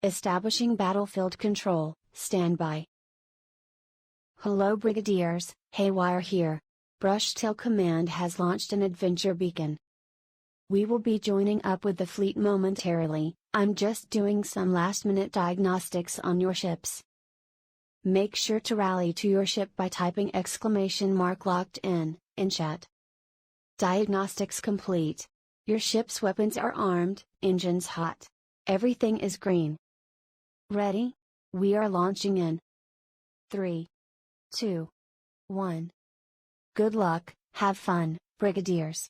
Establishing battlefield control, standby. Hello Brigadiers, Haywire here. Brushtail Command has launched an adventure beacon. We will be joining up with the fleet momentarily. I'm just doing some last-minute diagnostics on your ships. Make sure to rally to your ship by typing !locked in chat. Diagnostics complete. Your ship's weapons are armed, engines hot. Everything is green. Ready? We are launching in 3, 2, 1. Good luck, have fun, Brigadiers.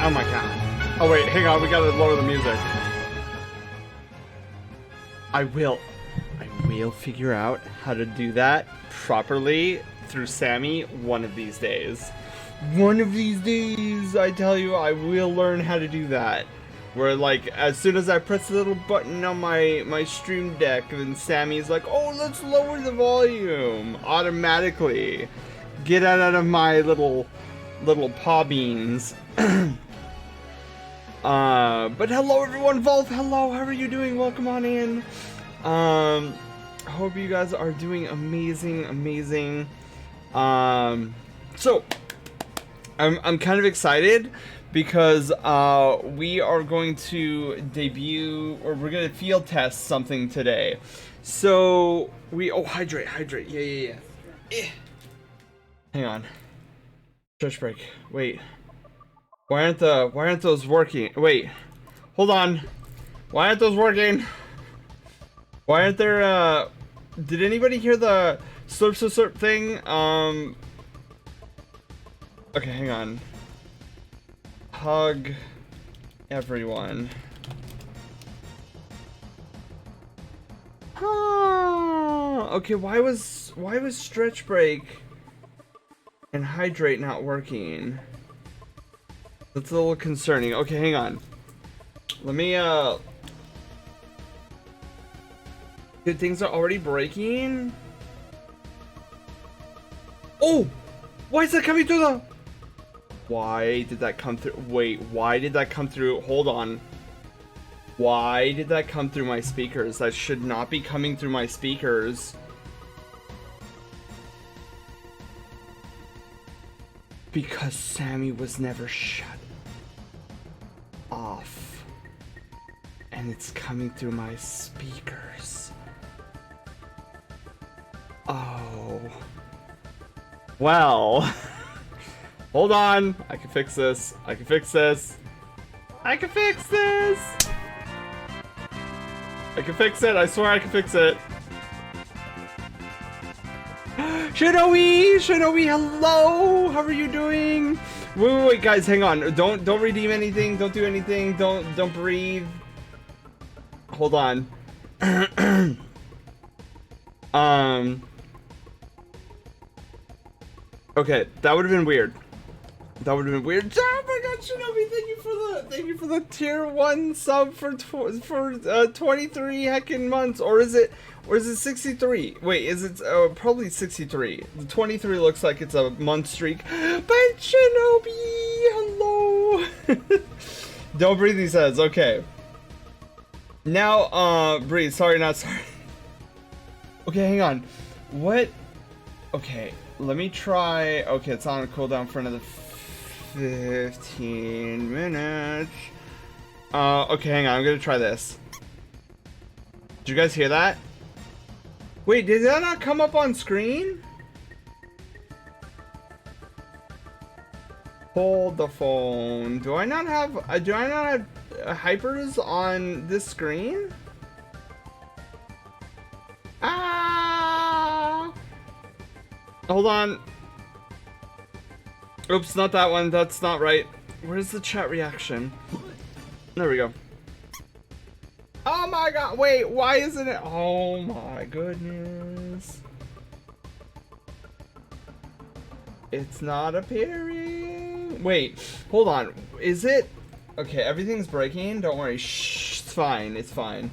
Oh my god. Oh wait, hang on, we gotta lower the music. I will figure out how to do that properly through Sammy one of these days. One of these days, I tell you, I will learn how to do that. Where, like, as soon as I press the little button on my stream deck, then Sammy's like, oh, let's lower the volume. Automatically. Get out of my little paw beans. But hello everyone, Volf, hello, how are you doing? Welcome on in. Hope you guys are doing amazing. So I'm kind of excited because we are going to debut, or we're gonna field test something today. So hydrate, yeah. Hang on. Stretch break. Wait. Why aren't those working? Wait. Hold on. Why aren't those working? Why aren't there did anybody hear the slurp thing? Okay, hang on. Hug everyone. Okay, why was stretch break and hydrate not working? That's a little concerning. Okay, hang on. Let me Good, things are already breaking. Oh! Why is that coming through the... Why did that come through? Wait, why did that come through? Hold on. Why did that come through my speakers? That should not be coming through my speakers. Because Sammy was never shut off. And it's coming through my speakers. Oh. Well. Hold on. I can fix this. I can fix this. I can fix this. I can fix it. I swear I can fix it. Shinobi, hello. How are you doing? Wait, guys, hang on. Don't redeem anything. Don't do anything. Don't breathe. Hold on. Okay, that would have been weird. That would have been weird. Oh my god, Shinobi, thank you for the tier 1 sub for 23 heckin' months, or is it 63? Wait, is it probably 63? The 23 looks like it's a month streak. But Shinobi, hello. Don't breathe, he says. Okay. Now, breathe. Sorry, not sorry. Okay, hang on. What? Okay, let me try. Okay, it's on a cooldown for another 15 minutes. Okay, hang on. I'm gonna try this. Did you guys hear that? Wait, did that not come up on screen? Hold the phone. Do I not have hypers on this screen? Ah! Hold on. Oops, not that one. That's not right. Where's the chat reaction? There we go. Oh my god, wait, why isn't it? Oh my goodness. It's not appearing. Wait, hold on. Is it? Okay, everything's breaking. Don't worry. Shh, it's fine. It's fine.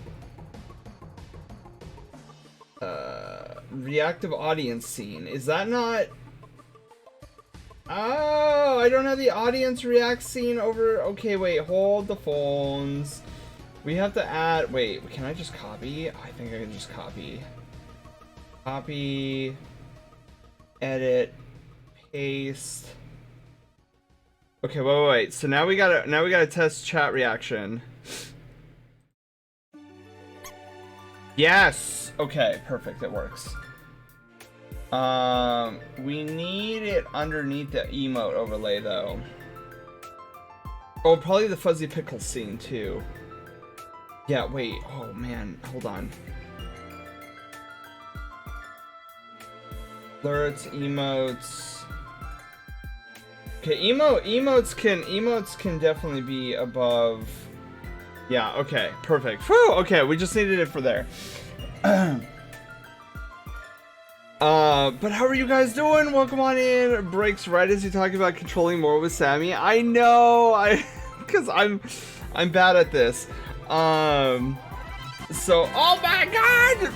Reactive audience scene. Is that not? Oh, I don't have the audience react scene over. Okay, wait, hold the phones. We have to add. Wait, can I just copy? I think I can just copy. Copy. Edit. Paste. Okay, wait. So now we gotta test chat reaction. Yes. Okay, perfect. It works. We need it underneath the emote overlay though. Oh, probably the fuzzy pickle scene too. Yeah, wait. Oh man, hold on. Alerts, emotes. Okay, emotes can definitely be above. Yeah, okay, perfect. Whew, okay, we just needed it for there. But how are you guys doing? Welcome on in. Breaks right as you talk about controlling more with Sammy. I know, because I'm bad at this. So, oh my God,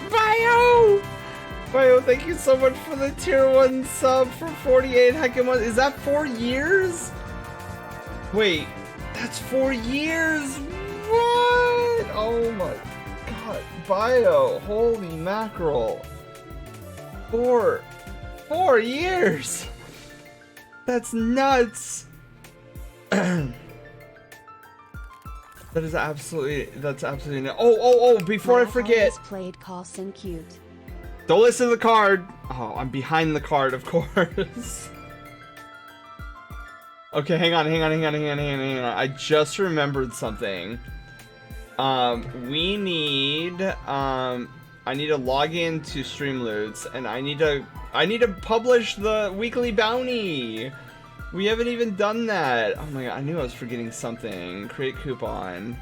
Bio, thank you so much for the tier 1 sub for 48 heckin' months. Is that 4 years? Wait, that's 4 years? What? Oh my God, Bio, holy mackerel. 4 years. That's nuts. That's absolutely nuts. Oh, before I forget. Played Carlson cute. Don't listen to the card. Oh, I'm behind the card, of course. Okay, hang on. I just remembered something. I need to log in to Streamloots, and I need to publish the weekly bounty. We haven't even done that. Oh my God, I knew I was forgetting something. Create coupon.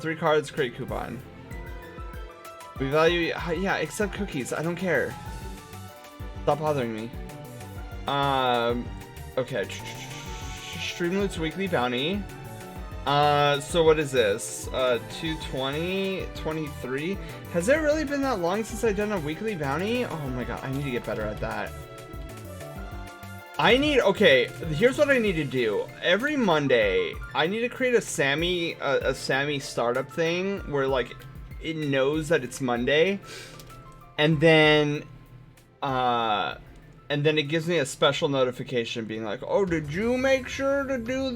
3 cards, create coupon. We value, yeah, accept cookies. I don't care. Stop bothering me. Okay. Streamloots weekly bounty. So what is this? 220, 23. Has it really been that long since I've done a weekly bounty? Oh my God, I need to get better at that. Okay, here's what I need to do. Every Monday, I need to create a Sammy startup thing where like it knows that it's Monday, and then it gives me a special notification being like, oh, did you make sure to do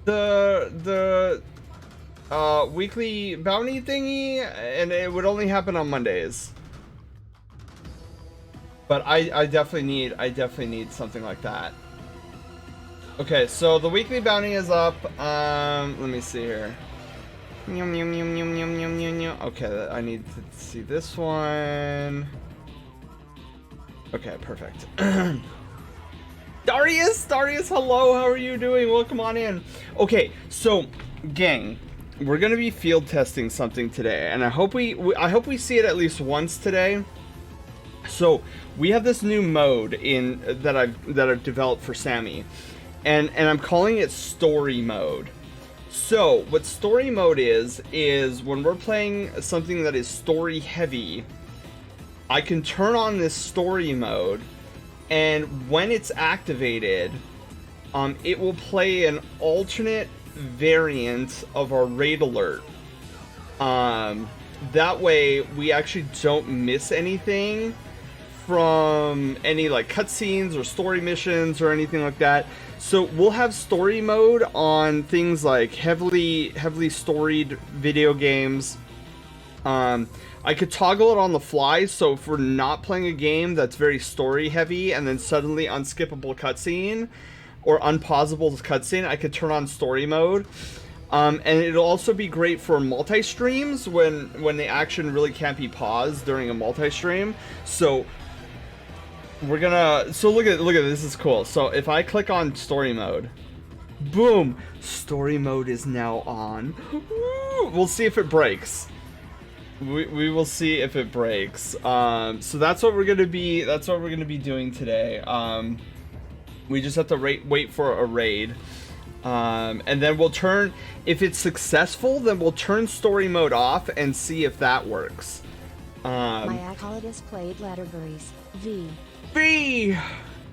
the weekly bounty thingy? And it would only happen on Mondays. But I definitely need something like that. Okay, so the weekly bounty is up. Let me see here. Okay, I need to see this one. Okay, perfect. Darius, hello, how are you doing? Welcome on in. Okay, so, gang, we're gonna be field testing something today, and I hope we see it at least once today. So, we have this new mode that I've developed for Sammy, and I'm calling it story mode. So, what story mode is when we're playing something that is story heavy, I can turn on this story mode, and when it's activated, it will play an alternate variant of our raid alert. That way, we actually don't miss anything from any like cutscenes or story missions or anything like that. So we'll have story mode on things like heavily storied video games. I could toggle it on the fly, so if we're not playing a game that's very story heavy and then suddenly unskippable cutscene or unpausable cutscene, I could turn on story mode. And it'll also be great for multi-streams when the action really can't be paused during a multi-stream. So we're gonna, look at this is cool. So if I click on story mode, boom, story mode is now on. We'll see if it breaks. We will see if it breaks. So that's what we're gonna be doing today. We just have to wait for a raid. And then we'll turn, if it's successful, then we'll turn story mode off and see if that works. My acolyte has played Letterberries. V!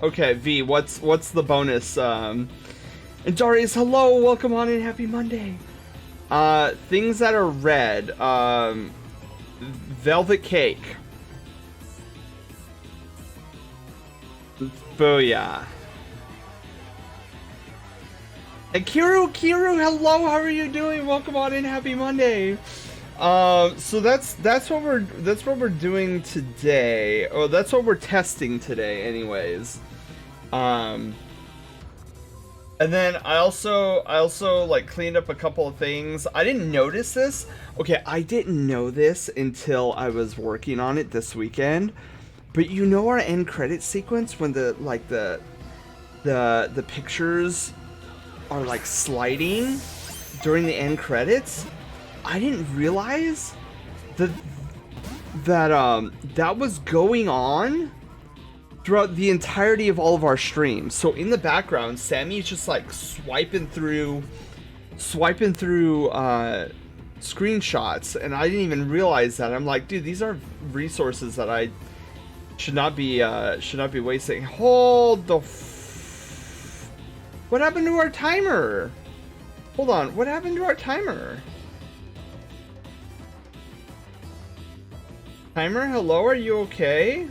Okay, V, what's the bonus? And Darius, hello, welcome on in, happy Monday. Things that are red, velvet cake. Booyah. And Kiru, hello, how are you doing? Welcome on in, happy Monday. So that's what we're doing today. Oh, that's what we're testing today, anyways. And then I also like cleaned up a couple of things. I didn't notice this. Okay, I didn't know this until I was working on it this weekend. But you know our end credit sequence when the pictures are like sliding during the end credits? I didn't realize that that was going on throughout the entirety of all of our streams. So in the background, Sammy's just like swiping through screenshots, and I didn't even realize that. I'm like, dude, these are resources that I should not be wasting. Hold the what happened to our timer? Hold on, what happened to our timer? Timer, hello, are you okay?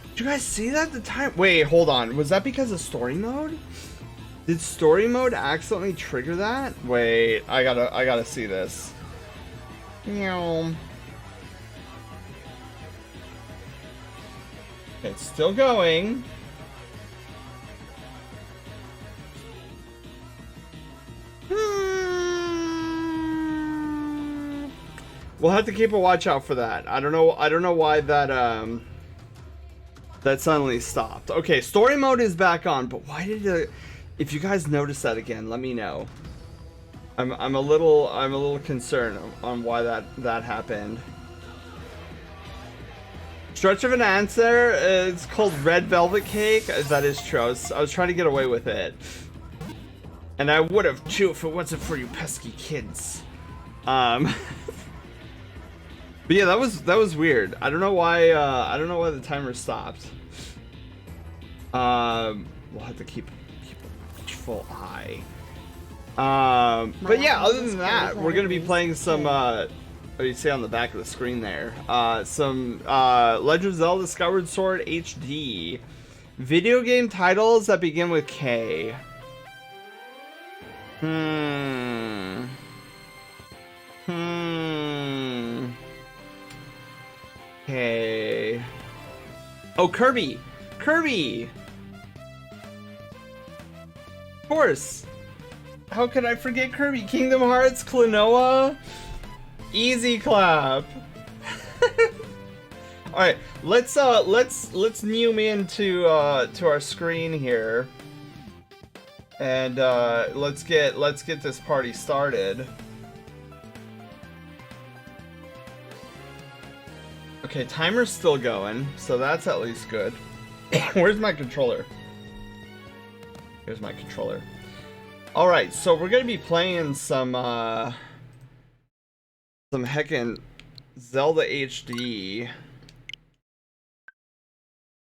Did you guys see that? The time. Wait, hold on. Was that because of story mode? Did story mode accidentally trigger that? Wait, I gotta see this. Meow. It's still going. We'll have to keep a watch out for that. I don't know why that that suddenly stopped. Okay, story mode is back on, but why did it? If you guys notice that again, let me know. I'm a little concerned on why that happened. Stretch of an answer. It's called Red Velvet Cake. That is true. I was trying to get away with it, and I would have too if it wasn't for you pesky kids. But yeah, that was weird. I don't know why the timer stopped. We'll have to keep a watchful eye. But yeah, other than that, we're gonna be playing some. What do you see on the back of the screen there? Some Legend of Zelda: Skyward Sword HD video game titles that begin with K. Okay. Oh, Kirby! Kirby! Of course! How could I forget Kirby? Kingdom Hearts, Klonoa? Easy clap! Alright, let's zoom into to our screen here. And let's get this party started. Okay, timer's still going, so that's at least good. Where's my controller? Here's my controller. Alright, so we're gonna be playing some heckin' Zelda HD.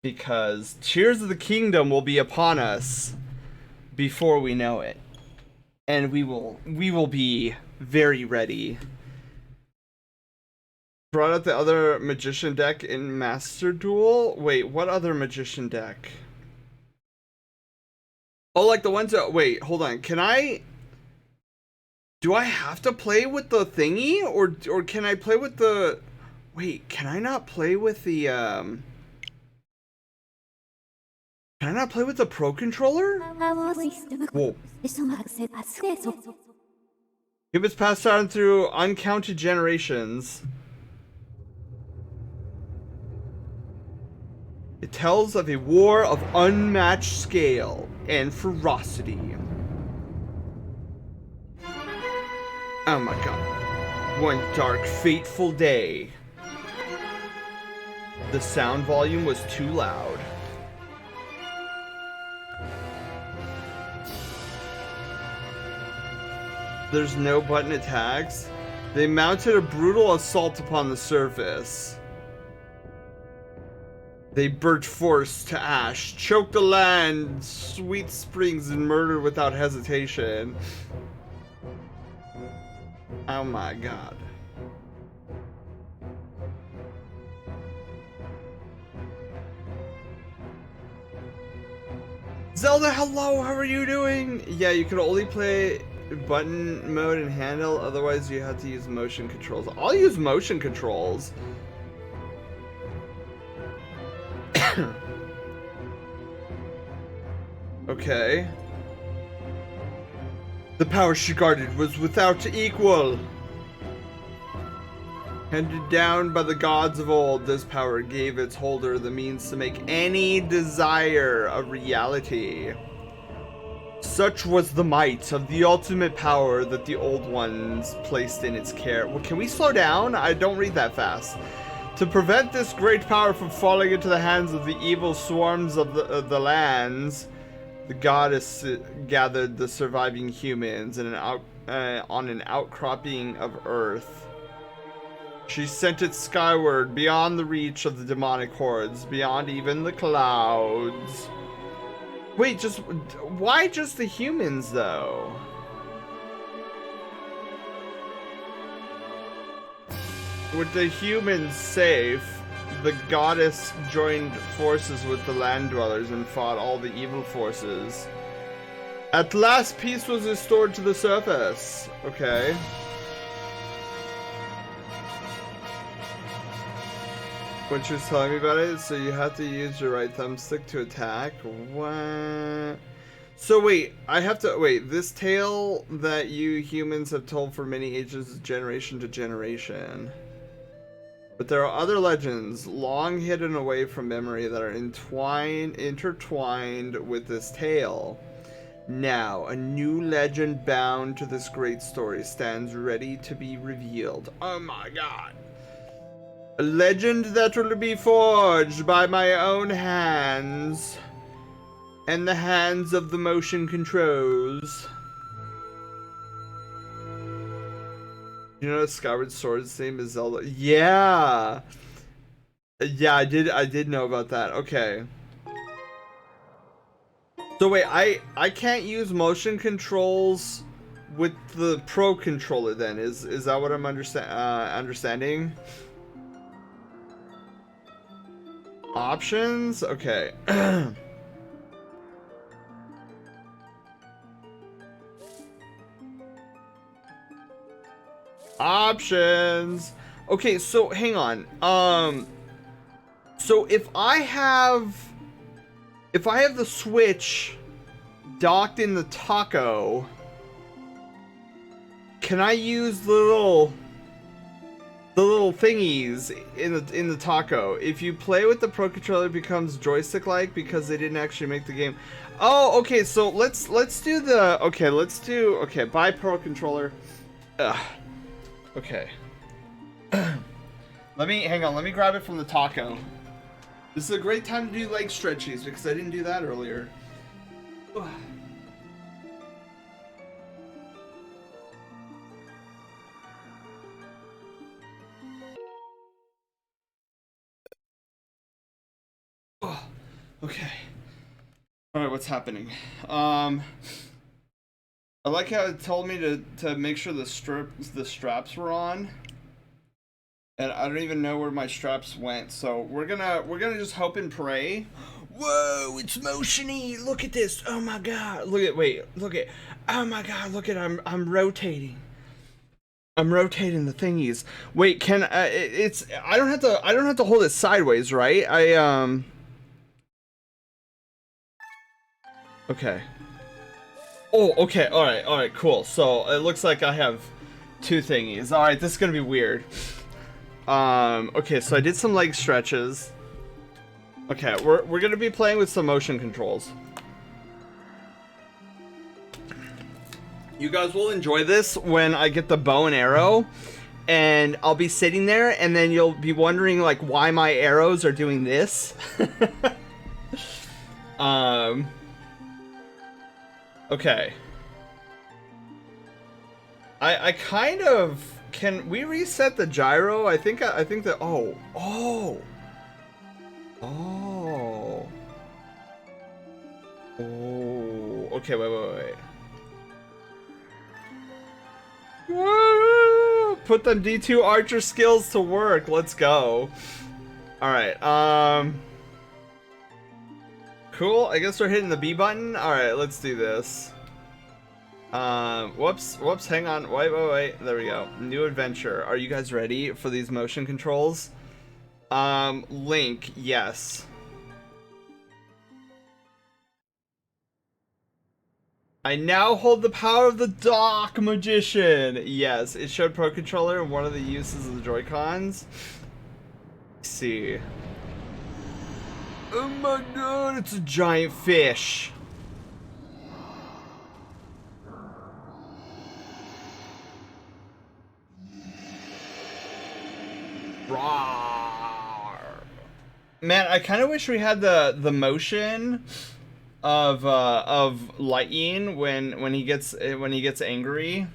Because Tears of the Kingdom will be upon us before we know it. And we will be very ready. Brought out the other magician deck in Master Duel? Wait, what other magician deck? Oh, like the ones that... Wait, hold on. Can I... Do I have to play with the thingy? Or can I play with the... Wait, can I not play with the... Can I not play with the Pro Controller? Whoa. If it's passed down through uncounted generations... It tells of a war of unmatched scale and ferocity. Oh my god. One dark, fateful day. The sound volume was too loud. There's no button attacks. They mounted a brutal assault upon the surface. They burnt force to ash, choked the land, sweet springs, and murdered without hesitation. Oh my god. Zelda, hello, how are you doing? Yeah, you can only play button mode and handle, otherwise you have to use motion controls. I'll use motion controls. Okay. The power she guarded was without equal. Handed down by the gods of old, this power gave its holder the means to make any desire a reality. Such was the might of the ultimate power that the old ones placed in its care. Well, can we slow down? I don't read that fast. To prevent this great power from falling into the hands of the evil swarms of the lands, the goddess gathered the surviving humans in on an outcropping of earth. She sent it skyward, beyond the reach of the demonic hordes, beyond even the clouds. Wait, why just the humans, though? With the humans safe, the goddess joined forces with the land dwellers and fought all the evil forces. At last, peace was restored to the surface. Okay. When she was telling me about it, so you have to use your right thumbstick to attack. What? So wait, this tale that you humans have told for many ages is generation to generation. But there are other legends, long hidden away from memory, that are intertwined with this tale. Now, a new legend bound to this great story stands ready to be revealed. Oh my god. A legend that will be forged by my own hands and the hands of the motion controls. You know Skyward Sword's name is Zelda? Yeah! Yeah, I did know about that. Okay. So wait, I can't use motion controls with the Pro controller then. Is that what I'm understanding? Options? Okay. Options. Okay, so hang on. So if I have the Switch docked in the taco, can I use the little thingies in the taco? If you play with the Pro controller, it becomes joystick-like because they didn't actually make the game. Oh, okay. So let's do the okay. Buy Pro controller. Ugh. Okay. Let me grab it from the taco. This is a great time to do leg stretchies because I didn't do that earlier. Ugh. Oh, okay. Alright, what's happening? I like how it told me to make sure the straps were on. And I don't even know where my straps went, so we're gonna just hope and pray. Whoa, it's motiony! Look at this! Oh my god! Look at oh my god, look at I'm rotating. I'm rotating the thingies. Wait, can I don't have to hold it sideways, right? Okay. Oh, okay, alright, cool. So it looks like I have two thingies. Alright, this is gonna be weird. Okay, so I did some leg stretches. Okay, we're gonna be playing with some motion controls. You guys will enjoy this when I get the bow and arrow, and I'll be sitting there, and then you'll be wondering like why my arrows are doing this. Okay. I kind of, can we reset the gyro? I think that, oh, okay, wait. Woo! Put them D2 archer skills to work. Let's go. Alright, cool. I guess we're hitting the B button. Alright, let's do this. Whoops, hang on. Wait. There we go. New adventure. Are you guys ready for these motion controls? Link, yes. I now hold the power of the Dark Magician. Yes, it showed Pro Controller and one of the uses of the Joy-Cons. Let's see. Oh my god, it's a giant fish. Rawr. Man, I kind of wish we had the motion of Lightning when he gets angry.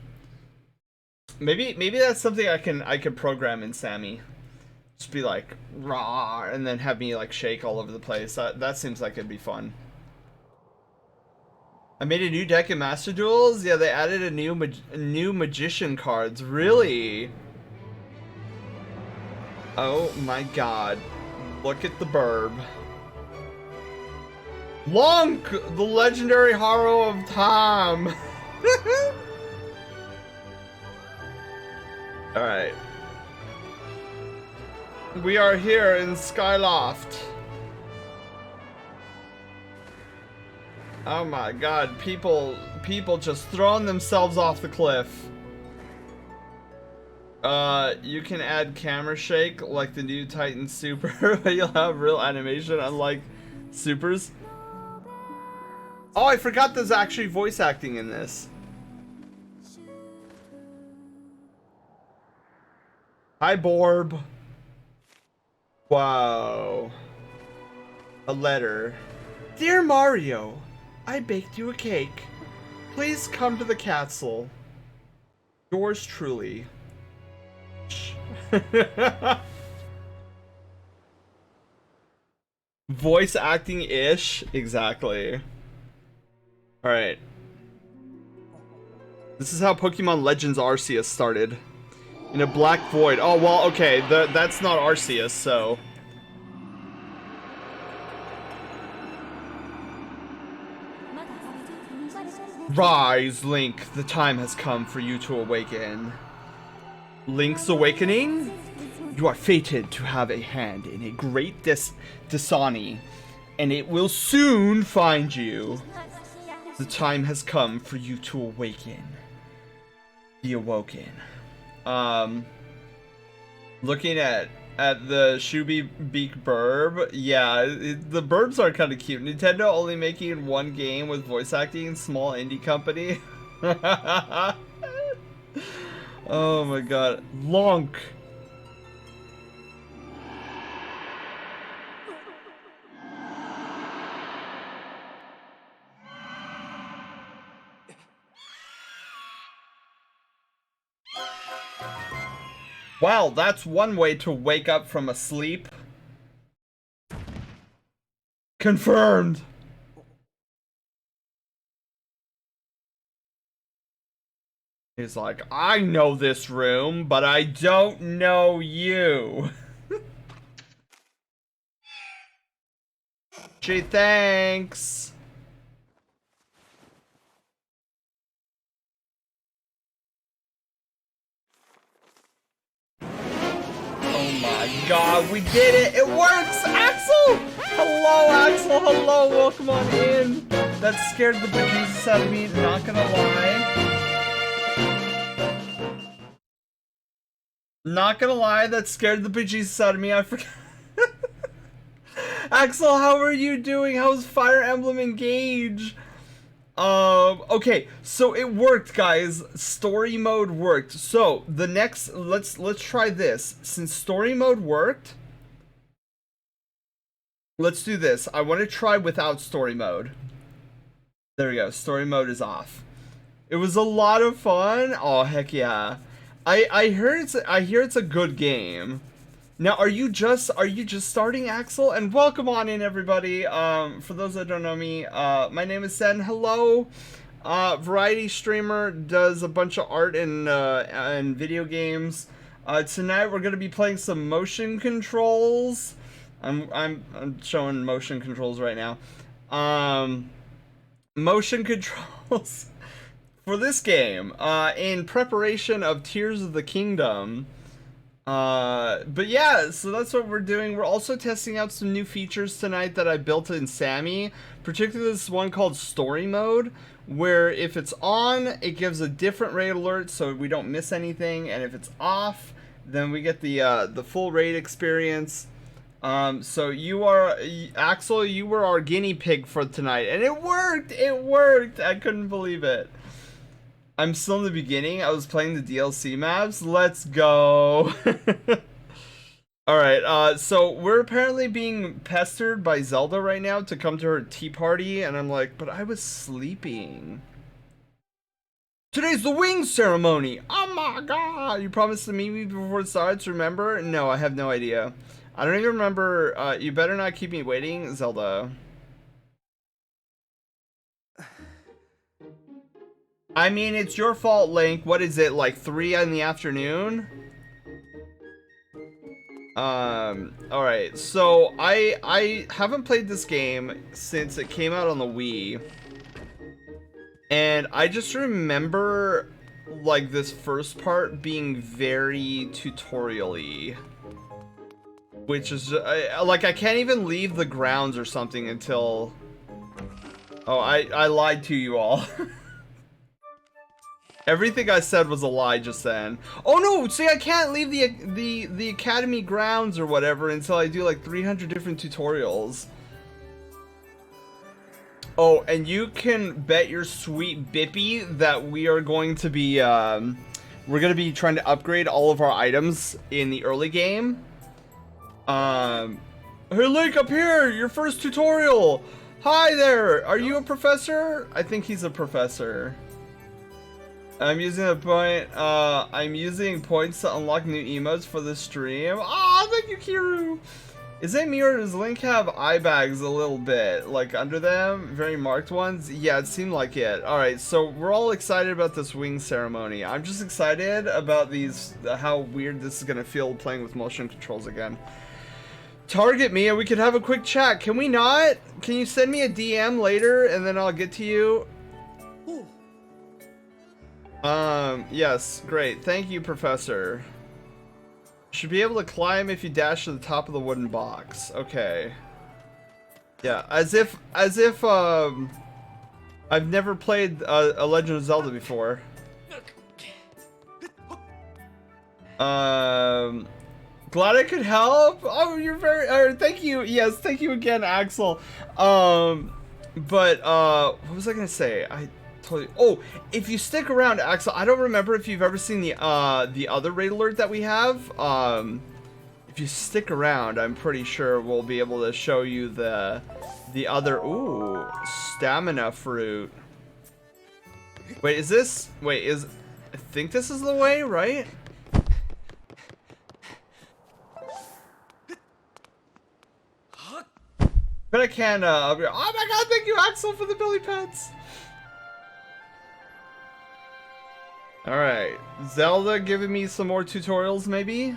Maybe that's something I can program in Sammy. Just be like raw, and then have me like shake all over the place. That seems like it'd be fun. I made a new deck in Master Duels. Yeah, they added a new magician cards. Really? Oh my god! Look at the burb. Lonk, the legendary Haro of Time. All right. We are here in Skyloft. Oh my god, people just throwing themselves off the cliff. You can add camera shake like the new Titan Super, but you'll have real animation unlike Supers. Oh, I forgot there's actually voice acting in this. Hi, Borb. Wow. A letter. Dear Mario, I baked you a cake. Please come to the castle. Yours truly. Voice acting-ish? Exactly. Alright. This is how Pokemon Legends Arceus started. In a black void. Oh, well, okay. That's not Arceus, so... Rise, Link. The time has come for you to awaken. Link's awakening? You are fated to have a hand in a great Dasani, and it will soon find you. The time has come for you to awaken. Be awoken. Looking at the Shuby Beak Burb, yeah, the Burbs are kind of cute. Nintendo only making one game with voice acting, small indie company. Oh my god. Lonk. Wow, that's one way to wake up from a sleep. Confirmed. He's like, I know this room, but I don't know you. Gee, thanks. Oh my god, we did it! It works! Axel! Hello, Axel! Hello, welcome on in! That scared the bejesus out of me, not gonna lie. Not gonna lie, that scared the bejesus out of me, I forgot. Axel, how are you doing? How's Fire Emblem Engage? Okay, so it worked, guys. Story mode worked. So the next, let's try this. Since story mode worked, let's do this. I want to try without story mode. There we go. Story mode is off. It was a lot of fun. Oh heck yeah! I hear it's a good game. Now, are you just starting, Axel? And welcome on in, everybody. For those that don't know me, my name is Sen. Hello. Variety streamer, does a bunch of art and video games. Tonight we're gonna be playing some motion controls. I'm showing motion controls right now. Motion controls for this game. In preparation of Tears of the Kingdom. But yeah, so that's what we're doing. We're also testing out some new features tonight that I built in Sammy. Particularly this one called Story Mode, where if it's on, it gives a different raid alert so we don't miss anything, and if it's off, then we get the full raid experience. So you are, Axel, you were our guinea pig for tonight, and it worked! It worked! I couldn't believe it. I'm still in the beginning. I was playing the DLC maps. Let's go! Alright, so we're apparently being pestered by Zelda right now to come to her tea party, and I'm like, but I was sleeping. Today's the wing ceremony! Oh my god! You promised to meet me before it starts, remember? No, I have no idea. I don't even remember, you better not keep me waiting, Zelda. I mean, it's your fault, Link. What is it, like 3 in the afternoon? Alright, so I haven't played this game since it came out on the Wii. And I just remember, like, this first part being very tutorial-y. Which is, like, I can't even leave the grounds or something until... Oh, I lied to you all. Everything I said was a lie just then. Oh no, see, I can't leave the academy grounds or whatever until I do like 300 different tutorials. Oh, and you can bet your sweet bippy that we are going to be we're going to be trying to upgrade all of our items in the early game. Hey Link, up here, your first tutorial. Hi there, are you a professor? I think he's a professor. I'm using I'm using points to unlock new emotes for the stream. Oh, thank you, Kiru. Is it me or does Link have eye bags a little bit? Like under them? Very marked ones? Yeah, it seemed like it. Alright, so we're all excited about this wing ceremony. I'm just excited about how weird this is gonna feel playing with motion controls again. Target me and we could have a quick chat. Can we not? Can you send me a DM later and then I'll get to you? Yes, great. Thank you, Professor. Should be able to climb if you dash to the top of the wooden box. Okay. Yeah, as if, I've never played a Legend of Zelda before. Glad I could help. Oh, you're very, thank you. Yes, thank you again, Axel. But, what was I gonna say? Oh, if you stick around, Axel, I don't remember if you've ever seen the other raid alert that we have. If you stick around, I'm pretty sure we'll be able to show you the other. Ooh, stamina fruit. Wait, I think this is the way, right? But I can oh my god, thank you, Axel, for the Billy Pets. Alright, Zelda giving me some more tutorials, maybe?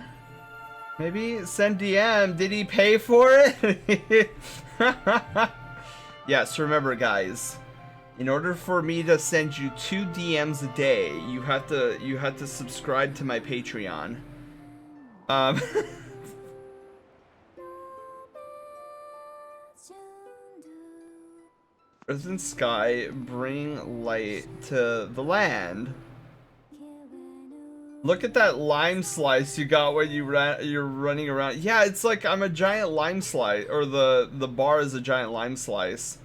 Maybe? Send DM, did he pay for it? Yes, remember guys, in order for me to send you 2 DMs a day, you have to subscribe to my Patreon. Earth and sky bring light to the land. Look at that lime slice you got when you're running around. Yeah, it's like I'm a giant lime slice, or the bar is a giant lime slice.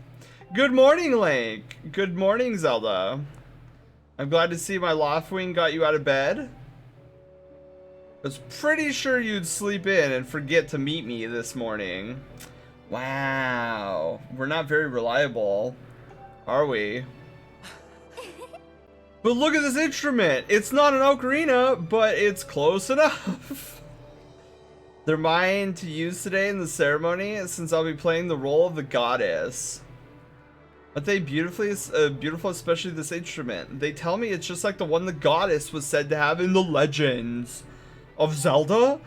Good morning, Link. Good morning, Zelda. I'm glad to see my Loftwing got you out of bed. I was pretty sure you'd sleep in and forget to meet me this morning. Wow, we're not very reliable, are we? But look at this instrument. It's not an ocarina, but it's close enough. They're mine to use today in the ceremony, since I'll be playing the role of the goddess. Aren't they beautiful, especially this instrument? They tell me it's just like the one the goddess was said to have in the Legends of Zelda.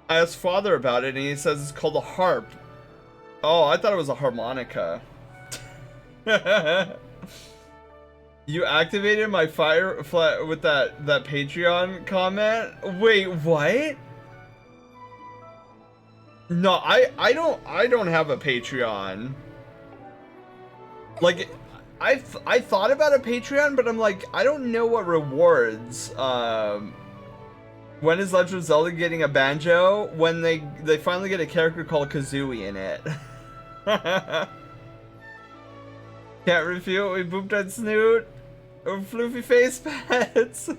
I asked Father about it, and he says it's called a harp. Oh, I thought it was a harmonica. You activated my fire with that Patreon comment? Wait, what? No, I don't have a Patreon. Like, I thought about a Patreon, but I'm like, I don't know what rewards. When is Legend of Zelda getting a banjo? When they finally get a character called Kazooie in it. Can't refute. We booped on Snoot. Or floofy face pets.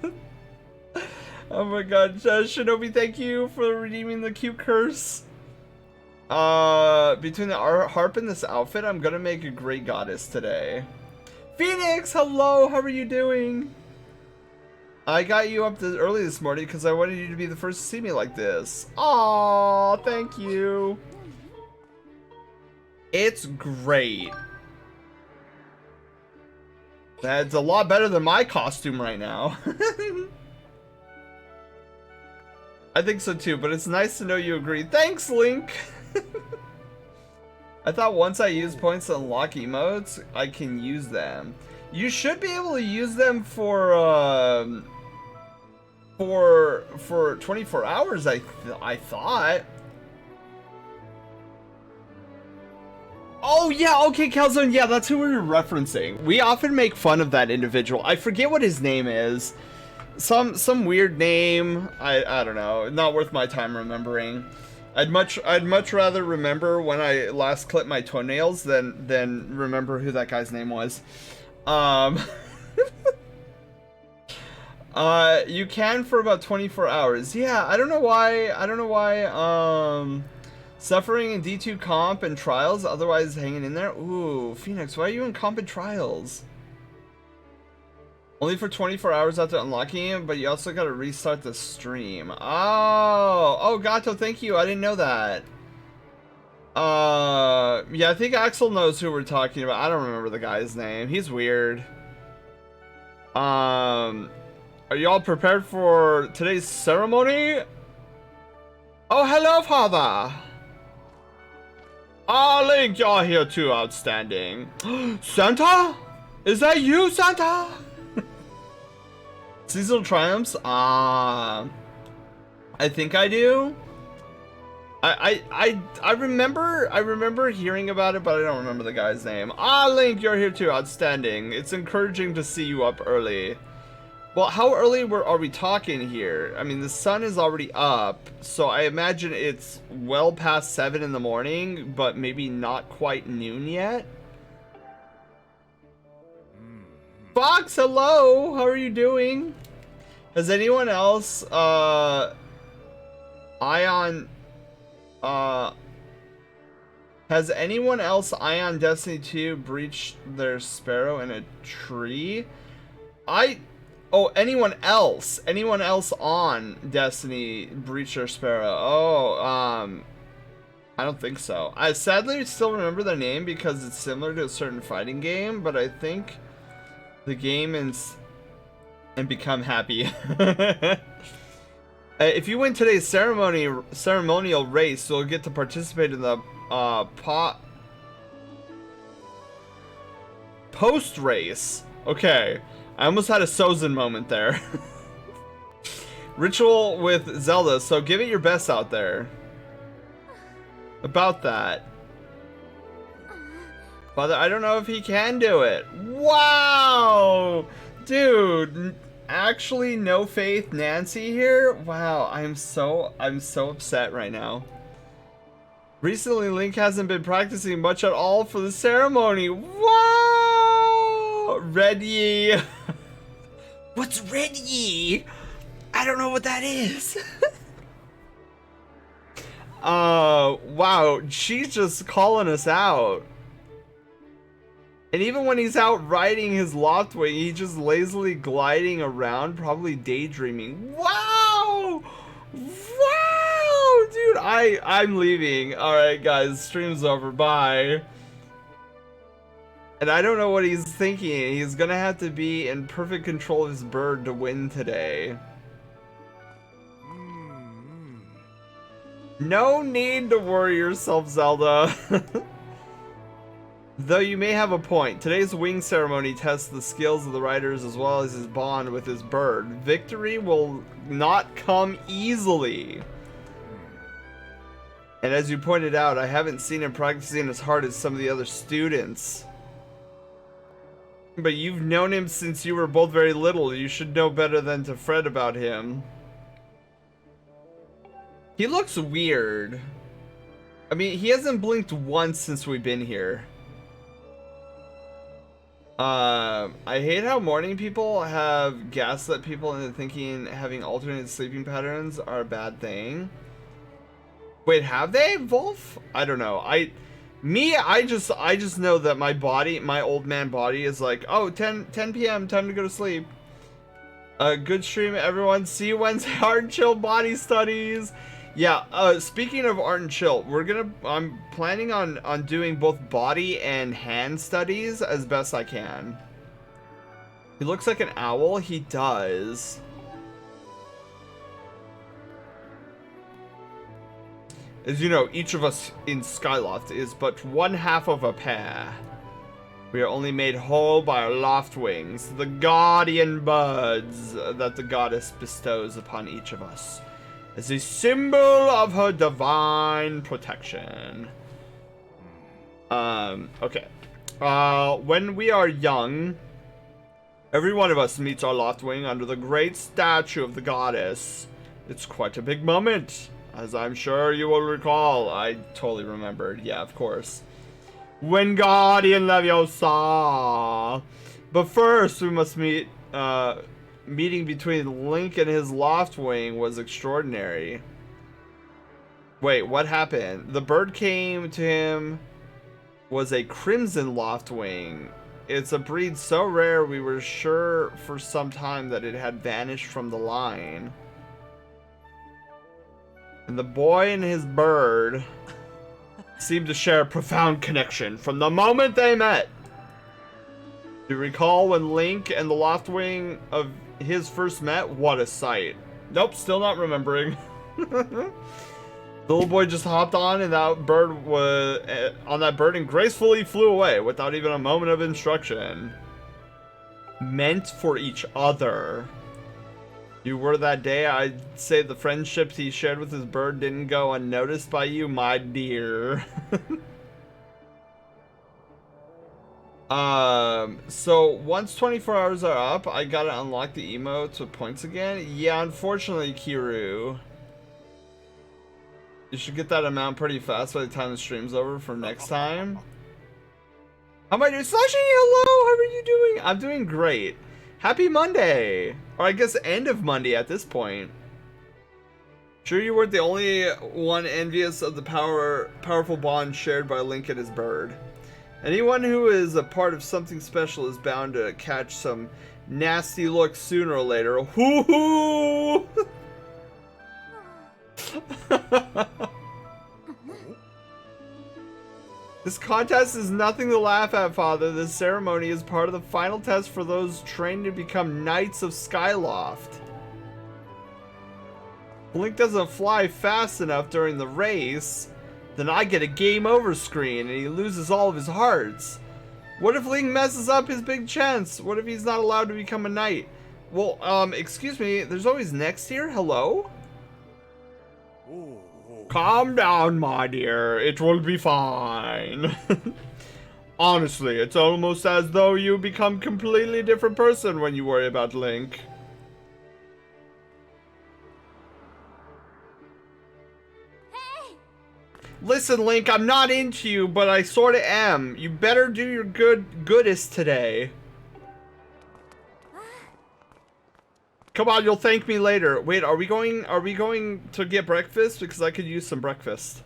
Oh my god, Shinobi, thank you for redeeming the cute curse. Between the harp and this outfit, I'm gonna make a great goddess today. Phoenix, hello, how are you doing? I got you up early this morning because I wanted you to be the first to see me like this. Aww, thank you. It's great. That's a lot better than my costume right now. I think so too, but it's nice to know you agree. Thanks, Link! I thought once I use points to unlock emotes, I can use them. You should be able to use them for 24 hours, I thought. Oh yeah, okay, Calzone, yeah, that's who we were referencing. We often make fun of that individual. I forget what his name is. Some weird name. I don't know. Not worth my time remembering. I'd much rather remember when I last clipped my toenails than remember who that guy's name was. You can for about 24 hours. Yeah, I don't know why. Suffering in D2 comp and trials, otherwise hanging in there. Ooh, Phoenix, why are you in comp and trials? Only for 24 hours after unlocking it, but you also gotta restart the stream. Oh, Gato, thank you. I didn't know that. Yeah, I think Axel knows who we're talking about. I don't remember the guy's name. He's weird. Are you all prepared for today's ceremony? Oh, hello, Father. Oh, Link, you're here too. Outstanding. Santa? Is that you, Santa? Seasonal triumphs? I think I do. I remember hearing about it, but I don't remember the guy's name. Ah, Link, you're here too. Outstanding. It's encouraging to see you up early. Well, how early are we talking here? I mean, the sun is already up, so I imagine it's well past 7 in the morning, but maybe not quite noon yet. Fox, hello! How are you doing? Has anyone else, Ion Destiny 2 breached their sparrow in a tree? Anyone else on Destiny breached their sparrow? I don't think so. I sadly still remember their name because it's similar to a certain fighting game, but I think the game and become happy. If you win today's ceremonial race, you'll get to participate in the post race. Okay, I almost had a Sozin moment there. Ritual with Zelda, so give it your best out there. About that. Father, I don't know if he can do it. Wow! Dude, actually no faith Nancy here? Wow, I'm so upset right now. Recently, Link hasn't been practicing much at all for the ceremony. Wow! Red Yi. What's Red Yi? I don't know what that is. Wow, she's just calling us out. And even when he's out riding his Loftwing, he's just lazily gliding around, probably daydreaming. Wow! Wow! Dude, I'm leaving. Alright, guys, stream's over. Bye. And I don't know what he's thinking. He's gonna have to be in perfect control of his bird to win today. No need to worry yourself, Zelda. Though you may have a point, today's wing ceremony tests the skills of the riders as well as his bond with his bird. Victory will not come easily. And as you pointed out, I haven't seen him practicing as hard as some of the other students. But you've known him since you were both very little. You should know better than to fret about him. He looks weird. I mean, he hasn't blinked once since we've been here. I hate how morning people have gaslit people into thinking having alternate sleeping patterns are a bad thing. Wait, have they, Wolf? I don't know. I just know that my body, my old man body is like, oh, 10 p.m., time to go to sleep. Good stream, everyone. See you Wednesday. Art and Chill body studies. Yeah, speaking of art and chill, I'm planning on doing both body and hand studies as best I can. He looks like an owl. He does. As you know, each of us in Skyloft is but one half of a pair. We are only made whole by our loft wings, the guardian buds that the goddess bestows upon each of us, as a symbol of her divine protection. Okay. When we are young, every one of us meets our loft wing under the great statue of the goddess. It's quite a big moment, as I'm sure you will recall. I totally remembered. Yeah, of course. When Guardian Leviosa. But first, we must meet, meeting between Link and his loft wing was extraordinary. Wait, what happened? The bird came to him was a crimson loft wing. It's a breed so rare we were sure for some time that it had vanished from the line. And the boy and his bird seemed to share a profound connection from the moment they met. Do you recall when Link and the loft wing of his first met? What a sight. Nope, still not remembering. The little boy just hopped on and that bird was on that bird and gracefully flew away without even a moment of instruction. Meant for each other. You were that day, I'd say the friendships he shared with his bird didn't go unnoticed by you, my dear. So once 24 hours are up, I gotta unlock the emotes with points again. Yeah, unfortunately, Kiru. You should get that amount pretty fast by the time the stream's over for next time. How am I doing? Slushy, hello! How are you doing? I'm doing great. Happy Monday! Or I guess end of Monday at this point. Sure you weren't the only one envious of the powerful bond shared by Link and his bird. Anyone who is a part of something special is bound to catch some nasty looks sooner or later. Hoo-hoo! This contest is nothing to laugh at, Father. This ceremony is part of the final test for those trained to become Knights of Skyloft. Link doesn't fly fast enough during the race, then I get a game over screen and he loses all of his hearts. What if Link messes up his big chance? What if he's not allowed to become a knight? Well, excuse me, there's always next year? Hello? Ooh. Calm down, my dear. It will be fine. Honestly, it's almost as though you become a completely different person when you worry about Link. Hey. Listen, Link, I'm not into you, but I sorta am. You better do your goodest today. Come on, you'll thank me later. Wait, are we going to get breakfast? Because I could use some breakfast.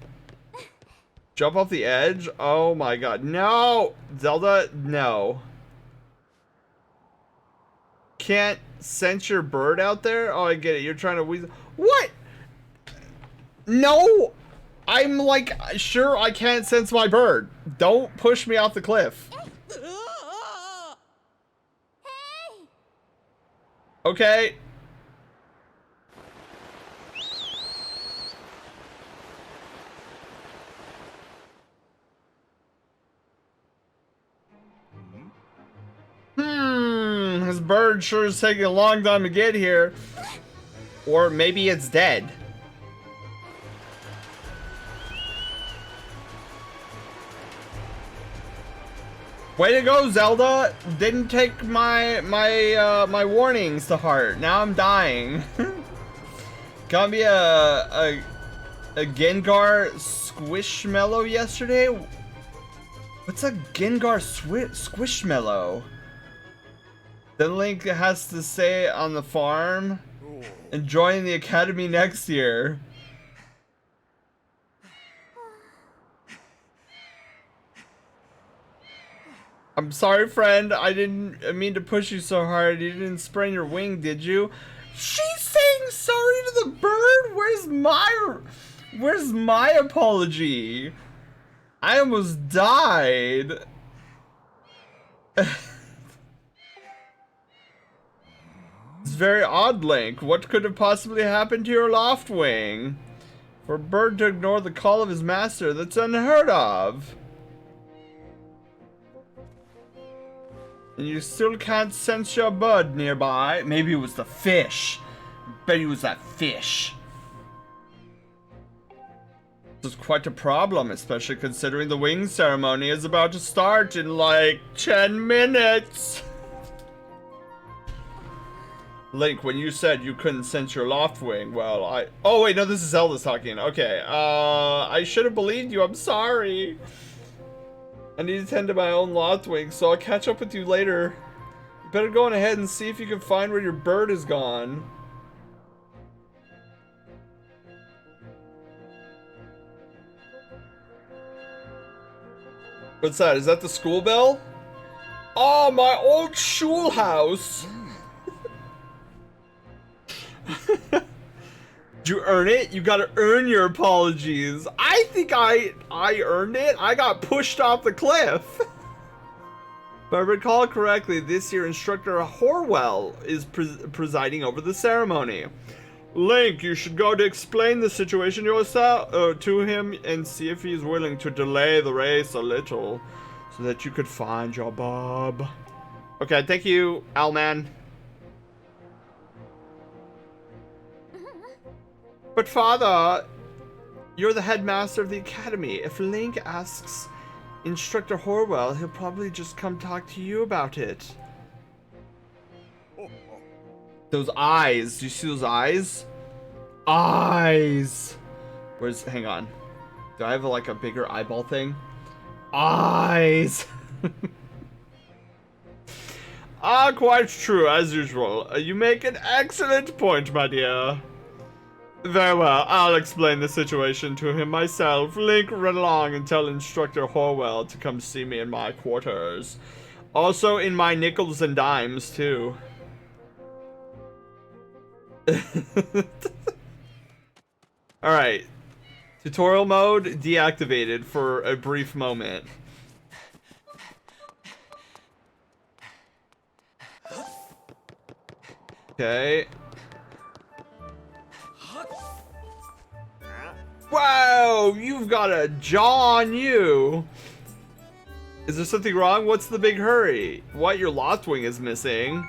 Jump off the edge? Oh my god. No! Zelda, no. Can't sense your bird out there? Oh, I get it. You're trying to weasel. What? No! I'm like, sure I can't sense my bird. Don't push me off the cliff. Okay. This bird sure is taking a long time to get here. Or maybe it's dead. Way to go, Zelda! Didn't take my warnings to heart. Now I'm dying. Got me a Gengar Squishmallow yesterday. What's a Gengar Squishmallow? Then Link has to stay on the farm and join the academy next year. I'm sorry, friend. I didn't mean to push you so hard. You didn't sprain your wing, did you? She's saying sorry to the bird? Where's my apology? I almost died. It's very odd, Link. What could have possibly happened to your loft wing? For a bird to ignore the call of his master, that's unheard of. And you still can't sense your bird nearby. Maybe it was the fish. Bet it was that fish. This is quite a problem, especially considering the wing ceremony is about to start in like 10 minutes. Link, when you said you couldn't sense your loft wing, well, oh wait, no, this is Zelda talking. Okay, I should have believed you. I'm sorry. I need to tend to my own loft wing, so I'll catch up with you later. You better go on ahead and see if you can find where your bird is gone. What's that? Is that the school bell? Oh, my old school house. Did you earn it? You gotta earn your apologies. I think I earned it. I got pushed off the cliff. If I recall correctly, this year Instructor Horwell is presiding over the ceremony. Link, you should go to explain the situation yourself to him and see if he's willing to delay the race a little so that you could find your Bob. Okay, thank you, Owlman. But father, you're the headmaster of the academy. If Link asks Instructor Horwell, he'll probably just come talk to you about it. Those eyes. Do you see those eyes? Eyes. Hang on. Do I have like a bigger eyeball thing? Eyes. Ah, quite true, as usual. You make an excellent point, my dear. Very well, I'll explain the situation to him myself. Link, run along and tell Instructor Horwell to come see me in my quarters. Also in my nickels and dimes, too. Alright. Tutorial mode deactivated for a brief moment. Okay. Wow, you've got a jaw on you. Is there something wrong? What's the big hurry? What, your loft wing is missing?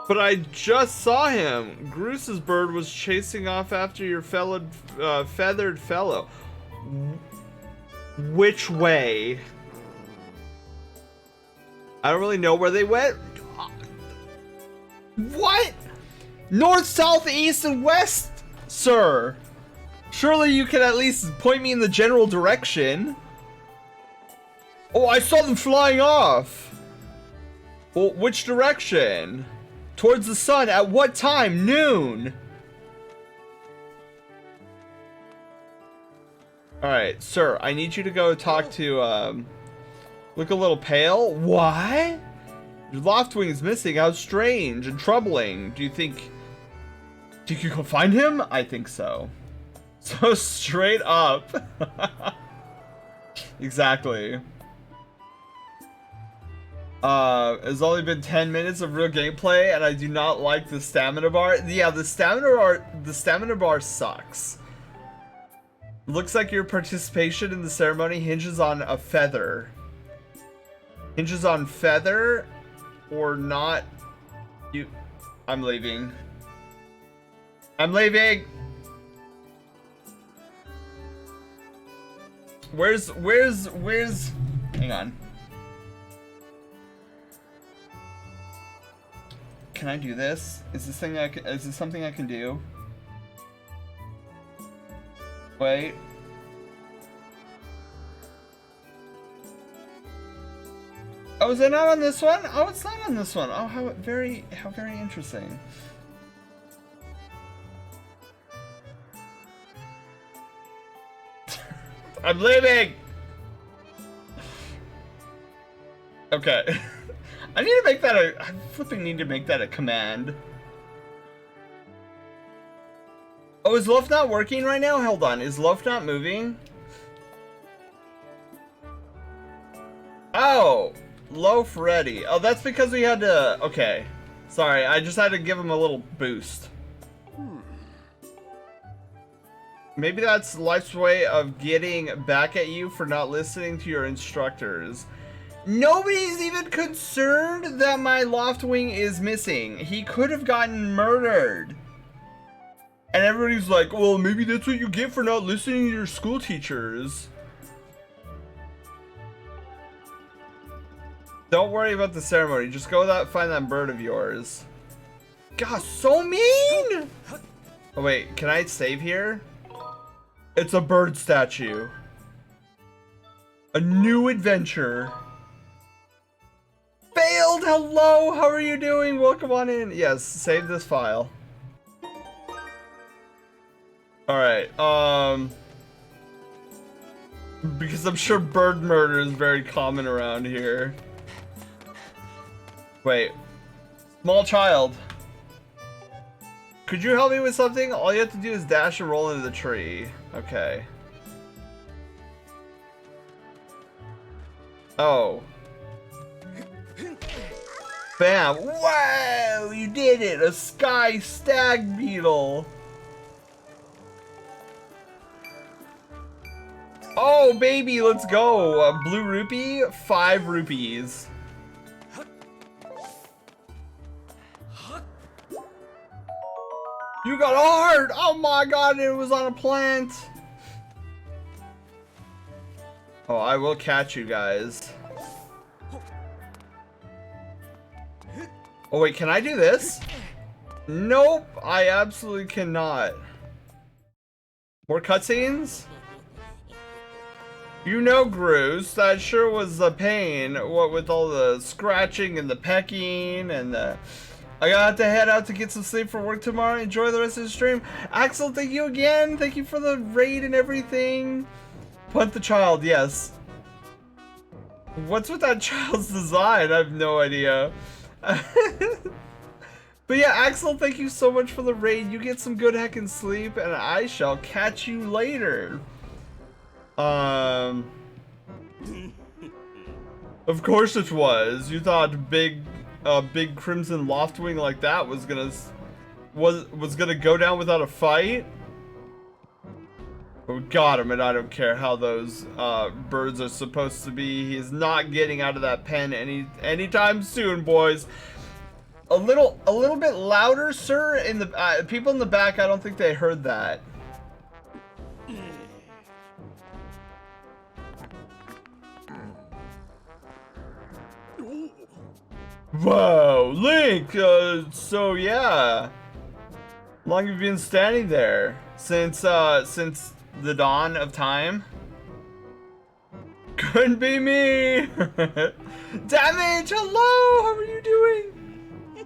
But I just saw him. Groose's bird was chasing off after your feathered fellow. Which way? I don't really know where they went. What? North, south, east, and west? Sir, surely you can at least point me in the general direction. Oh, I saw them flying off. Well, which direction? Towards the sun. At what time? Noon. Alright, sir, I need you to go talk to, look a little pale. What? Your loft wing is missing. How strange and troubling. Do you think you can find him? I think so. So straight up. Exactly. It's only been 10 minutes of real gameplay and I do not like the stamina bar. Yeah, the stamina bar sucks. Looks like your participation in the ceremony hinges on a feather. Hinges on feather or not. I'm leaving. I'm leaving. Where's Hang on. Can I do this? Is this something I can do? Wait. Oh, is it not on this one? Oh, it's not on this one. Oh, how very interesting. I'm leaving! Okay. I need to make that I flipping need to make that a command. Oh, is Loaf not working right now? Hold on. Is Loaf not moving? Oh! Loaf ready. Oh, that's because we had to... Okay. Sorry, I just had to give him a little boost. Maybe that's life's way of getting back at you for not listening to your instructors. Nobody's even concerned that my loft wing is missing. He could have gotten murdered. And everybody's like, well, maybe that's what you get for not listening to your school teachers. Don't worry about the ceremony. Just go find that bird of yours. God, so mean! Oh, wait. Can I save here? It's a bird statue. A new adventure. Failed! Hello! How are you doing? Welcome on in. Yes, save this file. Alright, because I'm sure bird murder is very common around here. Wait. Small child. Could you help me with something? All you have to do is dash and roll into the tree. Okay. Oh. Bam! Wow! You did it! A sky stag beetle! Oh, baby, let's go! Blue rupee, 5 rupees. You got a heart! Oh my god, it was on a plant! Oh, I will catch you guys. Oh wait, can I do this? Nope, I absolutely cannot. More cutscenes? You know, Groose, that sure was a pain, what with all the scratching and the pecking and the... I got to head out to get some sleep for work tomorrow. Enjoy the rest of the stream. Axel, thank you again. Thank you for the raid and everything. Punt the child, yes. What's with that child's design? I have no idea. But yeah, Axel, thank you so much for the raid. You get some good heckin' sleep, and I shall catch you later. Of course it was. You thought big crimson loftwing like that was gonna go down without a fight? But we got him, and I don't care how those birds are supposed to be. He's not getting out of that pen anytime soon, boys. A little bit louder, sir. In the people in the back, I don't think they heard that. Whoa, Link! So yeah, how long have you been standing there? Since the dawn of time? Couldn't be me! Damage! Hello! How are you doing?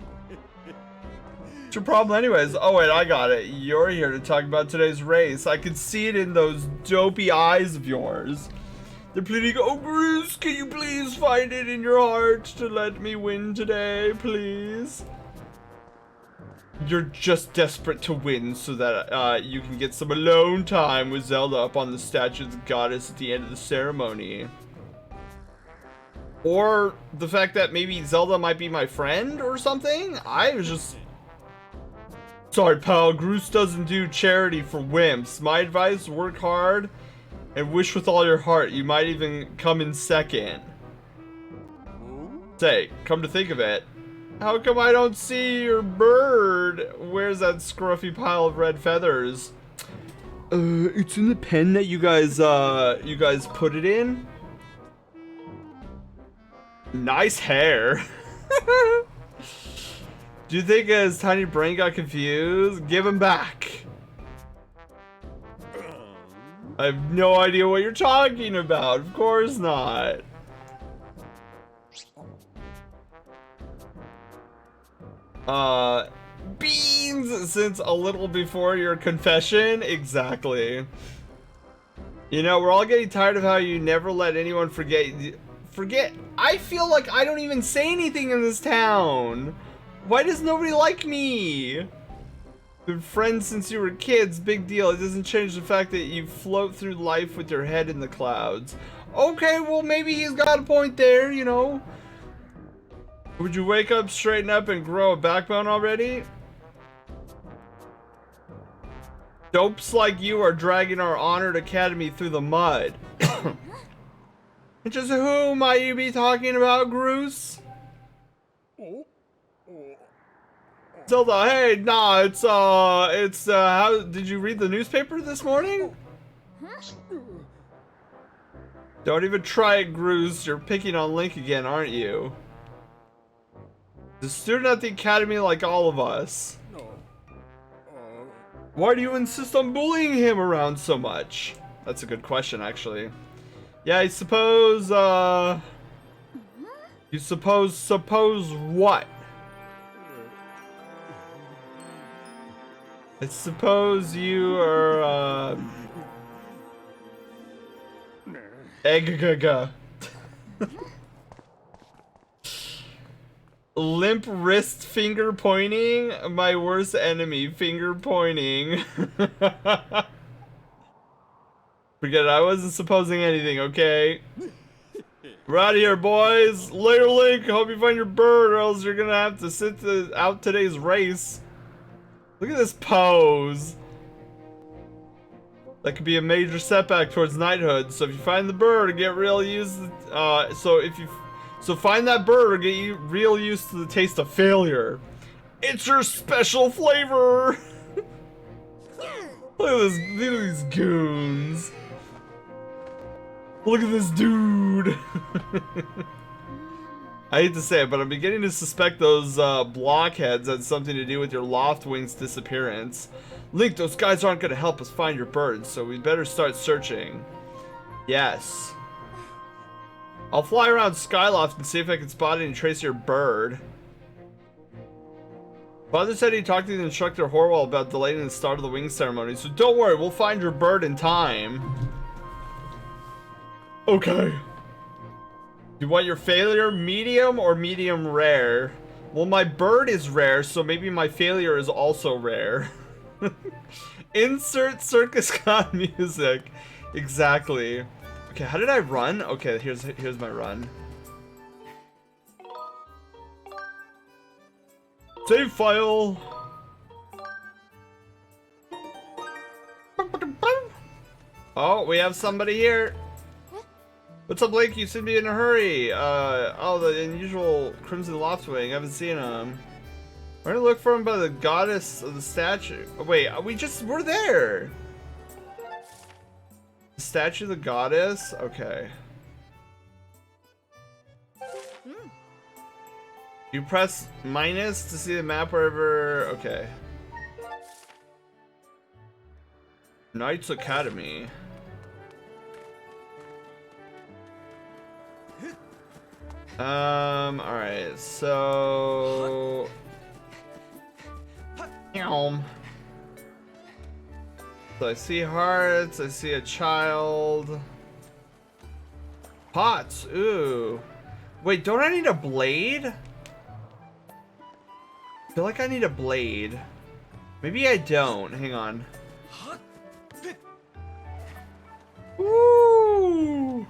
What's your problem anyways? Oh wait, I got it. You're here to talk about today's race. I can see it in those dopey eyes of yours. They're pleading, oh Bruce, can you please find it in your heart to let me win today, please? You're just desperate to win so that you can get some alone time with Zelda up on the statue of the goddess at the end of the ceremony. Or the fact that maybe Zelda might be my friend or something? I was just... Sorry pal, Groose doesn't do charity for wimps. My advice, work hard and wish with all your heart. You might even come in second. Say, come to think of it, how come I don't see your bird? Where's that scruffy pile of red feathers? It's in the pen that you guys put it in. Nice hair. Do you think his tiny brain got confused? Give him back. I have no idea what you're talking about. Of course not. Beans since a little before your confession. Exactly. You know, we're all getting tired of how you never let anyone forget. I feel like I don't even say anything in this town. Why does nobody like me? Been friends since you were kids, big deal. It doesn't change the fact that you float through life with your head in the clouds. Okay, well maybe he's got a point there, you know. Would you wake up, straighten up, and grow a backbone already? Dopes like you are dragging our honored academy through the mud. Just who might you be talking about, Groose? Zelda, hey, nah, it's how, did you read the newspaper this morning? Don't even try it, Groose. You're picking on Link again, aren't you? The student at the academy like all of us. Why do you insist on bullying him around so much? That's a good question, actually. Yeah, I suppose, you suppose what? I suppose you are, eggaga. Limp wrist finger pointing, my worst enemy, finger pointing. Forget it, I wasn't supposing anything, okay? We're out of here, boys. Later, Link. Hope you find your bird, or else you're gonna have to sit out today's race. Look at this pose. That could be a major setback towards knighthood. So if you find the bird, get real used. So find that bird or get real used to the taste of failure. It's your special flavor. Look at these goons. Look at this dude. I hate to say it, but I'm beginning to suspect those blockheads had something to do with your Loftwing's disappearance. Link, those guys aren't going to help us find your bird, so we better start searching. Yes. I'll fly around Skyloft and see if I can spot any trace of your bird. Father said he talked to the instructor Horwell about delaying the start of the wing ceremony, so don't worry, we'll find your bird in time. Okay. You want your failure medium or medium rare? Well, my bird is rare, so maybe my failure is also rare. Insert circus con music. Exactly. Okay, how did I run? Okay, here's my run. Save file. Oh, we have somebody here. What's up, Blake? You seem to be in a hurry. Oh, the unusual Crimson Loftwing. I haven't seen him. We're gonna look for him by the goddess of the statue. Oh, wait, we're there. The statue of the goddess? Okay. You press minus to see the map wherever. Okay. Knights Academy. Alright, so. So I see hearts, I see a child. Pots, ooh. Wait, don't I need a blade? I feel like I need a blade. Maybe I don't, hang on. Ooh.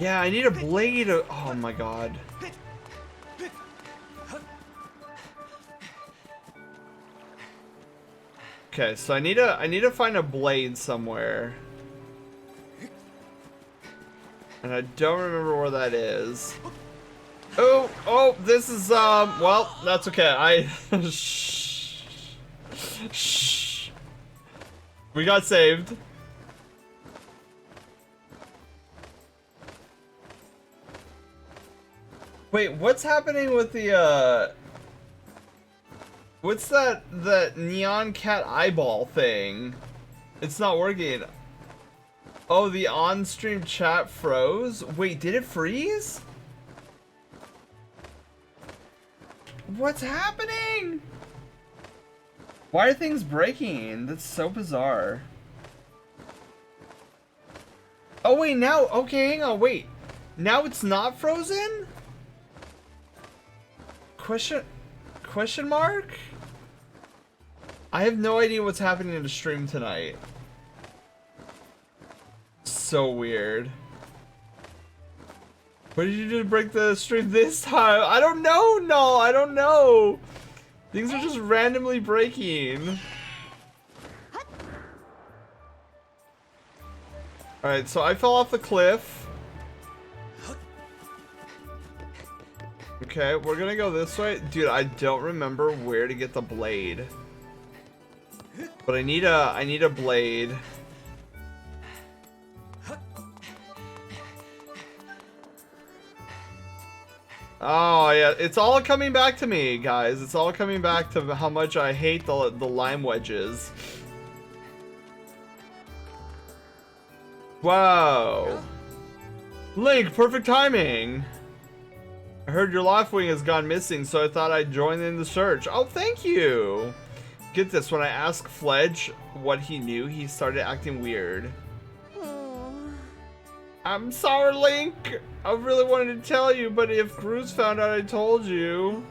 Yeah, I need a blade. Oh my god. Okay, so I need to find a blade somewhere. And I don't remember where that is. Oh, this is well, that's okay. Shh. We got saved. Wait, what's happening with the, what's that neon cat eyeball thing? It's not working. Oh, the on-stream chat froze? Wait, did it freeze? What's happening? Why are things breaking? That's so bizarre. Oh wait, now, okay, hang on, wait. Now it's not frozen? Question mark? I have no idea what's happening in the stream tonight. So weird. What did you do to break the stream this time? I don't know, no, I don't know. Things are just randomly breaking. Alright, so I fell off the cliff. Okay, we're gonna go this way. Dude, I don't remember where to get the blade. But I need a blade. Oh yeah, it's all coming back to me, guys. It's all coming back to how much I hate the lime wedges. Wow. Link, perfect timing. I heard your life wing has gone missing, so I thought I'd join in the search. Oh, thank you. Get this, when I asked Fledge what he knew, he started acting weird. I'm sorry, Link. I really wanted to tell you, but if Groose found out I told you...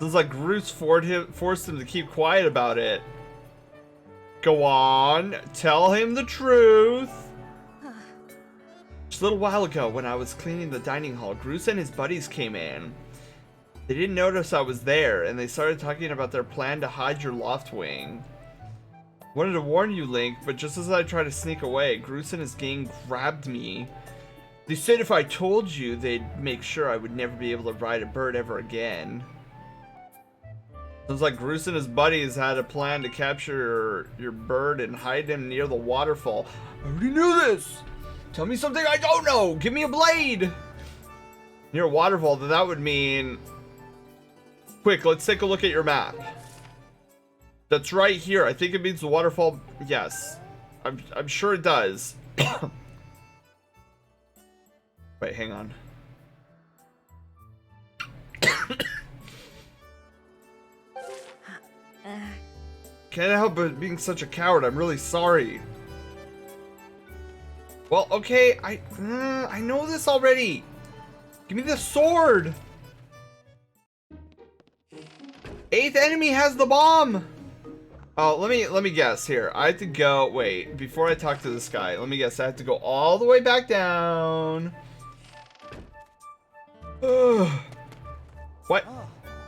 It's like Groose forced him to keep quiet about it. Go on, tell him the truth. Just a little while ago, when I was cleaning the dining hall, Groose and his buddies came in. They didn't notice I was there, and they started talking about their plan to hide your loft wing. Wanted to warn you, Link, but just as I tried to sneak away, Groose and his gang grabbed me. They said if I told you, they'd make sure I would never be able to ride a bird ever again. Sounds like Groose and his buddies had a plan to capture your bird and hide him near the waterfall. I already knew this! Tell me something I don't know! Give me a blade! Near a waterfall, then that would mean... Quick, let's take a look at your map. That's right here. I think it means the waterfall. Yes. I'm sure it does. Wait, hang on. Can't help but being such a coward. I'm really sorry. Well, okay. I know this already. Give me the sword. 8th enemy has the bomb. Oh, let me guess here. I have to go. Wait, before I talk to this guy, let me guess. I have to go all the way back down. What?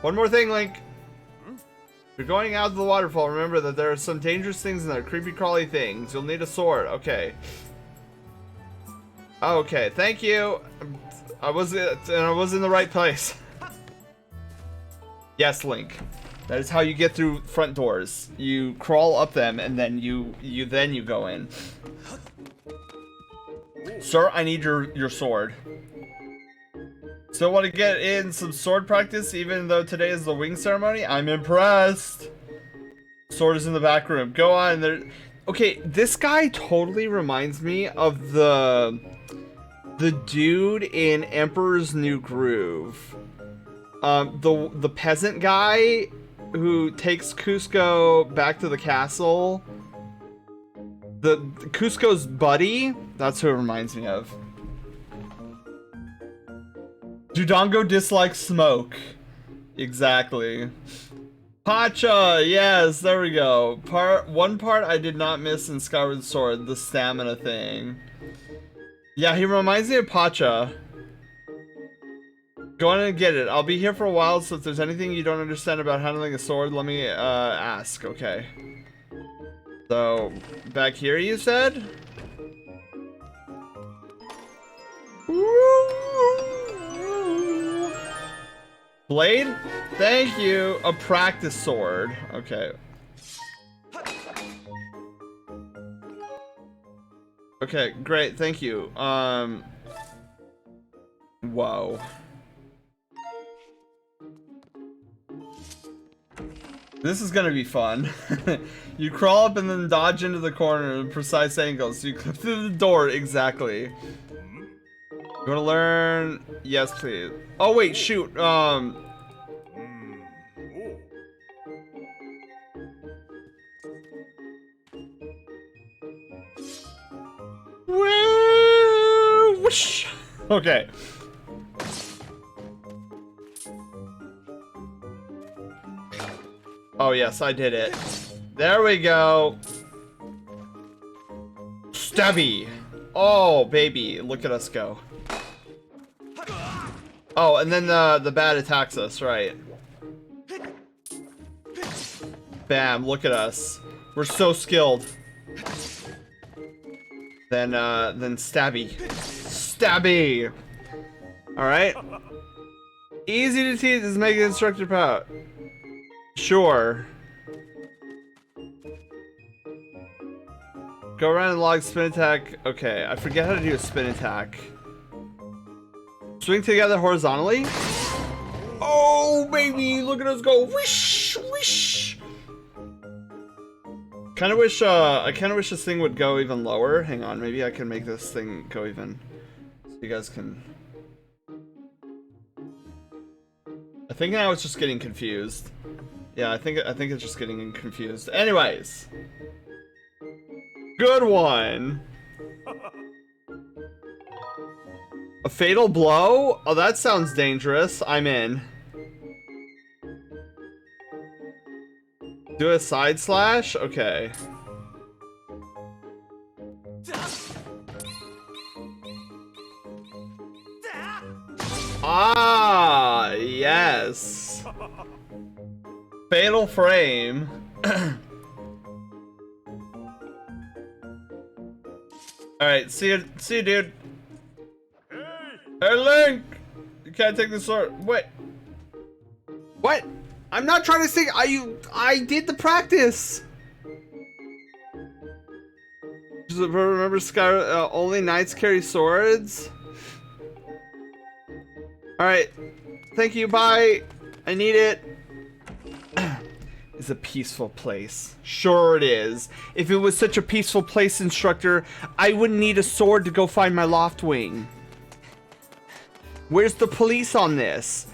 One more thing, Link. If you're going out to the waterfall, remember that there are some dangerous things in there. Creepy crawly things. You'll need a sword. Okay. Okay, thank you. I was in the right place. Yes, Link. That is how you get through front doors. You crawl up them and then you go in. Sir, I need your sword. Still want to get in some sword practice even though today is the wing ceremony? I'm impressed. Sword is in the back room. Go on there. Okay, this guy totally reminds me of the dude in Emperor's New Groove. The peasant guy who takes Cusco back to the castle. The Cusco's buddy. That's who it reminds me of. Dodongo dislikes smoke. Exactly. Pacha, yes, there we go. One part I did not miss in Skyward Sword, the stamina thing. Yeah, he reminds me of Pacha. Go on and get it. I'll be here for a while, so if there's anything you don't understand about handling a sword, let me ask, okay? So, back here you said? Blade? Thank you. A practice sword. Okay. Okay, great. Thank you. Whoa. This is gonna be fun. You crawl up and then dodge into the corner at precise angles. So you clip through the door, exactly. You wanna learn? Yes, please. Oh wait, shoot. Woo! Whoosh! Okay. Oh yes, I did it. There we go. Stabby. Oh baby, look at us go. Oh, and then the bat attacks us, right? Bam! Look at us. We're so skilled. Then stabby. Stabby! Alright. Easy to teach is make an instructor proud. Sure. Go around and log spin attack. Okay, I forget how to do a spin attack. Swing together horizontally. Oh, baby! Look at us go. Whoosh! Whoosh! I kinda wish this thing would go even lower. Hang on, maybe I can make this thing go even. So you guys can... I think now it's just getting confused. Yeah, I think it's just getting confused. Anyways. Good one. A fatal blow? Oh, that sounds dangerous. I'm in. Do a side slash? Okay. Ah, yes. Fatal frame. Alright, see you, dude. Hey, Link! You can't take the sword. Wait. What? I'm not trying to sing. I did the practice. Just remember, Skyward, only knights carry swords. All right. Thank you. Bye. I need it. It's a peaceful place. Sure it is. If it was such a peaceful place, instructor, I wouldn't need a sword to go find my loft wing. Where's the police on this?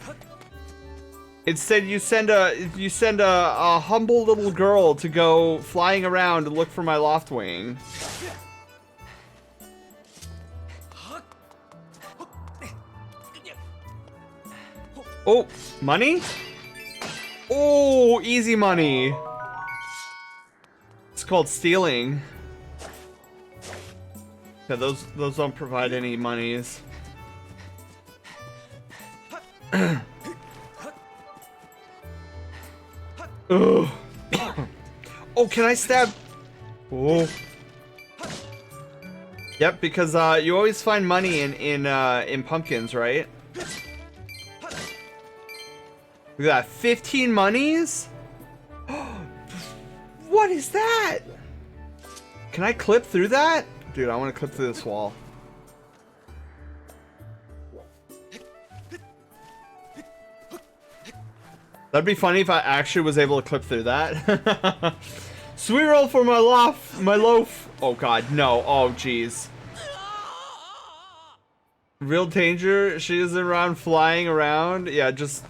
Instead, you send a humble little girl to go flying around to look for my loft wing. Oh, money? Oh, easy money. It's called stealing. Yeah, those don't provide any monies. Oh, can I stab? Oh. Yep, because you always find money in pumpkins, right? Look at that, 15 monies? What is that? Can I clip through that? Dude, I want to clip through this wall. That'd be funny if I actually was able to clip through that. Sweet roll for my loaf. Oh god, no. Oh jeez. Real danger. She isn't around flying around. Yeah, just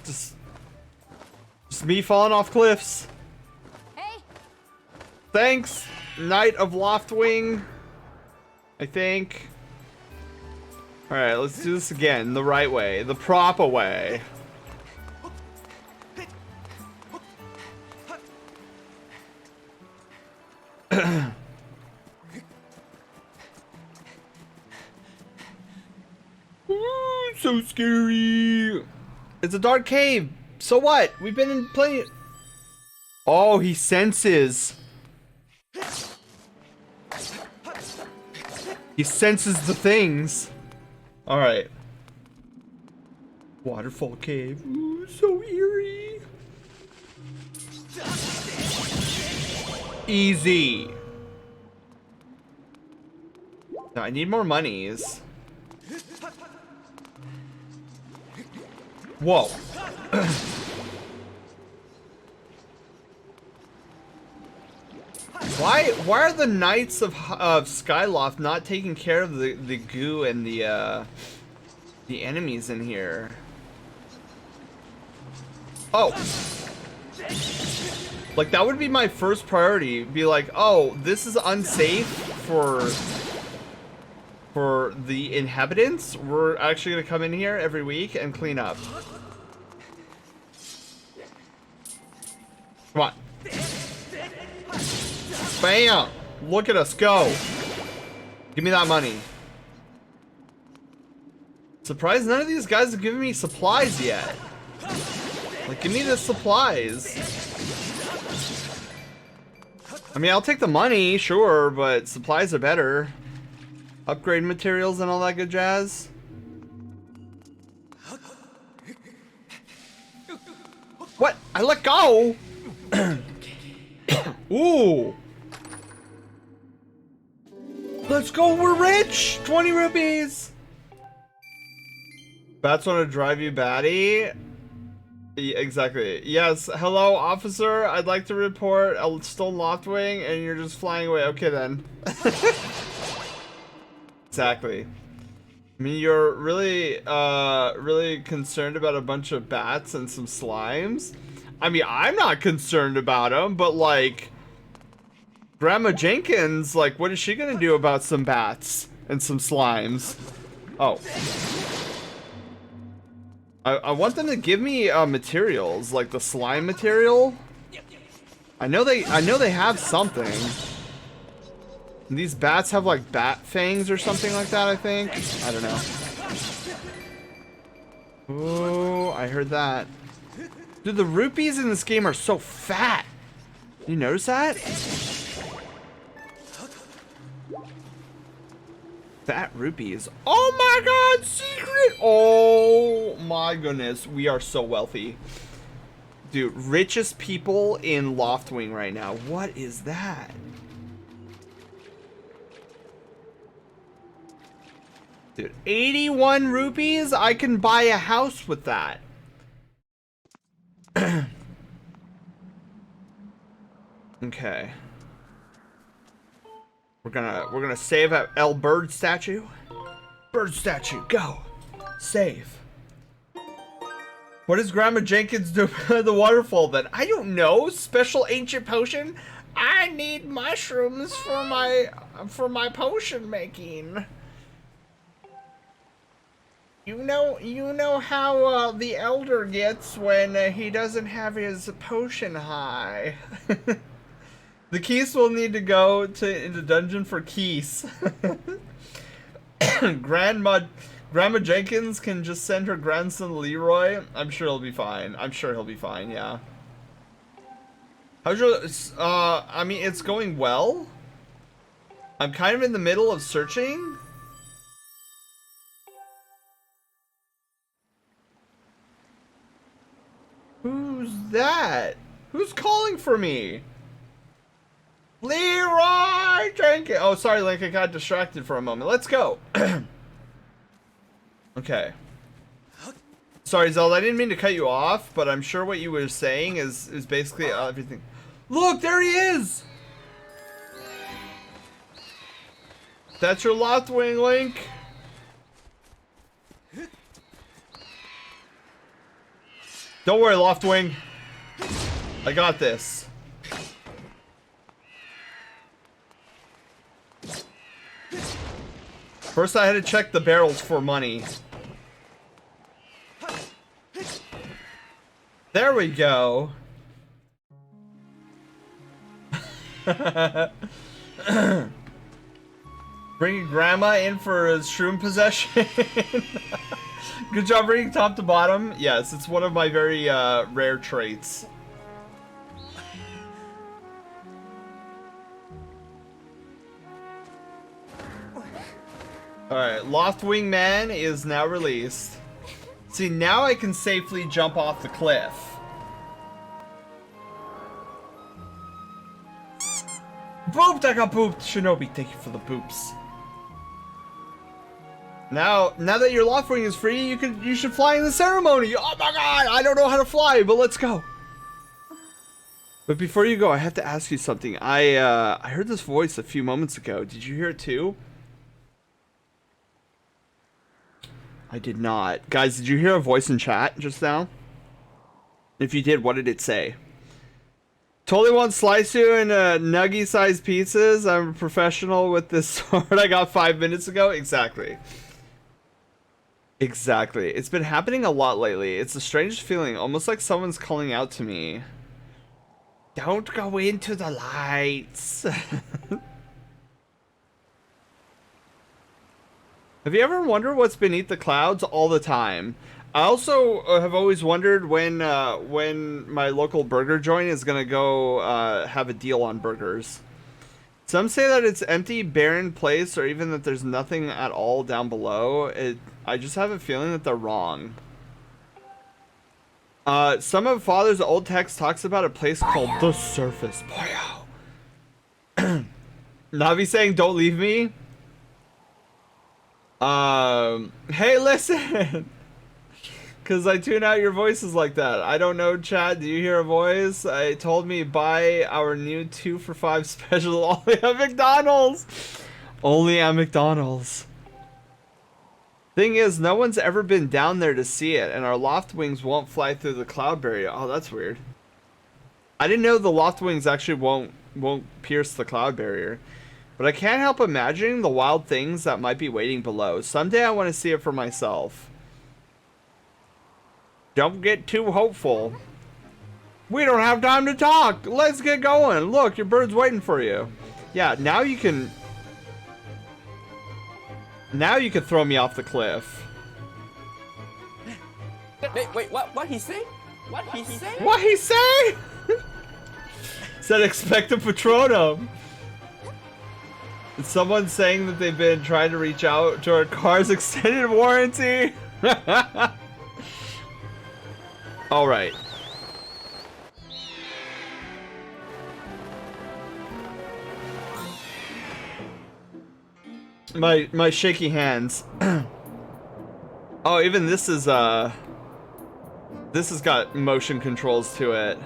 me falling off cliffs. Hey. Thanks, Knight of Loftwing. I think. All right, let's do this again, the right way, the proper way. Ooh, so scary. It's a dark cave. So what? We've been playing it. Oh, he senses. He senses the things. All right. Waterfall cave. Ooh, so eerie. Easy. Now, I need more monies. Whoa. Why are the Knights of Skyloft not taking care of the goo and the enemies in here? Oh. Like, that would be my first priority. Be like, oh, this is unsafe for the inhabitants. We're actually gonna come in here every week and clean up. Come on. Bam! Look at us go. Give me that money. Surprised none of these guys have given me supplies yet. Like, give me the supplies. I mean, I'll take the money, sure, but supplies are better. Upgrade materials and all that good jazz. What? I let go! Ooh! Let's go, we're rich! 20 rupees! Bats want to drive you batty? Yeah, exactly. Yes, hello officer, I'd like to report a stolen Loftwing and you're just flying away. Okay then. Exactly. I mean, you're really, really concerned about a bunch of bats and some slimes? I mean, I'm not concerned about them, but like... Grandma Jenkins, like, what is she gonna do about some bats and some slimes? Oh. I want them to give me materials, like the slime material. I know they have something. And these bats have like bat fangs or something like that, I think. I don't know. Ooh, I heard that. Dude, the rupees in this game are so fat. You notice that? Fat rupees. Oh my god, secret! Oh my goodness, we are so wealthy. Dude, richest people in Loftwing right now. What is that? Dude, 81 rupees? I can buy a house with that. Okay. We're gonna save at L Bird statue. Bird statue, go. Save. What does Grandma Jenkins do by the waterfall then? I don't know. Special ancient potion? I need mushrooms for my potion making. You know how the elder gets when he doesn't have his potion high. The Keys will need to go in the dungeon for Keys. Grandma Jenkins can just send her grandson Leroy. I'm sure he'll be fine. I'm sure he'll be fine, yeah. How's your, I mean, it's going well. I'm kind of in the middle of searching. Who's that? Who's calling for me? Leroy Jenkins. Oh, sorry, Link. I got distracted for a moment. Let's go. Okay. Sorry, Zelda. I didn't mean to cut you off, but I'm sure what you were saying is basically everything. Look, there he is. That's your Loftwing, Link. Don't worry, Loftwing. I got this. First, I had to check the barrels for money. There we go. Bringing Grandma in for his shroom possession. Good job reading top to bottom. Yes, it's one of my very rare traits. Alright, Loftwing Man is now released. See, now I can safely jump off the cliff. Booped! I got booped! Shinobi, thank you for the boops. Now that your loft wing is free, you should fly in the ceremony. Oh my god, I don't know how to fly, but let's go. But before you go, I have to ask you something. I heard this voice a few moments ago. Did you hear it too? I did not. Guys, did you hear a voice in chat just now? If you did, what did it say? Totally won't slice you in nuggy-sized pieces. I'm a professional with this sword I got 5 minutes ago. Exactly. Exactly. It's been happening a lot lately. It's a strange feeling, almost like someone's calling out to me. Don't go into the lights. Have you ever wondered what's beneath the clouds? All the time. I also have always wondered when my local burger joint is gonna go have a deal on burgers. Some say that it's empty, barren place, or even that there's nothing at all down below. I just have a feeling that they're wrong. Some of Father's old text talks about a place called the Surface. Navi saying, "Don't leave me." Hey, listen. Because I tune out your voices like that. I don't know, chat. Do you hear a voice? I told me buy our new 2 for $5 special only at McDonald's. Only at McDonald's. Thing is, no one's ever been down there to see it, and our loft wings won't fly through the cloud barrier. Oh, that's weird. I didn't know the loft wings actually won't pierce the cloud barrier. But I can't help imagining the wild things that might be waiting below. Someday I want to see it for myself. Don't get too hopeful. We don't have time to talk. Let's get going. Look, your bird's waiting for you. Yeah, now you can throw me off the cliff. Wait, what he say? What he say? What he say? Said expect a Patronum. Is someone saying that they've been trying to reach out to our car's extended warranty? All right. My shaky hands. Oh, even this has got motion controls to it.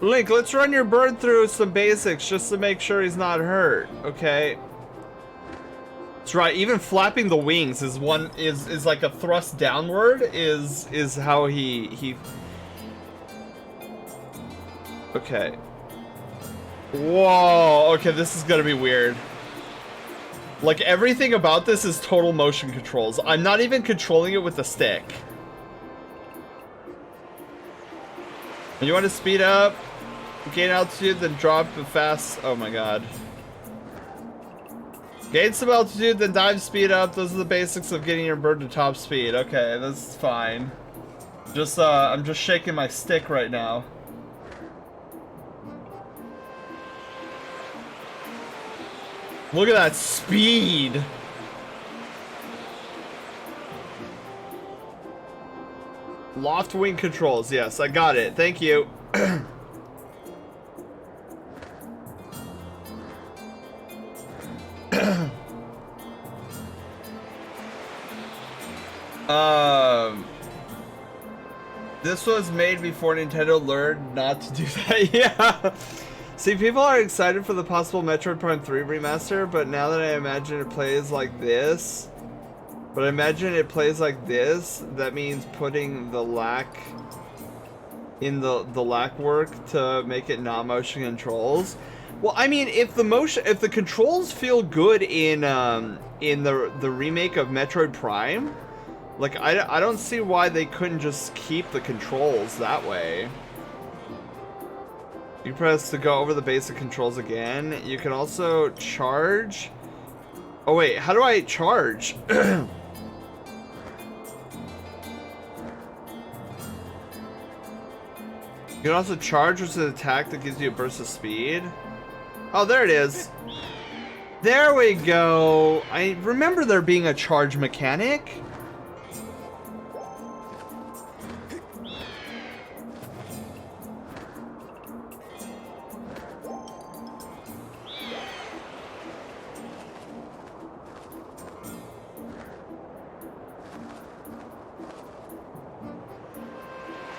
Link, let's run your bird through some basics just to make sure he's not hurt. Okay. That's right. Even flapping the wings is like a thrust downward. Is how he. Okay. Whoa. Okay, this is gonna be weird. Like everything about this is total motion controls. I'm not even controlling it with the stick. You want to speed up, gain altitude, then drop fast. Oh my god. Gain some altitude, then dive, speed up. Those are the basics of getting your bird to top speed. Okay, that's fine. Just I'm just shaking my stick right now. Look at that speed. Loft wing controls. Yes, I got it. Thank you. This was made before Nintendo learned not to do that. Yeah. See, people are excited for the possible Metroid Prime 3 remaster, but now that I imagine it plays like this, that means putting the lack in the lack work to make it not motion controls. Well, I mean, if the controls feel good in the remake of Metroid Prime, like I don't see why they couldn't just keep the controls that way. You press to go over the basic controls again. You can also charge. Oh wait, how do I charge? You can also charge with an attack that gives you a burst of speed. Oh, there it is. There we go. I remember there being a charge mechanic.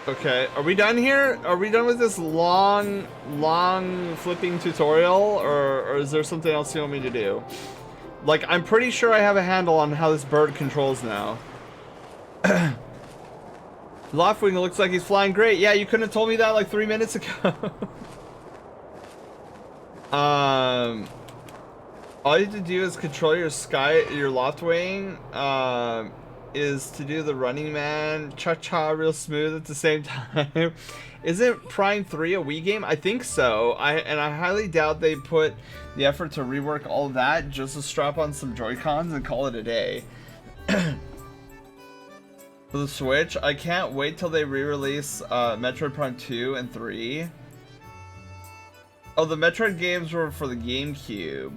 Okay, are we done here? Are we done with this long flipping tutorial, or is there something else you want me to do? Like, I'm pretty sure I have a handle on how this bird controls now. Loftwing looks like he's flying great. Yeah, you couldn't have told me that like 3 minutes ago. All you have to do is control your Loftwing. Is to do the Running Man cha-cha real smooth at the same time. Isn't Prime 3 a Wii game? I think so. I highly doubt they put the effort to rework all of that just to strap on some Joy-Cons and call it a day. For the Switch, I can't wait till they re-release Metroid Prime 2 and 3. Oh, the Metroid games were for the GameCube.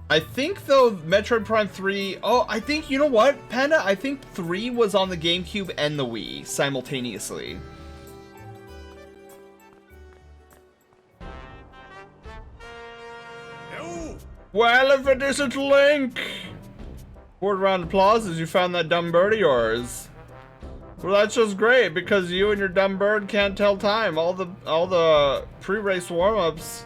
I think, though, Metroid Prime 3... Oh, I think, you know what, Panda? I think 3 was on the GameCube and the Wii simultaneously. No. Well, if it isn't Link! Fourth round of applause as you found that dumb bird of yours. Well, that's just great, because you and your dumb bird can't tell time. All the pre-race warm-ups...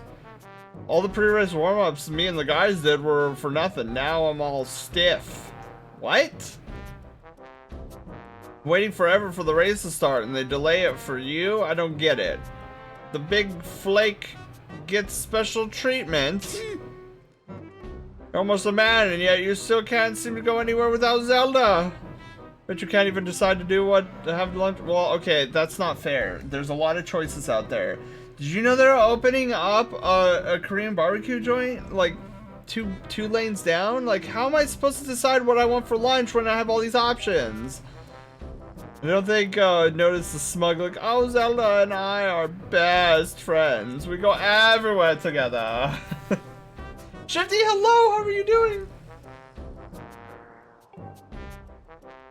All the pre-race warm-ups me and the guys did were for nothing. Now I'm all stiff. What? Waiting forever for the race to start and they delay it for you? I don't get it. The big flake gets special treatment. You're almost a man and yet you still can't seem to go anywhere without Zelda. But you can't even decide to do what to have lunch. Well, okay, that's not fair. There's a lot of choices out there. Did you know they're opening up a Korean barbecue joint like two lanes down? Like, how am I supposed to decide what I want for lunch when I have all these options? I don't think notice the smug look. Oh, Zelda and I are best friends. We go everywhere together. Shifty, hello. How are you doing?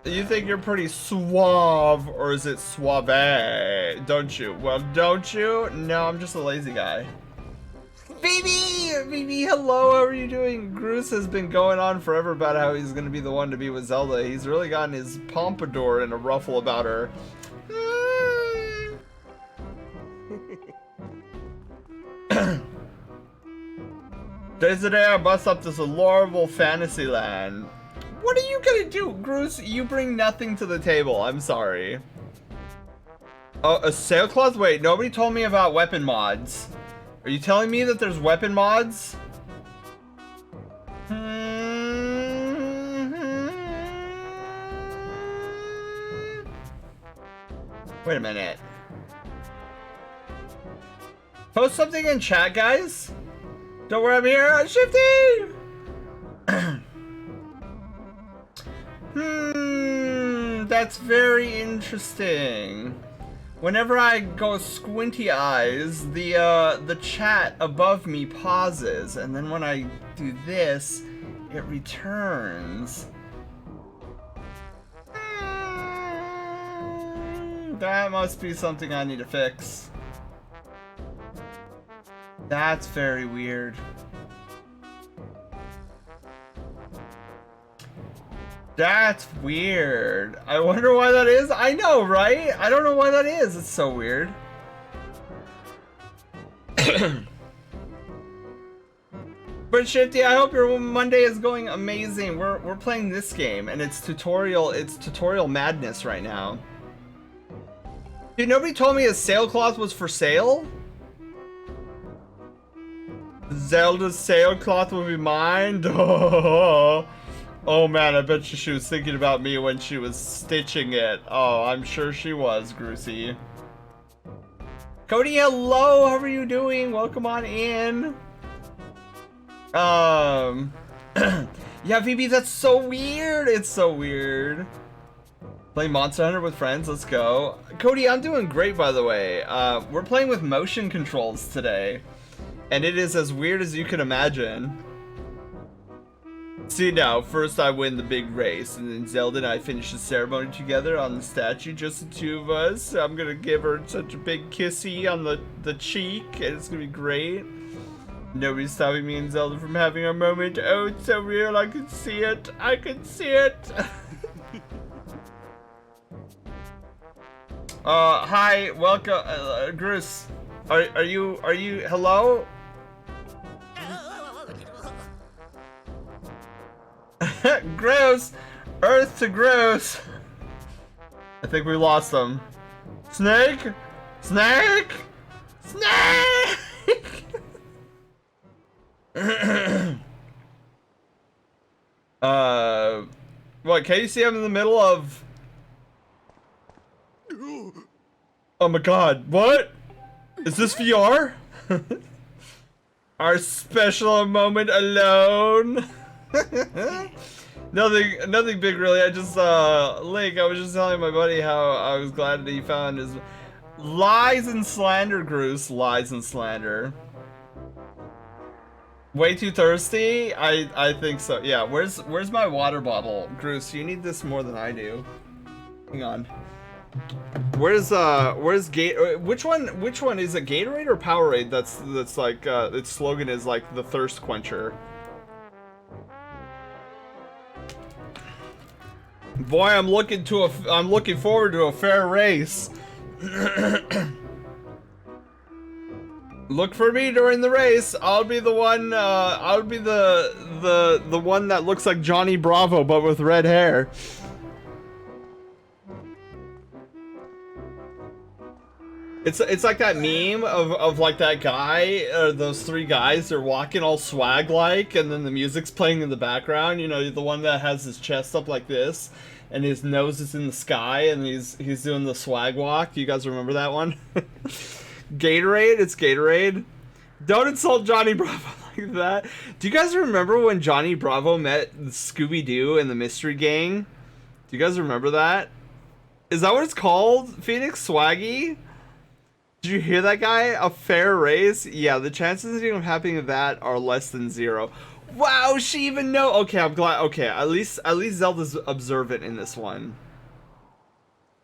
You think you're pretty suave, or is it suave? Don't you? Well, don't you? No, I'm just a lazy guy. Phoebe, hello, how are you doing? Groose has been going on forever about how he's gonna be the one to be with Zelda. He's really gotten his pompadour in a ruffle about her. Today's the day I bust up this adorable fantasy land. What are you gonna do, Groose? You bring nothing to the table. I'm sorry. Oh, a sailcloth? Wait, nobody told me about weapon mods. Are you telling me that there's weapon mods? Wait a minute. Post something in chat, guys. Don't worry, I'm here. Shifty! That's very interesting. Whenever I go squinty eyes, the chat above me pauses, and then when I do this, it returns. That must be something I need to fix. That's very weird. That's weird. I wonder why that is. I know, right? I don't know why that is. It's so weird. But Shifty, I hope your Monday is going amazing. We're playing this game and it's tutorial madness right now. Dude, nobody told me a sailcloth was for sale? Zelda's sailcloth will be mine? Oh man, I bet you she was thinking about me when she was stitching it. Oh, I'm sure she was, Groosey. Cody, hello, how are you doing? Welcome on in. Yeah, Phoebe, that's so weird. It's so weird. Playing Monster Hunter with friends, let's go. Cody, I'm doing great, by the way. We're playing with motion controls today. And it is as weird as you can imagine. See now, first I win the big race, and then Zelda and I finish the ceremony together on the statue, just the two of us. I'm gonna give her such a big kissy on the cheek, and it's gonna be great. Nobody's stopping me and Zelda from having our moment. Oh, it's so real, I can see it. I can see it. Hi, welcome, Bruce. Are you, hello? Gross! Earth to gross! I think we lost them. Snake? Snake? Snake! What, can you see I'm in the middle of... Oh my god, what? Is this VR? Our special moment alone? Nothing big really. I just Link, I was just telling my buddy how I was glad that he found his lies and slander, Bruce. Lies and slander. Way too thirsty? I think so. Yeah, where's my water bottle? Bruce, you need this more than I do. Hang on. Where's Gate? Which one is it? Gatorade or Powerade? That's like its slogan is like the thirst quencher. Boy, I'm looking forward to a fair race. Look for me during the race. I'll be the one. I'll be the one that looks like Johnny Bravo but with red hair. It's like that meme of like that guy, those three guys, they're walking all swag like, and then the music's playing in the background. You know, the one that has his chest up like this, and his nose is in the sky, and he's doing the swag walk. You guys remember that one? Gatorade, it's Gatorade. Don't insult Johnny Bravo like that. Do you guys remember when Johnny Bravo met Scooby-Doo and the Mystery Gang? Do you guys remember that? Is that what it's called? Phoenix Swaggy? Did you hear that guy? A fair race? Yeah, the chances of him happening that are less than 0. Wow, she even know. Okay, I'm glad. Okay, at least Zelda's observant in this one.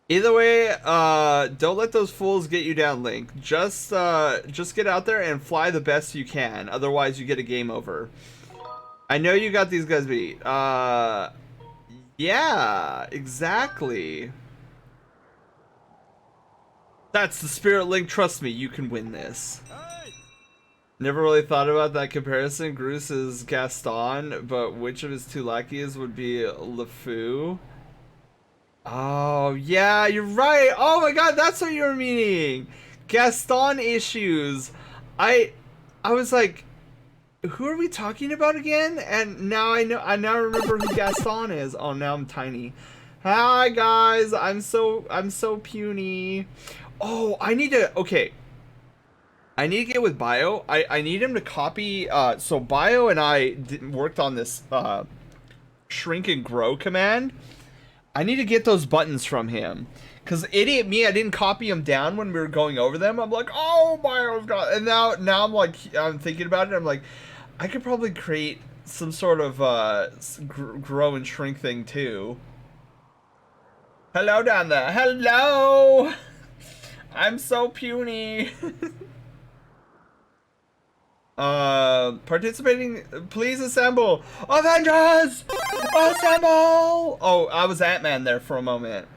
Either way, don't let those fools get you down, Link. Just get out there and fly the best you can. Otherwise, you get a game over. I know you got these guys beat. Yeah, exactly. That's the spirit, Link. Trust me, you can win this. Never really thought about that comparison. Groose is Gaston, but which of his two lackeys would be LeFou? Oh, yeah, you're right. Oh my god, that's what you were meaning. Gaston issues. I was like, who are we talking about again? And now I now remember who Gaston is. Oh, now I'm tiny. Hi guys, I'm so puny. Oh, I need to get with Bio. I need him to copy, so Bio and I worked on this shrink and grow command. I need to get those buttons from him. Cause idiot me, I didn't copy them down when we were going over them. I'm like, oh, Bio's got, and now I'm like, I'm thinking about it. I'm like, I could probably create some sort of grow and shrink thing too. Hello down there. Hello. I'm so puny. Participating, please assemble. Avengers! Assemble! Oh, I was Ant-Man there for a moment.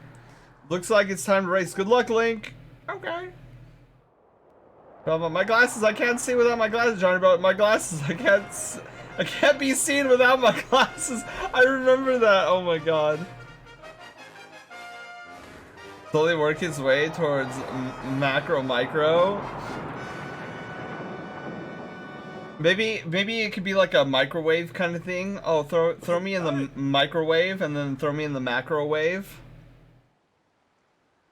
Looks like it's time to race. Good luck, Link. Okay. My glasses, I can't see without my glasses, Johnny, but my glasses, I can't be seen without my glasses. I remember that. Oh my god. Slowly work his way towards macro micro. Maybe it could be like a microwave kind of thing. Oh, throw me in the microwave and then throw me in the macro wave.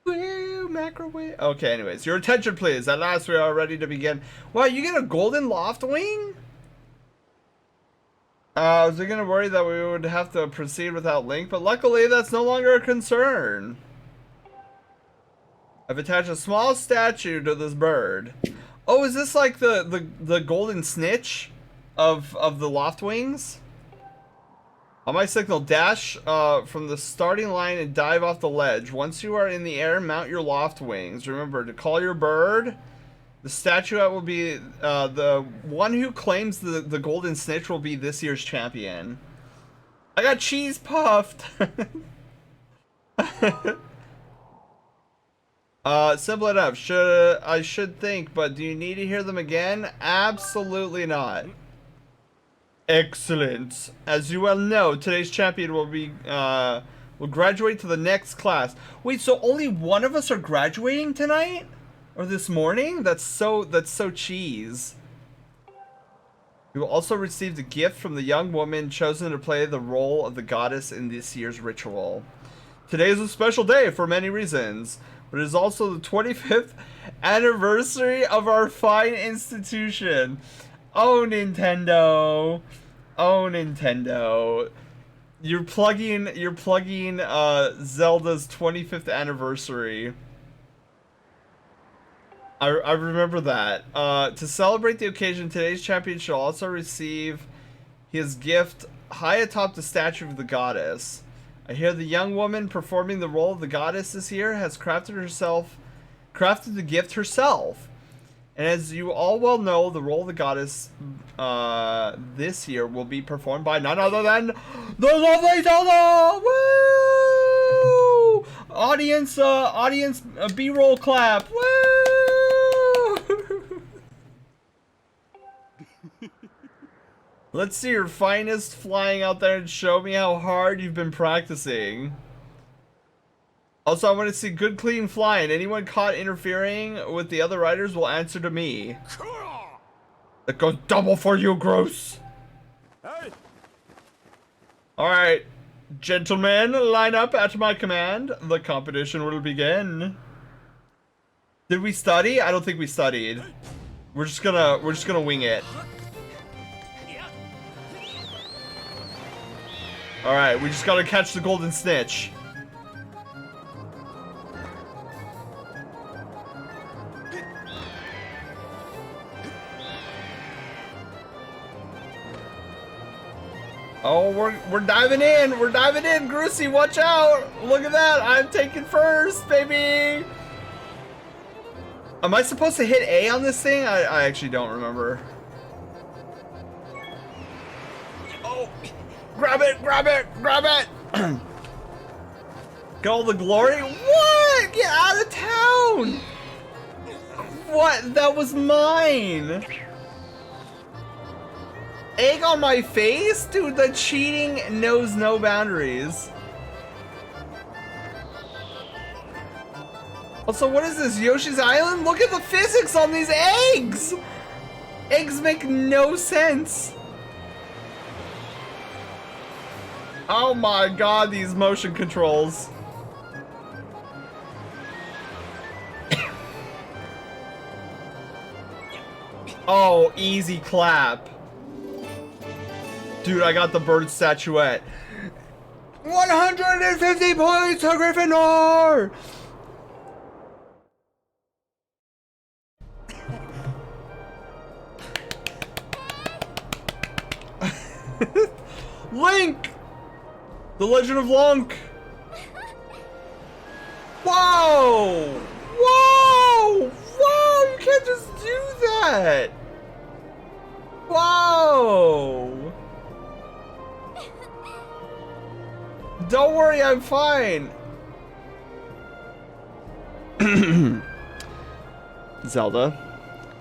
Woo, macrowave. Okay, anyways, your attention please. At last we are ready to begin. Wow, you get a golden loft wing? I was gonna worry that we would have to proceed without Link, but luckily that's no longer a concern. I've attached a small statue to this bird. Oh, is this like the golden snitch of the loft wings? On my signal, dash from the starting line and dive off the ledge. Once you are in the air, mount your loft wings. Remember to call your bird. The statuette will be the one who claims the golden snitch will be this year's champion. I got cheese puffed. Simple enough. I should think, but do you need to hear them again? Absolutely not. Excellent. As you well know, today's champion will graduate to the next class. Wait, so only one of us are graduating tonight? Or this morning? That's so cheese. You will also receive a gift from the young woman chosen to play the role of the goddess in this year's ritual. Today is a special day for many reasons, but it is also the 25th anniversary of our fine institution. Oh, Nintendo. Oh, Nintendo. You're plugging Zelda's 25th anniversary. I remember that. To celebrate the occasion, today's champion shall also receive his gift high atop the statue of the goddess. I hear the young woman performing the role of the goddess this year has crafted the gift herself. And as you all well know, the role of the goddess this year will be performed by none other than the lovely Zelda! Woo! Audience, B-roll clap. Woo! Let's see your finest flying out there and show me how hard you've been practicing. Also, I want to see good, clean flying. Anyone caught interfering with the other riders will answer to me. That goes double for you, Gross. Hey. Alright, gentlemen, line up at my command. The competition will begin. Did we study? I don't think we studied. We're just gonna wing it. Alright, we just gotta catch the golden snitch. Oh, we're diving in. We're diving in. Groosey, watch out. Look at that. I'm taking first, baby. Am I supposed to hit A on this thing? I actually don't remember. Oh, grab it, grab it, grab it. Get all the glory. What? Get out of town. What? That was mine. Egg on my face? Dude, the cheating knows no boundaries. Also, what is this, Yoshi's Island? Look at the physics on these eggs! Eggs make no sense. Oh my god, these motion controls. Oh, easy clap. Dude, I got the bird statuette. 150 points to Gryffindor! Link! The Legend of Lunk! Whoa! Whoa! Whoa! You can't just do that! Whoa! Don't worry, I'm fine. Zelda,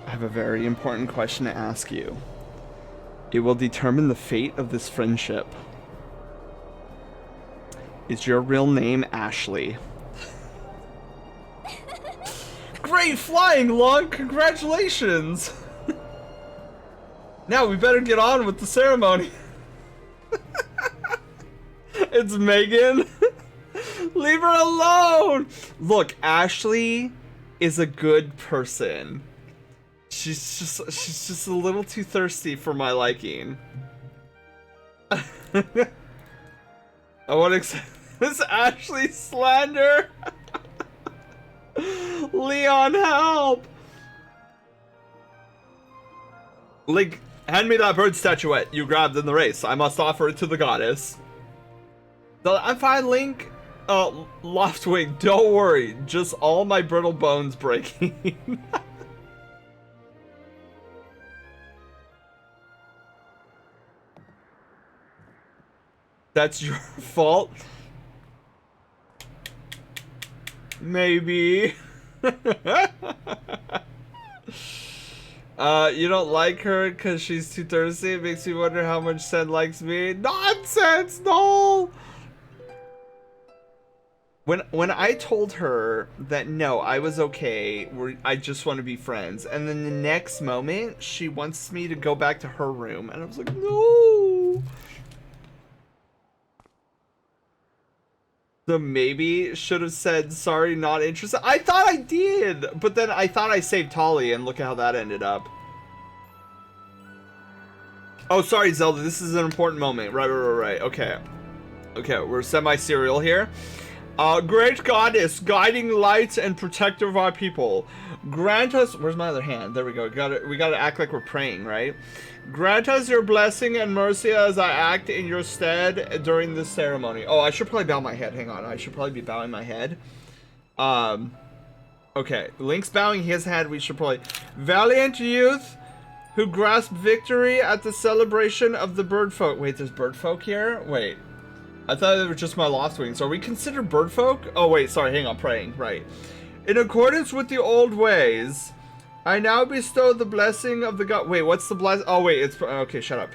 I have a very important question to ask you. It will determine the fate of this friendship. Is your real name Ashley? Great flying, Lunk! Congratulations! Now we better get on with the ceremony. It's Megan. Leave her alone. Look, Ashley is a good person. She's just a little too thirsty for my liking. I want to accept this Ashley slander. Leon, help. Link, hand me that bird statuette you grabbed in the race. I must offer it to the goddess. I'm fine, Link. Loftwing, don't worry. Just all my brittle bones breaking. That's your fault? Maybe. You don't like her because she's too thirsty? It makes me wonder how much Sen likes me. Nonsense, no! When I told her that no, I was okay, I just want to be friends, and then the next moment she wants me to go back to her room, and I was like, no. So maybe should have said sorry, not interested. I thought I did, but then I thought I saved Tolly, and look at how that ended up. Oh, sorry, Zelda. This is an important moment. Right. Okay, we're semi-serial here. Great goddess, guiding light and protector of our people, grant us. Where's my other hand? There we go. We gotta act like we're praying, right? Grant us your blessing and mercy as I act in your stead during this ceremony. Oh, I should probably bow my head. Hang on. I should probably be bowing my head. Okay. Link's bowing his head. We should probably. Valiant youth who grasp victory at the celebration of the bird folk. Wait, there's bird folk here? Wait. I thought they were just my lost wings. Are we considered bird folk? Oh, wait. Sorry. Hang on. Praying. Right. In accordance with the old ways, I now bestow the blessing of the god. Wait, what's the bless? Oh, wait. It's... Okay, shut up.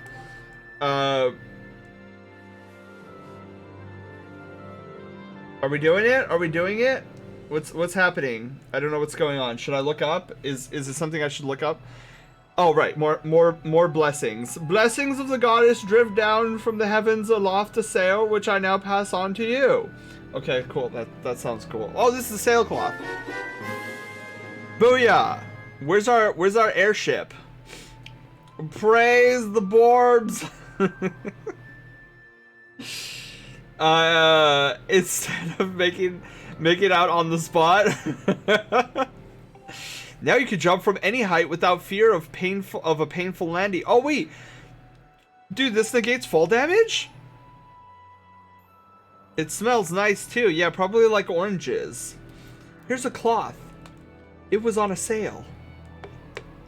Are we doing it? Are we doing it? What's happening? I don't know what's going on. Should I look up? Is it something I should look up? Oh, right. More blessings. Blessings of the goddess drift down from the heavens aloft to sail, which I now pass on to you. Okay, cool. That sounds cool. Oh, this is the sailcloth. Booyah! Where's our airship? Praise the Borbs! Instead of making out on the spot. Now you can jump from any height without fear of a painful landing. Oh wait, dude, this negates fall damage? It smells nice too. Yeah, probably like oranges. Here's a cloth. It was on a sail.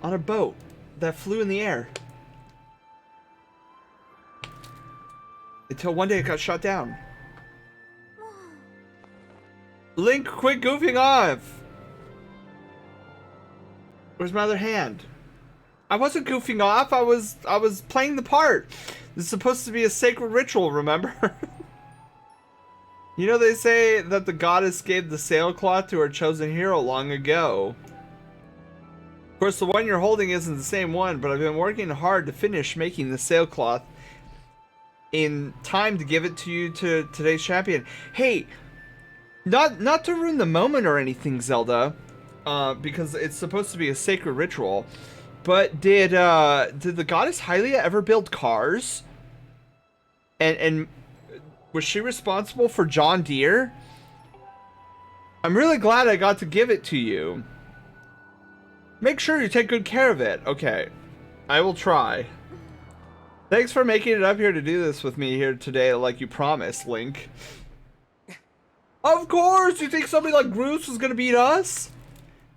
On a boat that flew in the air. Until one day it got shot down. Link, quit goofing off! Where's my other hand? I wasn't goofing off, I was playing the part. This is supposed to be a sacred ritual, remember? You know, they say that the goddess gave the sailcloth to her chosen hero long ago. Of course, the one you're holding isn't the same one, but I've been working hard to finish making the sailcloth in time to give it to you to today's champion. Hey, not to ruin the moment or anything, Zelda, because it's supposed to be a sacred ritual, but did the goddess Hylia ever build cars? And was she responsible for John Deere? I'm really glad I got to give it to you. Make sure you take good care of it. Okay, I will try. Thanks for making it up here to do this with me here today like you promised, Link. Of course! You think somebody like Groose was gonna beat us?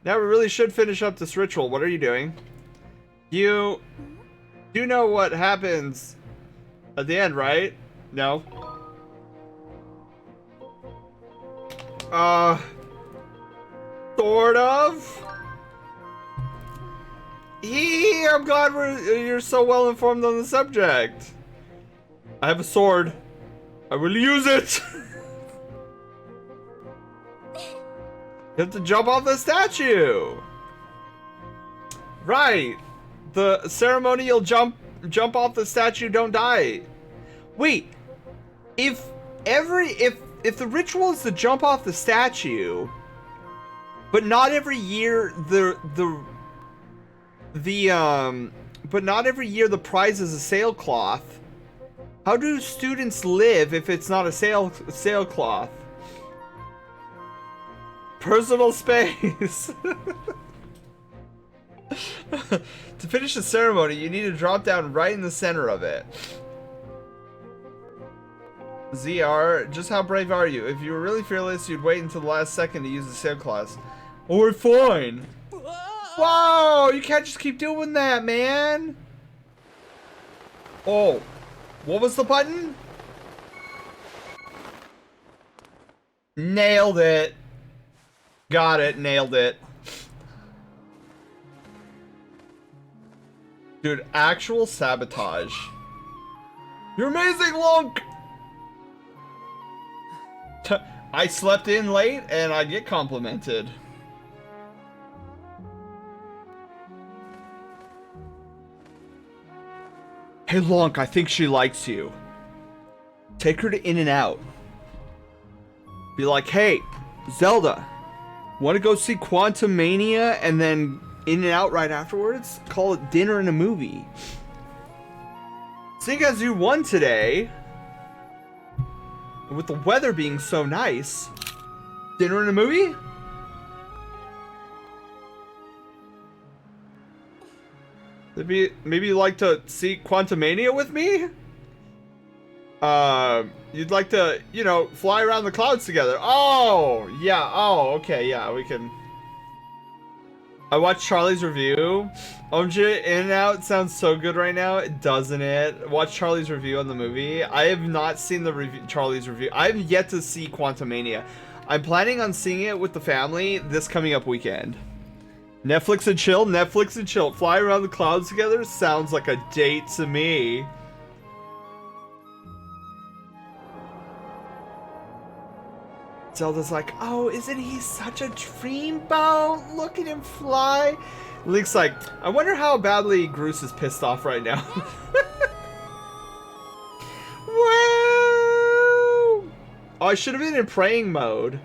Now we really should finish up this ritual. What are you doing? You do know what happens at the end, right? No? Sort of? I'm glad you're so well informed on the subject. I have a sword. I will use it. You have to jump off the statue. Right. The ceremonial jump off the statue, don't die. Wait. If the ritual is to jump off the statue, but not every year the prize is a sailcloth. How do students live if it's not a sailcloth? Personal space. To finish the ceremony, you need to drop down right in the center of it. ZR, just how brave are you? If you were really fearless, you'd wait until the last second to use the sailcloth. Oh, we're fine. Whoa, you can't just keep doing that, man. Oh, what was the button? Nailed it. Got it. Nailed it. Dude, actual sabotage. You're amazing, Lunk! I slept in late and I get complimented. Hey, Lunk, I think she likes you. Take her to In-N-Out. Be like, hey, Zelda, want to go see Quantum Mania and then In-N-Out right afterwards? Call it dinner and a movie. Seeing as you won today, and with the weather being so nice, dinner and a movie? Maybe you'd like to see Quantumania with me? You'd like to, you know, fly around the clouds together. Oh, yeah. Oh, okay. Yeah, we can. I watched Charlie's review. OMG, In-N-Out sounds so good right now, doesn't it? Watch Charlie's review on the movie. I have not seen the Charlie's review. I have yet to see Quantumania. I'm planning on seeing it with the family this coming up weekend. Netflix and chill, Netflix and chill. Fly around the clouds together sounds like a date to me. Zelda's like, oh, isn't he such a dreamboat? Look at him fly. Link's like, I wonder how badly Groose is pissed off right now. Woo! Oh, I should have been in praying mode.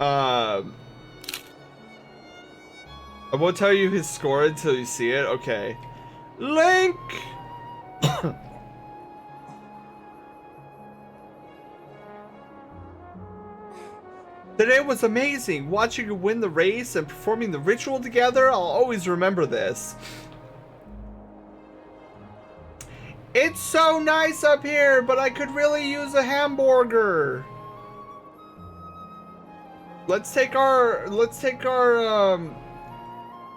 I won't tell you his score until you see it. Okay. Link! Today was amazing. Watching you win the race and performing the ritual together, I'll always remember this. It's so nice up here, but I could really use a hamburger. Let's take our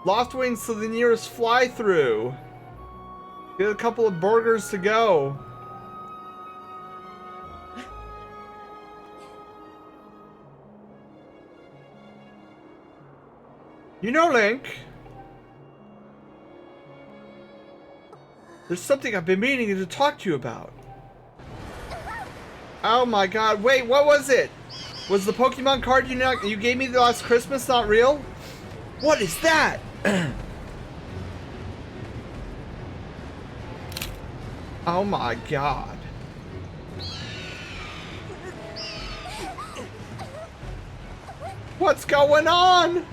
loft wings to the nearest fly-through. Get a couple of burgers to go. You know, Link, there's something I've been meaning to talk to you about. Oh my god, wait, what was it? Was the Pokemon card you gave me the last Christmas not real? What is that? Oh my god. What's going on?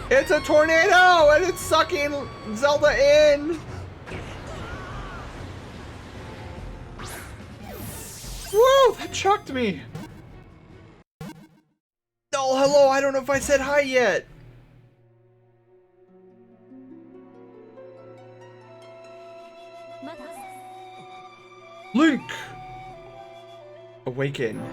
It's a tornado and it's sucking Zelda in. Woo, that shocked me. Oh, hello, I don't know if I said hi yet. Link! Awaken.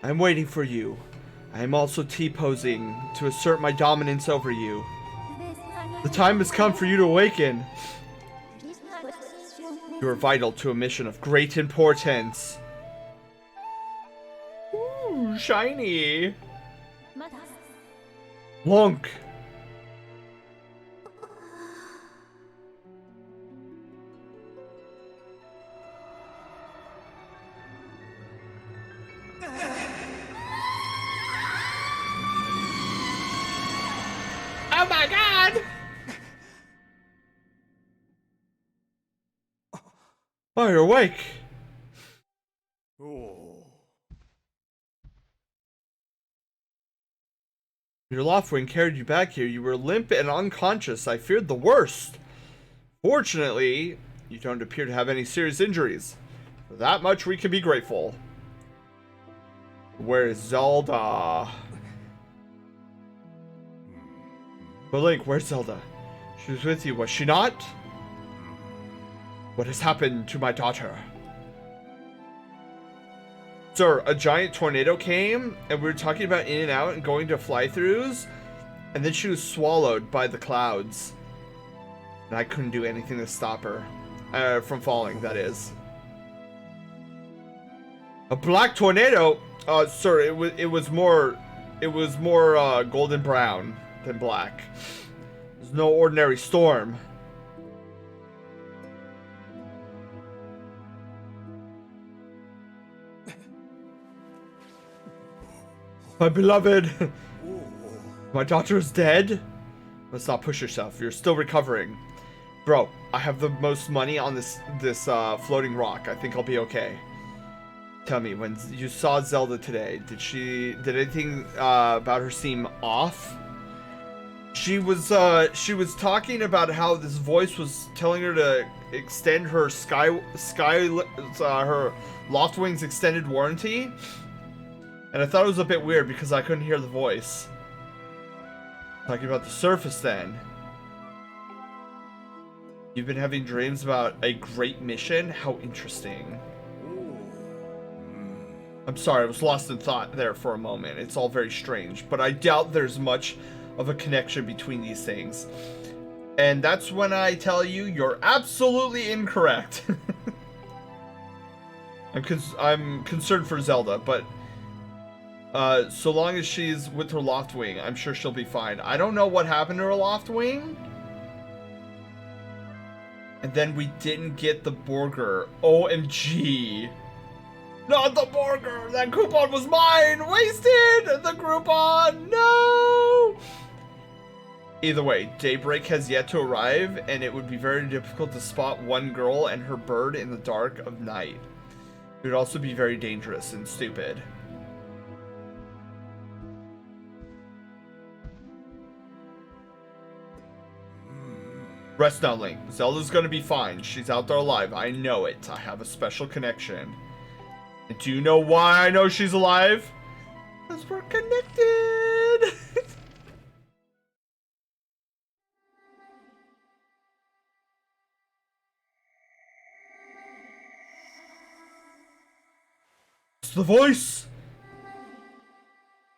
I'm waiting for you. I am also T-posing to assert my dominance over you. The time has come for you to awaken. You are vital to a mission of great importance. Ooh, shiny. Lonk. Oh my god! Oh, you're awake. Your Loftwing carried you back here. You were limp and unconscious. I feared the worst. Fortunately, you don't appear to have any serious injuries. For that much we can be grateful. Where is Zelda? But Link, where's Zelda? She was with you, was she not? What has happened to my daughter? Sir, a giant tornado came, and we were talking about In-N-Out and going to fly-throughs, And then she was swallowed by the clouds. And I couldn't do anything to stop her. From falling, that is. A black tornado? Sir, it was more golden brown than black. There's no ordinary storm. My beloved! My daughter is dead? Let's not push yourself. You're still recovering. Bro, I have the most money on this floating rock. I think I'll be okay. Tell me, when you saw Zelda today, did anything about her seem off? She was talking about how this voice was telling her to extend her her Loftwing's extended warranty. And I thought it was a bit weird because I couldn't hear the voice. Talking about the surface then. You've been having dreams about a great mission? How interesting. I'm sorry, I was lost in thought there for a moment. It's all very strange, but I doubt there's much of a connection between these things. And that's when I tell you, you're absolutely incorrect. I'm concerned for Zelda, but so long as she's with her Loftwing, I'm sure she'll be fine. I don't know what happened to her Loftwing. And then we didn't get the burger. OMG. Not the burger! That coupon was mine! Wasted! The Groupon! No! Either way, daybreak has yet to arrive, and it would be very difficult to spot one girl and her bird in the dark of night. It would also be very dangerous and stupid. Rest now, Link. Zelda's gonna be fine. She's out there alive. I know it. I have a special connection. And do you know why I know she's alive? Because we're connected! It's the voice!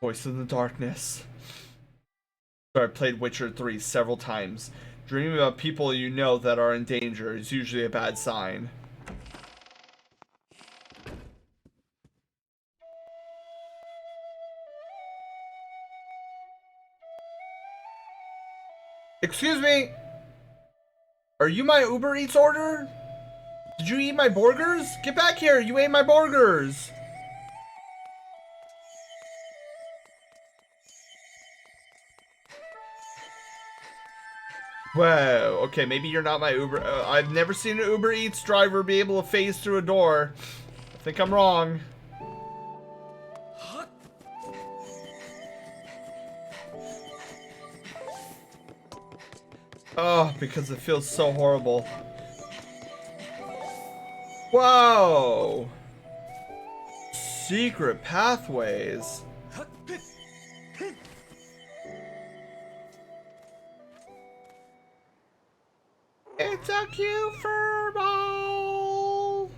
Voice in the darkness. So I played Witcher 3 several times. Dreaming about people you know that are in danger is usually a bad sign. Excuse me! Are you my Uber Eats order? Did you eat my burgers? Get back here! You ate my burgers! Whoa, okay, maybe you're not my Uber. I've never seen an Uber Eats driver be able to phase through a door. I think I'm wrong. Oh, because it feels so horrible. Whoa! Secret pathways. It's a cute furball!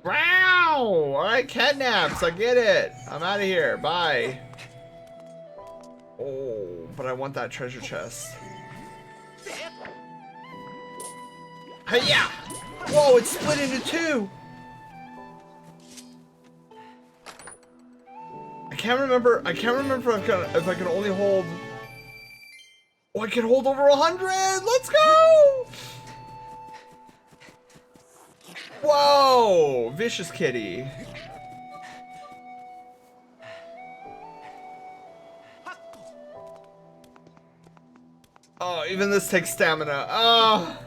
Wow! Alright, catnaps, I get it. I'm out of here, bye. Oh, but I want that treasure chest. Hey-ya! Whoa, it's split into two! I can't remember if I can only hold... Oh, I can hold over 100! Let's go! Whoa! Vicious kitty. Oh, even this takes stamina. Oh!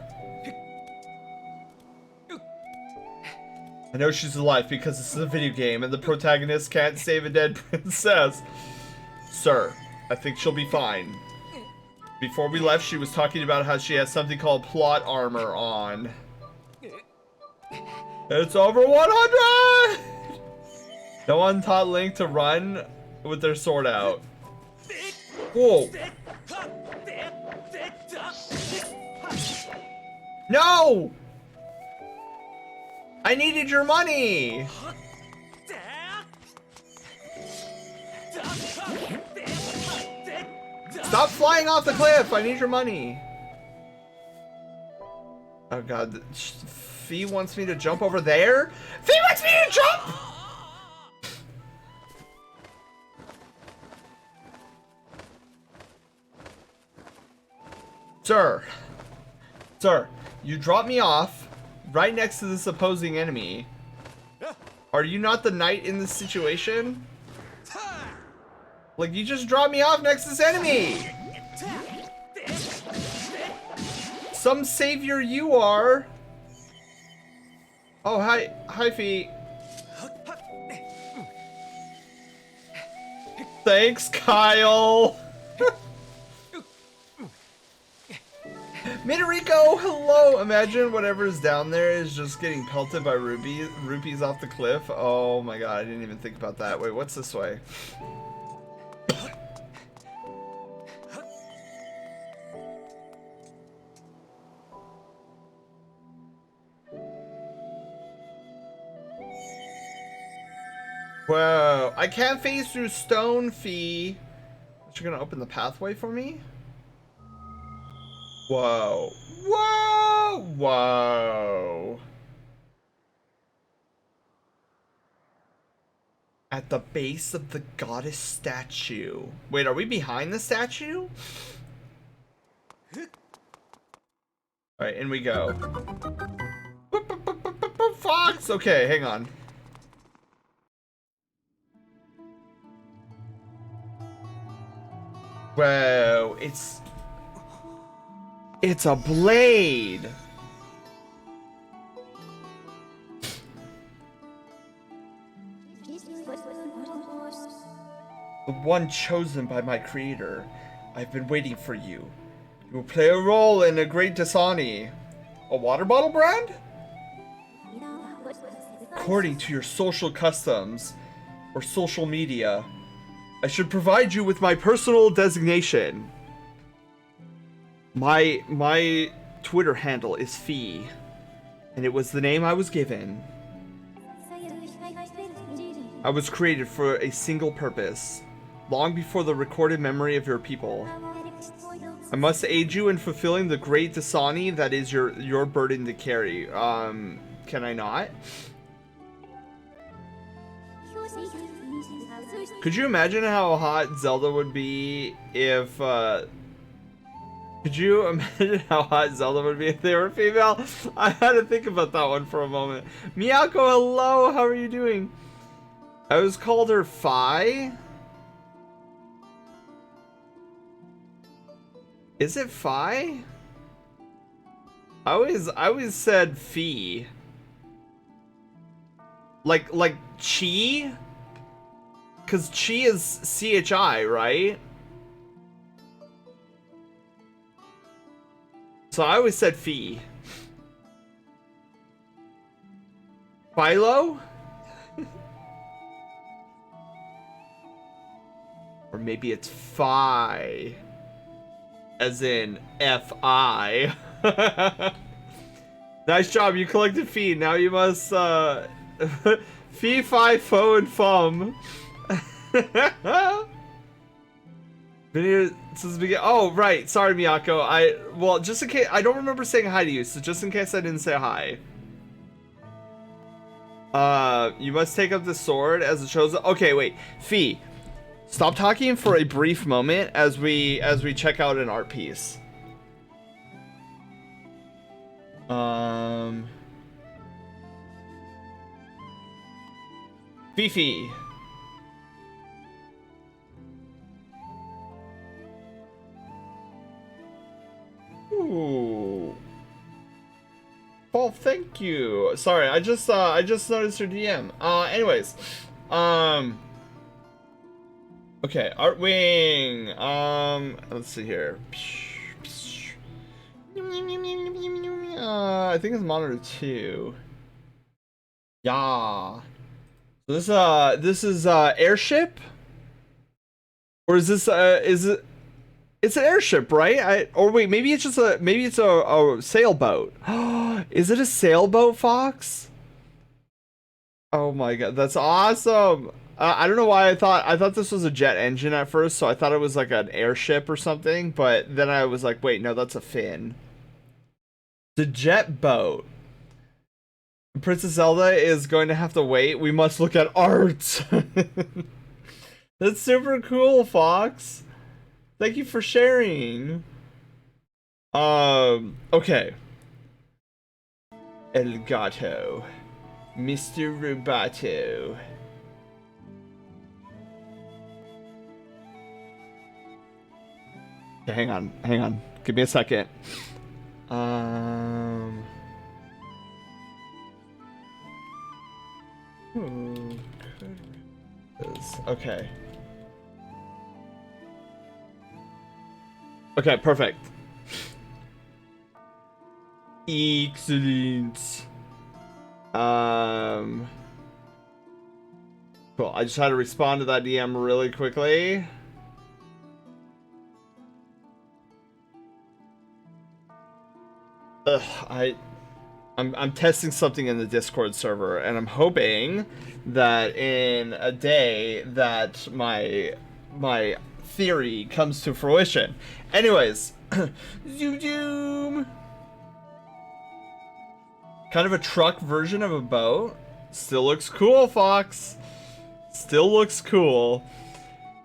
I know she's alive because this is a video game and the protagonist can't save a dead princess. Sir, I think she'll be fine. Before we left, she was talking about how she has something called plot armor on. It's over 100! No one taught Link to run with their sword out. Whoa. No! I needed your money! Stop flying off the cliff! I need your money. Oh god, Fee wants me to jump over there? Fee wants me to jump! Sir, you dropped me off right next to this opposing enemy. Are you not the knight in this situation? Like, you just dropped me off next to this enemy! Some savior you are! Oh, hi Fee. Thanks, Kyle! Midoriko, hello! Imagine whatever's down there is just getting pelted by rupees off the cliff. Oh my god, I didn't even think about that. Wait, what's this way? Whoa, I can't phase through stone, Fee. Is you gonna open the pathway for me? Whoa. Whoa! Whoa. At the base of the goddess statue. Wait, are we behind the statue? Alright, in we go. Fox! Okay, hang on. Whoa, it's a blade. The one chosen by my creator. I've been waiting for you. You will play a role in a great Dasani. A water bottle brand? According to your social customs or social media, I should provide you with my personal designation. My Twitter handle is Fee, and it was the name I was given. I was created for a single purpose, long before the recorded memory of your people. I must aid you in fulfilling the great Dasani that is your burden to carry. Can I not? Could you imagine how hot Zelda would be if, could you imagine how hot Zelda would be if they were female? I had to think about that one for a moment. Miyako, hello, how are you doing? I was called her Fi. Is it Fi? I always said Fee. Like Chi? Cause Chi is CHI, right? So I always said Fee. Philo? Or maybe it's Phi. As in F-I. Nice job, you collected Fee. Now you must, Fee, Fi, Fo, and Fum. Video since the beginning. Oh, right. Sorry, Miyako. Well, just in case, I don't remember saying hi to you, so just in case I didn't say hi. You must take up the sword as it shows. Okay, wait. Fee, stop talking for a brief moment as we check out an art piece. Fifi. Ooh. Well, thank you. Sorry, I just noticed your DM. Anyways, okay, Art Wing. Let's see here. I think it's monitor 2. Yeah. So this is airship, or is this is it? It's an airship, right? Or wait, maybe it's just a sailboat. Is it a sailboat, Fox? Oh my god, that's awesome! I don't know why I thought this was a jet engine at first, so I thought it was like an airship or something, but then I was like, wait, no, that's a fin. The jet boat. Princess Zelda is going to have to wait. We must look at art. That's super cool, Fox. Thank you for sharing. Okay. El Gato. Mr. Roboto. Okay, hang on. Give me a second. Okay. Okay, perfect. Excellent. Cool. I just had to respond to that DM really quickly. I'm testing something in the Discord server, and I'm hoping that in a day that my theory comes to fruition. Anyways, zoom. Kind of a truck version of a boat. Still looks cool, Fox. Still looks cool.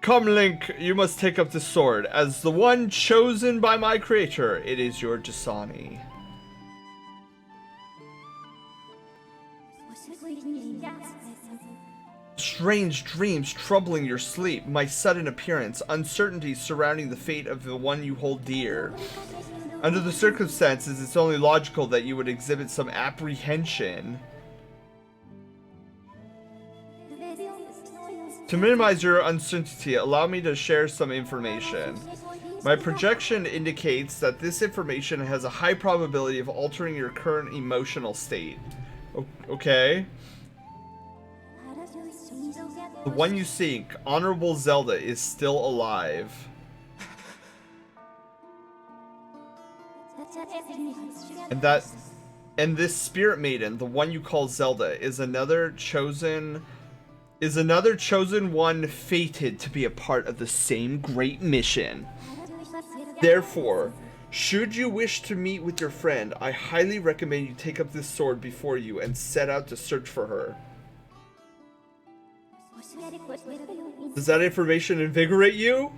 Come, Link, you must take up the sword. As the one chosen by my creator, it is your Dasani. Strange dreams troubling your sleep, my sudden appearance, uncertainties surrounding the fate of the one you hold dear. Under the circumstances, it's only logical that you would exhibit some apprehension. To minimize your uncertainty, allow me to share some information. My projection indicates that this information has a high probability of altering your current emotional state. Okay. The one you seek, Honorable Zelda, is still alive. And this spirit maiden, the one you call Zelda, is another chosen one fated to be a part of the same great mission. Therefore, should you wish to meet with your friend, I highly recommend you take up this sword before you and set out to search for her. Does that information invigorate you?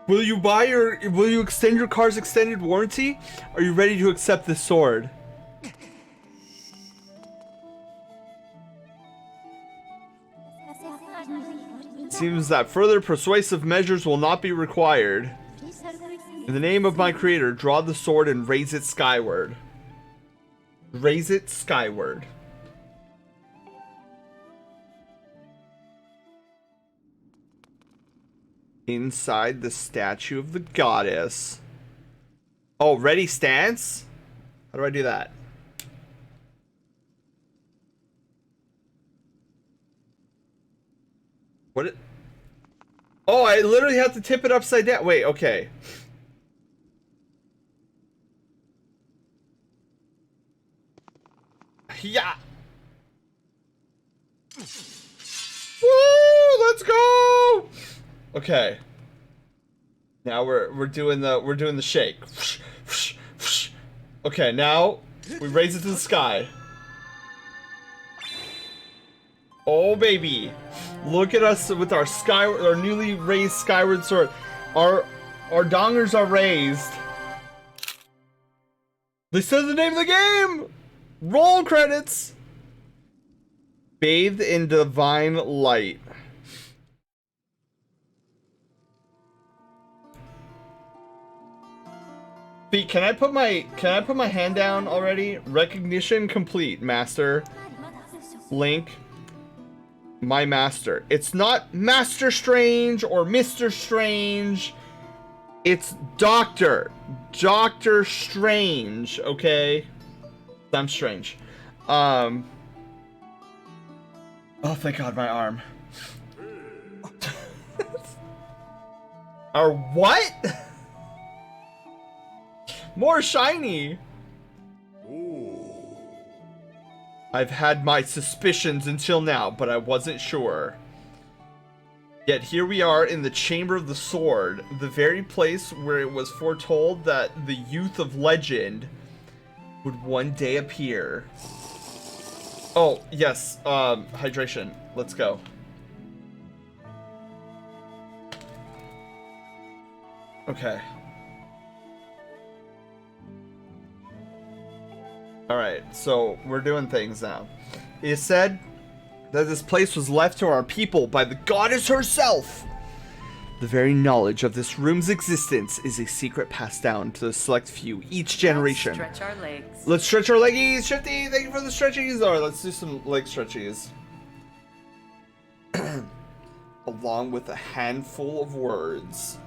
Will you extend your car's extended warranty? Are you ready to accept this sword? It seems that further persuasive measures will not be required. In the name of my creator, draw the sword and raise it skyward. Raise it skyward. Inside the statue of the goddess. Oh, ready stance? How do I do that? What it? Oh, I literally have to tip it upside down. Wait, okay. Yeah. Woo! Let's go! Okay. Now we're doing the shake. Okay, now we raise it to the sky. Oh baby. Look at us with our newly raised skyward sword. Our dongers are raised. They said the name of the game. Roll credits. Bathed in divine light. Pete, can I put my hand down already? Recognition complete, master. Link. My master. It's not Master Strange or Mr. Strange. It's Doctor Strange, okay? I'm strange. Oh, thank God, my arm. Or what? More shiny. I've had my suspicions until now, but I wasn't sure. Yet here we are in the Chamber of the Sword, the very place where it was foretold that the youth of legend would one day appear. Oh, yes, hydration. Let's go. Okay. Alright, so we're doing things now. It is said that this place was left to our people by the goddess herself. The very knowledge of this room's existence is a secret passed down to the select few each generation. Let's stretch our legs. Let's stretch our leggies. Shifty, thank you for the stretchies. Alright, let's do some leg stretchies. Along with a handful of words.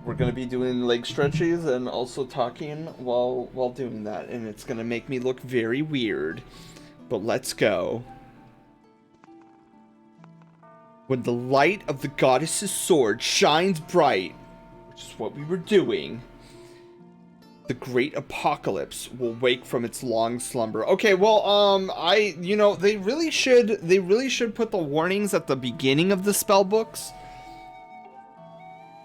We're gonna be doing leg stretches and also talking while doing that, and it's gonna make me look very weird. But let's go. When the light of the goddess's sword shines bright, which is what we were doing, the great apocalypse will wake from its long slumber. Okay, well, you know, they really should put the warnings at the beginning of the spell books.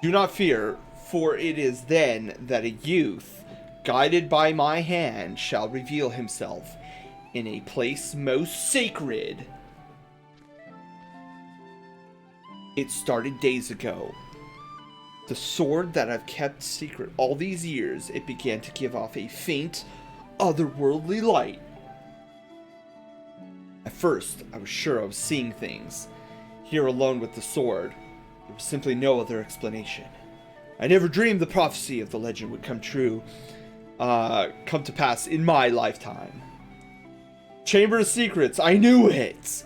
Do not fear, for it is then that a youth, guided by my hand, shall reveal himself in a place most sacred. It started days ago. The sword that I've kept secret all these years, it began to give off a faint, otherworldly light. At first, I was sure I was seeing things. Here alone with the sword, there was simply no other explanation. I never dreamed the prophecy of the legend would come true, come to pass in my lifetime. Chamber of Secrets, I knew it!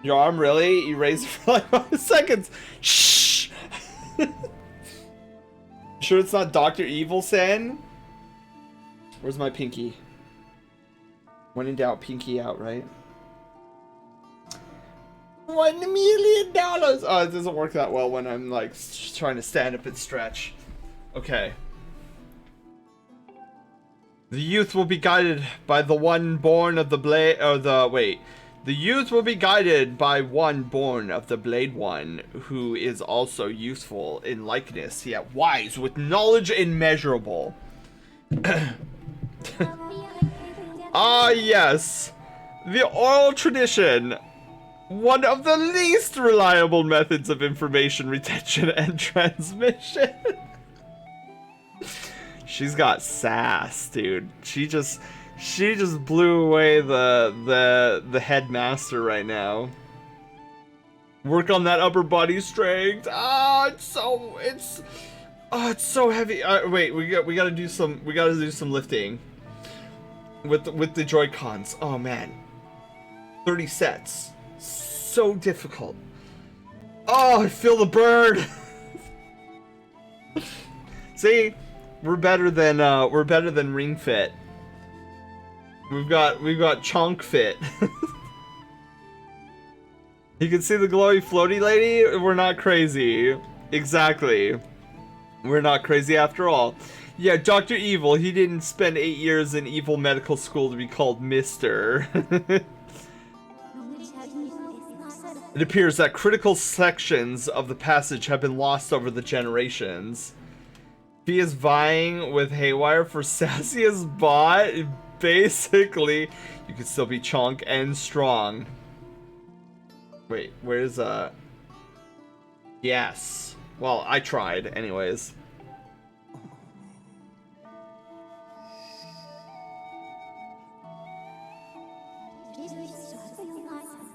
Your arm really? You raised it for like 5 seconds. Shh! Sure it's not Dr. Evil Sen? Where's my pinky? When in doubt, pinky out, right? $1 million! Oh, it doesn't work that well when I'm like trying to stand up and stretch. Okay. The youth will be guided by the one born of the blade, or the, wait. The youth will be guided by one born of the Blade One, who is also useful in likeness, yet wise with knowledge immeasurable. Ah, yes. The oral tradition. One of the least reliable methods of information retention and transmission. She's got sass, dude. She just blew away the headmaster right now. Work on that upper body strength. Ah, it's so heavy. Wait, we gotta do some lifting with the Joy-Cons. Oh man, 30 sets. So difficult. Oh, I feel the burn. See, we're better than Ring Fit. We've got Chonk Fit. You can see the glowy floaty lady? We're not crazy. Exactly. We're not crazy after all. Yeah, Dr. Evil, he didn't spend 8 years in evil medical school to be called Mister. It appears that critical sections of the passage have been lost over the generations. He is vying with Haywire for sassiest bot. Basically, you can still be chonk and strong. Wait, where's yes. Well, I tried anyways.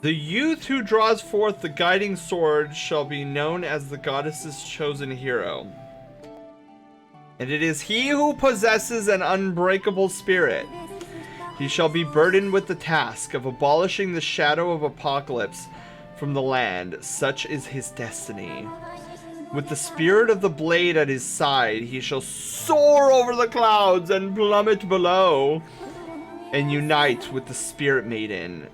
The youth who draws forth the guiding sword shall be known as the goddess's chosen hero. And it is he who possesses an unbreakable spirit. He shall be burdened with the task of abolishing the shadow of apocalypse from the land. Such is his destiny. With the spirit of the blade at his side, he shall soar over the clouds and plummet below. And unite with the spirit maiden.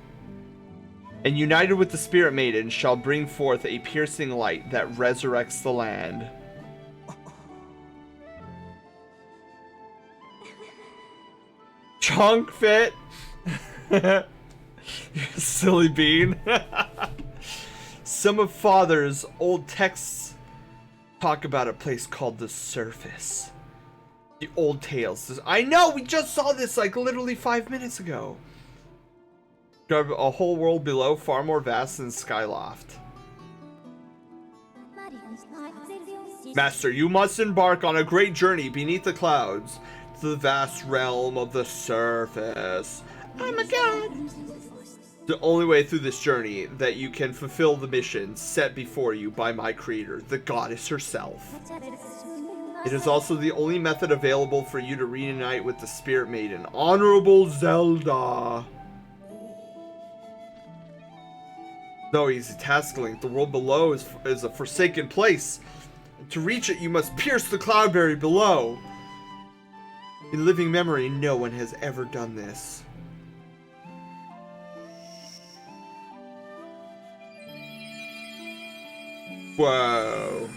And united with the spirit maiden shall bring forth a piercing light that resurrects the land. Chonk Fit. You silly bean. Some of Father's old texts talk about a place called the Surface. The old tales. I know, we just saw this like literally 5 minutes ago. A whole world below, far more vast than Skyloft. Master, you must embark on a great journey beneath the clouds to the vast realm of the Surface. Oh my god! The only way through this journey that you can fulfill the mission set before you by my creator, the goddess herself. It is also the only method available for you to reunite with the Spirit Maiden, Honorable Zelda. No easy task, Link. The world below is a forsaken place. To reach it, you must pierce the cloud barrier below. In living memory, no one has ever done this. Whoa.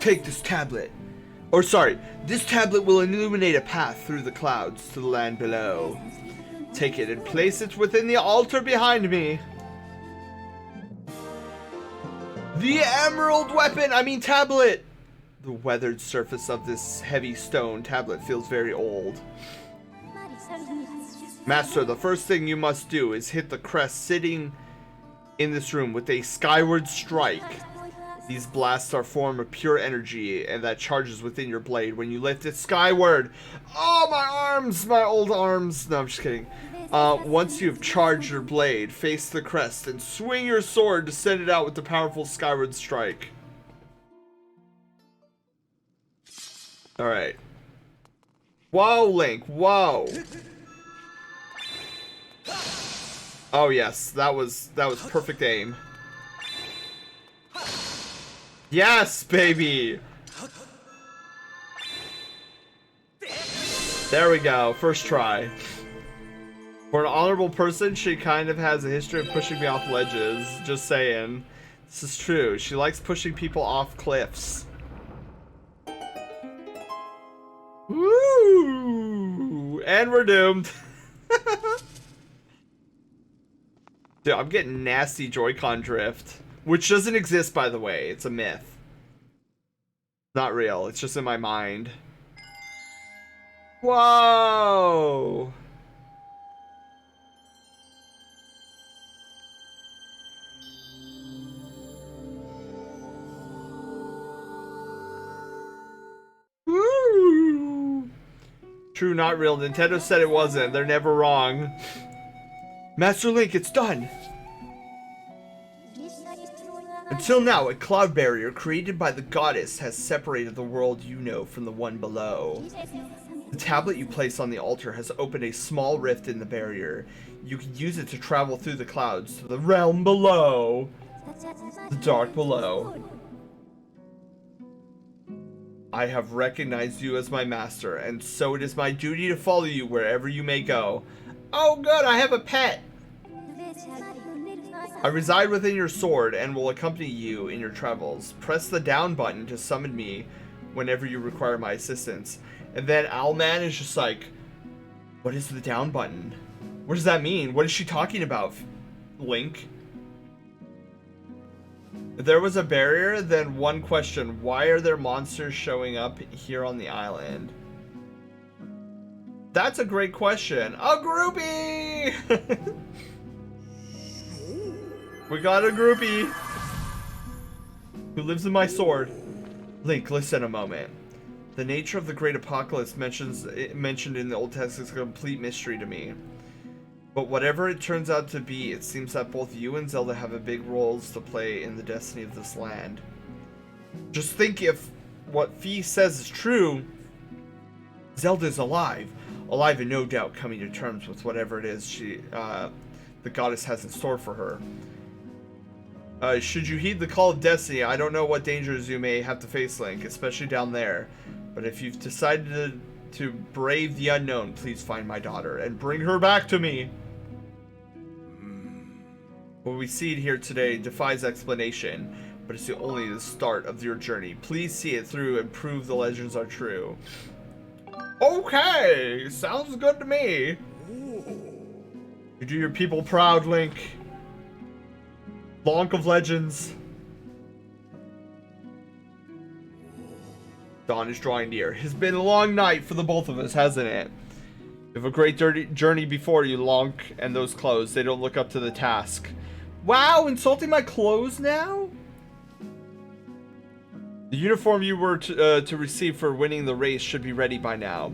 Take this tablet. Or sorry, this tablet will illuminate a path through the clouds to the land below. Take it and place it within the altar behind me. The emerald weapon, tablet! The weathered surface of this heavy stone tablet feels very old. Master, the first thing you must do is hit the crest sitting in this room with a skyward strike. These blasts are a form of pure energy and that charges within your blade when you lift it skyward. Oh, my arms! My old arms! No, I'm just kidding. Once you've charged your blade, face the crest and swing your sword to send it out with the powerful skyward strike. Alright. Whoa, Link. Whoa. Oh, yes. That was perfect aim. Yes, baby! There we go. First try. For an honorable person, she kind of has a history of pushing me off ledges. Just saying. This is true. She likes pushing people off cliffs. Woo! And we're doomed. Dude, I'm getting nasty Joy-Con drift. Which doesn't exist, by the way. It's a myth. Not real. It's just in my mind. Whoa! Woo! True, not real. Nintendo said it wasn't. They're never wrong. Master Link, it's done! Until now, a cloud barrier created by the goddess has separated the world you know from the one below. The tablet you place on the altar has opened a small rift in the barrier. You can use it to travel through the clouds to the realm below. The dark below. I have recognized you as my master, and so it is my duty to follow you wherever you may go. Oh good, I have a pet! I reside within your sword and will accompany you in your travels. Press the down button to summon me whenever you require my assistance. And then Owlman is just like, what is the down button? What does that mean? What is she talking about, Link? If there was a barrier, then one question, why are there monsters showing up here on the island? That's a great question. A groupie! We got a groupie who lives in my sword. Link, listen a moment. The nature of the great apocalypse mentioned in the Old Testament is a complete mystery to me. But whatever it turns out to be, it seems that both you and Zelda have a big roles to play in the destiny of this land. Just think, if what Fee says is true, Zelda is alive. Alive and no doubt coming to terms with whatever it is the goddess has in store for her. Should you heed the call of destiny, I don't know what dangers you may have to face, Link, especially down there. But if you've decided to brave the unknown, please find my daughter and bring her back to me. What we see here today defies explanation, but it's only the start of your journey. Please see it through and prove the legends are true. Okay, sounds good to me. You do your people proud, Link. Lonk of Legends. Dawn is drawing near. It's been a long night for the both of us, hasn't it? You have a great journey before you, Lonk, and those clothes. They don't look up to the task. Wow, insulting my clothes now? The uniform you were to receive for winning the race should be ready by now.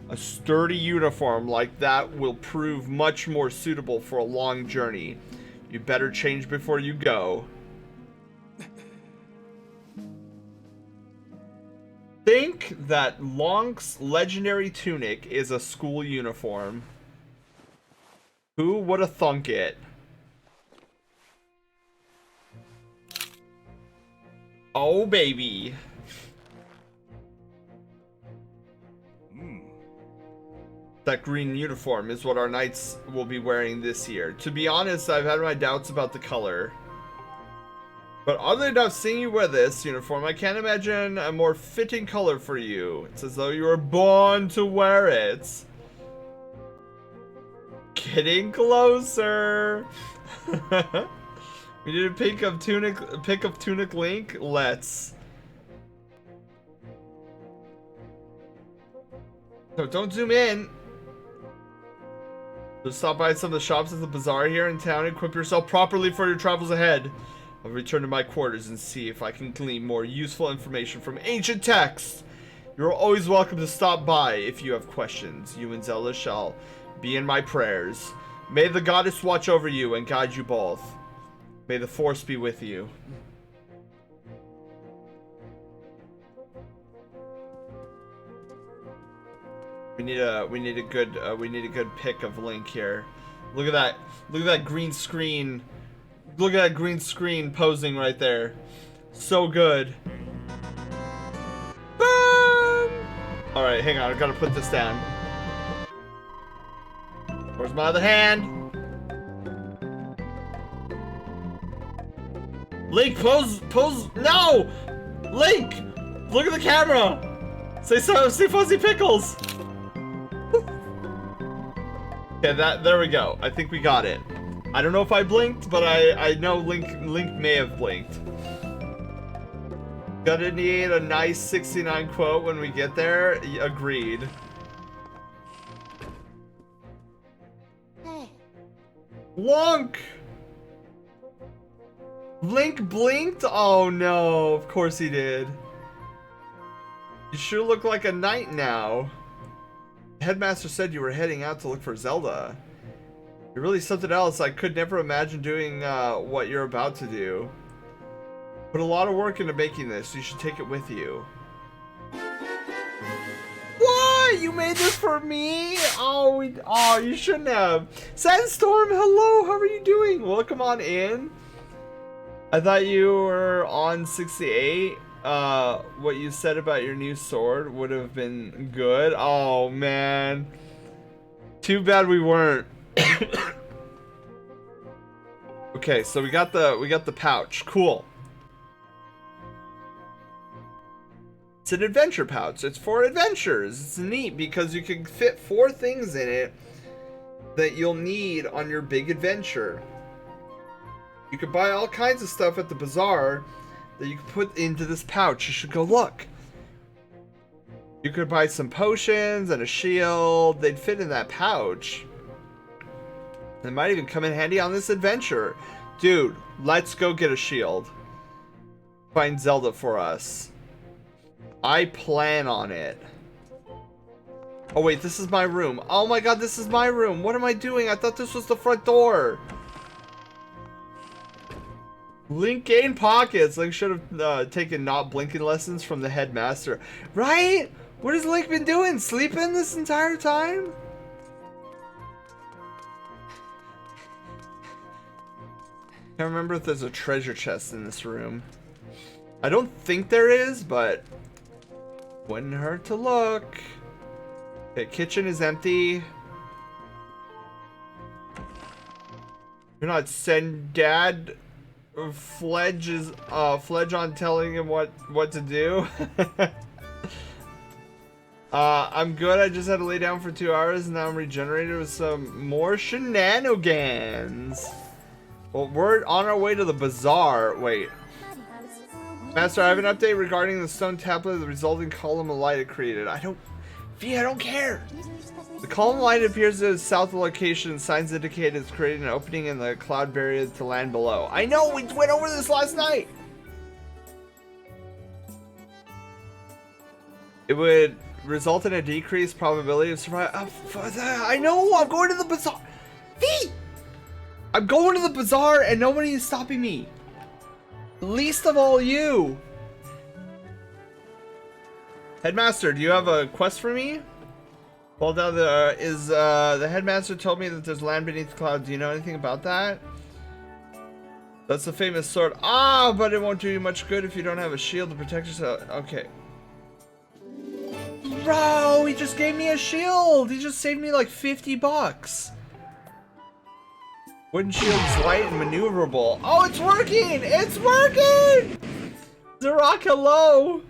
A sturdy uniform like that will prove much more suitable for a long journey. You better change before you go. Think that Lonk's legendary tunic is a school uniform. Who would have thunk it? Oh, baby. That green uniform is what our knights will be wearing this year. To be honest, I've had my doubts about the color. But oddly enough, seeing you wear this uniform, I can't imagine a more fitting color for you. It's as though you were born to wear it. Getting closer. We need a pick of tunic Link. Let's. So don't zoom in. Just stop by some of the shops at the bazaar here in town and equip yourself properly for your travels ahead. I'll return to my quarters and see if I can glean more useful information from ancient texts. You're always welcome to stop by if you have questions. You and Zelda shall be in my prayers. May the goddess watch over you and guide you both. May the force be with you. We need a good pick of Link here. Look at that. Look at that green screen. Look at that green screen posing right there. So good. Boom! Alright, hang on. I gotta put this down. Where's my other hand? Link, pose. No! Link! Look at the camera! Say Fuzzy Pickles! Okay, there we go. I think we got it. I don't know if I blinked, but I know Link may have blinked. Gonna need a nice 69 quote when we get there. Agreed. Hey. Lonk! Link blinked? Oh no, of course he did. You sure look like a knight now. The headmaster said you were heading out to look for Zelda. You're really something else. I could never imagine doing what you're about to do. Put a lot of work into making this. You should take it with you. What? You made this for me? Oh, you shouldn't have. Sandstorm, hello. How are you doing? Welcome on in. I thought you were on 68. What you said about your new sword would have been good. Oh man. Too bad we weren't. Okay, so we got the pouch. Cool. It's an adventure pouch. It's for adventures. It's neat because you can fit 4 things in it that you'll need on your big adventure. You could buy all kinds of stuff at the bazaar that you can put into this pouch. You should go look. You could buy some potions and a shield. They'd fit in that pouch. They might even come in handy on this adventure. Dude, let's go get a shield. Find Zelda for us. I plan on it. Oh wait, this is my room. Oh my god, this is my room. What am I doing? I thought this was the front door. Link gained pockets. Link should have taken not blinking lessons from the headmaster. Right? What has Link been doing? Sleeping this entire time? Can't remember if there's a treasure chest in this room. I don't think there is, but wouldn't hurt to look. Okay, kitchen is empty. You're not send Dad Fledge on telling him what to do. I'm good. I just had to lay down for 2 hours and now I'm regenerated with some more shenanigans. Well, we're on our way to the bazaar. Wait. Master, I have an update regarding the stone tablet, the resulting column of light it created. I don't care. The column of light appears to the south of the location. Signs indicate it's creating an opening in the cloud barrier to land below. I know, we went over this last night. It would result in a decreased probability of survival. I know, I'm going to the bazaar. I'm going to the bazaar and nobody is stopping me. Least of all you. Headmaster, do you have a quest for me? Well, now the headmaster told me that there's land beneath the cloud. Do you know anything about that? That's the famous sword. Ah, but it won't do you much good if you don't have a shield to protect yourself. Okay. Bro, he just gave me a shield. He just saved me like 50 bucks. Wooden shield's light and maneuverable. Oh, it's working! It's working! Zarok, hello!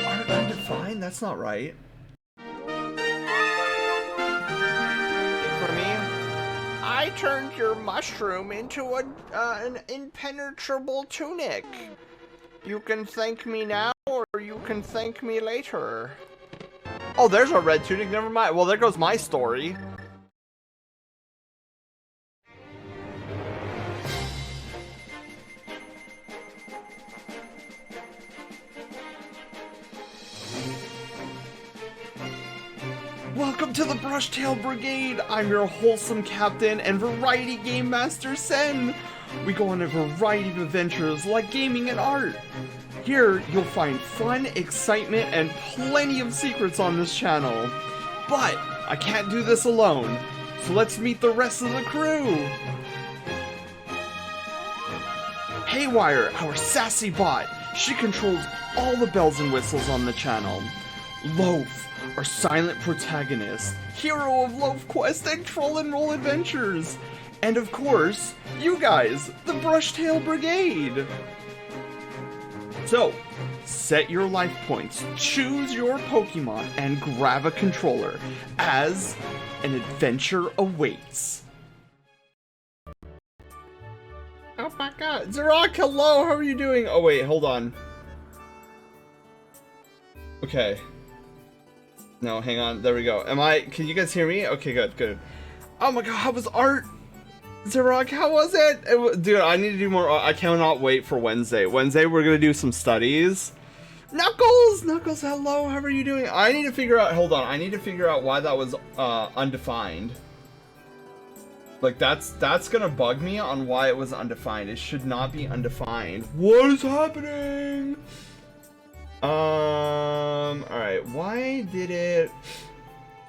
Art undefined? That's not right. I turned your mushroom into an impenetrable tunic. You can thank me now, or you can thank me later. Oh, there's a red tunic, never mind. Well, there goes my story. Welcome to the Brushtail Brigade! I'm your wholesome captain and variety game master, Sen! We go on a variety of adventures like gaming and art. Here, you'll find fun, excitement, and plenty of secrets on this channel. But, I can't do this alone, so let's meet the rest of the crew! Haywire, our sassy bot. She controls all the bells and whistles on the channel. Loaf, our silent protagonist, hero of Loaf Quest and Troll and Roll Adventures. And of course, you guys, the Brushtail Brigade. So, set your life points, choose your Pokemon, and grab a controller, as an adventure awaits. Oh my god, Zarok, hello, how are you doing? Oh wait, hold on. Okay. No, hang on. There we go. Can you guys hear me? Okay, good. Oh my god, how was art? Zarok, how was it? Dude, I need to do more. I cannot wait for Wednesday. Wednesday, we're gonna do some studies. Knuckles, hello, how are you doing? I need to figure out, hold on. I need to figure out why that was undefined. Like, that's gonna bug me on why it was undefined. It should not be undefined. What is happening? Alright, why did it...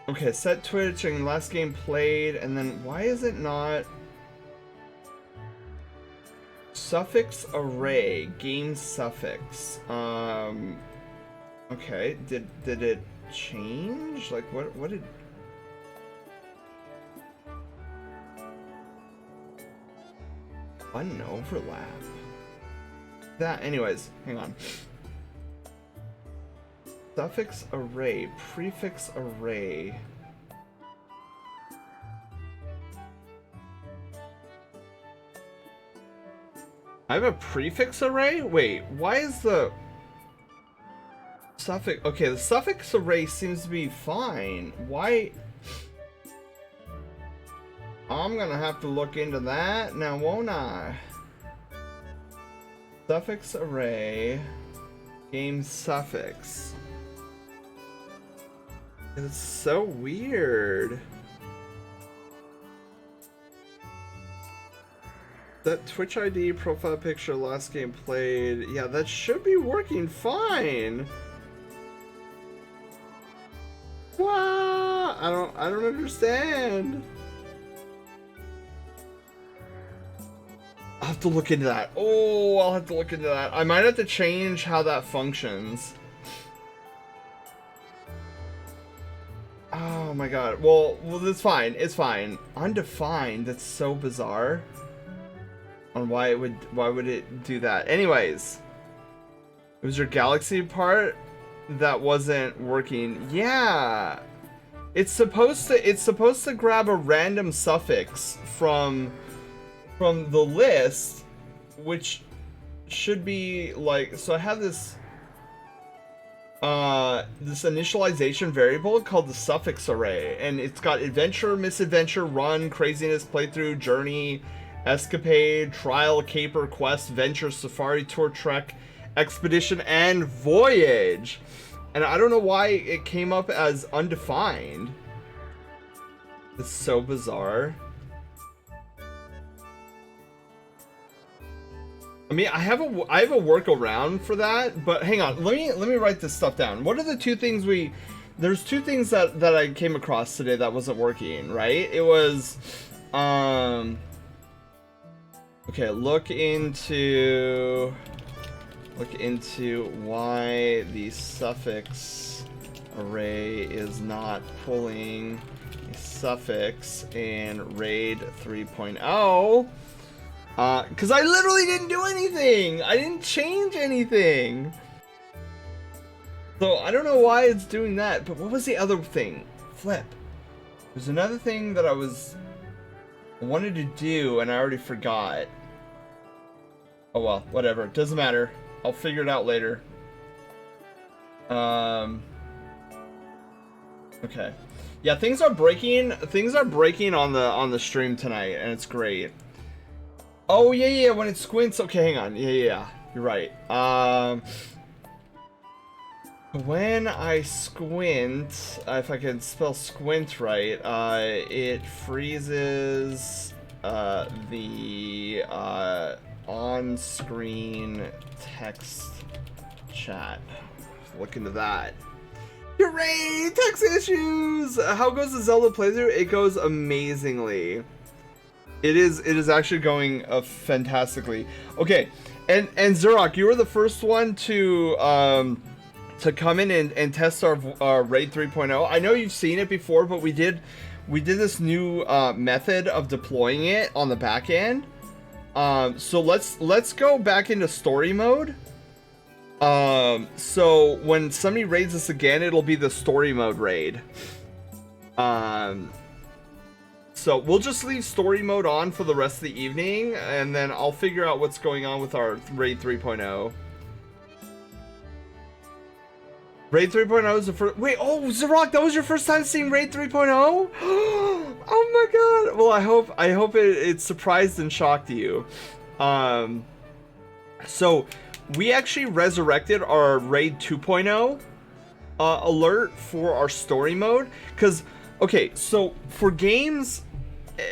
Okay, set Twitch and last game played, and then why is it not... Suffix array, game suffix. Okay, did it change? Like, what did... Button overlap. That, anyways, hang on. Suffix array, prefix array. I have a prefix array? Wait, why is the suffix... Okay, the suffix array seems to be fine. Why... I'm gonna have to look into that now, won't I? Suffix array, game suffix. It's so weird. That Twitch ID, profile picture, last game played. Yeah, that should be working fine. Wow, I don't understand. I'll have to look into that. Oh, I'll have to look into that. I might have to change how that functions. Oh Oh my god. Well, that's fine. It's fine. Undefined. That's so bizarre. On why would it do that? Anyways, it was your galaxy part that wasn't working. Yeah. It's supposed to grab a random suffix from the list, which should be like, so I have this this initialization variable called the suffix array, and it's got adventure, misadventure, run, craziness, playthrough, journey, escapade, trial, caper, quest, venture, safari, tour, trek, expedition, and voyage. And I don't know why it came up as undefined. It's so bizarre. I mean, I have a workaround for that, but hang on, let me write this stuff down. What are the two things there's two things that I came across today that wasn't working, right? It was okay, look into why the suffix array is not pulling a suffix in RAID 3.0. Because I literally didn't do anything. I didn't change anything. So I don't know why it's doing that. But what was the other thing? Flip. There's another thing that I wanted to do and I already forgot. Oh well, whatever. Doesn't matter. I'll figure it out later. Okay. Yeah, things are breaking. Things are breaking on the stream tonight, and it's great. Oh yeah, when it squints. Okay, hang on. Yeah, you're right. When I squint, if I can spell squint right, it freezes the on-screen text chat. Look into that. Hooray! Text issues! How goes the Zelda playthrough? It goes amazingly. It is actually going fantastically. Okay, and Zurok, you were the first one to come in and test our RAID 3.0. I know you've seen it before, but we did this new method of deploying it on the back end. So let's go back into story mode. So when somebody raids us again, it'll be the story mode raid. So we'll just leave story mode on for the rest of the evening, and then I'll figure out what's going on with our RAID 3.0. RAID 3.0 is the first. Wait, oh, Zarok, that was your first time seeing RAID 3.0? Oh my god! Well, I hope it surprised and shocked you. So we actually resurrected our RAID 2.0 alert for our story mode, because okay, so for games,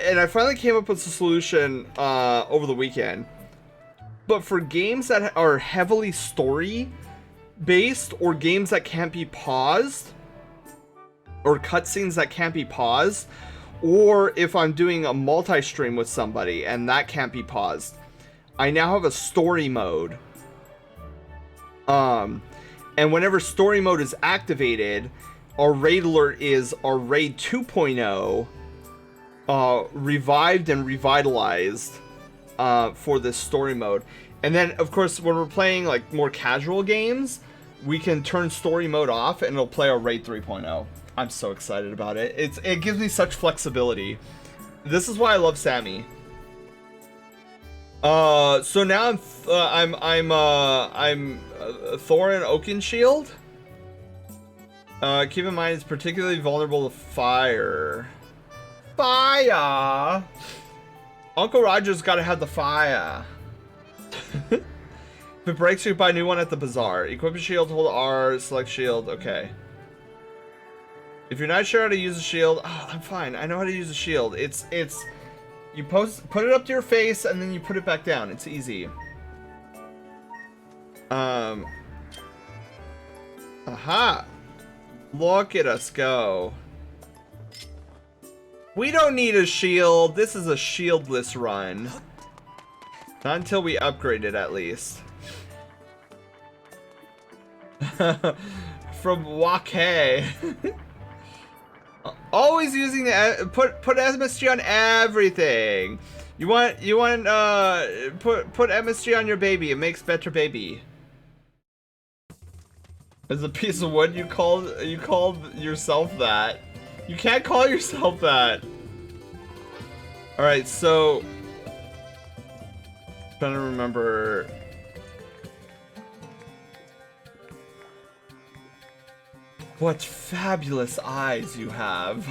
and I finally came up with a solution over the weekend, but for games that are heavily story based, or games that can't be paused, or cutscenes that can't be paused, or if I'm doing a multi-stream with somebody and that can't be paused, I now have a story mode. And whenever story mode is activated, our raid alert is our RAID 2.0 revived and revitalized for this story mode. And then, of course, when we're playing like more casual games, we can turn story mode off and it'll play our RAID 3.0. I'm so excited about it. It gives me such flexibility. This is why I love Sammy. So now I'm Thorin Oakenshield. Keep in mind it's particularly vulnerable to fire. Fire! Uncle Roger's gotta have the fire. If it breaks, you buy a new one at the bazaar. Equip a shield, hold R, select shield. Okay. If you're not sure how to use a shield, oh, I'm fine. I know how to use a shield. It's you put it up to your face and then you put it back down. It's easy. Aha! Look at us go. We don't need a shield. This is a shieldless run. Not until we upgrade it, at least. From Wake. Always using the put MSG on everything. You want put MSG on your baby. It makes better baby. As a piece of wood, you called yourself that. You can't call yourself that. All right, so trying to remember. What fabulous eyes you have.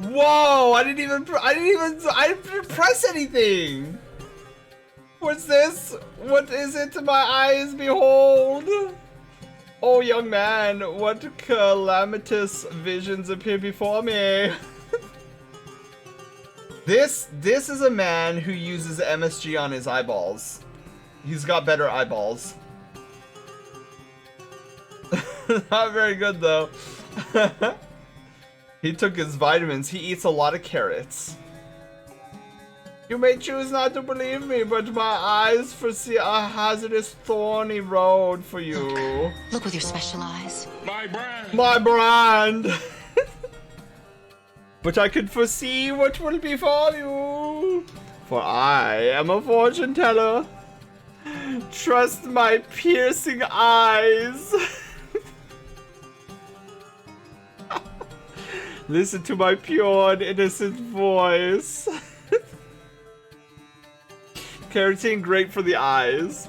Whoa, I didn't press anything. What's this? What is it to my eyes behold? Oh, young man, what calamitous visions appear before me? This is a man who uses MSG on his eyeballs. He's got better eyeballs. Not very good though. He took his vitamins. He eats a lot of carrots. You may choose not to believe me, but my eyes foresee a hazardous, thorny road for you. Look with your special eyes. My brand. My brand. But I can foresee what will befall you. For I am a fortune teller. Trust my piercing eyes. Listen to my pure and innocent voice. Carotene, great for the eyes.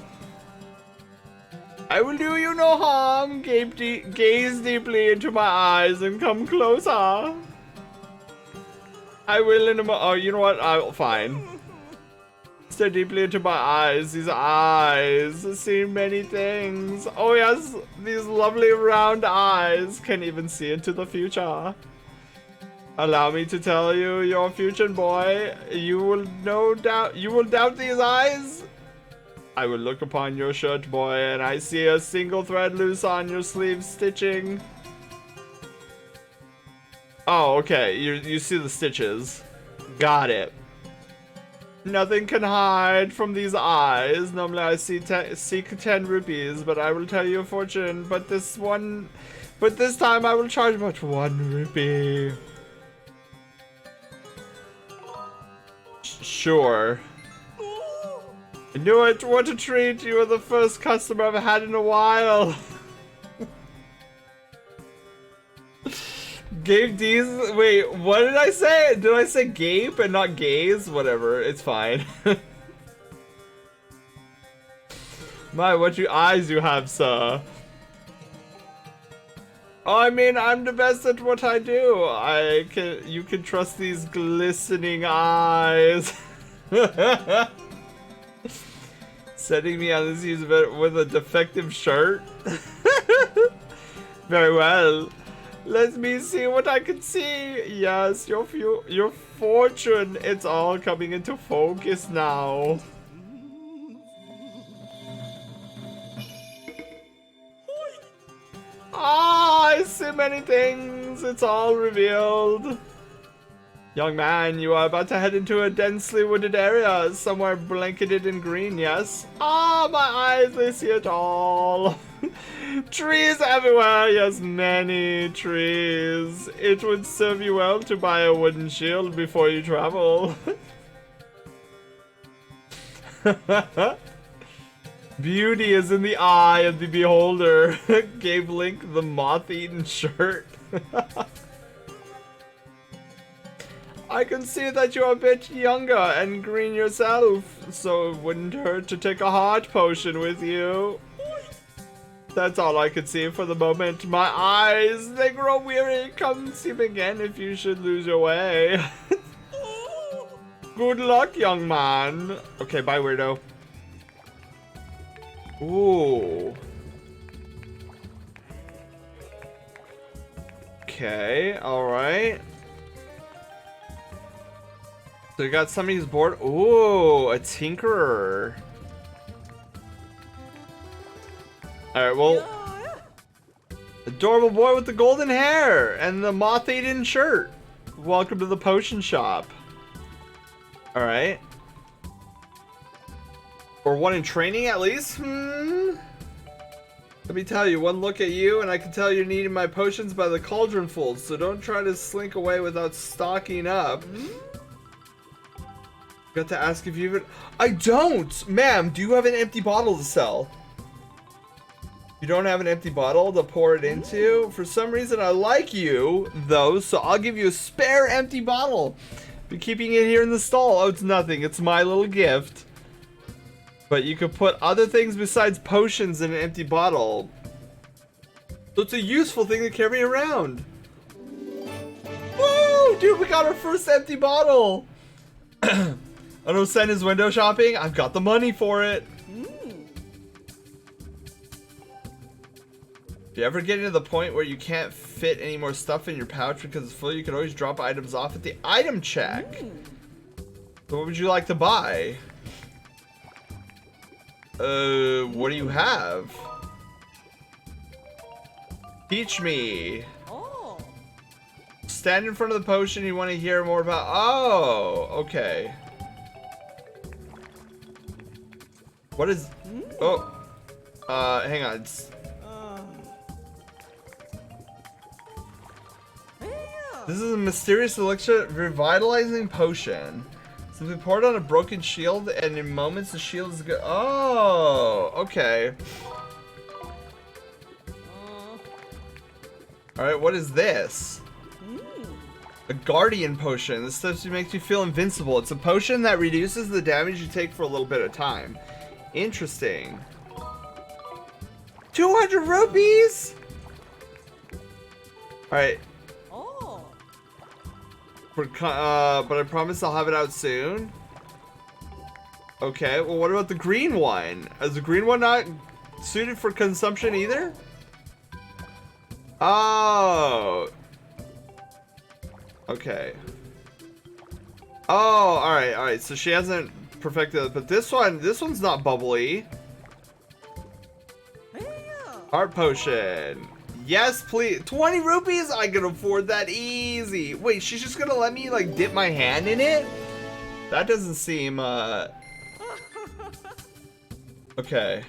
I will do you no harm. Gaze deeply into my eyes and come closer. I will in a moment. Oh, you know what? I'll fine. Stare deeply into my eyes. These eyes see many things. Oh yes, these lovely round eyes can even see into the future. Allow me to tell you, your future boy, you will doubt these eyes? I will look upon your shirt, boy, and I see a single thread loose on your sleeve stitching. Oh, okay, you see the stitches. Got it. Nothing can hide from these eyes. Normally I seek 10 rupees, but I will tell you a fortune. But this time I will charge but 1 rupee. Sure. I knew it. What a treat. You are the first customer I've had in a while. Gabe D's. Wait, what did I say? Did I say gape and not gaze? Whatever. It's fine. My, what eyes you have, sir. Oh, I mean, I'm the best at what I do. You can trust these glistening eyes. Setting me on this with a defective shirt. Very well. Let me see what I can see. Yes, your fortune. It's all coming into focus now. Ah, I see many things. It's all revealed. Young man, you are about to head into a densely wooded area, somewhere blanketed in green, yes? Ah, my eyes, they see it all. Trees everywhere, yes, many trees. It would serve you well to buy a wooden shield before you travel. Beauty is in the eye of the beholder. Gave Link the moth-eaten shirt. I can see that you're a bit younger and green yourself, so it wouldn't hurt to take a heart potion with you. That's all I could see for the moment. My eyes, they grow weary. Come see me again if you should lose your way. Good luck, young man. Okay, bye, weirdo. Ooh. Okay, alright. So we got somebody's board. Ooh, a tinkerer. Alright, well. Adorable boy with the golden hair and the moth-eaten shirt. Welcome to the potion shop. Alright. Or one in training at least? Let me tell you, one look at you and I can tell you're needing my potions by the cauldronfuls, so don't try to slink away without stocking up. Got to ask if you even... I don't! Ma'am, do you have an empty bottle to sell? You don't have an empty bottle to pour it into? For some reason I like you, though, so I'll give you a spare empty bottle. Been keeping it here in the stall. Oh, it's nothing. It's my little gift. But you could put other things besides potions in an empty bottle. So it's a useful thing to carry around. Woo! Dude, we got our first empty bottle! I know Sen is window shopping. I've got the money for it. If you ever get to the point where you can't fit any more stuff in your pouch because it's full, you can always drop items off at the item check. So what would you like to buy? What do you have? Teach me. Oh. Stand in front of the potion you want to hear more about. Oh, okay. What is... Oh. Hang on. This is a mysterious elixir revitalizing potion. Simply pour it on a broken shield, and in moments the shield is good. Oh, okay. Alright, what is this? A guardian potion. This stuff makes you feel invincible. It's a potion that reduces the damage you take for a little bit of time. Interesting. 200 rupees? Alright. But I promise I'll have it out soon. Okay, well what about the green one? Is the green one not suited for consumption either? Oh. Okay. Oh, alright, so she hasn't perfected it, but this one's not bubbly. Heart potion. Yes, please. 20 rupees? I can afford that easy. Wait, she's just gonna let me, like, dip my hand in it? That doesn't seem, Okay.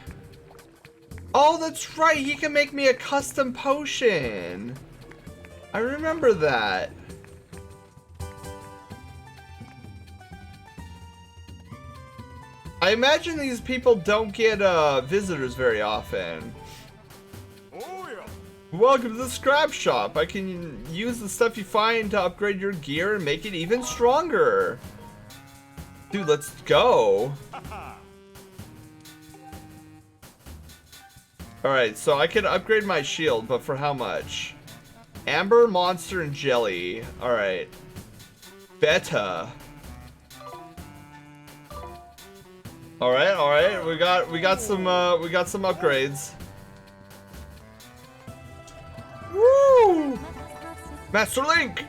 Oh, that's right. He can make me a custom potion. I remember that. I imagine these people don't get, visitors very often. Welcome to the scrap shop. I can use the stuff you find to upgrade your gear and make it even stronger. Dude, let's go. Alright, so I can upgrade my shield, but for how much? Amber, monster, and jelly. Alright. Beta. Alright. We got some upgrades. Woo! Master Link!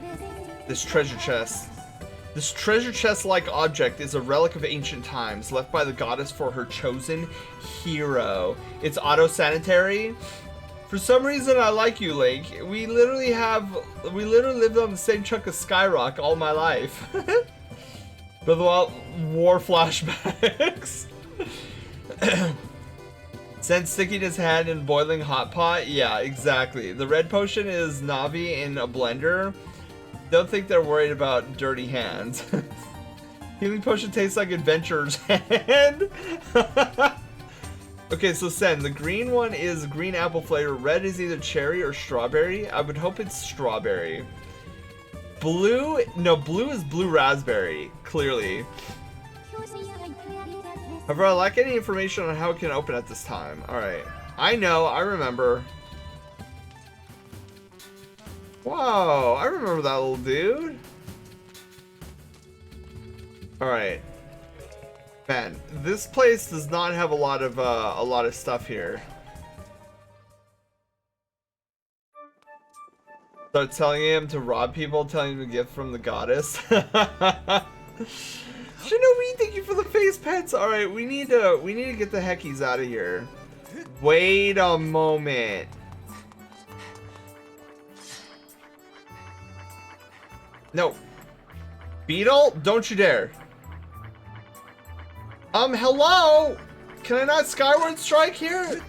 This treasure chest-like object is a relic of ancient times, left by the goddess for her chosen hero. It's auto-sanitary. For some reason, I like you, Link. We literally lived on the same chunk of Skyrock all my life. But the war flashbacks. Sen sticking his hand in boiling hot pot? Yeah, exactly. The red potion is Navi in a blender. Don't think they're worried about dirty hands. Healing potion tastes like adventurer's hand. Okay, so Sen, the green one is green apple flavor. Red is either cherry or strawberry. I would hope it's strawberry. Blue is blue raspberry, clearly. However, I lack any information on how it can open at this time. Alright. I remember. Whoa, I remember that little dude. Alright. Man, this place does not have a lot of stuff here. Start telling him to rob people, telling him to gift from the goddess. Shinobi, thank you for the face pets. All right, we need to get the heckies out of here. Wait a moment. No. Beetle, don't you dare. Hello? Can I not Skyward strike here?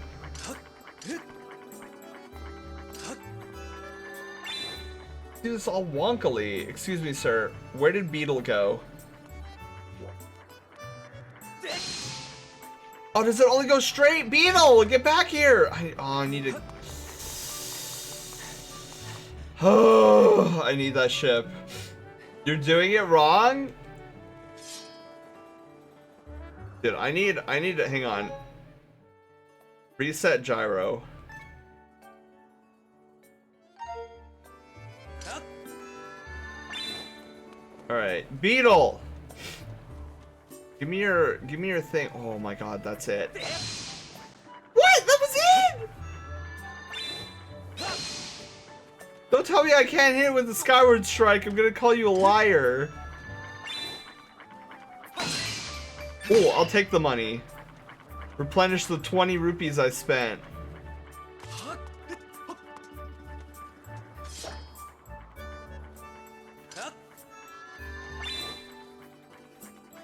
Do this all wonkily. Excuse me, sir. Where did Beetle go? Oh, does it only go straight? Beetle, get back here! I need to... Oh, I need that ship. You're doing it wrong? Dude, I need to... Hang on. Reset gyro. Alright, Beetle! Give me your thing. Oh my god, that's it. What? That was it? Don't tell me I can't hit with the Skyward Strike. I'm gonna call you a liar. Oh, I'll take the money. Replenish the 20 rupees I spent.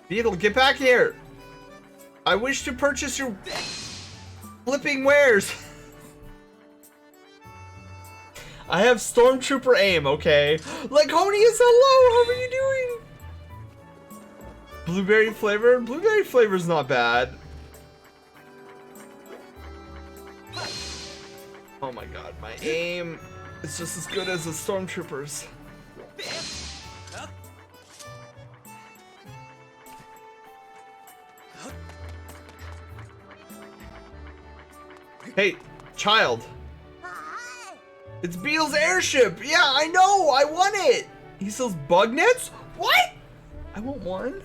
Beetle, get back here! I wish to purchase your flipping wares. I have Stormtrooper aim, okay? Laconius, hello! How are you doing? Blueberry flavor? Blueberry flavor's not bad. Oh my god, my aim is just as good as the Stormtroopers. Hey, child. It's Beetle's airship. Yeah, I know. I want it. He sells bug nets? What? I want one.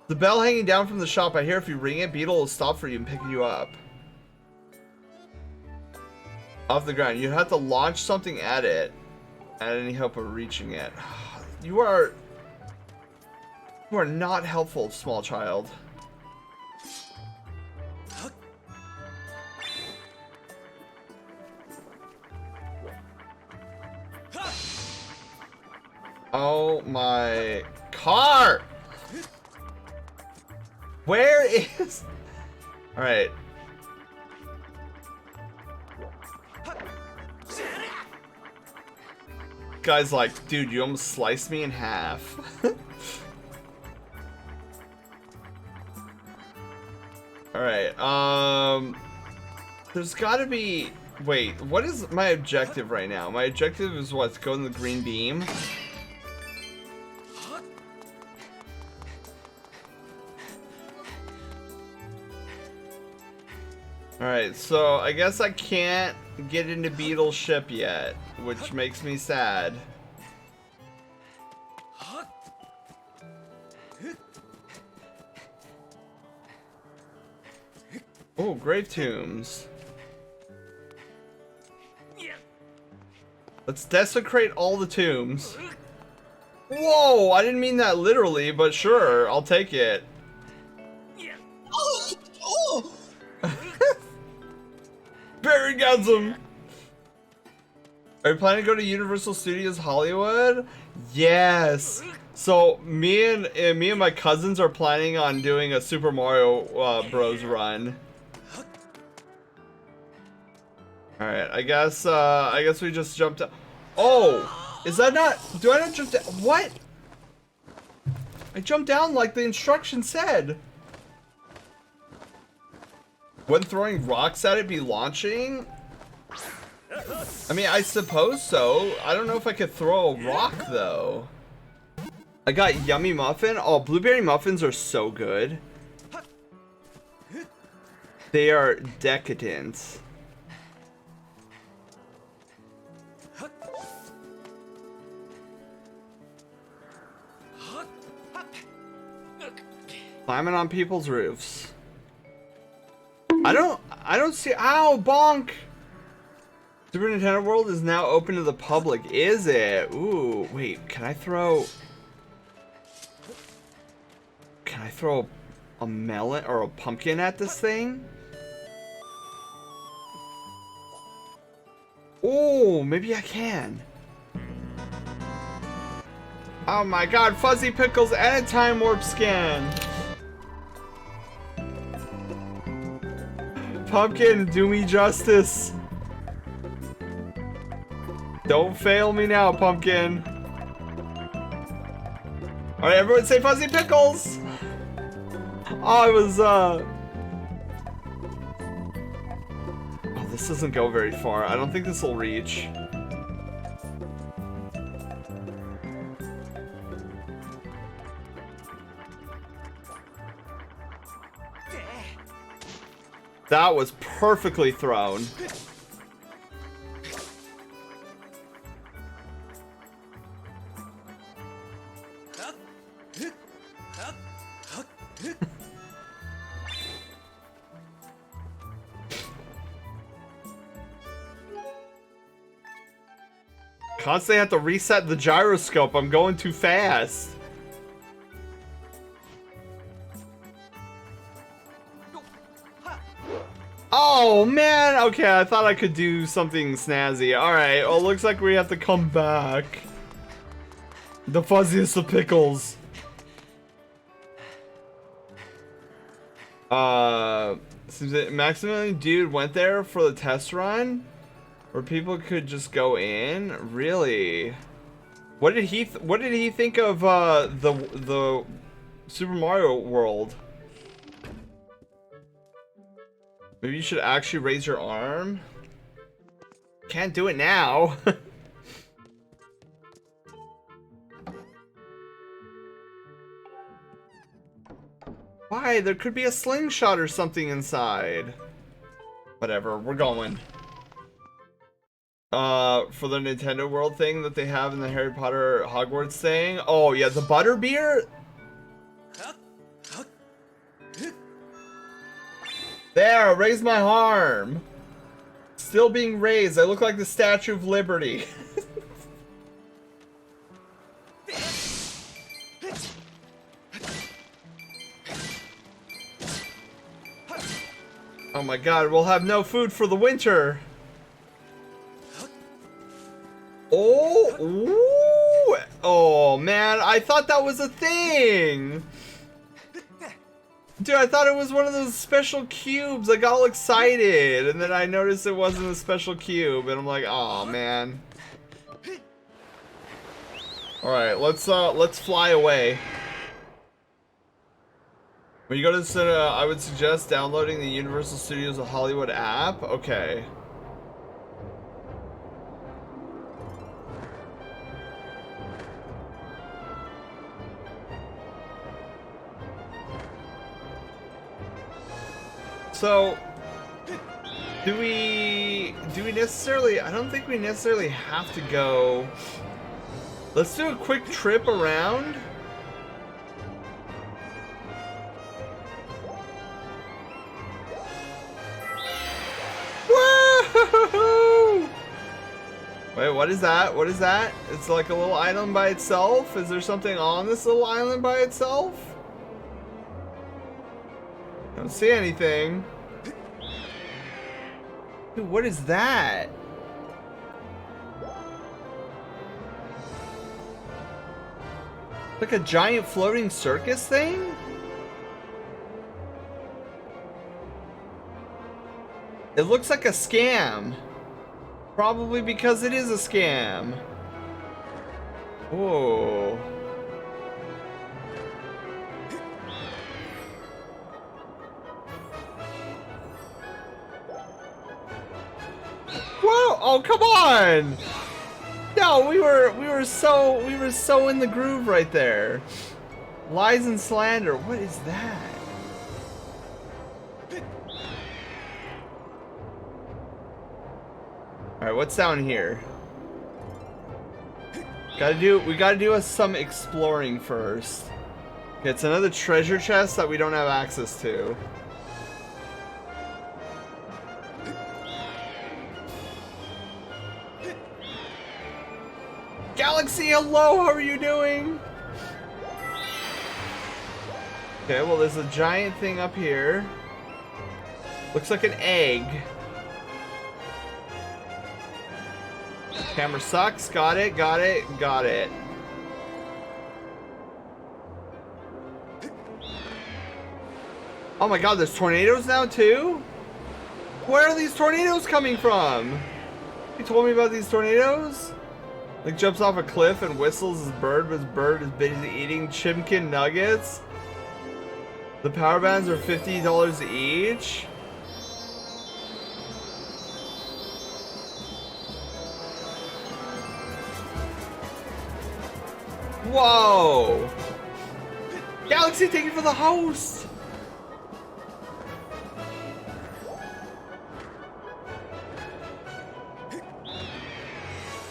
The bell hanging down from the shop. I hear if you ring it, Beetle will stop for you and pick you up. Off the ground. You have to launch something at it. At any hope of reaching it. You are not helpful, small child. Oh my car! Where is... Alright. Guy's like, dude, you almost sliced me in half. Alright, there's gotta be... Wait, what is my objective right now? My objective is what? To go in the green beam? Alright, so I guess I can't get into Beetle's ship yet, which makes me sad. Oh, grave tombs. Let's desecrate all the tombs. Whoa, I didn't mean that literally, but sure, I'll take it. Barrygasm! Are you planning to go to Universal Studios Hollywood? Yes. So me and my cousins are planning on doing a Super Mario Bros. Run. All right, I guess we just jumped down. Oh, is that not? Do I not jump down? What? I jumped down like the instructions said. When throwing rocks at it, be launching? I mean, I suppose so. I don't know if I could throw a rock, though. I got yummy muffin. Oh, blueberry muffins are so good. They are decadent. Climbing on people's roofs. I don't see. Ow, bonk! Super Nintendo World is now open to the public. Is it? Ooh, wait. Can I throw a melon or a pumpkin at this thing? Oh, maybe I can. Oh my god, Fuzzy Pickles and a time warp scan. Pumpkin, do me justice. Don't fail me now, pumpkin. Alright, everyone say fuzzy pickles! Oh, I was, Oh, this doesn't go very far. I don't think this will reach. That was perfectly thrown. Constantly have to reset the gyroscope. I'm going too fast. Oh man, okay, I thought I could do something snazzy. Alright, well, looks like we have to come back. The fuzziest of pickles. Seems that Maximilian Dude went there for the test run? Where people could just go in? Really? What did he think of the Super Mario World? Maybe you should actually raise your arm. Can't do it now. Why? There could be a slingshot or something inside. Whatever, we're going. For the Nintendo World thing that they have in the Harry Potter Hogwarts thing. Oh yeah, the butterbeer. There, raise my arm. Still being raised. I look like the Statue of Liberty. Oh my god, we'll have no food for the winter. Oh, ooh. Oh man, I thought that was a thing. Dude, I thought it was one of those special cubes. I got all excited, and then I noticed it wasn't a special cube, and I'm like, oh man. All right, let's fly away. When you go to the cinema, I would suggest downloading the Universal Studios of Hollywood app. Okay. So, do we necessarily, I don't think we necessarily have to go. Let's do a quick trip around. Woo! Wait, what is that? What is that? It's like a little island by itself? Is there something on this little island by itself? I don't see anything. Dude, what is that? Like a giant floating circus thing? It looks like a scam. Probably because it is a scam. Whoa. Whoa! Oh, come on! No, we were so in the groove right there. Lies and slander. What is that? All right, what's down here? We gotta do some exploring first. Okay, it's another treasure chest that we don't have access to. Galaxy, hello, how are you doing? Okay, well, there's a giant thing up here. Looks like an egg. Camera sucks. Got it, got it, got it. Oh my god, there's tornadoes now too? Where are these tornadoes coming from? You told me about these tornadoes? Like jumps off a cliff and whistles his bird, but his bird is busy eating chimkin nuggets. The power bands are $50 each. Whoa! Galaxy, thank you for the host!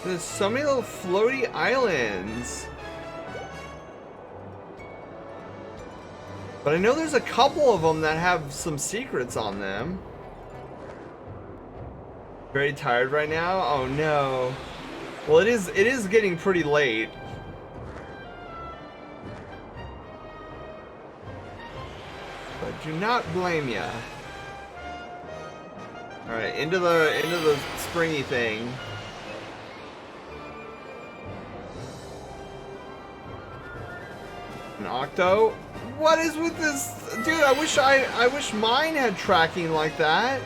There's so many little floaty islands. But I know there's a couple of them that have some secrets on them. Very tired right now? Oh no. Well, it is getting pretty late. But do not blame ya. Alright, into the springy thing. An octo? What is with this? Dude, I wish mine had tracking like that.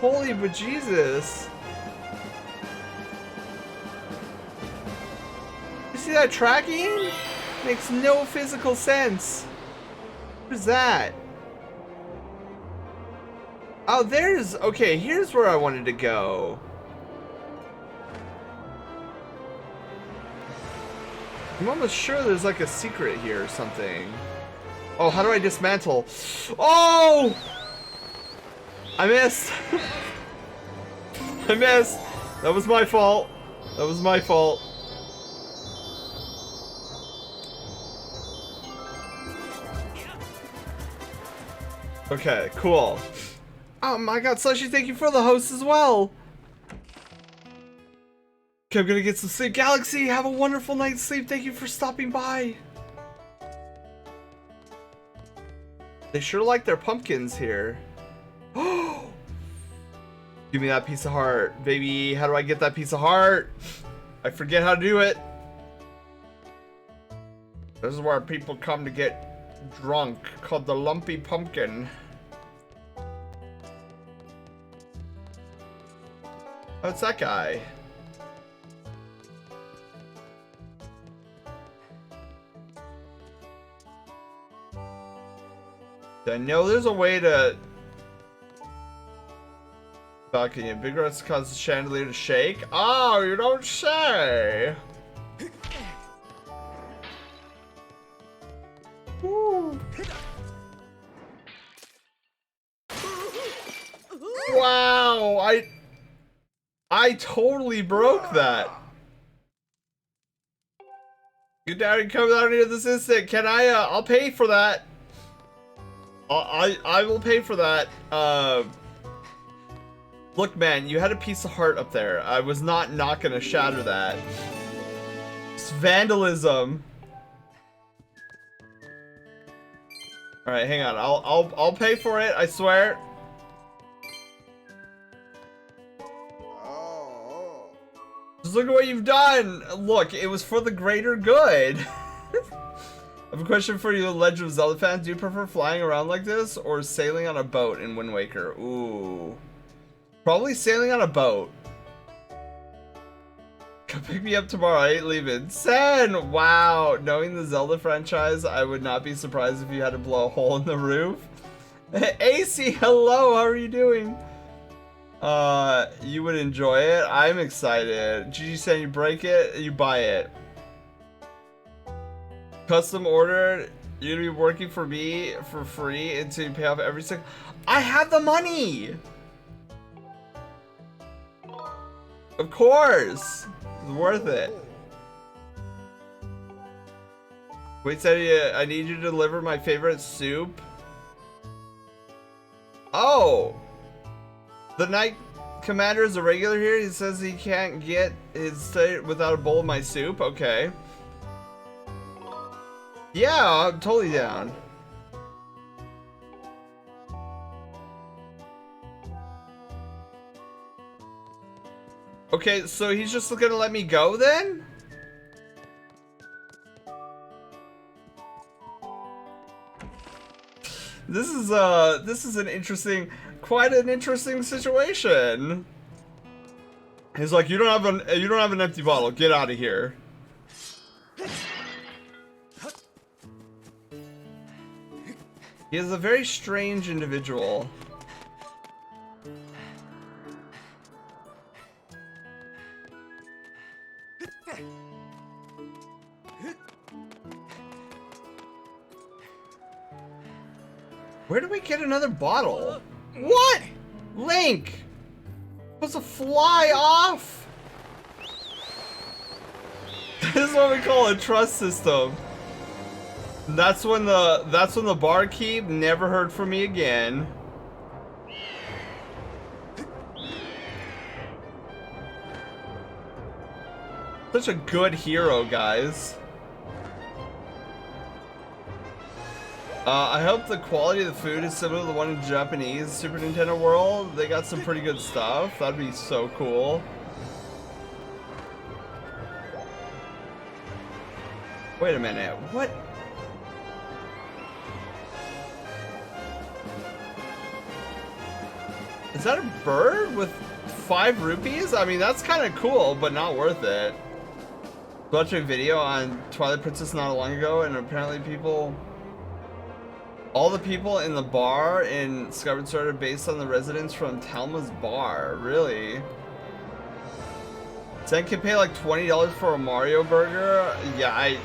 Holy bejesus. You see that tracking? Makes no physical sense. What is that? Oh, there's... Okay, here's where I wanted to go. I'm almost sure there's like a secret here or something. Oh, how do I dismantle? Oh! I missed. I missed. That was my fault. That was my fault. Okay, cool. Oh my god, Slushy, thank you for the host as well. Okay, I'm gonna get some sleep. Galaxy, have a wonderful night's sleep. Thank you for stopping by. They sure like their pumpkins here. Oh! Give me that piece of heart. Baby, how do I get that piece of heart? I forget how to do it. This is where people come to get drunk, called the Lumpy Pumpkin. Oh, it's that guy. I know there's a way to... Balcony. A big rust causes the chandelier to shake. Oh, you don't say! Woo. Wow, I totally broke that. Good daddy, come down here this instant. Can I, I'll pay for that. I will pay for that. Look, man, you had a piece of heart up there. I was not gonna shatter that. It's vandalism. All right, hang on. I'll pay for it. I swear. Just look at what you've done. Look, it was for the greater good. I have a question for you, Legend of Zelda fans. Do you prefer flying around like this or sailing on a boat in Wind Waker? Ooh. Probably sailing on a boat. Come pick me up tomorrow. I ain't leaving. Sen! Wow. Knowing the Zelda franchise, I would not be surprised if you had to blow a hole in the roof. AC, hello. How are you doing? You would enjoy it. I'm excited. GG saying you break it, you buy it. Custom order. You're gonna be working for me for free until you pay off every single. I have the money. Of course, it's worth it. Wait, said I need you to deliver my favorite soup. Oh, the Knight Commander is a regular here. He says he can't get his stay without a bowl of my soup. Okay. Yeah, I'm totally down. Okay, so he's just gonna let me go then? This is an interesting, quite an interesting situation. He's like, you don't have an empty bottle. Get out of here. He is a very strange individual. Where do we get another bottle? What? Link! Supposed to fly off? This is what we call a trust system. That's when the barkeep never heard from me again. Such a good hero, guys. I hope the quality of the food is similar to the one in Japanese Super Nintendo world. They got some pretty good stuff. That'd be so cool. Wait a minute. What? Is that a bird with 5 rupees? I mean, that's kind of cool, but not worth it. Watching a video on Twilight Princess not long ago, and apparently all the people in the bar in Skyward Sword are based on the residents from Talma's bar. Really? Zen can pay like $20 for a Mario burger? Yeah, I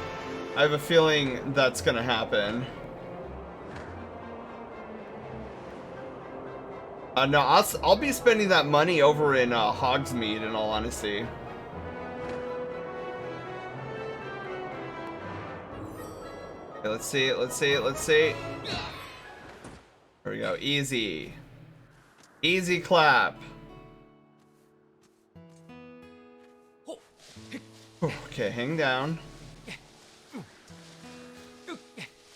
have a feeling that's gonna happen. No, I'll be spending that money over in Hogsmeade, in all honesty. Okay, let's see. There we go. Easy. Easy clap. Okay, hang down.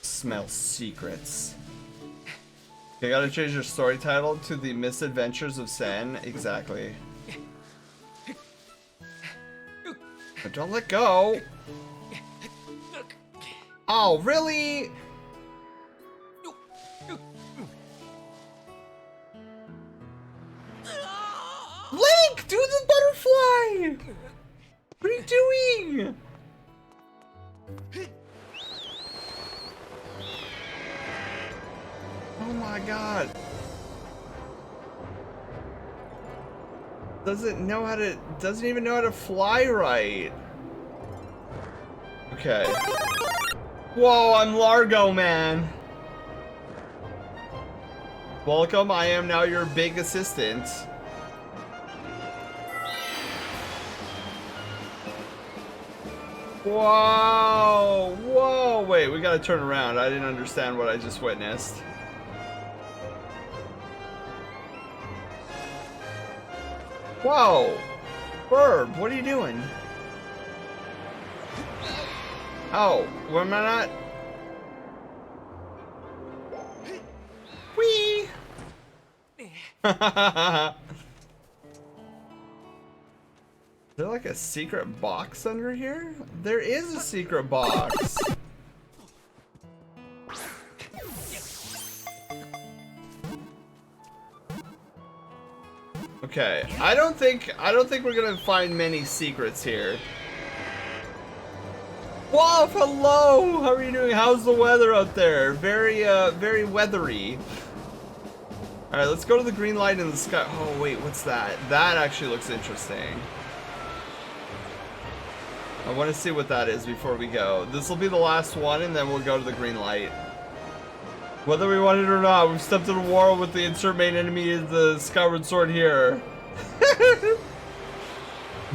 Smell secrets. Okay, gotta change your story title to The Misadventures of Sen. Exactly. But don't let go. Oh, really? Link, do the butterfly! What are you doing? Oh my god. Doesn't even know how to fly right. Okay. Whoa, I'm Largo, man. Welcome, I am now your big assistant. Whoa, whoa, wait, we gotta turn around. I didn't understand what I just witnessed. Whoa, Burb, what are you doing? Oh, where am I not? Whee! Is there like a secret box under here? There is a secret box. Okay, I don't think we're gonna find many secrets here. Whoa, hello! How are you doing? How's the weather out there? Very weathery. Alright, let's go to the green light in the sky. Oh, wait, what's that? That actually looks interesting. I want to see what that is before we go. This will be the last one, and then we'll go to the green light. Whether we want it or not, we've stepped into war with the insert main enemy is the Skyward Sword here.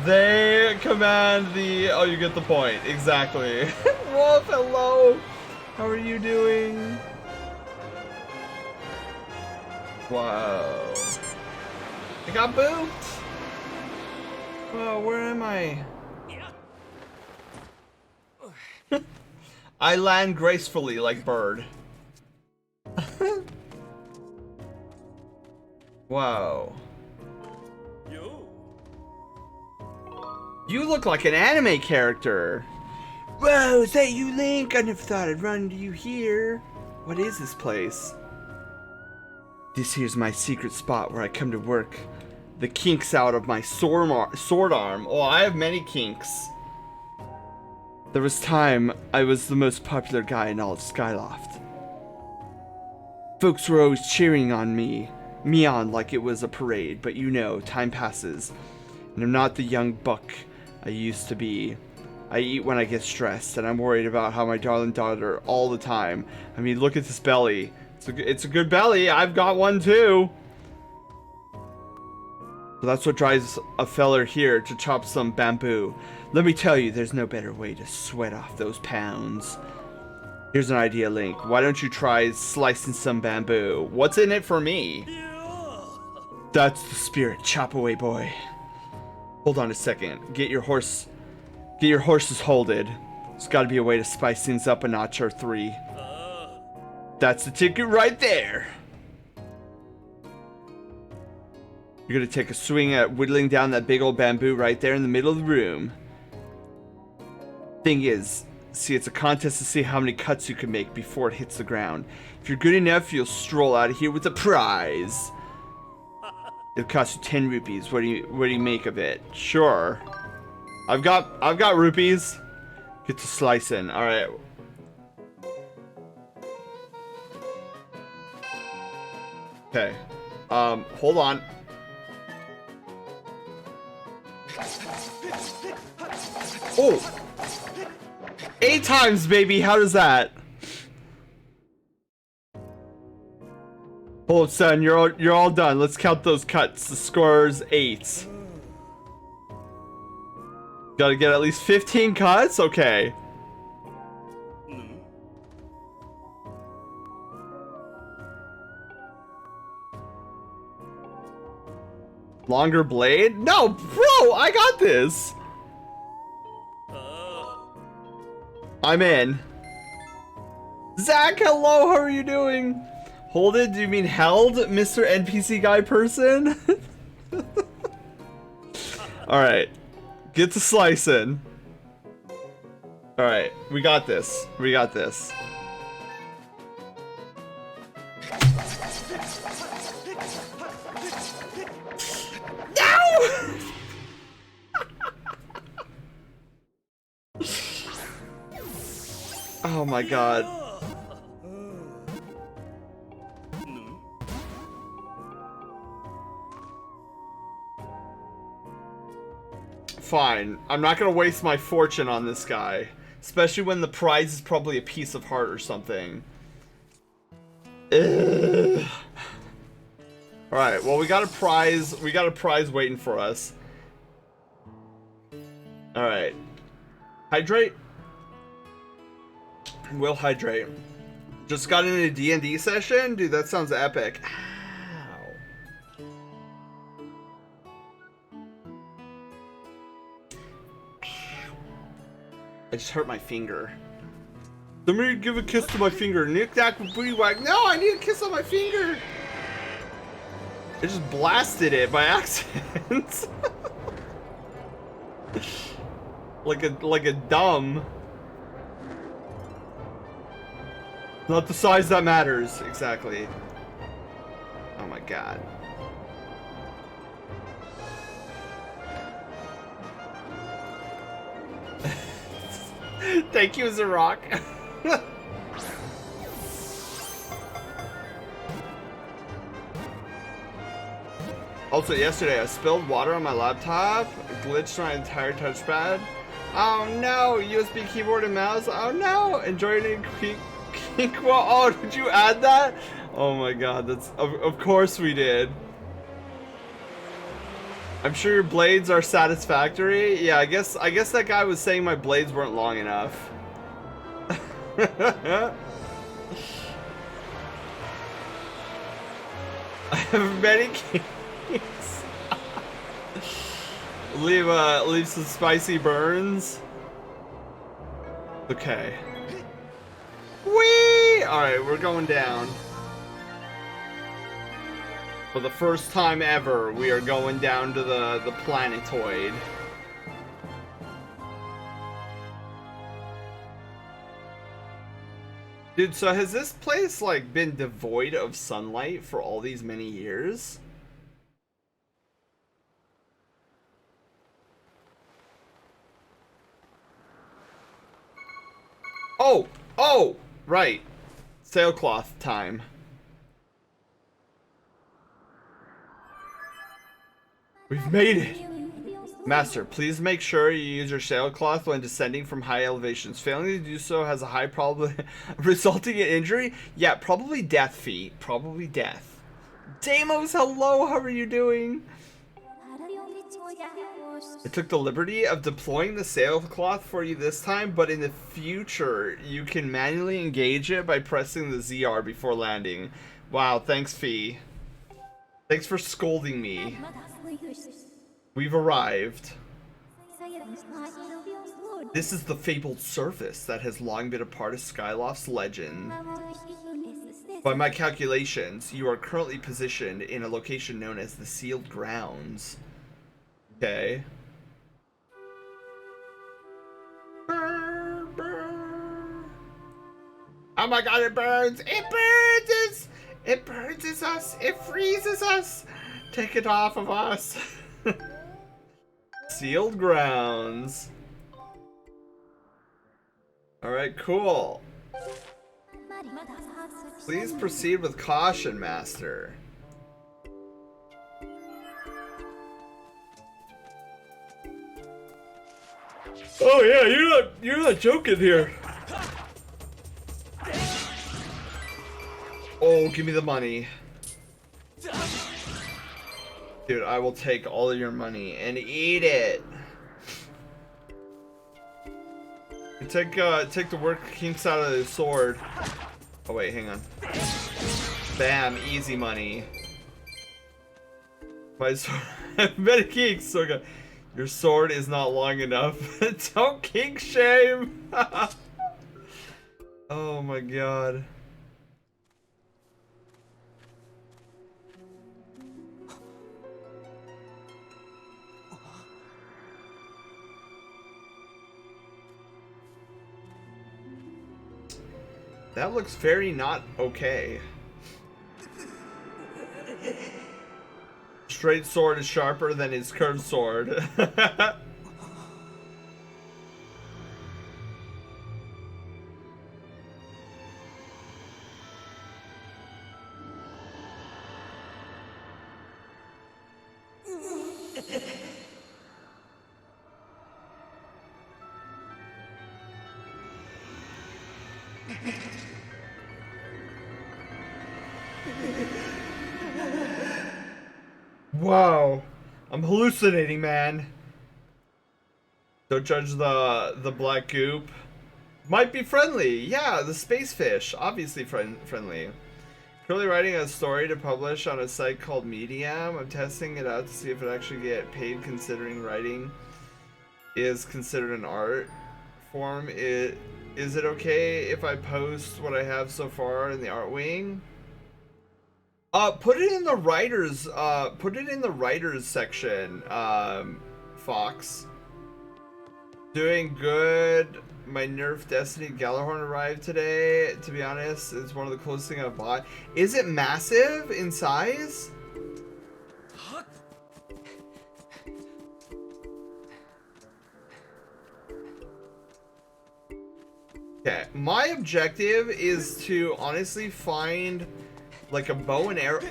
They command the... Oh, you get the point. Exactly. Wolf, hello. How are you doing? Whoa. I got booped. Whoa, where am I? I land gracefully like bird. Whoa. You look like an anime character. Whoa, is that you, Link? I never thought I'd run into you here. What is this place? This here's my secret spot where I come to work the kinks out of my sword arm. Oh, I have many kinks. There was time I was the most popular guy in all of Skyloft. Folks were always cheering on me on like it was a parade, but you know, time passes, and I'm not the young buck I used to be. I eat when I get stressed, and I'm worried about how my darling daughter all the time. I mean, look at this belly. It's a good belly. I've got one too. So that's what drives a feller here to chop some bamboo. Let me tell you, there's no better way to sweat off those pounds. Here's an idea, Link. Why don't you try slicing some bamboo? What's in it for me? That's the spirit. Chop away, boy. Hold on a second. Get your horses holded. There's got to be a way to spice things up a notch or three. That's the ticket right there. You're gonna take a swing at whittling down that big old bamboo right there in the middle of the room. Thing is, see, it's a contest to see how many cuts you can make before it hits the ground. If you're good enough, you'll stroll out of here with a prize. It'll cost you 10 rupees. What do you make of it? Sure. I've got rupees. Get to slicing. All right. Okay. Hold on. Oh. 8 times, baby. How does that? Hold, son. You're all done. Let's count those cuts. The score's 8. Gotta get at least 15 cuts? Okay. Longer blade? No, bro, I got this. I'm in. Zach, hello, how are you doing? Hold it, do you mean held, Mr. NPC guy person? Alright. Get to slicing. Alright, we got this. We got this. No! Oh my god. Fine. I'm not gonna waste my fortune on this guy. Especially when the prize is probably a piece of heart or something. Ugh. Alright, well we got a prize. We got a prize waiting for us. Alright. Hydrate? We'll hydrate. Just got in a D&D session? Dude, that sounds epic. Ow. I just hurt my finger. Somebody give a kiss to my finger. Nick Dack with booty whack. No, I need a kiss on my finger. I just blasted it by accident. like a dumb. Not the size that matters, exactly. Oh my god. Thank you, Zarok. Also, yesterday I spilled water on my laptop, glitched my entire touchpad. Oh no, USB keyboard and mouse. Oh no, enjoying it. Oh, did you add that? Oh my god, that's of course we did. I'm sure your blades are satisfactory. Yeah, I guess that guy was saying my blades weren't long enough. I have many cakes. leave some spicy burns. Okay. Whee! Alright, we're going down. For the first time ever, we are going down to the planetoid. Dude, so has this place, like, been devoid of sunlight for all these many years? Oh! Oh! Right. Sailcloth time. We've made it! Master, please make sure you use your sailcloth when descending from high elevations. Failing to do so has a high probability resulting in injury. Yeah, probably death, Feet. Probably death. Deimos, hello! How are you doing? I took the liberty of deploying the sailcloth for you this time, but in the future, you can manually engage it by pressing the ZR before landing. Wow, thanks, Fee. Thanks for scolding me. We've arrived. This is the fabled surface that has long been a part of Skyloft's legend. By my calculations, you are currently positioned in a location known as the Sealed Grounds. Okay. Oh my god, it burns! It burns us! It burns us! It freezes us! Take it off of us! Sealed Grounds. Alright, cool. Please proceed with caution, Master. Oh yeah, you're not joking here. Oh, give me the money. Dude, I will take all of your money and eat it. Take the work kinks out of the sword. Oh wait, hang on. Bam, easy money. My sword, many kinks. So good. Your sword is not long enough. Don't kink shame. Oh my god. That looks very not okay. Straight sword is sharper than his curved sword. Wow, I'm hallucinating, man. Don't judge the black goop. Might be friendly. Yeah, the space fish, obviously friendly. Currently writing a story to publish on a site called Medium. I'm testing it out to see if it actually get paid, considering writing is considered an art form. Is it okay if I post what I have so far in the art wing? Put it in the writers section, Fox. Doing good. My Nerf Destiny Galahorn arrived today. To be honest, it's one of the closest things I've bought. Is it massive in size? Okay, my objective is to honestly find like a bow and arrow.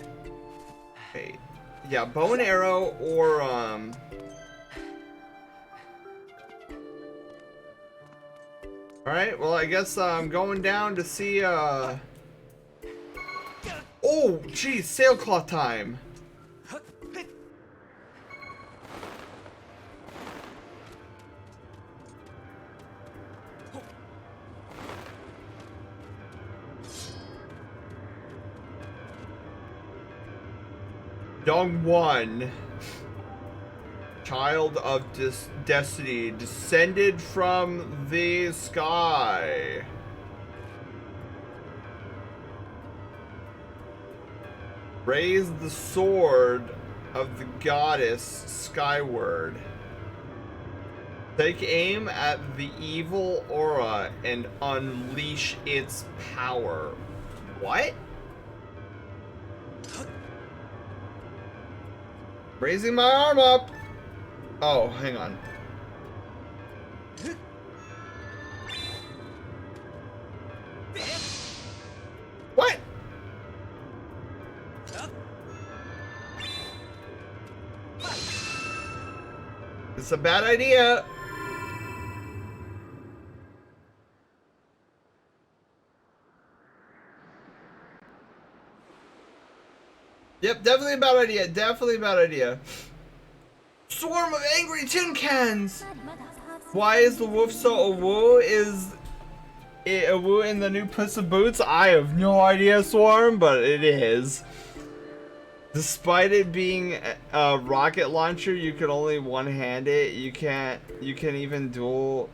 Wait, yeah, bow and arrow or Alright, well I guess I'm going down to see Oh geez, sailcloth time. Young one, child of destiny, descended from the sky. Raise the sword of the goddess Skyward. Take aim at the evil aura and unleash its power. What? Raising my arm up. Oh, hang on. It's a bad idea. Yep, definitely a bad idea. Definitely a bad idea. Swarm of angry tin cans. Why is the wolf so awoo? Is it awoo in the new Puss in Boots? I have no idea, Swarm, but it is. Despite it being a rocket launcher, you can only one-hand it. You can even dual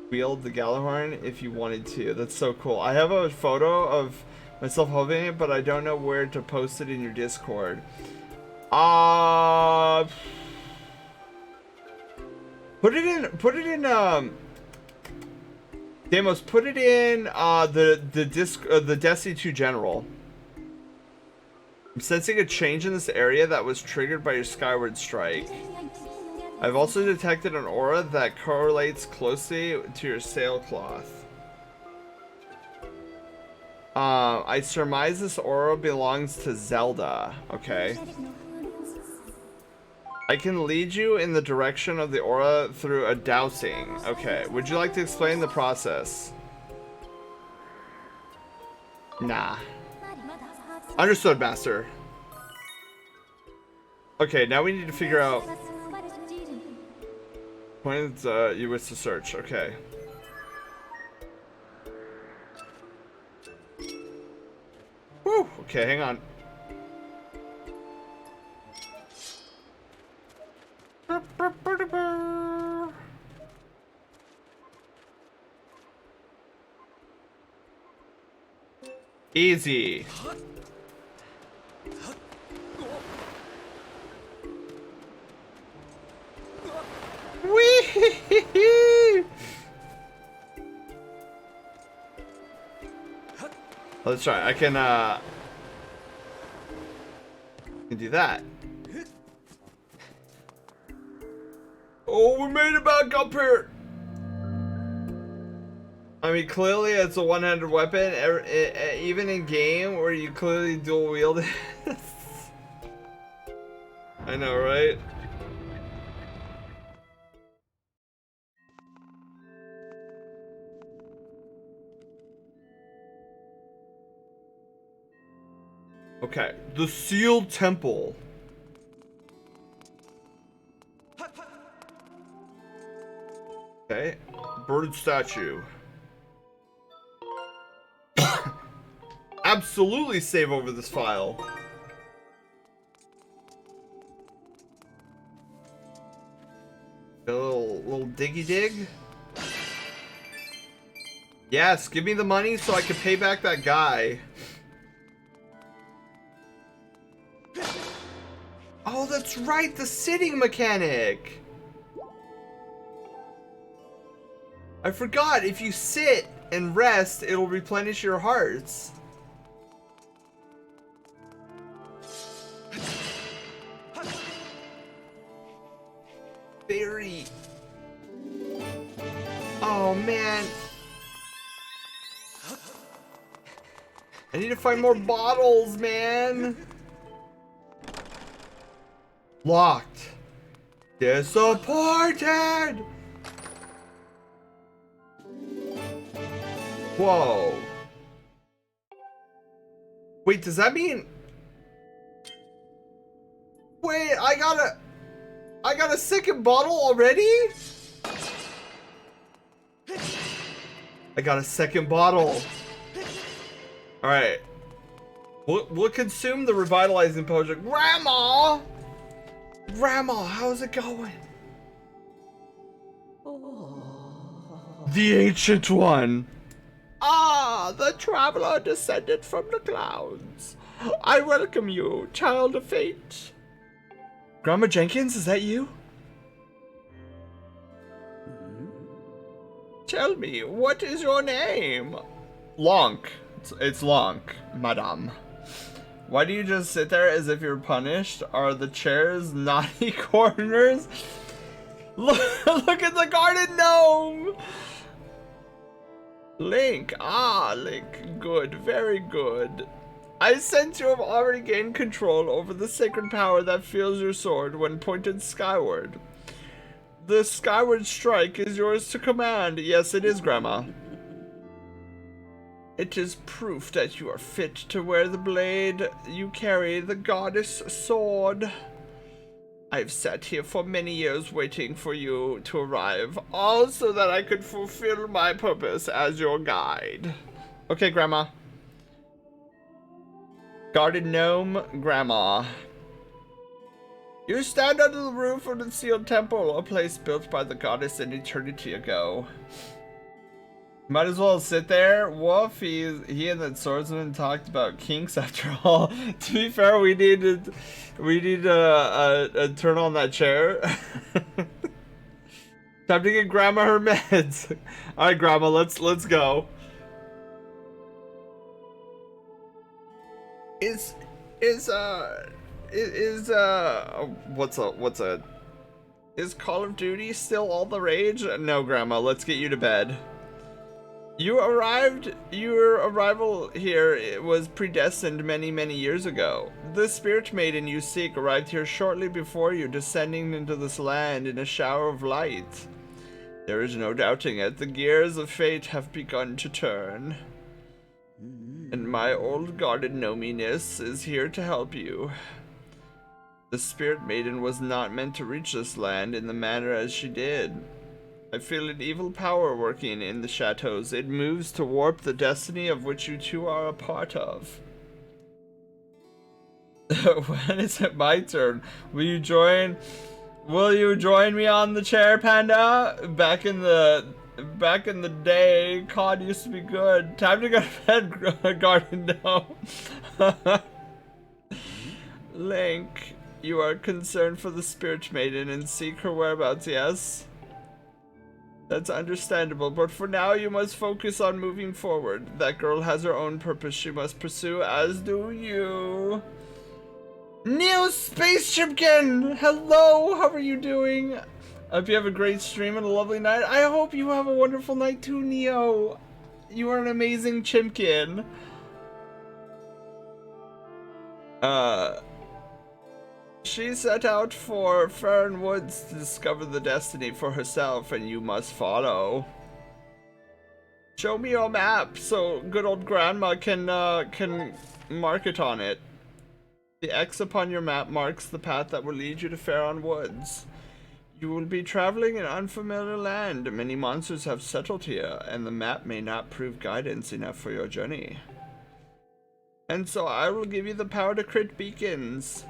wield the Gjallarhorn if you wanted to. That's so cool. I have a photo of myself holding it, but I don't know where to post it in your Discord. Put it in Demos, put it in the Destiny 2 General. I'm sensing a change in this area that was triggered by your Skyward strike. I've also detected an aura that correlates closely to your sailcloth. I surmise this aura belongs to Zelda. Okay. I can lead you in the direction of the aura through a dowsing. Okay. Would you like to explain the process? Nah. Understood, Master. Okay, now we need to figure out when you wish to search. Okay. Woo! Okay, hang on. Easy. Wee! Let's try. I can do that. Oh, we made it back up here. I mean, clearly it's a one-handed weapon, even in game where you clearly dual wield it. I know, right? Okay, the sealed temple. Okay, bird statue. Absolutely save over this file. A little diggy dig. Yes, give me the money so I can pay back that guy. Oh, that's right, the sitting mechanic. I forgot, if you sit and rest, it'll replenish your hearts. Very. Oh, man. I need to find more bottles, man. Locked. Disappointed. Whoa. Wait, does that mean... Wait, I got a second bottle already? I got a second bottle. Alright. We'll consume the revitalizing potion. Grandma! Grandma, how's it going? The Ancient One. Ah, the traveler descended from the clouds. I welcome you, child of fate. Grandma Jenkins, is that you? Tell me, what is your name? Lonk. It's Lonk, madame. Why do you just sit there as if you're punished? Are the chairs naughty corners? Look at the garden gnome! Link, Link, good, very good. I sense you have already gained control over the sacred power that fills your sword when pointed skyward. The Skyward strike is yours to command. Yes, it is, Grandma. It is proof that you are fit to wear the blade. You carry the goddess sword. I've sat here for many years waiting for you to arrive, all so that I could fulfill my purpose as your guide. Okay, Grandma. Guarded gnome, Grandma. You stand under the roof of the sealed temple, a place built by the goddess an eternity ago. Might as well sit there. Woof, he and that swordsman talked about kinks after all. To be fair, we need to turn on that chair. Time to get Grandma her meds. Alright, Grandma, let's go. Is Call of Duty still all the rage? No, Grandma, let's get you to bed. Your arrival here was predestined many, many years ago. The spirit maiden you seek arrived here shortly before you, descending into this land in a shower of light. There is no doubting it, the gears of fate have begun to turn. And my old guarded gnominess is here to help you. The spirit maiden was not meant to reach this land in the manner as she did. I feel an evil power working in the chateaus. It moves to warp the destiny of which you two are a part of. When is it my turn? Will you join me on the chair, Panda? Back in the day, COD used to be good. Time to go to bed, Garden Gnome. Link, you are concerned for the spirit maiden and seek her whereabouts, yes? That's understandable, but for now you must focus on moving forward. That girl has her own purpose she must pursue, as do you. Neo Space Chipkin! Hello, how are you doing? I hope you have a great stream and a lovely night. I hope you have a wonderful night too, Neo. You are an amazing chimkin. She set out for Farron Woods to discover the destiny for herself, and you must follow. Show me your map so good old Grandma can mark it on it. The X upon your map marks the path that will lead you to Farron Woods. You will be traveling in unfamiliar land. Many monsters have settled here, and the map may not prove guidance enough for your journey. And so I will give you the power to crit beacons.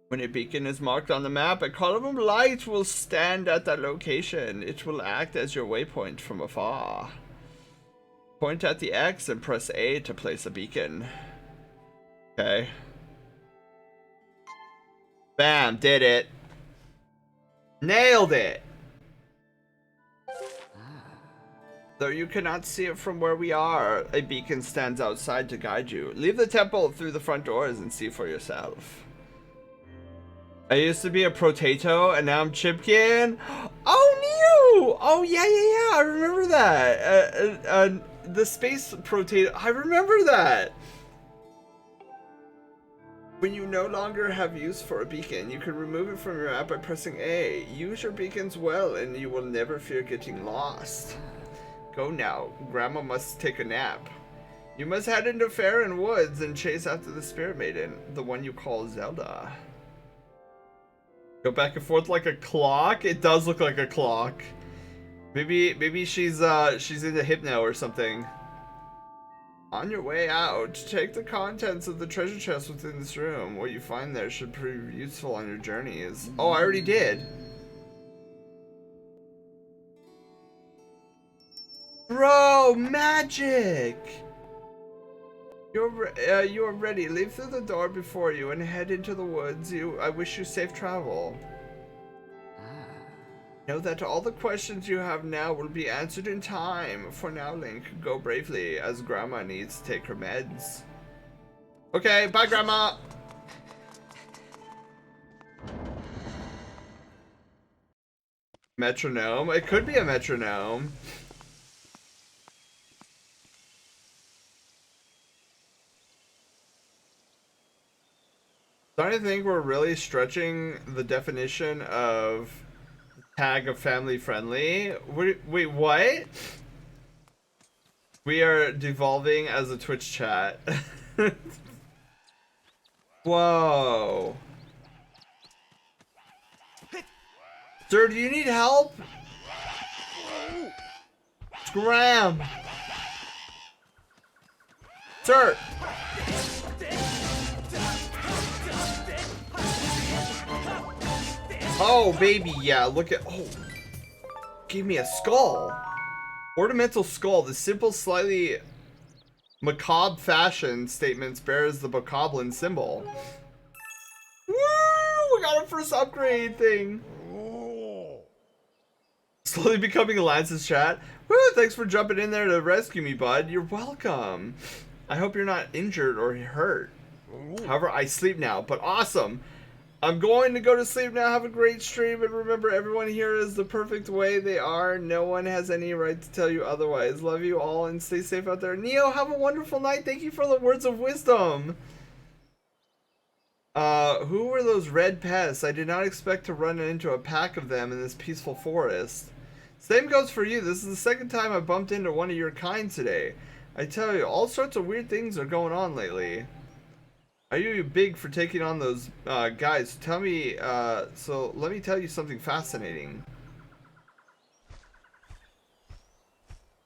When a beacon is marked on the map, a column of light will stand at that location. It will act as your waypoint from afar. Point at the X and press A to place a beacon. Okay. Bam, did it. Nailed it! Though you cannot see it from where we are, a beacon stands outside to guide you. Leave the temple through the front doors and see for yourself. I used to be a potato, and now I'm Chipkin. Oh, Neo! Oh, yeah. I remember that. The space potato. I remember that. When you no longer have use for a beacon, you can remove it from your map by pressing A. Use your beacons well, and you will never fear getting lost. Go now. Grandma must take a nap. You must head into Farron Woods and chase after the Spirit Maiden, the one you call Zelda. Go back and forth like a clock? It does look like a clock. Maybe she's into hypno or something. On your way out, take the contents of the treasure chest within this room. What you find there should prove useful on your journeys. Oh, I already did. Bro, magic! You're ready. Leave through the door before you and head into the woods. I wish you safe travel. Know that all the questions you have now will be answered in time. For now, Link, go bravely, as Grandma needs to take her meds. Okay, bye, Grandma! Metronome? It could be a metronome. Starting to think we're really stretching the definition of Tag of family friendly. Wait, what? We are devolving as a Twitch chat. Whoa. Sir, do you need help? Scram. Sir. Oh, baby, yeah, look at... Oh. Gave me a skull. Ornamental skull. The simple, slightly macabre fashion statements bears the bokoblin symbol. Woo! We got our first upgrade thing. Slowly becoming Lance's chat. Woo! Thanks for jumping in there to rescue me, bud. You're welcome. I hope you're not injured or hurt. However, I sleep now, but awesome. I'm going to go to sleep now. Have a great stream, and remember, everyone here is the perfect way they are. No one has any right to tell you otherwise. Love you all, and stay safe out there. Neo, have a wonderful night. Thank you for the words of wisdom. Who were those red pests? I did not expect to run into a pack of them in this peaceful forest. Same goes for you. This is the second time I bumped into one of your kind today. I tell you, all sorts of weird things are going on lately. Are you big for taking on those guys? Tell me, so let me tell you something fascinating.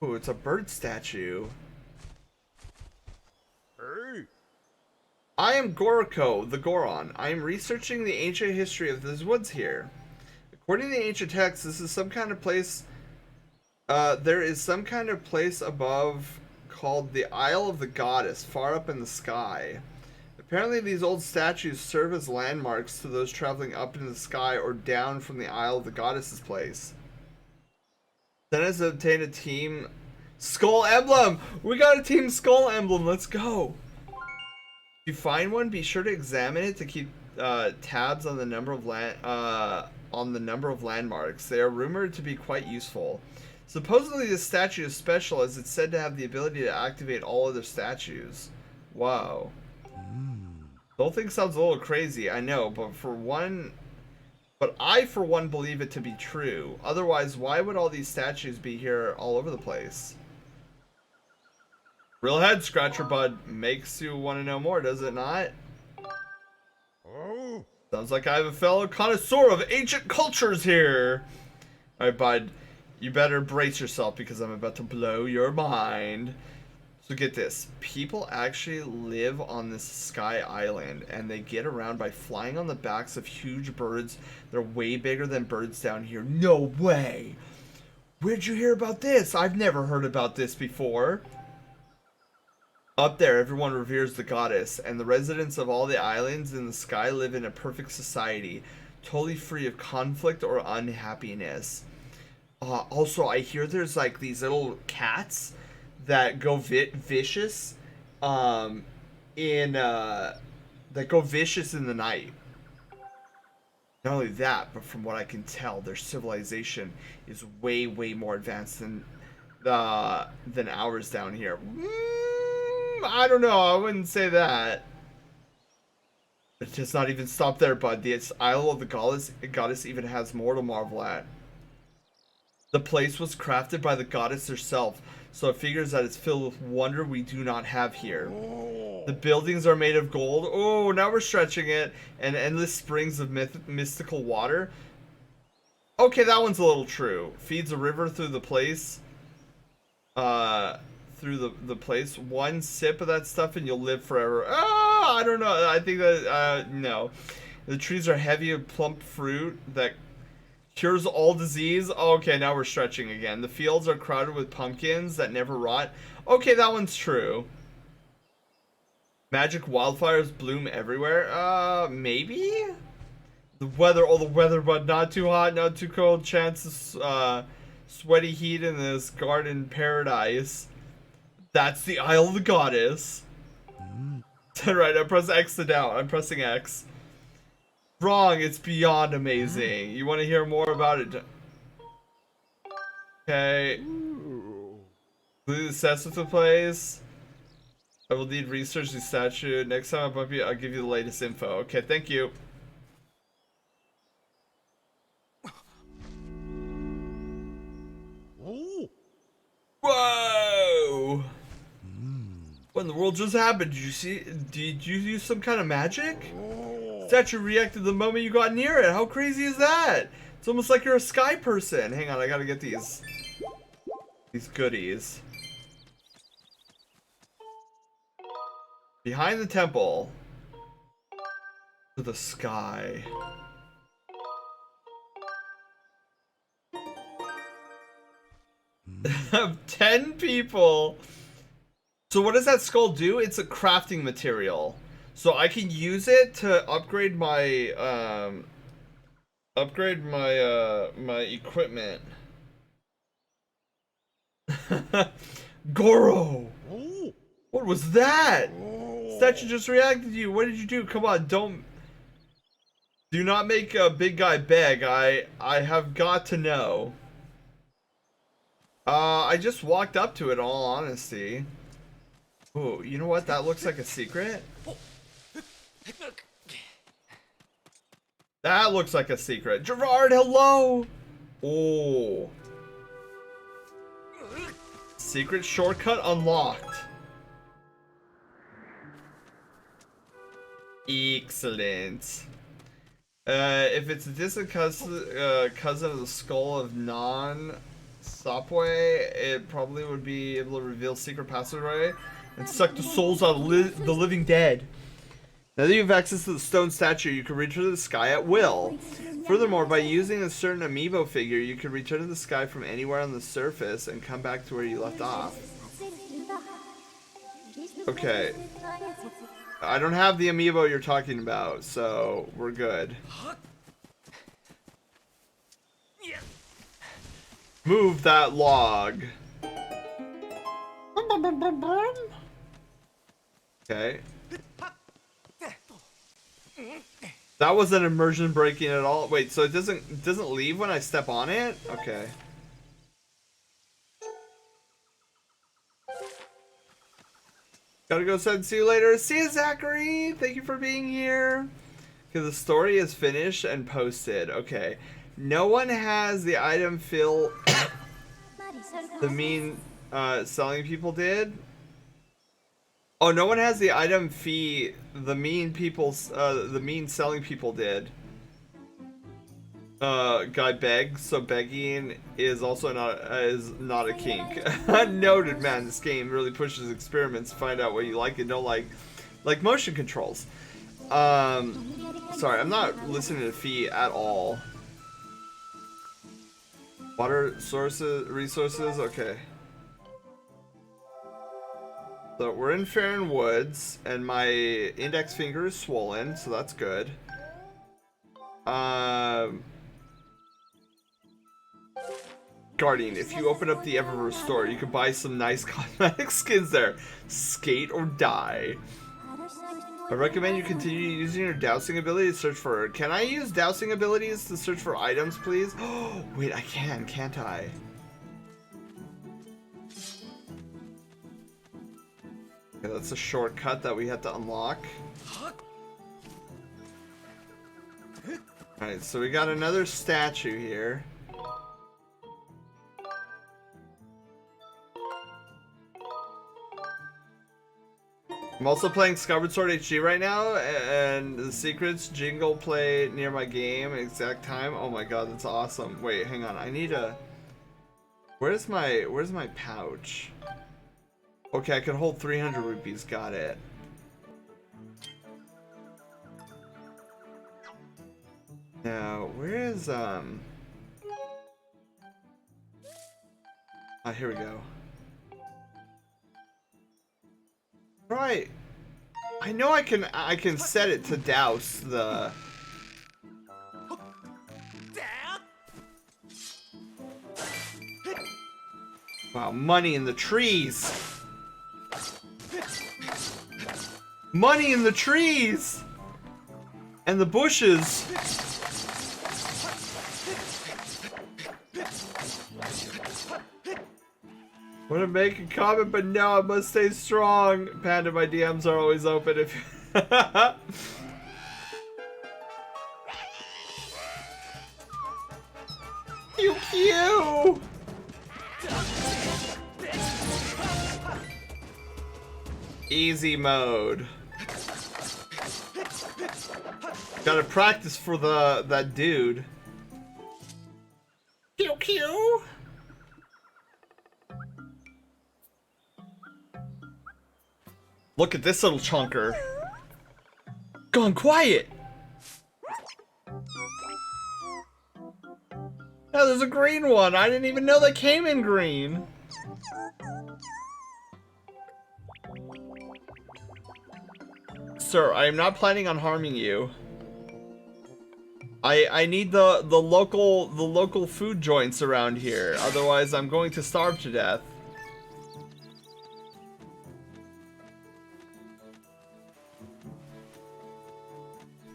Ooh, it's a bird statue. Hey. I am Gorko, the Goron. I am researching the ancient history of these woods here. According to the ancient texts, this is some kind of place, there is some kind of place above called the Isle of the Goddess, far up in the sky. Apparently, these old statues serve as landmarks to those traveling up into the sky or down from the Isle of the Goddess's place. Then has obtained a team skull emblem. We got a team skull emblem. Let's go. If you find one, be sure to examine it to keep tabs on the number of landmarks. They are rumored to be quite useful. Supposedly, this statue is special as it's said to have the ability to activate all other statues. Wow. The whole thing sounds a little crazy, I know, but I for one believe it to be true. Otherwise, why would all these statues be here all over the place? Real head scratcher, bud. Makes you want to know more, does it not? Oh. Sounds like I have a fellow connoisseur of ancient cultures here. Alright, bud. You better brace yourself because I'm about to blow your mind. So get this, people actually live on this sky island and they get around by flying on the backs of huge birds. They're way bigger than birds down here. No way! Where'd you hear about this? I've never heard about this before. Up there, everyone reveres the goddess, and the residents of all the islands in the sky live in a perfect society, totally free of conflict or unhappiness. Also, I hear there's like these little cats that go vicious that go vicious in the night. Not only that, but from what I can tell, their civilization is way more advanced than ours down here. I don't know, I wouldn't say that. It does not even stop there, bud. The Isle of the Goddess even has more to marvel at. The place was crafted by the goddess herself, so it figures that it's filled with wonder we do not have here. The buildings are made of gold. Oh, now we're stretching it. And endless springs of mystical water. Okay, that one's a little true. Feeds a river through the place. Through the place. One sip of that stuff and you'll live forever. Ah, I don't know. I think that, no. The trees are heavy of plump fruit that cures all disease. Okay, now we're stretching again. The fields are crowded with pumpkins that never rot. Okay, that one's true. Magic wildfires bloom everywhere. Maybe? The weather, but not too hot, not too cold. Chances, sweaty heat in this garden paradise. That's the Isle of the Goddess. Right, I press X to down. I'm pressing X. Wrong, it's beyond amazing. You want to hear more about it? Okay. Completely obsessed with the place. I will need research the statue. Next time I bump you, I'll give you the latest info. Okay, thank you. Whoa! What in the world just happened? Did you see? Did you use some kind of magic? Statue reacted the moment you got near it. How crazy is that? It's almost like you're a sky person. Hang on, I gotta get these goodies. Behind the temple to the sky. 10 people. So what does that skull do? It's a crafting material. So I can use it to upgrade my my equipment. Goro! What was that? Statue just reacted to you. What did you do? Come on, do not make a big guy beg. I have got to know. I just walked up to it, in all honesty. Oh, you know what? That looks like a secret. That looks like a secret. Gerard, hello! Oh. Secret shortcut unlocked. Excellent. If it's a distant cousin of the skull of non-Sopway, it probably would be able to reveal secret passageway and suck the souls out of the living dead. Now that you have access to the stone statue, you can return to the sky at will. Furthermore, by using a certain amiibo figure, you can return to the sky from anywhere on the surface and come back to where you left off. Okay. I don't have the amiibo you're talking about, so we're good. Move that log. Okay. That wasn't immersion breaking at all. Wait, so it doesn't leave when I step on it? Okay. Gotta go, said see you later. See you, Zachary. Thank you for being here. Okay, the story is finished and posted. Okay. No one has the item fill the mean selling people did. Oh, no one has the item fee the mean selling people did. Guy begs, so begging is also not a kink. Noted, man. This game really pushes experiments to find out what you like and don't like motion controls. Sorry, I'm not listening to Fee at all. Water sources, resources, okay. So we're in Farron Woods, and my index finger is swollen, so that's good. Guardian, if you open up the Eververse store, you can buy some nice cosmetic skins there. Skate or die. I recommend you continue using your dowsing ability to search for... Can I use dowsing abilities to search for items, please? Oh, wait, I can, can't I? Okay, that's a shortcut that we have to unlock. Alright, so we got another statue here. I'm also playing Skyward Sword HD right now, and the secrets jingle play near my game exact time. Oh my god, that's awesome. Wait, hang on. I need a... Where's my pouch? Okay, I can hold 300 rupees. Got it. Now, where is here we go. Right. I know I can set it to douse the... Wow, money in the trees. Money in the trees. And the bushes. I want to make a comment, but no, I must stay strong. Panda, my DMs are always open if Pew pew! Easy mode. Gotta practice for that dude. Pew pew. Look at this little chunker. Gone quiet. Oh, there's a green one. I didn't even know they came in green. Sir, I am not planning on harming you. I need the local food joints around here. Otherwise, I'm going to starve to death.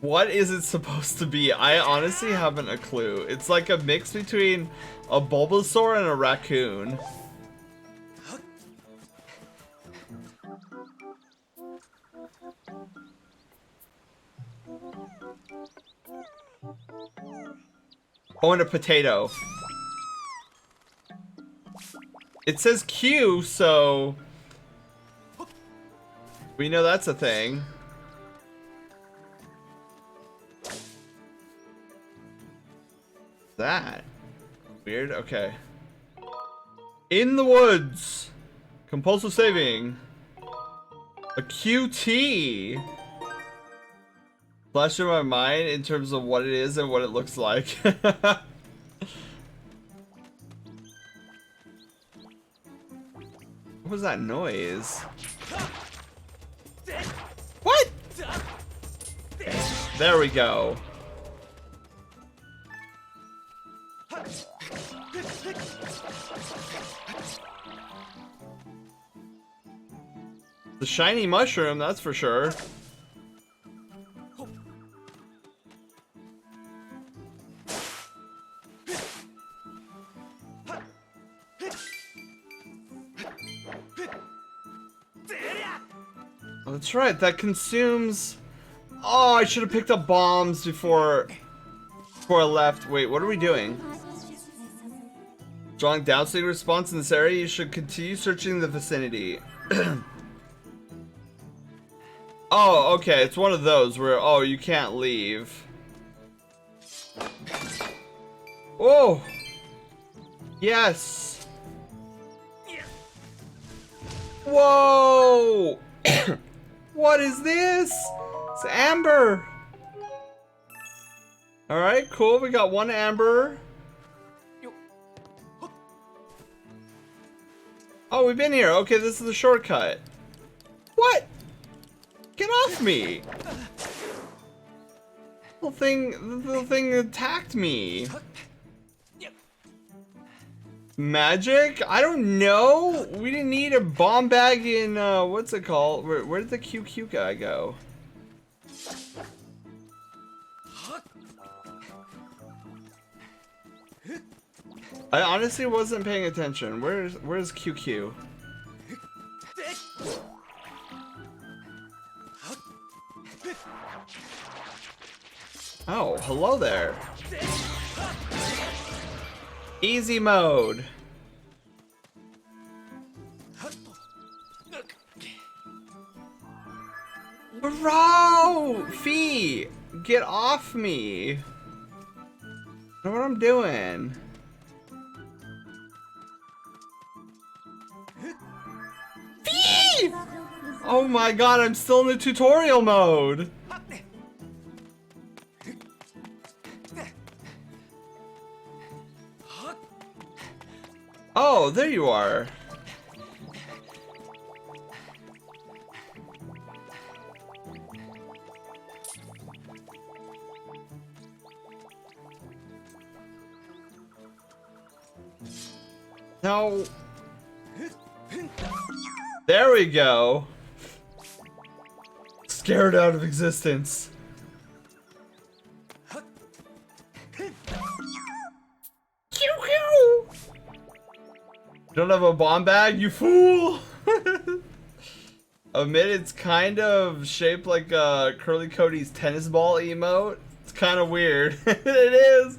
What is it supposed to be? I honestly haven't a clue. It's like a mix between a Bulbasaur and a raccoon. Oh, and a potato. It says Q, so we know that's a thing. That weird. Okay. In the woods. Compulsive saving. A QT. Flash in my mind in terms of what it is and what it looks like. What was that noise? What? There we go. The shiny mushroom, that's for sure. Oh, that's right, that consumes... Oh, I should have picked up bombs before I left. Wait, what are we doing? Strong downswing response in this area. You should continue searching the vicinity. Oh, okay. It's one of those where, oh, you can't leave. Oh! Yes! Whoa! What is this? It's amber! Alright, cool. We got one amber. Oh, we've been here. Okay, this is the shortcut. What? Get off me! The little thing attacked me. Magic? I don't know. We didn't need a bomb bag in what's it called? Where did the QQ guy go? I honestly wasn't paying attention. Where's QQ? Oh, hello there. Easy mode. Bro! Fee! Get off me! I know what I'm doing. Fee! Oh my god, I'm still in the tutorial mode! Oh, there you are. No. There we go. Scared out of existence. You don't have a bomb bag, you fool! Admit it's kind of shaped like Curly Cody's tennis ball emote. It's kind of weird. It is.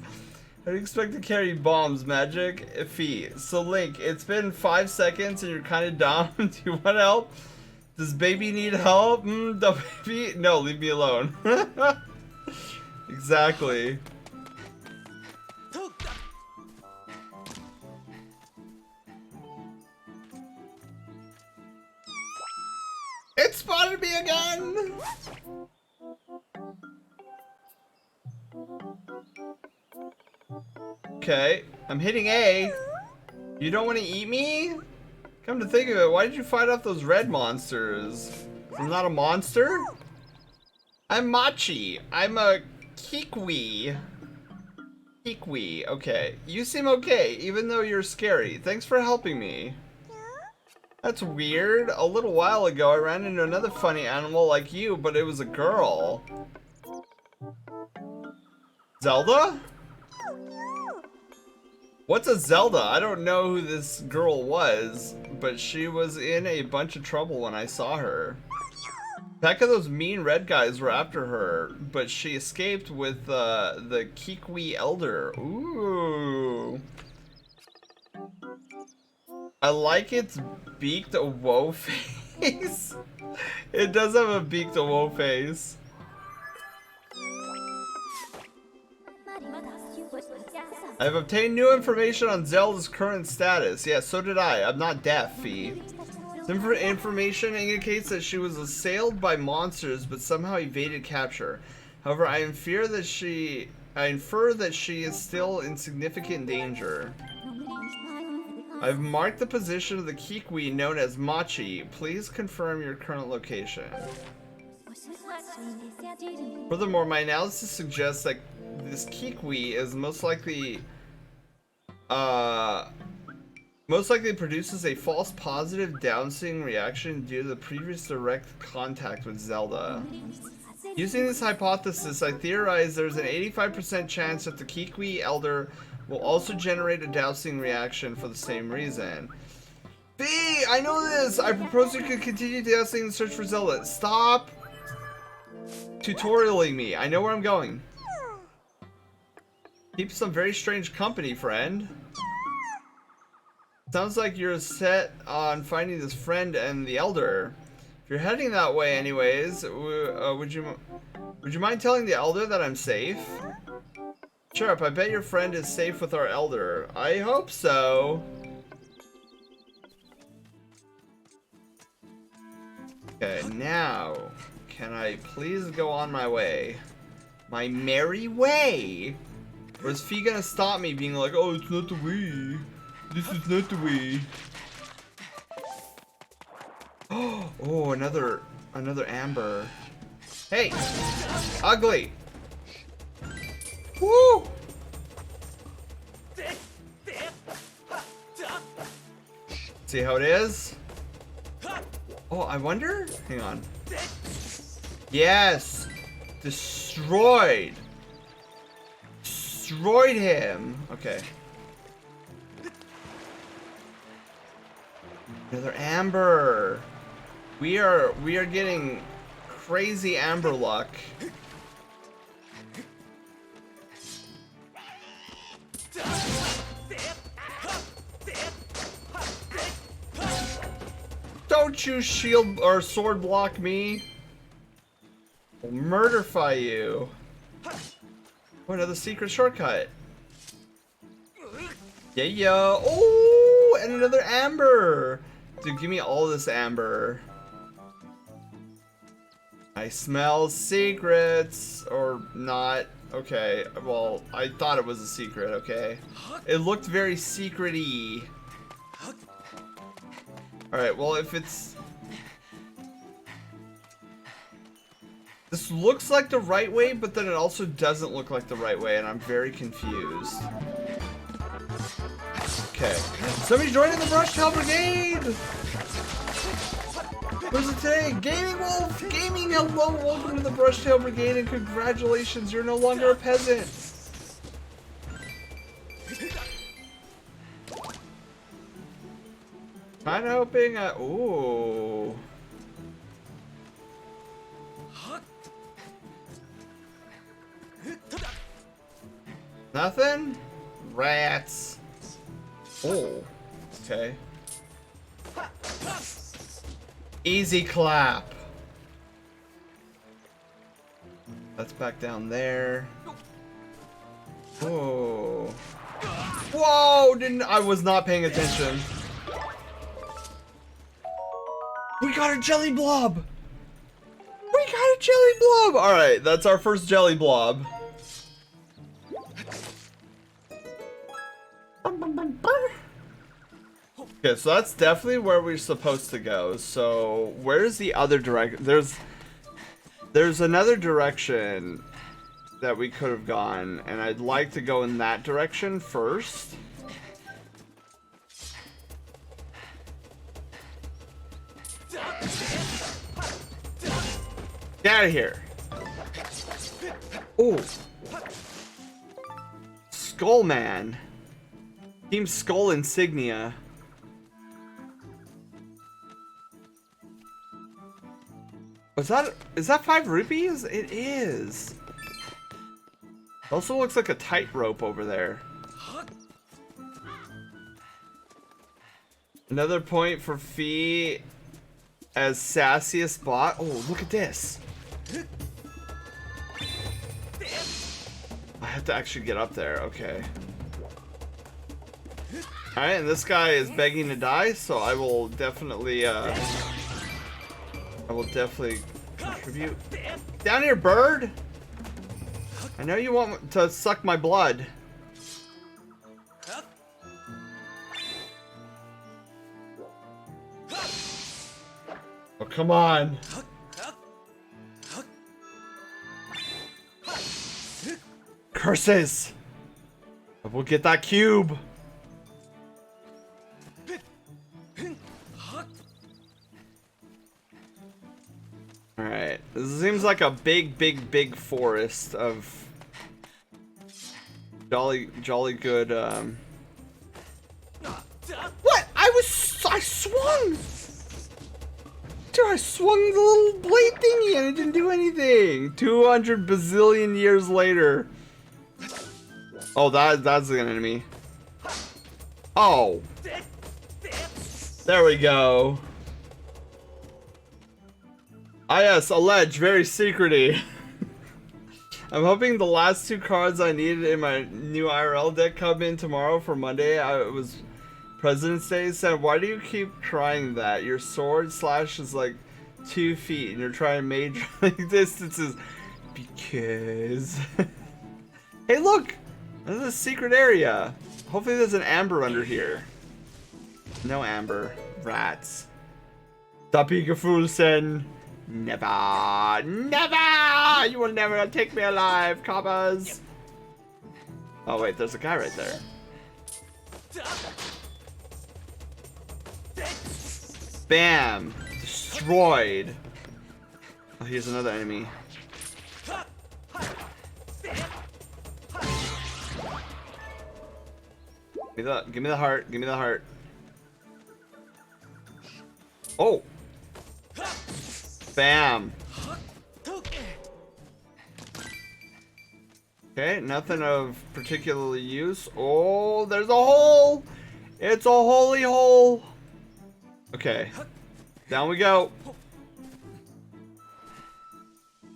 How do you expect to carry bombs, Magic? Fee. So Link, it's been 5 seconds and you're kind of down. Do you want help? Does baby need help? The baby? No, leave me alone. Exactly. It spotted me again! Okay, I'm hitting A. You don't want to eat me? Come to think of it, why did you fight off those red monsters? I'm not a monster? I'm Machi. I'm a Kikwi. Kikwi, okay. You seem okay, even though you're scary. Thanks for helping me. That's weird. A little while ago, I ran into another funny animal like you, but it was a girl. Zelda? What's a Zelda? I don't know who this girl was, but she was in a bunch of trouble when I saw her. A pack of those mean red guys were after her, but she escaped with the Kikwi Elder. Ooh. I like its beaked woe face. It does have a beaked woe face. I've obtained new information on Zelda's current status. Yeah, so did I. I'm not deaf, Fee. Some information indicates that she was assailed by monsters, but somehow evaded capture. However, I infer that she is still in significant danger. I've marked the position of the Kikwi known as Machi. Please confirm your current location. Furthermore, my analysis suggests that this Kikwi is most likely produces a false positive downswing reaction due to the previous direct contact with Zelda. Using this hypothesis, I theorize there's an 85% chance that the Kikwi Elder will also generate a dowsing reaction for the same reason. B, I know this! I propose you could continue dowsing and search for Zelda. Stop tutorialing me. I know where I'm going. Keep some very strange company, friend. Sounds like you're set on finding this friend and the Elder. If you're heading that way anyways, would you mind telling the Elder that I'm safe? Chirp, I bet your friend is safe with our Elder. I hope so. Okay, now, can I please go on my way? My merry way? Or is Fee gonna stop me being like, oh, it's not the way. This is not the way. Oh, another amber. Hey! Ugly! Woo! See how it is? Oh, I wonder? Hang on. Yes! Destroyed! Destroyed him! Okay. Another amber! We are getting crazy amber luck. Don't you shield or sword block me. I'll murderfy you. Oh, another secret shortcut. Yeah, yeah. Oh, and another amber. Dude, give me all this amber. I smell secrets. Or not. Okay, well, I thought it was a secret, okay? It looked very secret-y. Alright, well, if it's... This looks like the right way, but then it also doesn't look like the right way, and I'm very confused. Okay. Somebody's joining the Brushtail Brigade! Who's it today? Gaming Wolf! Gaming, hello! Welcome to the Brushtail Brigade, and congratulations, you're no longer a peasant! Kinda hoping ooh. Nothing? Rats. Oh. Okay. Easy clap. That's back down there. Whoa. Whoa! I was not paying attention. We got a jelly blob! We got a jelly blob! Alright, that's our first jelly blob. Okay, so that's definitely where we're supposed to go. So, where's the other direction? There's another direction that we could have gone, and I'd like to go in that direction first. Get out of here. Oh. Skull Man. Team Skull insignia. Is that 5 rupees? It is. Also looks like a tightrope over there. Another point for Fee as sassiest bot. Oh, look at this. I have to actually get up there. Okay. Alright, and this guy is begging to die, so I will definitely contribute. Down here, bird! I know you want to suck my blood. Oh, come on. Curses! We'll get that cube. Alright, this seems like a big forest of jolly good, What? I swung! Dude, I swung the little blade thingy and it didn't do anything! 200 bazillion years later. Oh, that's an enemy. Oh! There we go. Ah yes, alleged, very secrety. I'm hoping the last 2 cards I needed in my new IRL deck come in tomorrow for Monday. It was President's Day. Said, why do you keep trying that? Your sword slash is like 2 feet and you're trying major distances. Because... Hey look! There's a secret area. Hopefully there's an amber under here. No amber. Rats. Tapigafulsen. Never! Never! You will never take me alive, coppers! Oh wait, there's a guy right there. Bam! Destroyed! Oh, here's another enemy. Give me the heart, give me the heart. Oh! Bam! Okay, nothing of particularly use. Oh, there's a hole! It's a holy hole! Okay, down we go.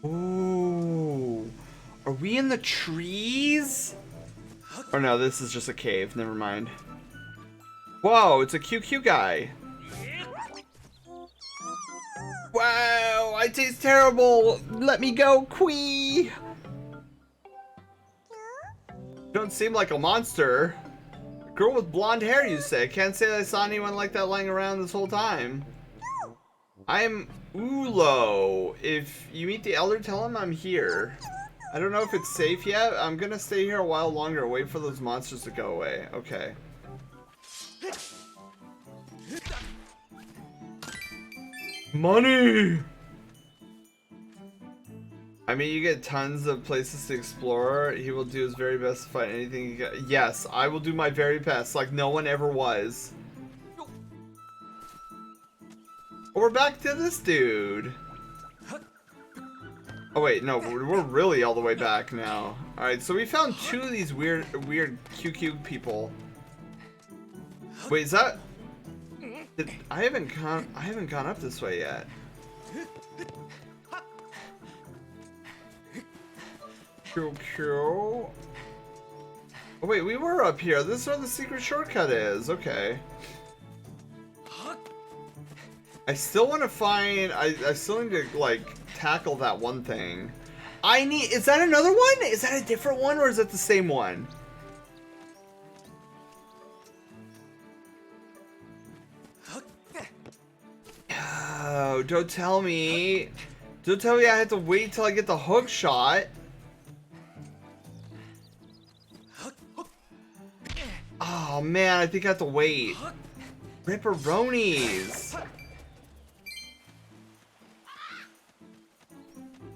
Ooh, are we in the trees? Or no, this is just a cave, never mind. Whoa, it's a QQ guy. Wow, I taste terrible. Let me go, Quee. You don't seem like a monster. Girl with blonde hair, you say. Can't say that I saw anyone like that lying around this whole time. I'm Ulo. If you meet the elder, tell him I'm here. I don't know if it's safe yet. I'm gonna stay here a while longer. Wait for those monsters to go away. Okay. Money! I mean, you get tons of places to explore. He will do his very best to find anything you got. Yes, I will do my very best, like no one ever was. We're back to this dude. Oh wait, no, we're really all the way back now. Alright, so we found 2 of these weird QQ people. Wait, is that... I haven't gone up this way yet. Cool. Oh wait, we were up here. This is where the secret shortcut is. Okay. I still want to find. I still need to like tackle that one thing. Is that another one? Is that a different one or is it the same one? Oh, don't tell me. Don't tell me I have to wait till I get the hook shot. Oh man, I think I have to wait. Ripperonis.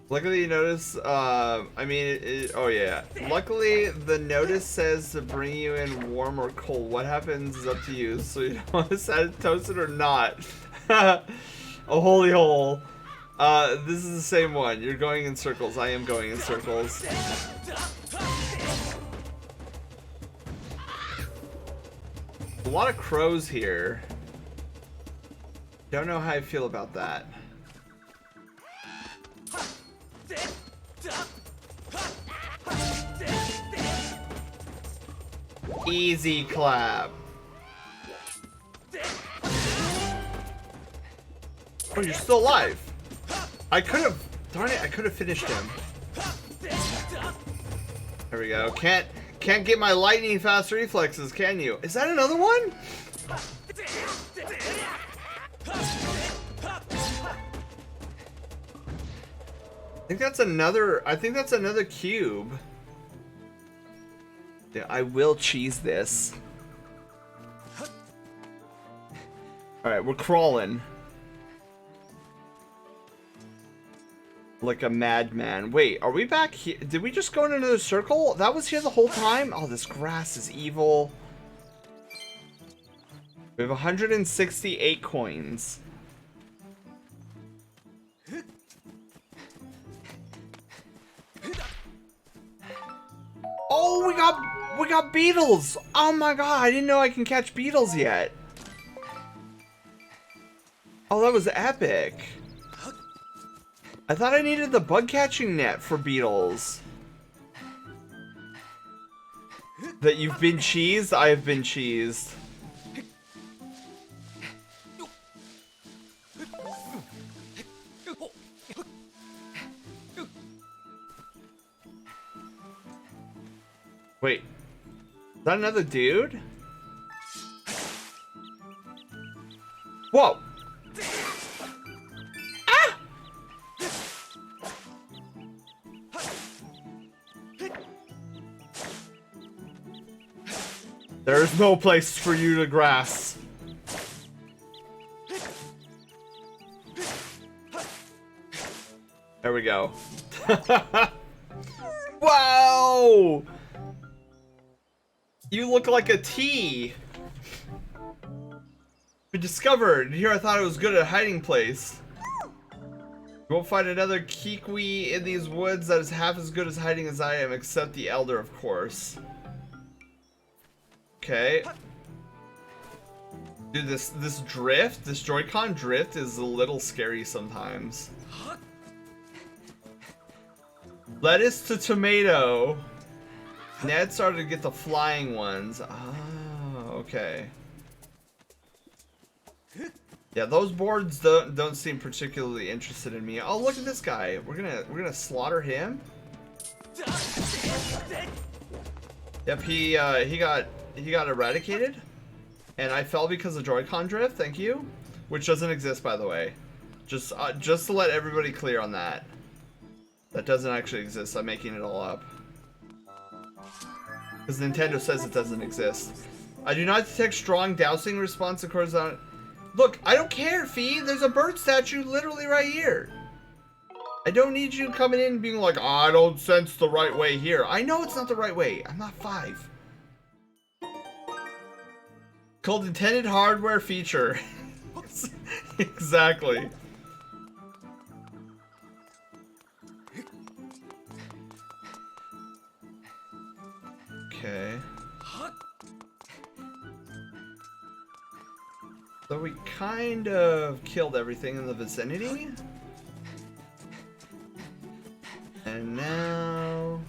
Luckily you notice, oh yeah. Luckily the notice says to bring you in warm or cold. What happens is up to you, so you don't want to set it toasted or not. A holy hole. This is the same one. You're going in circles. I am going in circles. A lot of crows here. Don't know how I feel about that. Easy clap. Oh, you're still alive. I could have, darn it, I could have finished him. There we go. Can't get my lightning fast reflexes, can you? Is that another one? I think that's another cube. Yeah, I will cheese this. Alright, we're crawling. Like a madman. Wait, are we back here? Did we just go in another circle? That was here the whole time? Oh, this grass is evil. We have 168 coins. Oh, we got beetles. Oh my god, I didn't know I can catch beetles yet. Oh, that was epic. I thought I needed the bug catching net for beetles. That you've been cheesed? I have been cheesed. Wait, is that another dude? Whoa! Ah! There's no place for you to grass. There we go. Wow! You look like a T. We discovered. Here I thought it was good at a hiding place. You won't find another Kikwi in these woods that is half as good as hiding as I am, except the Elder, of course. Okay. Dude, this drift, this Joy-Con drift is a little scary sometimes. Lettuce to tomato. Ned started to get the flying ones. Oh, okay. Yeah, those boards don't seem particularly interested in me. Oh, look at this guy. We're gonna slaughter him. Yep, he got eradicated, and I fell because of Joy-Con drift. Thank you, which doesn't exist, by the way. Just to let everybody clear on that. That doesn't actually exist. I'm making it all up. Because Nintendo says it doesn't exist. I do not detect strong dousing response across on. Look, I don't care, Fee. There's a bird statue literally right here. I don't need you coming in and being like, oh, I don't sense the right way here. I know it's not the right way. I'm not 5. Called intended hardware feature. Exactly. Okay. So we kind of killed everything in the vicinity. And now...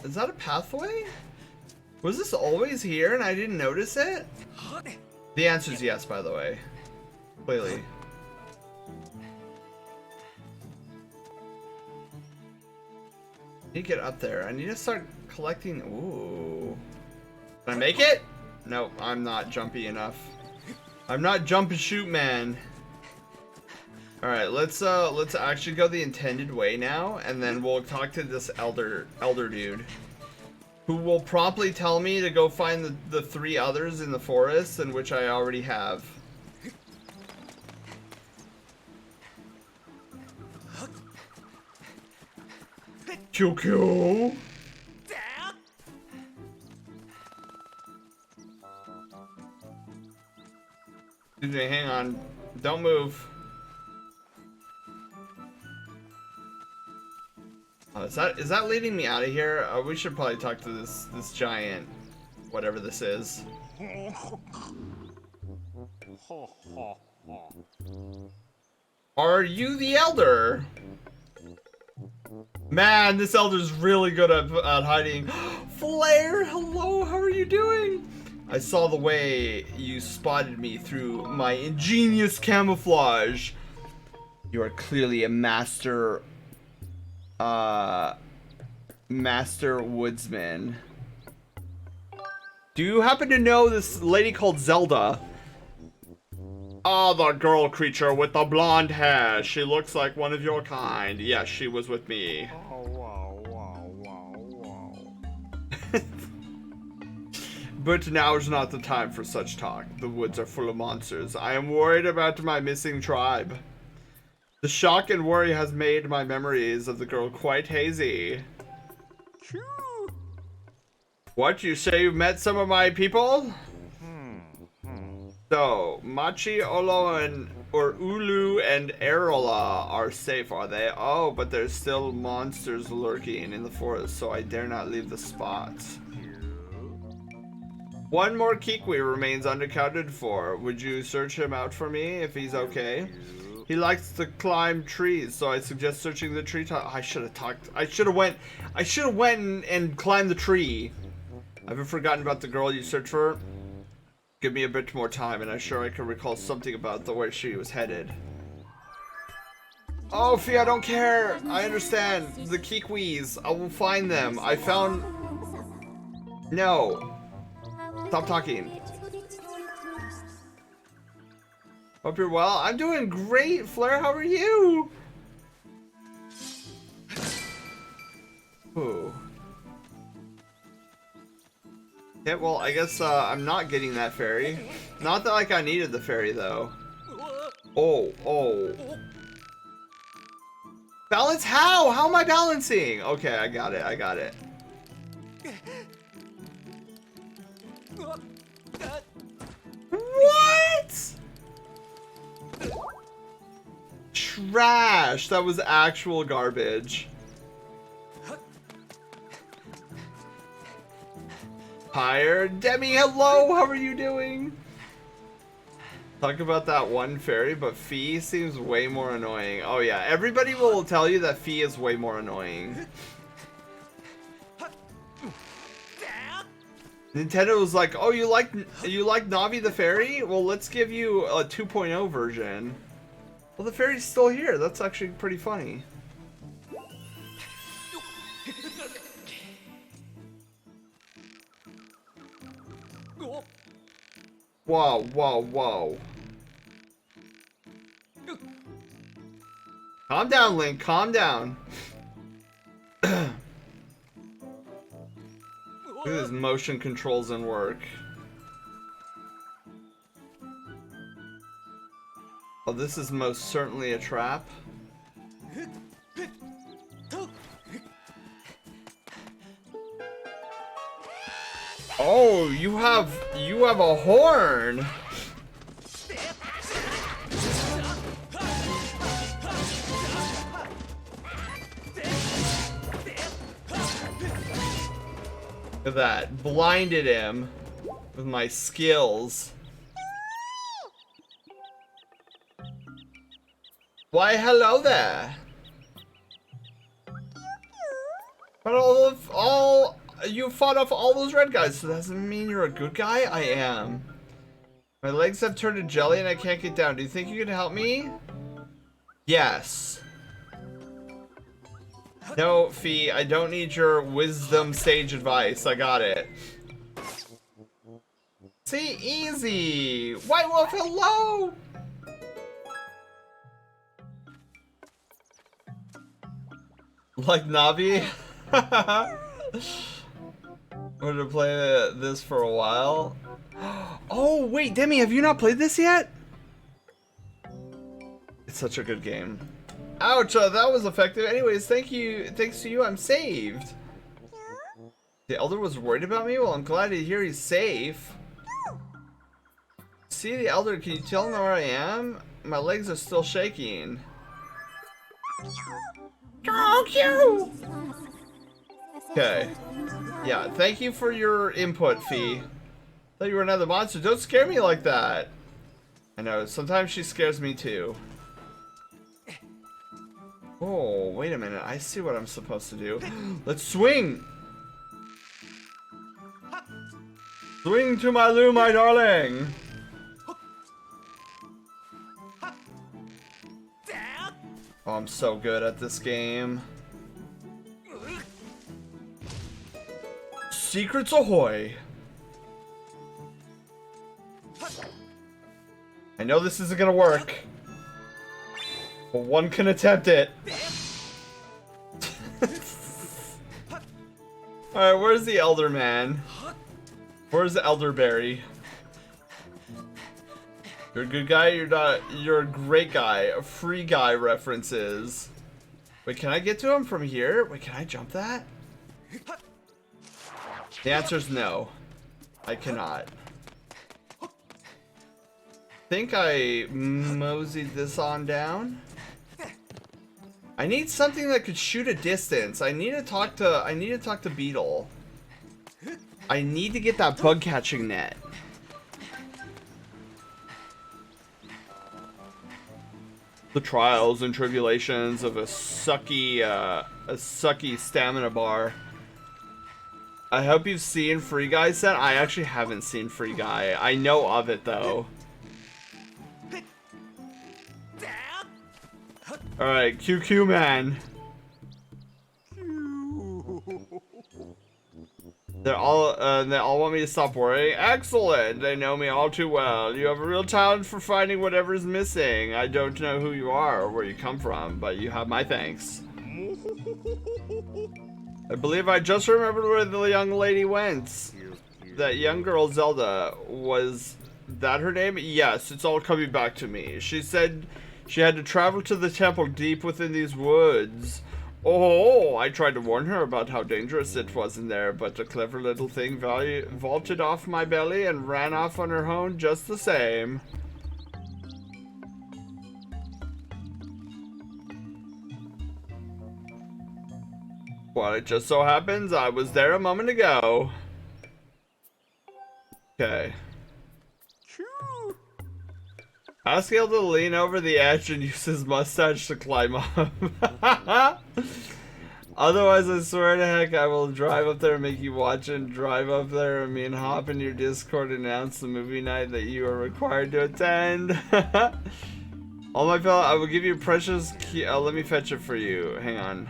Is that a pathway? Was this always here and I didn't notice it? The answer is yes, by the way. Clearly. I need to get up there. I need to start collecting. Ooh. Can I make it? Nope, I'm not jumpy enough. I'm not jump and shoot man. Alright, let's actually go the intended way now, and then we'll talk to this elder dude. Who will promptly tell me to go find the 3 others in the forest, in which I already have. Kyokyo! Excuse me, hang on. Don't move. Oh, is that leading me out of here? We should probably talk to this giant, whatever this is. Are you the elder? Man, this elder's really good at hiding. Flare, hello, how are you doing? I saw the way you spotted me through my ingenious camouflage. You are clearly a master woodsman. Do you happen to know this lady called Zelda? Oh, the girl creature with the blonde hair. She looks like one of your kind. Yes, she was with me. But now is not the time for such talk. The woods are full of monsters. I am worried about my missing tribe. The shock and worry has made my memories of the girl quite hazy. What, you say you've met some of my people? So, Machi, Olo, or Ulu and Arola are safe, are they? Oh, but there's still monsters lurking in the forest, so I dare not leave the spot. One more Kikwi remains unaccounted for. Would you search him out for me if he's okay? He likes to climb trees, so I suggest searching the treetop. I should have went and climbed the tree. I haven't forgotten about the girl you searched for. Give me a bit more time, and I'm sure I can recall something about where she was headed. Oh, Fee, I don't care. I understand. The Kikwis. I will find them. I found... No. Stop talking. Hope you're well. I'm doing great, Flare. How are you? Ooh. Yeah, well, I guess I'm not getting that fairy. Not that like I needed the fairy though. Oh. Balance how? How am I balancing? Okay, I got it. What? Trash. That was actual garbage. Higher. Demi, hello! How are you doing? Talk about that one fairy, but Fee seems way more annoying. Oh yeah, everybody will tell you that Fee is way more annoying. Nintendo was like, oh, you like Navi the fairy? Well, let's give you a 2.0 version. Well, the fairy's still here. That's actually pretty funny. Whoa. Calm down, Link. Calm down. Look at his motion controls and work. Oh, this is most certainly a trap. Oh, you have a horn. Look at that. Blinded him. with my skills. Why, hello there. But all you fought off all those red guys, so that doesn't mean you're a good guy? I am. My legs have turned to jelly and I can't get down. Do you think you can help me? Yes. No, Fee, I don't need your wisdom sage advice. I got it. See, easy. White Wolf, hello. Like Navi? I wanted to play this for a while. Oh, wait, Demi, have you not played this yet? It's such a good game. Ouch, that was effective. Anyways, thank you. Thanks to you, I'm saved. The Elder was worried about me? Well, I'm glad to hear he's safe. See the Elder, can you tell him where I am? My legs are still shaking. Thank you! Okay. Yeah, thank you for your input, Fee. Thought you were another monster. Don't scare me like that. I know, sometimes she scares me too. Oh, wait a minute. I see what I'm supposed to do. Let's swing! Swing to my loo, my darling! Oh, I'm so good at this game. Secrets ahoy! I know this isn't gonna work, but one can attempt it. Alright, where's the Elder Man? Where's the Elderberry? You're a good guy, you're not. You're a great guy. A free guy references. Wait, can I get to him from here? Wait, can I jump that? The answer is no. I cannot. Think I moseyed this on down. I need something that could shoot a distance. I need to talk to Beetle. I need to get that bug catching net. The trials and tribulations of a sucky stamina bar. I hope you've seen Free Guy set. I actually haven't seen Free Guy. I know of it though. Alright, QQ man. They all want me to stop worrying. Excellent! They know me all too well. You have a real talent for finding whatever's missing. I don't know who you are or where you come from, but you have my thanks. I believe I just remembered where the young lady went. That young girl Zelda, was that her name? Yes, it's all coming back to me. She said she had to travel to the temple deep within these woods. Oh, I tried to warn her about how dangerous it was in there, but the clever little thing vaulted off my belly and ran off on her own just the same. Well, it just so happens I was there a moment ago. Okay. Ask Gil to lean over the edge and use his mustache to climb up. Otherwise, I swear to heck, I will drive up there and make you watch and drive up there and me and hop in your Discord and announce the movie night that you are required to attend. All my fellow, I will give you a precious key. Let me fetch it for you. Hang on.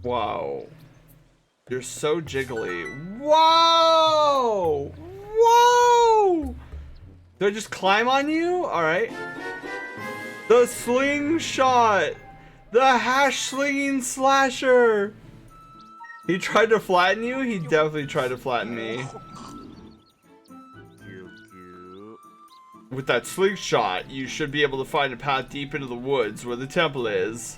Wow. You're so jiggly. Whoa! Whoa! Do I just climb on you? Alright. The slingshot! The hash slinging slasher! He tried to flatten you? He definitely tried to flatten me. With that slingshot, you should be able to find a path deep into the woods where the temple is.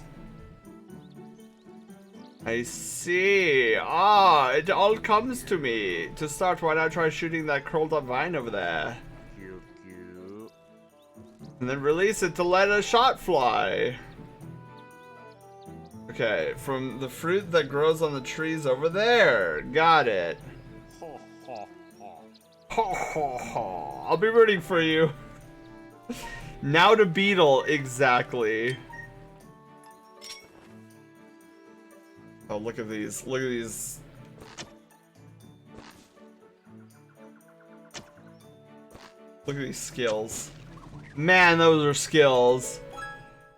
I see. Ah, it all comes to me. To start, why not try shooting that curled up vine over there? And then release it to let a shot fly. Okay, from the fruit that grows on the trees over there. Got it. I'll be rooting for you. Now to Beetle, exactly. Oh, look at these. Look at these. Look at these skills. Man, those are skills.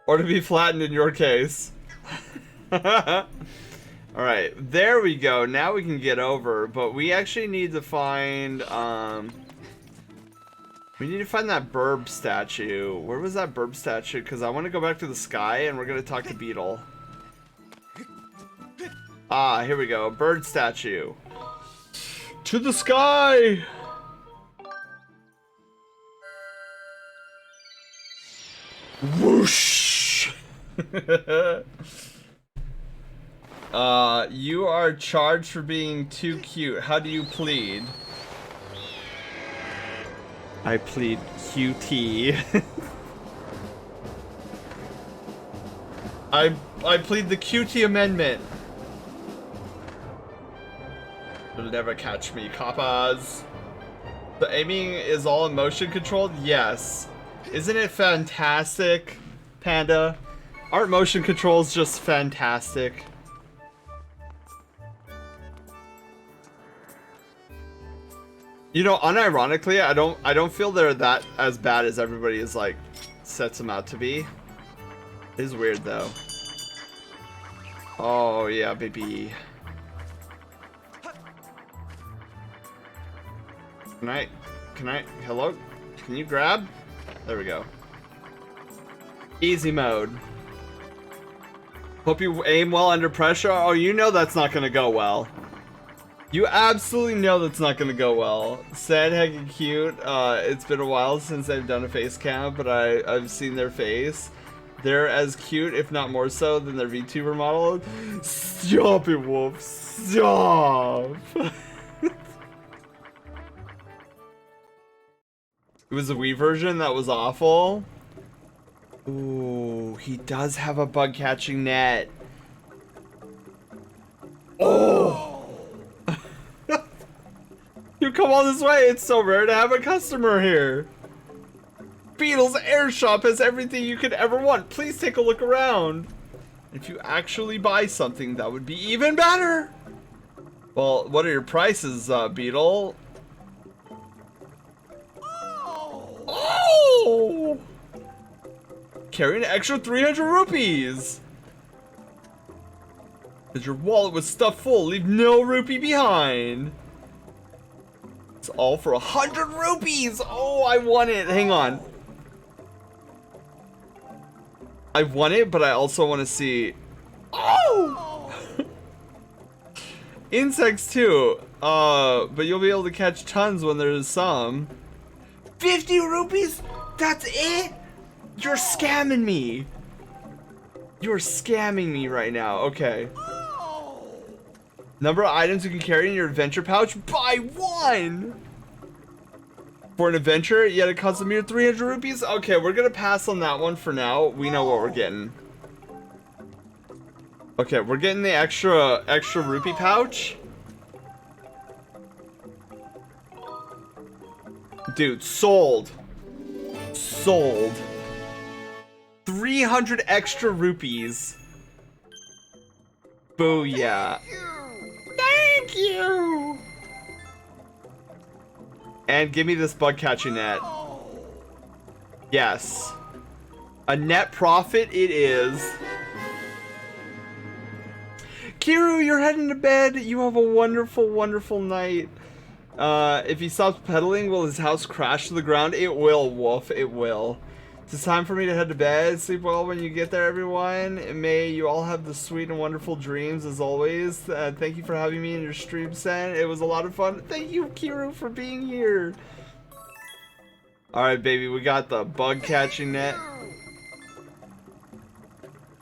Or to be flattened in your case. Alright, there we go. Now we can get over, but we actually need to find, we need to find that burb statue. Where was that burb statue? Because I want to go back to the sky and we're going to talk to Beetle. Ah, here we go. Bird statue. To the sky! Whoosh! You are charged for being too cute. How do you plead? I plead QT. I plead the QT amendment. You'll never catch me, coppas. The aiming is all motion controlled? Yes. Isn't it fantastic, Panda? Aren't motion controls just fantastic? You know, unironically, I don't feel they're that as bad as everybody is like sets them out to be. It is weird though. Oh yeah, baby. Hello? Can you grab? There we go. Easy mode. Hope you aim well under pressure. Oh, you know that's not gonna go well. You absolutely know that's not gonna go well. Sad, heckin' cute. It's been a while since I've done a face cam, but I've seen their face. They're as cute, if not more so, than their VTuber model. Stop it, Wolf. Stop. It was a Wii version that was awful. Ooh, he does have a bug catching net. Oh! You come all this way, it's so rare to have a customer here. Beetle's Air Shop has everything you could ever want. Please take a look around. If you actually buy something, that would be even better. Well, what are your prices, Beetle? Oh! Carry an extra 300 rupees. Because your wallet was stuffed full. Leave no rupee behind. It's all for 100 rupees. Oh, I want it. Hang on. I want it, but I also want to see. Oh! Insects too. But you'll be able to catch tons when there's some. 50 rupees? That's it? You're scamming me. You're scamming me right now. Okay. Number of items you can carry in your adventure pouch? Buy one! For an adventure, yet it costs a mere 300 rupees? Okay, we're gonna pass on that one for now. We know what we're getting. Okay, we're getting the extra rupee pouch. Dude, sold. Sold. 300 extra rupees. Booyah. Thank you. And give me this bug catching net. Yes. A net profit it is. Kiru, you're heading to bed. You have a wonderful, wonderful night. If he stops pedaling, will his house crash to the ground? It will, Wolf. It will. It's time for me to head to bed. Sleep well when you get there, everyone. And may you all have the sweet and wonderful dreams, as always. Thank you for having me in your stream, Sen. It was a lot of fun. Thank you, Kiru, for being here. Alright, baby. We got the bug catching net.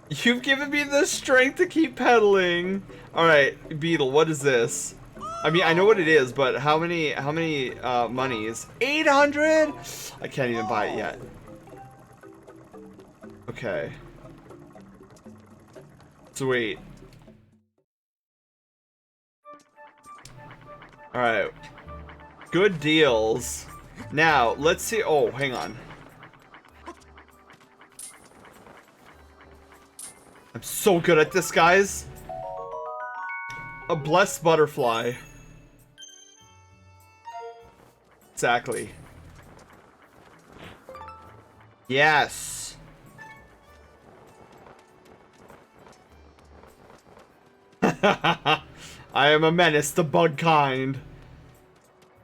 You've given me the strength to keep pedaling. Alright, Beetle, what is this? I mean, I know what it is, but how many monies? 800? I can't even buy it yet. Okay. Sweet. Alright. Good deals. Now, let's see. Oh, hang on. I'm so good at this, guys. A blessed butterfly. Exactly. Yes. I am a menace to bug kind.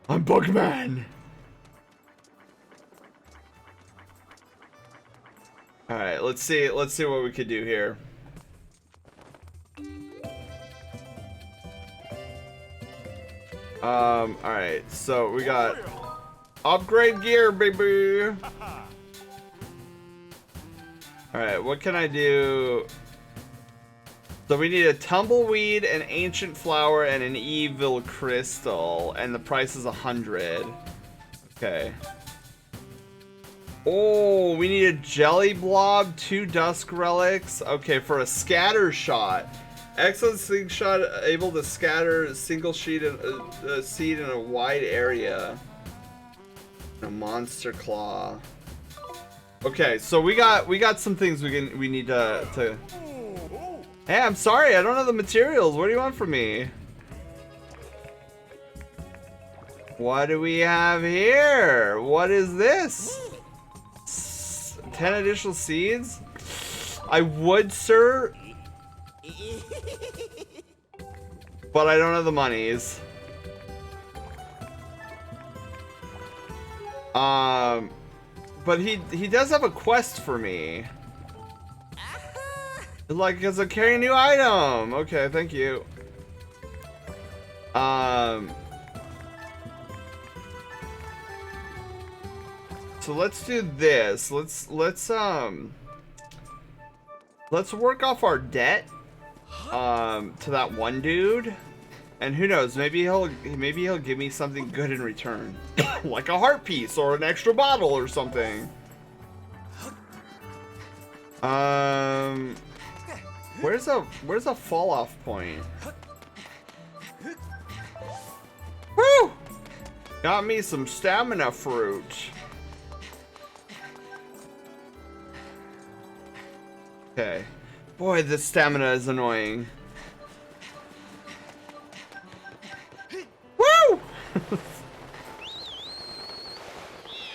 I'm Bugman. Alright, let's see what we could do here. Alright, so we got upgrade gear, baby. Alright, what can I do? So we need a tumbleweed, an ancient flower, and an evil crystal, and the price is 100. Okay. Oh, we need a jelly blob, 2 dusk relics. Okay, for a scatter shot. Excellent slingshot, able to scatter a single seed in a wide area. A monster claw. Okay, so we got some things we need to. Hey, I'm sorry, I don't have the materials. What do you want from me? What do we have here? What is this? 10 additional seeds? I would, sir. But I don't have the monies. But he does have a quest for me. Like, because I carry a new item. Okay, thank you. So let's do this. Let's work off our debt to that one dude. And who knows, maybe he'll give me something good in return. Like a heart piece or an extra bottle or something. Where's a fall off point? Woo! Got me some stamina fruit. Okay. Boy, this stamina is annoying. Woo!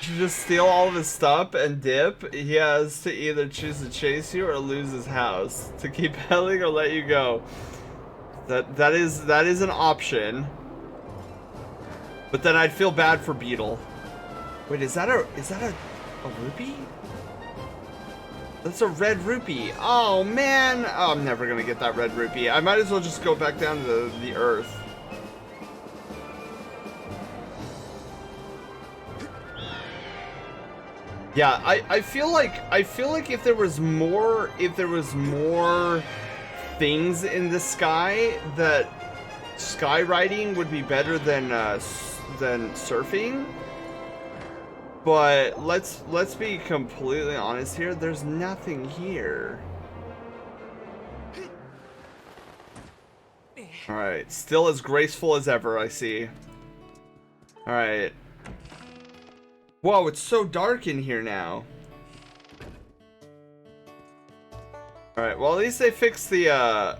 You just steal all of his stuff and dip. He has to either choose to chase you or lose his house. To keep pedaling or let you go. That is an option. But then I'd feel bad for Beetle. Wait, is that a rupee? That's a red rupee. Oh man! Oh, I'm never gonna get that red rupee. I might as well just go back down to the earth. Yeah, I feel like if there was more things in the sky, that skywriting would be better than surfing. But let's be completely honest here. There's nothing here. All right, still as graceful as ever, I see. All right. Whoa, it's so dark in here now. All right, well at least they fixed the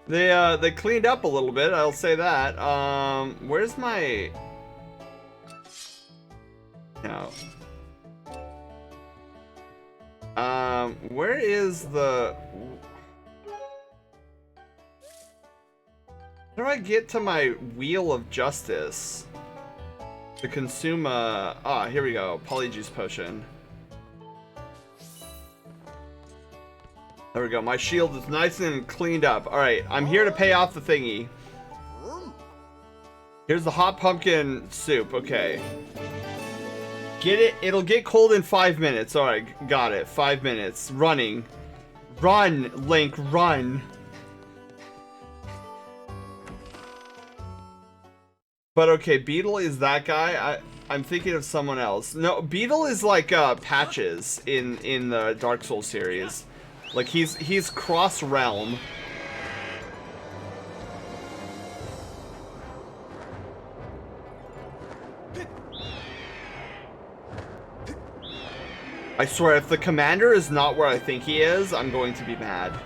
they cleaned up a little bit, I'll say that. Where's my No. Where is the How do I get to my wheel of justice? To consume here we go. Polyjuice potion. There we go. My shield is nice and cleaned up. Alright, I'm here to pay off the thingy. Here's the hot pumpkin soup. Okay. Get it? It'll get cold in 5 minutes. Alright, got it. 5 minutes. Running. Run, Link, run. But okay, Beetle is that guy. I'm thinking of someone else. No, Beetle is like Patches in the Dark Souls series. Like, he's cross-realm. I swear, if the commander is not where I think he is, I'm going to be mad.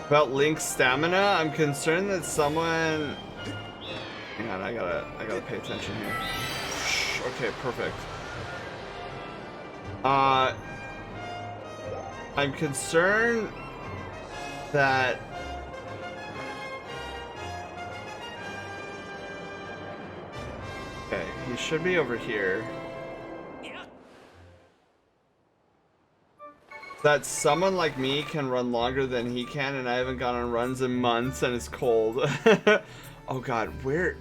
About Link's stamina, I'm concerned that someone... Hang on, I gotta pay attention here. Okay, perfect. I'm concerned that... Okay, he should be over here. That someone like me can run longer than he can, and I haven't gone on runs in months, and it's cold. Oh god, where...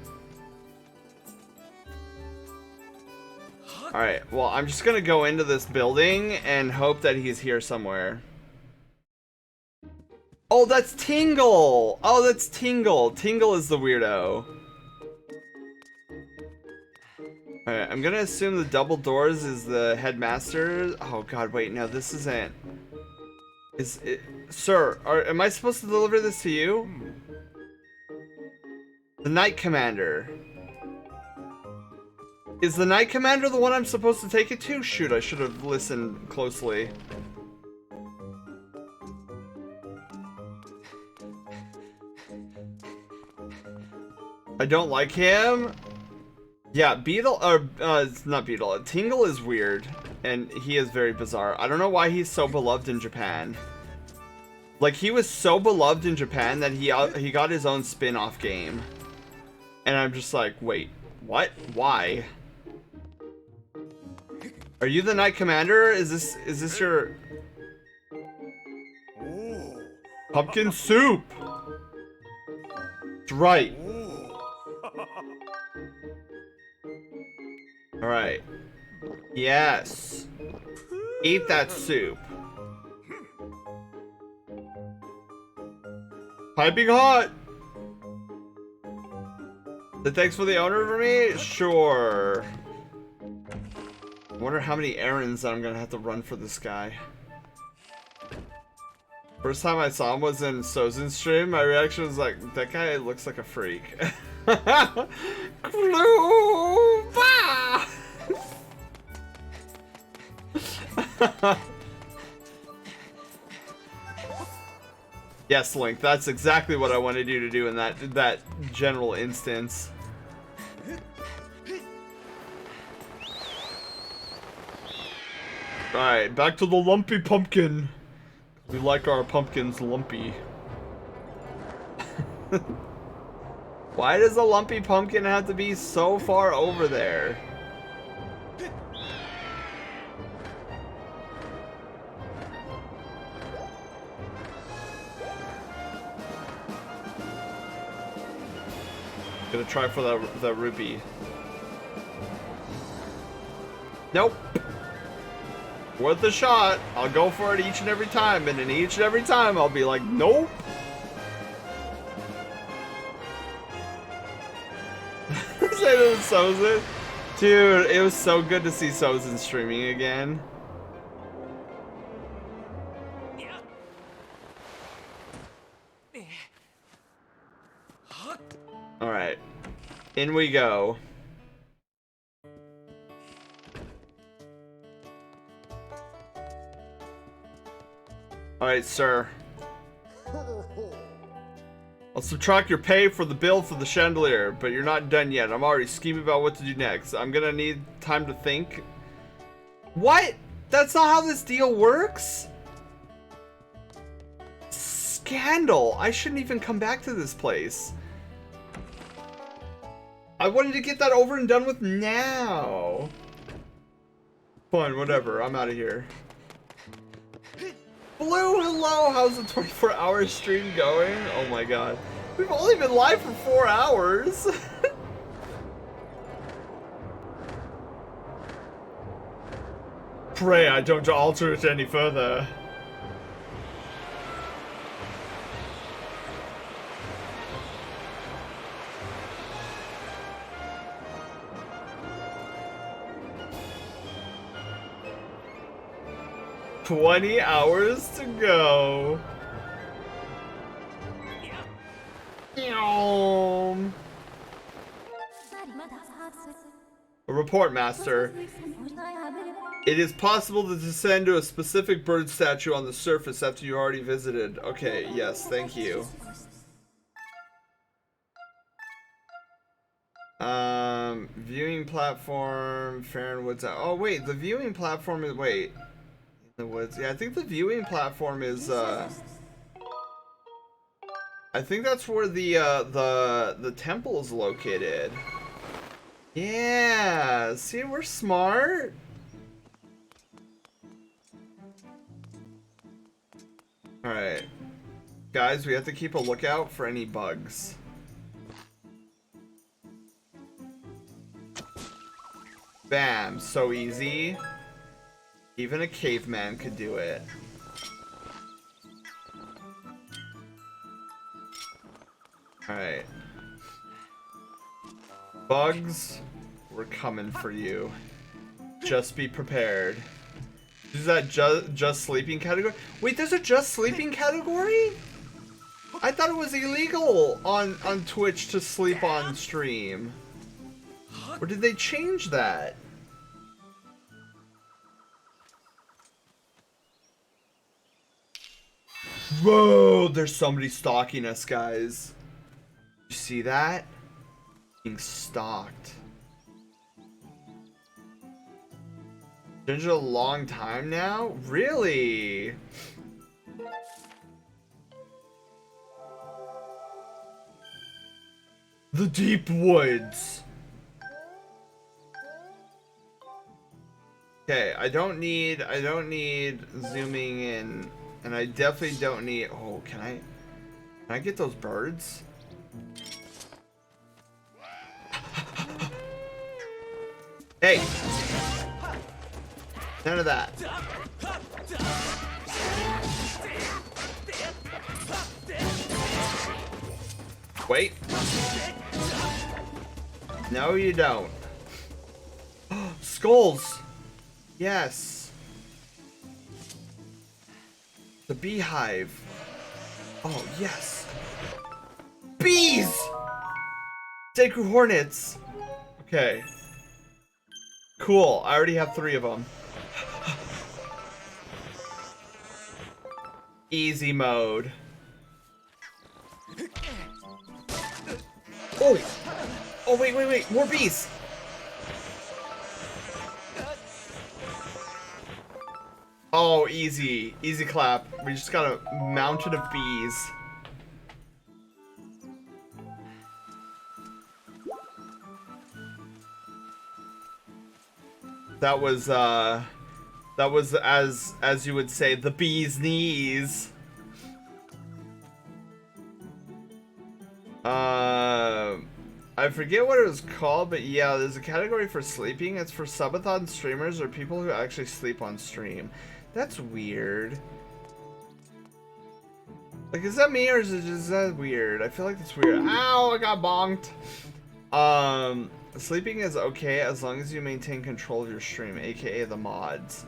Alright, well, I'm just gonna go into this building and hope that he's here somewhere. Oh, that's Tingle! Oh, that's Tingle. Tingle is the weirdo. Alright, I'm gonna assume the double doors is the headmaster. Oh god, wait, no, this isn't. Is it... Sir, am I supposed to deliver this to you? The Knight Commander. Is the Knight Commander the one I'm supposed to take it to? Shoot, I should have listened closely. I don't like him. Yeah, Beetle, it's not Beetle. Tingle is weird, and he is very bizarre. I don't know why he's so beloved in Japan. Like, he was so beloved in Japan that he got his own spin-off game. And I'm just like, wait, what? Why? Are you the Knight Commander? Is this your... Pumpkin soup! That's right. Alright. Yes. Eat that soup. Piping hot! The thanks for the owner for me? Sure. I wonder how many errands I'm gonna have to run for this guy. First time I saw him was in Sozin's stream. My reaction was like, that guy looks like a freak. Yes, Link, that's exactly what I wanted you to do in that general instance. Alright, back to the lumpy pumpkin. We like our pumpkins lumpy. Why does a lumpy pumpkin have to be so far over there? Gonna try for the rupee. Nope. Worth a shot. I'll go for it each and every time, and in each and every time I'll be like, nope. Say it was Sozin. Dude, it was so good to see Sozin streaming again. Alright. In we go. Alright, sir. I'll subtract your pay for the bill for the chandelier, but you're not done yet. I'm already scheming about what to do next. I'm gonna need time to think. What? That's not how this deal works? Scandal! I shouldn't even come back to this place. I wanted to get that over and done with now. Fine, whatever. I'm out of here. Blue, hello! How's the 24-hour stream going? Oh my god. We've only been live for 4 hours! Pray I don't alter it any further. 20 hours to go. A report, Master. It is possible to descend to a specific bird statue on the surface after you already visited. Okay, yes, thank you. Viewing platform, Farron Woods. Oh wait, the viewing platform is, wait. In the woods. Yeah, I think the viewing platform is, I think that's where the temple is located. Yeah, see, we're smart. Alright. Guys, we have to keep a lookout for any bugs. Bam, so easy. Even a caveman could do it. Alright. Bugs, we're coming for you. Just be prepared. Is that just sleeping category? Wait, there's a just sleeping category? I thought it was illegal on Twitch to sleep on stream. Or did they change that? Whoa, there's somebody stalking us, guys. You see that? Being stalked. Been a long time now? Really? The deep woods. Okay, I don't need zooming in, and I definitely don't need, oh, can I get those birds? Hey! None of that. Wait. No, you don't. Skulls! Yes. The beehive. Oh, yes. Bees! Sacred hornets. Okay. Cool. I already have 3 of them. Easy mode. Oh! Oh, wait. More bees! Oh, easy. Easy clap. We just got a mountain of bees. That was as you would say, the bee's knees. I forget what it was called, but yeah, there's a category for sleeping. It's for subathon streamers or people who actually sleep on stream. That's weird. Like, is that me or is that weird? I feel like that's weird. Ow, I got bonked. Sleeping is okay as long as you maintain control of your stream, aka the mods.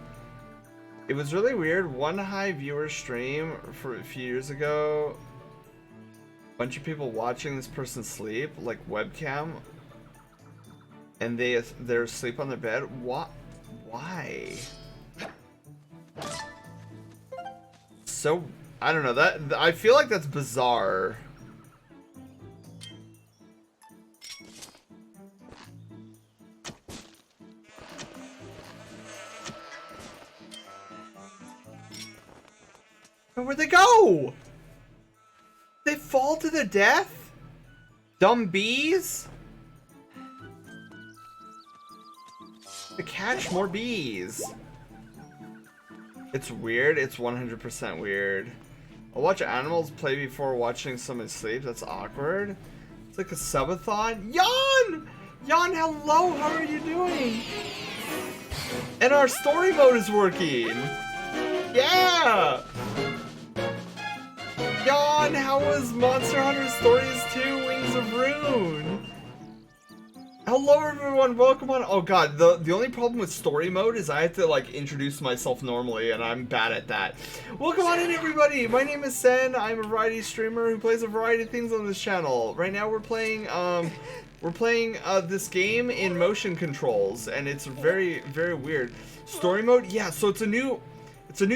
It was really weird. One high viewer stream for a few years ago. Bunch of people watching this person sleep, like webcam, and they're asleep on their bed. What? Why? So I don't know. That I feel like that's bizarre. Where'd they go? They fall to their death? Dumb bees? To catch more bees. It's weird. It's 100% weird. I'll watch animals play before watching someone sleep. That's awkward. It's like a subathon. Jan! Jan, hello! How are you doing? And our story mode is working! Yeah! Jan, how was Monster Hunter Stories 2 Wings of Ruin? Hello everyone, welcome on. Oh god, the only problem with story mode is I have to like introduce myself normally, and I'm bad at that. Welcome on in everybody. My name is Sen. I'm a variety streamer who plays a variety of things on this channel. Right now we're playing this game in motion controls, and it's very weird. Story mode, yeah. So it's a new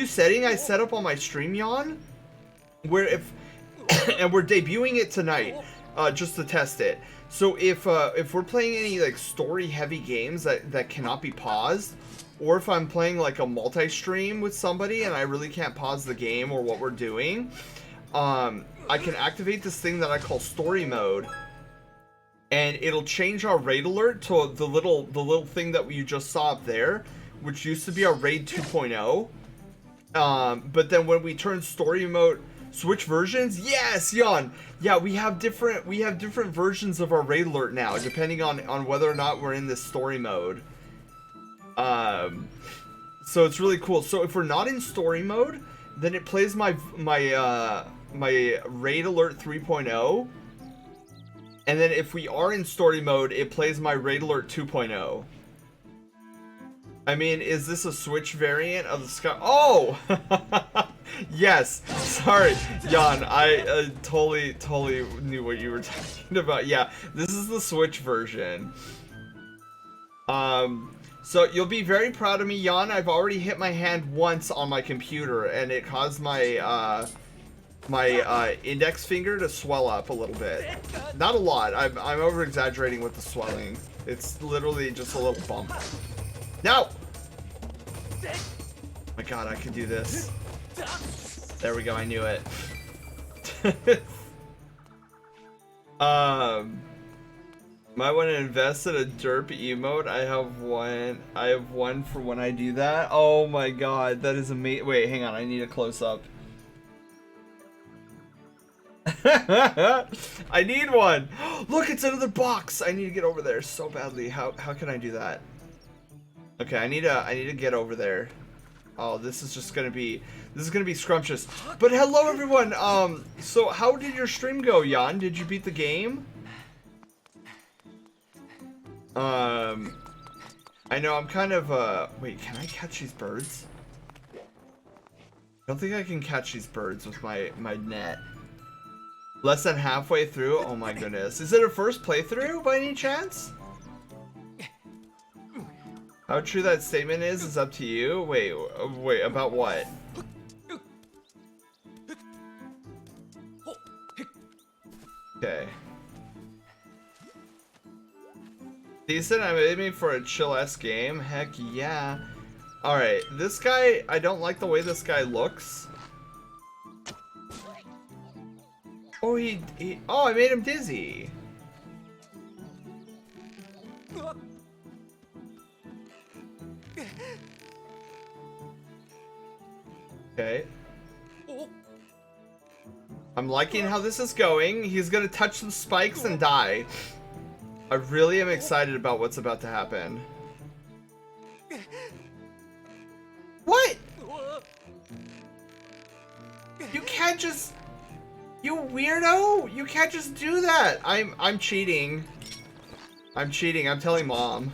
setting I set up on my stream, Yawn, where if and we're debuting it tonight, just to test it. So if we're playing any like story heavy games that cannot be paused, or if I'm playing like a multi-stream with somebody and I really can't pause the game or what we're doing, I can activate this thing that I call story mode, and it'll change our raid alert to the little thing that you just saw up there, which used to be our raid 2.0. But then when we turn story mode, switch versions, yes, Yawn. Yeah, we have different versions of our raid alert now, depending on whether or not we're in this story mode. So it's really cool. So if we're not in story mode, then it plays my raid alert 3.0, and then if we are in story mode, it plays my raid alert 2.0. I mean, is this a Switch variant of the Sky? Oh! Yes! Sorry, Jan, I totally knew what you were talking about. Yeah, this is the Switch version. So you'll be very proud of me, Jan. I've already hit my hand once on my computer, and it caused my, index finger to swell up a little bit. Not a lot. I'm over-exaggerating with the swelling. It's literally just a little bump. No! Oh my god, I can do this. There we go, I knew it. Might want to invest in a derp emote. I have one for when I do that. Oh my god, that is amazing. Wait, hang on, I need a close-up. I need one! Look, it's another box! I need to get over there so badly. How can I do that? Okay, I need to get over there. Oh, this is gonna be scrumptious. But hello everyone. So how did your stream go, Jan? Did you beat the game? I know I'm kind of wait, can I catch these birds? I don't think I can catch these birds with my net. Less than halfway through? Oh my goodness. Is it a first playthrough by any chance? How true that statement is up to you. Wait, about what? Okay. Decent, I'm aiming for a chill-ass game. Heck yeah. Alright, this guy, I don't like the way this guy looks. Oh, oh, I made him dizzy. Okay. I'm liking how this is going. He's gonna touch some spikes and die. I really am excited about what's about to happen. What? You can't just... You weirdo! You can't just do that! I'm cheating. I'm cheating. I'm telling Mom.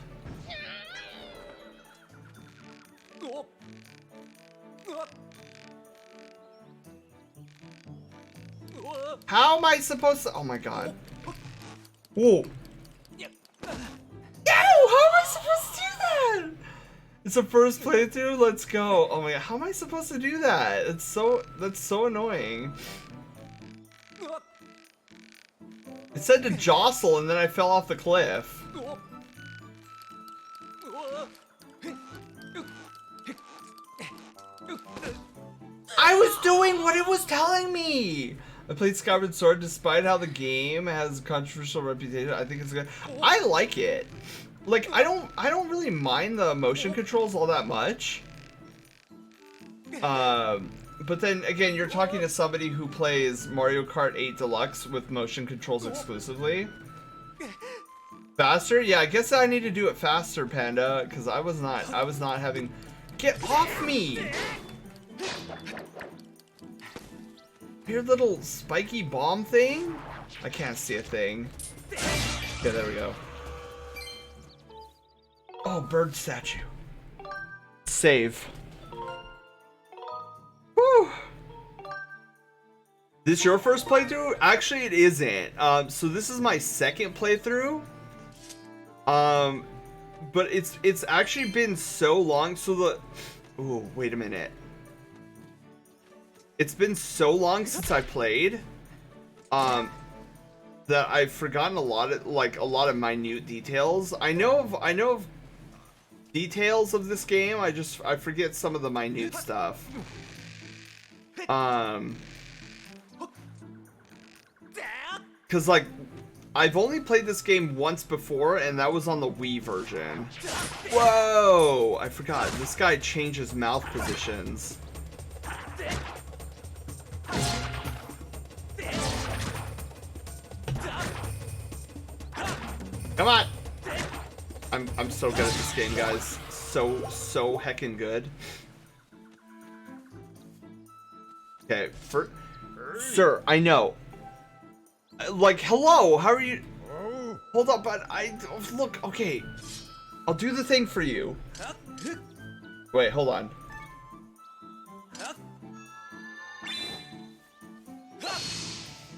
How am I supposed to... Oh my god. Whoa. No! How am I supposed to do that? It's a first playthrough? Let's go. Oh my god. How am I supposed to do that? That's so annoying. It said to jostle and then I fell off the cliff. I was doing what it was telling me! I played Skyward Sword despite how the game has a controversial reputation. I think it's good. I like it. Like, I don't really mind the motion controls all that much. But then again, you're talking to somebody who plays Mario Kart 8 Deluxe with motion controls exclusively. Faster? Yeah, I guess I need to do it faster, Panda, because I was not having... Get off me! Weird little spiky bomb thing? I can't see a thing. Okay, there we go. Oh, bird statue. Save. Woo! This your first playthrough? Actually, it isn't. So this is my second playthrough. But it's actually been so long. So the, ooh, wait a minute. It's been so long since I played, that I've forgotten a lot of minute details. I know of details of this game. I forget some of the minute stuff. Cause like, I've only played this game once before, and that was on the Wii version. Whoa! I forgot. This guy changes mouth positions. Come on! I'm so good at this game, guys. So heckin' good. Okay, sir, I know. Like, hello, how are you? Hold up, but look, okay. I'll do the thing for you. Wait, hold on.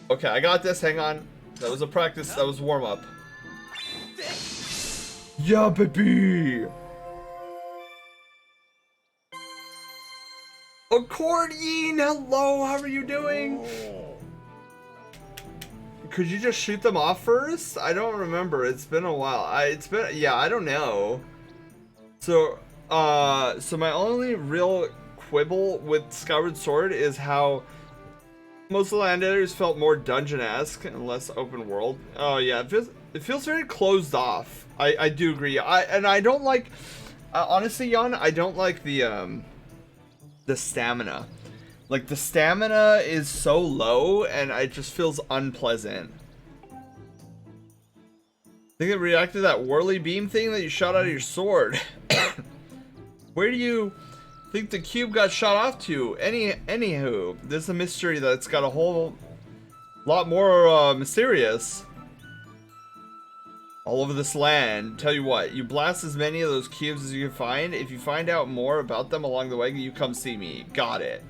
Okay, I got this, hang on. That was a practice, that was warm up. Yeah, baby! Accordion, hello, how are you doing? Could you just shoot them off first? I don't remember. It's been a while. Yeah, I don't know. So my only real quibble with Skyward Sword is how most of the land areas felt more dungeon-esque and less open world. Oh yeah, it feels very closed off. I do agree. I don't like, honestly, Jan, I don't like the stamina. Like, the stamina is so low, and it just feels unpleasant. I think it reacted to that whirly beam thing that you shot out of your sword. Where do you think the cube got shot off to? Anywho, this is a mystery that's got a whole lot more mysterious. All over this land. Tell you what, you blast as many of those cubes as you can find. If you find out more about them along the way, you come see me. Got it.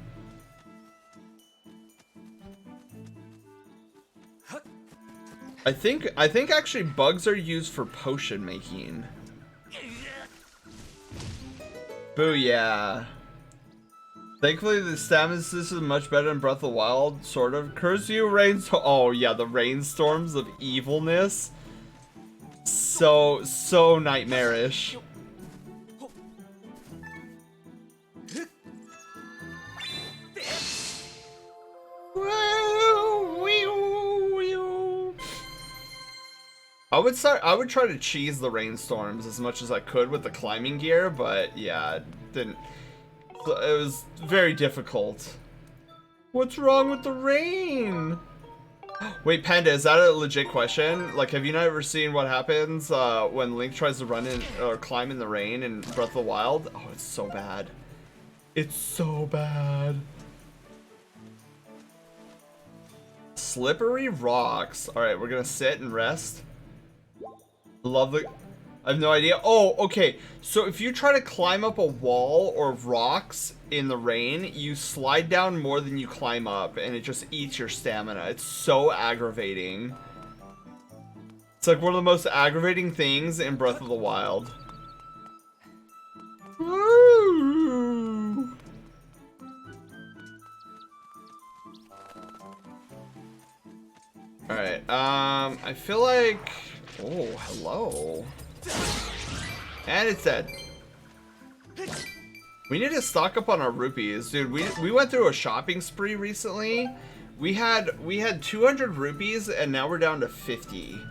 I think actually bugs are used for potion making. Booyah. Thankfully the stamina system is much better in Breath of the Wild, sort of. Curse you, rainstorm. Oh yeah, the rainstorms of evilness. So nightmarish. I would try to cheese the rainstorms as much as I could with the climbing gear, but yeah, it didn't. It was very difficult. What's wrong with the rain? Wait, Panda, is that a legit question? Like, have you not ever seen what happens when Link tries to run in or climb in the rain in Breath of the Wild? Oh, it's so bad. It's so bad. Slippery rocks. All right, we're gonna sit and rest. Lovely. I have no idea. Oh, okay. So if you try to climb up a wall or rocks in the rain, you slide down more than you climb up, and it just eats your stamina. It's so aggravating. It's like one of the most aggravating things in Breath of the Wild. Woo! Alright, I feel like... Oh, hello. And it's dead. We need to stock up on our rupees. Dude, we went through a shopping spree recently. We had 200 rupees and now we're down to 50.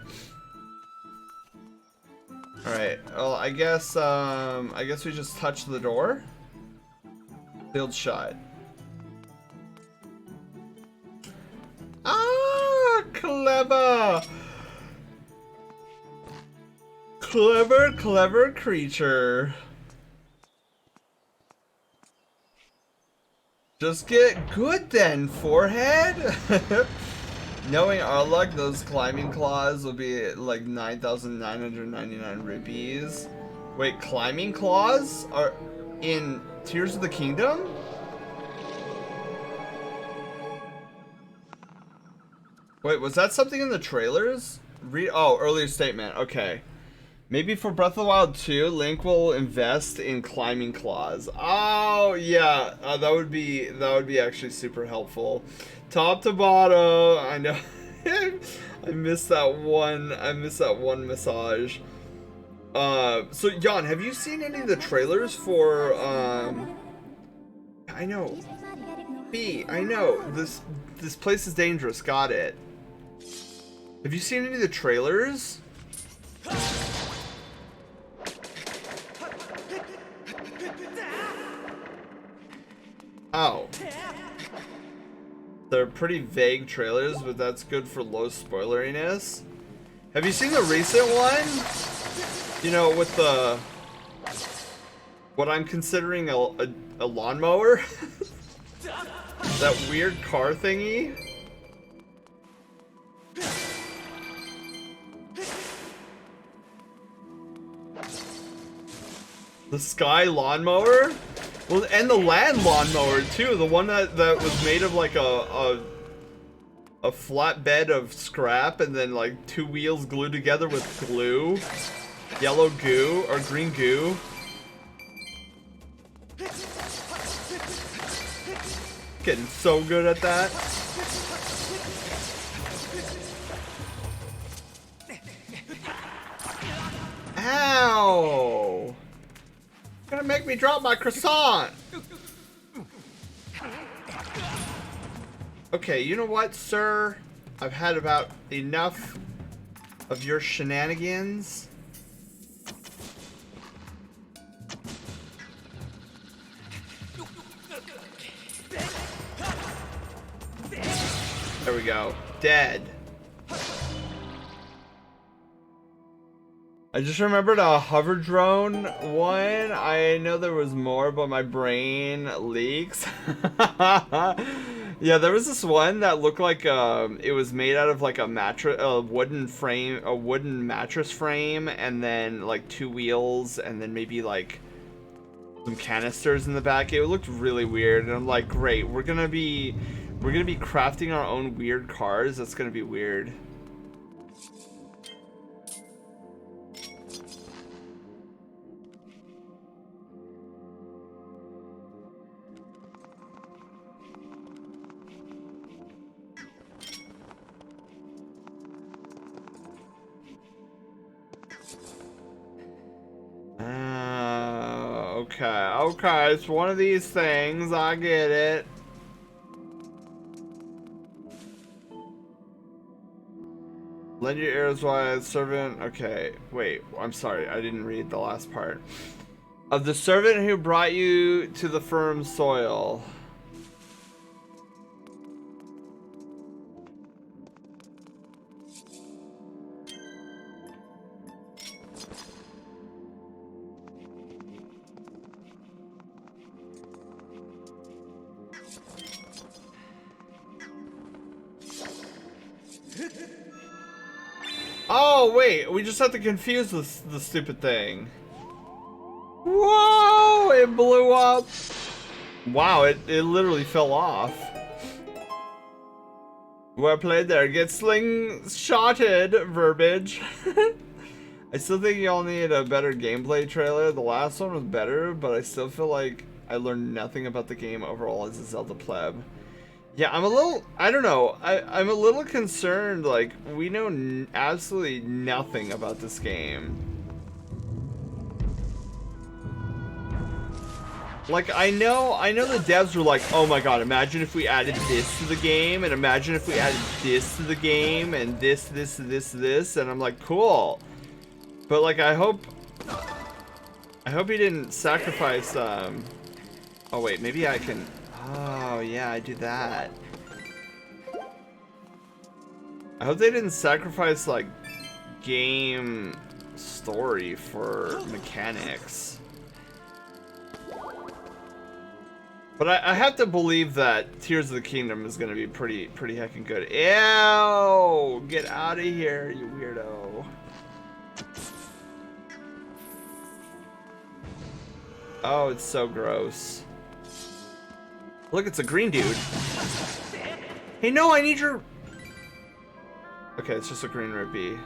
Alright, well I guess we just touch the door. Sealed shut. Ah, clever! Clever creature. Just get good then, forehead. Knowing our luck, those climbing claws will be like 9,999 rupees. Wait, climbing claws are in Tears of the Kingdom? Wait, was that something in the trailers? Oh, earlier statement. Okay. Maybe for Breath of the Wild 2, Link will invest in climbing claws. Oh, yeah. That would be actually super helpful. Top to bottom. I know. I missed that one massage. So Jan, have you seen any of the trailers for I know. B, I know. This place is dangerous. Got it. Have you seen any of the trailers? Oh. They're pretty vague trailers, but that's good for low spoileriness. Have you seen the recent one? You know, with the... what I'm considering a lawnmower? That weird car thingy? The Sky lawnmower? Well, and the land lawnmower too. The one that was made of like a flat bed of scrap and then like two wheels glued together with glue, yellow goo or green goo. Getting so good at that. Ow! Gonna make me drop my croissant. Okay, you know what, sir? I've had about enough of your shenanigans. There we go. Dead. I just remembered a hover drone one. I know there was more, but my brain leaks. Yeah, there was this one that looked like it was made out of like a mattress, a wooden mattress frame, and then like two wheels, and then maybe like some canisters in the back. It looked really weird, and I'm like, great, we're gonna be crafting our own weird cars. That's gonna be weird. Okay, it's one of these things. I get it. Lend your ears while servant. Okay, wait. I'm sorry. I didn't read the last part. Of the servant who brought you to the firm soil. Oh, wait, we just have to confuse the stupid thing. Whoa, it blew up. Wow, it literally fell off. Well played there. Get slingshotted, verbiage. I still think y'all need a better gameplay trailer. The last one was better, but I still feel like I learned nothing about the game overall as a Zelda pleb. Yeah, I'm a little, I don't know, I'm a little concerned, like, we know absolutely nothing about this game. Like, I know the devs were like, oh my god, imagine if we added this to the game, and imagine if we added this to the game, and this, and I'm like, cool. But, like, I hope he didn't sacrifice, oh wait, maybe I can... Oh, yeah, I do that. I hope they didn't sacrifice, like, game story for mechanics. But I have to believe that Tears of the Kingdom is going to be pretty heckin' good. Ew! Get out of here, you weirdo. Oh, it's so gross. Look, it's a green dude. Hey, no, I need your... Okay, it's just a green rupee.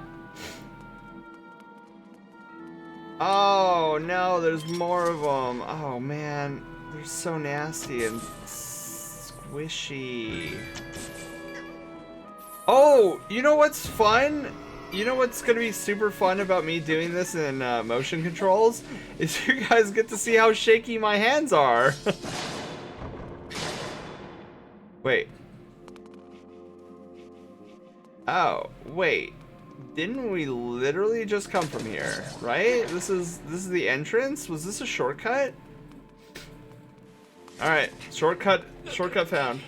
Oh, no, there's more of them. Oh, man. They're so nasty and squishy. Oh, you know what's fun? You know what's gonna be super fun about me doing this in motion controls? Is you guys get to see how shaky my hands are. Wait. Oh, wait. Didn't we literally just come from here, right? This is the entrance? Was this a shortcut? Alright, shortcut found.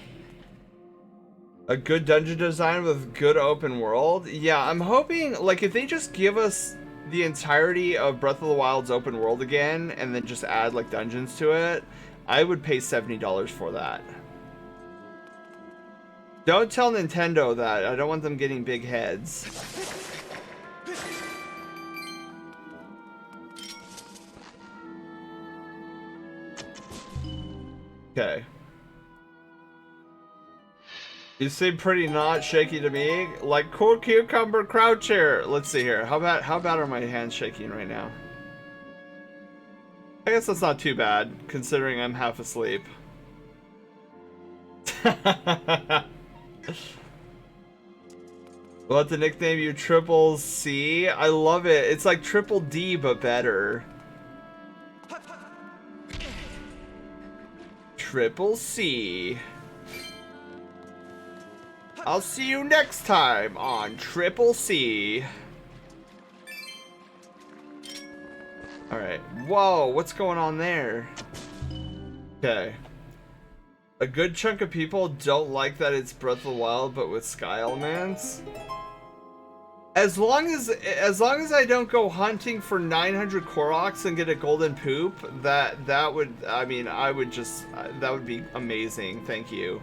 A good dungeon design with good open world? Yeah, I'm hoping, like, if they just give us the entirety of Breath of the Wild's open world again, and then just add, like, dungeons to it, I would pay $70 for that. Don't tell Nintendo that. I don't want them getting big heads. Okay. You seem pretty not shaky to me. Like cool cucumber crouch here. Let's see here. How bad are my hands shaking right now? I guess that's not too bad, considering I'm half asleep. We'll have to nickname you Triple C. I love it. It's like Triple D, but better. Triple C. I'll see you next time on Triple C. Alright. Whoa, what's going on there? Okay. A good chunk of people don't like that it's Breath of the Wild, but with sky elements. As long as I don't go hunting for 900 Koroks and get a golden poop, that would, I mean, I would just, that would be amazing. Thank you.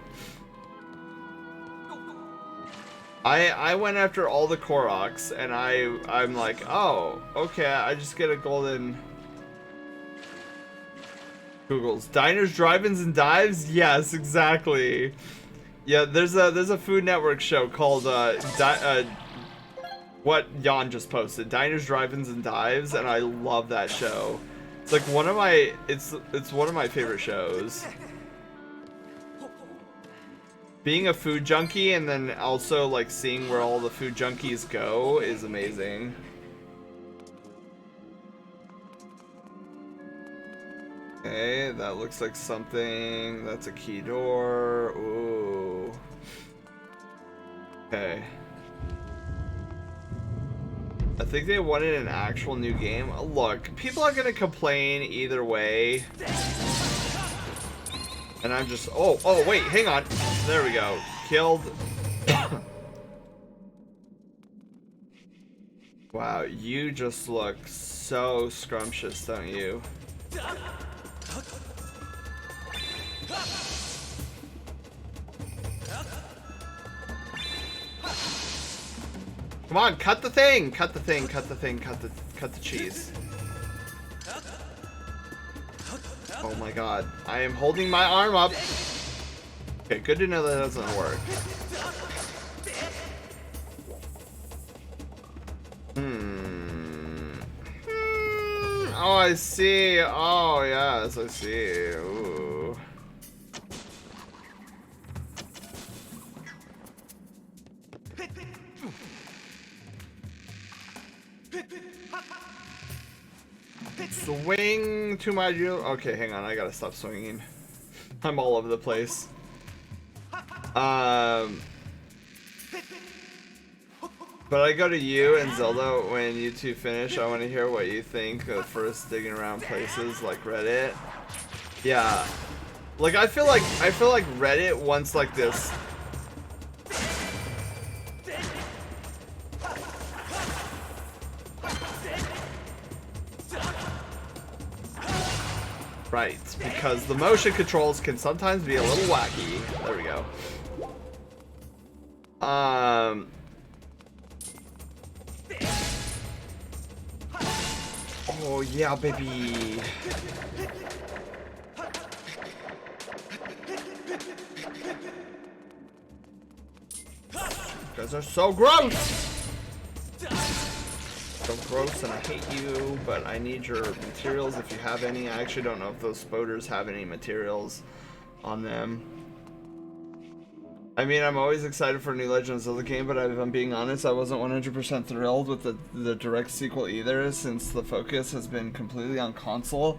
I went after all the Koroks, and I'm like, oh, okay, I just get a golden... Googles. Diners, drive-ins, and dives? Yes, exactly. Yeah, there's a Food Network show called, what Jan just posted. Diners, drive-ins, and dives, and I love that show. It's like one of my, it's one of my favorite shows. Being a food junkie and then also like seeing where all the food junkies go is amazing. Okay, that looks like something. That's a key door. Ooh. Okay. I think they wanted an actual new game. Look, people are gonna complain either way. And I'm just, oh, wait, hang on. There we go. Killed. Wow, you just look so scrumptious, don't you? Come on, cut the thing! Cut the thing, cut the thing, cut the cheese. Oh my god. I am holding my arm up. Okay, good to know that doesn't work. Oh, I see. Oh, yes, I see. Ooh. Swing to my... Okay, hang on. I gotta stop swinging. I'm all over the place. But I go to you and Zelda when you two finish. I want to hear what you think of first digging around places like Reddit. Yeah, like I feel like Reddit wants like this. Right, because the motion controls can sometimes be a little wacky. There we go. Oh yeah, baby. guys are so gross! So gross, and I hate you, but I need your materials if you have any. I actually don't know if those spoders have any materials on them. I mean, I'm always excited for a new Legend of Zelda game, but if I'm being honest, I wasn't 100% thrilled with the direct sequel either, since the focus has been completely on console,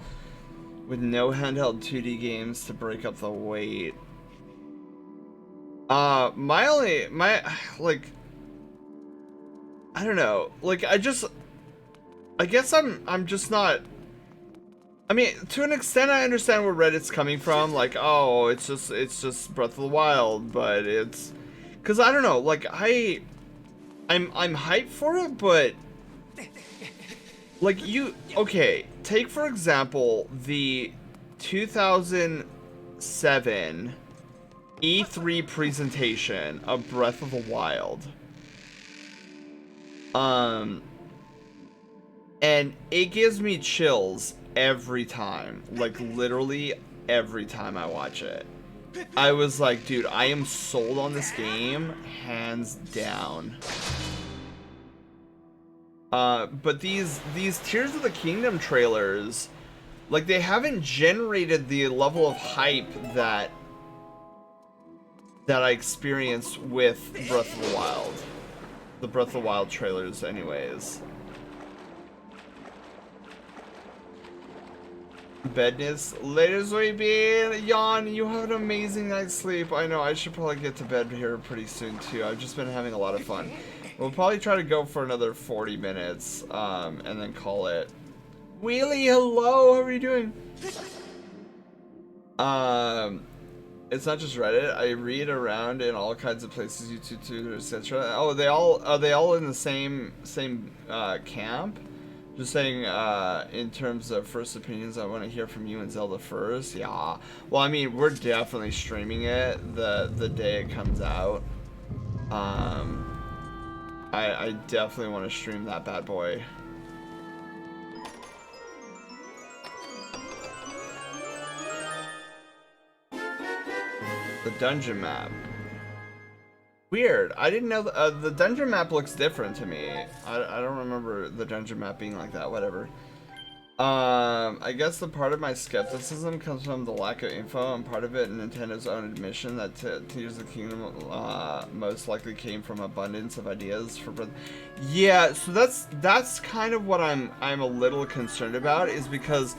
with no handheld 2D games to break up the wait. Like, I don't know, like, I guess I'm just not, I mean, to an extent I understand where Reddit's coming from, like, oh, it's just Breath of the Wild, but it's, cause I don't know, like, I'm hyped for it, but, like, okay, take for example, the 2007 E3 presentation of Breath of the Wild. And it gives me chills every time. Like, literally every time I watch it. I was like, dude, I am sold on this game, hands down. But these Tears of the Kingdom trailers, like, they haven't generated the level of hype that I experienced with Breath of the Wild. The Breath of the Wild trailers, anyways. Bedness. Later, Sweetbean. Yawn, you have an amazing night's sleep. I know, I should probably get to bed here pretty soon, too. I've just been having a lot of fun. We'll probably try to go for another 40 minutes, and then call it. Wheelie, hello, how are you doing? It's not just Reddit. I read around in all kinds of places, YouTube, Twitter, etc. Oh, are they all in the same camp? Just saying, in terms of first opinions, I want to hear from you and Zelda first. Yeah. Well, I mean, we're definitely streaming it the day it comes out. I definitely want to stream that bad boy. The dungeon map. Weird. I didn't know the dungeon map looks different to me. I don't remember the dungeon map being like that. Whatever. I guess the part of my skepticism comes from the lack of info, and part of it Nintendo's own admission that Tears of the Kingdom most likely came from abundance of ideas for Breath. Yeah, so that's kind of what I'm a little concerned about, is because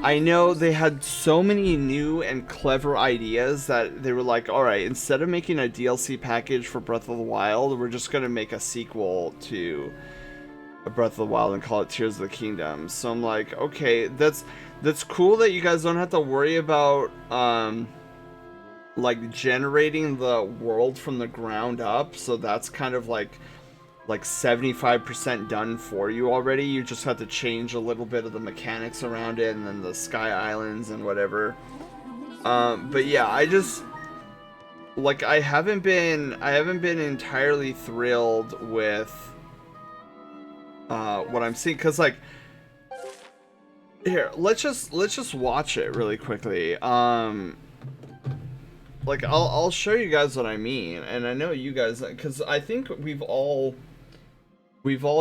I know they had so many new and clever ideas that they were like, all right, instead of making a DLC package for Breath of the Wild, we're just gonna make a sequel to Breath of the Wild and call it Tears of the Kingdom. So I'm like, okay, that's cool that you guys don't have to worry about like generating the world from the ground up. So that's kind of like 75% done for you already. You just have to change a little bit of the mechanics around it, and then the Sky Islands and whatever. But yeah, I just like I haven't been entirely thrilled with what I'm seeing, because like here, let's just watch it really quickly. Like I'll show you guys what I mean, and I know you guys, because I think we've all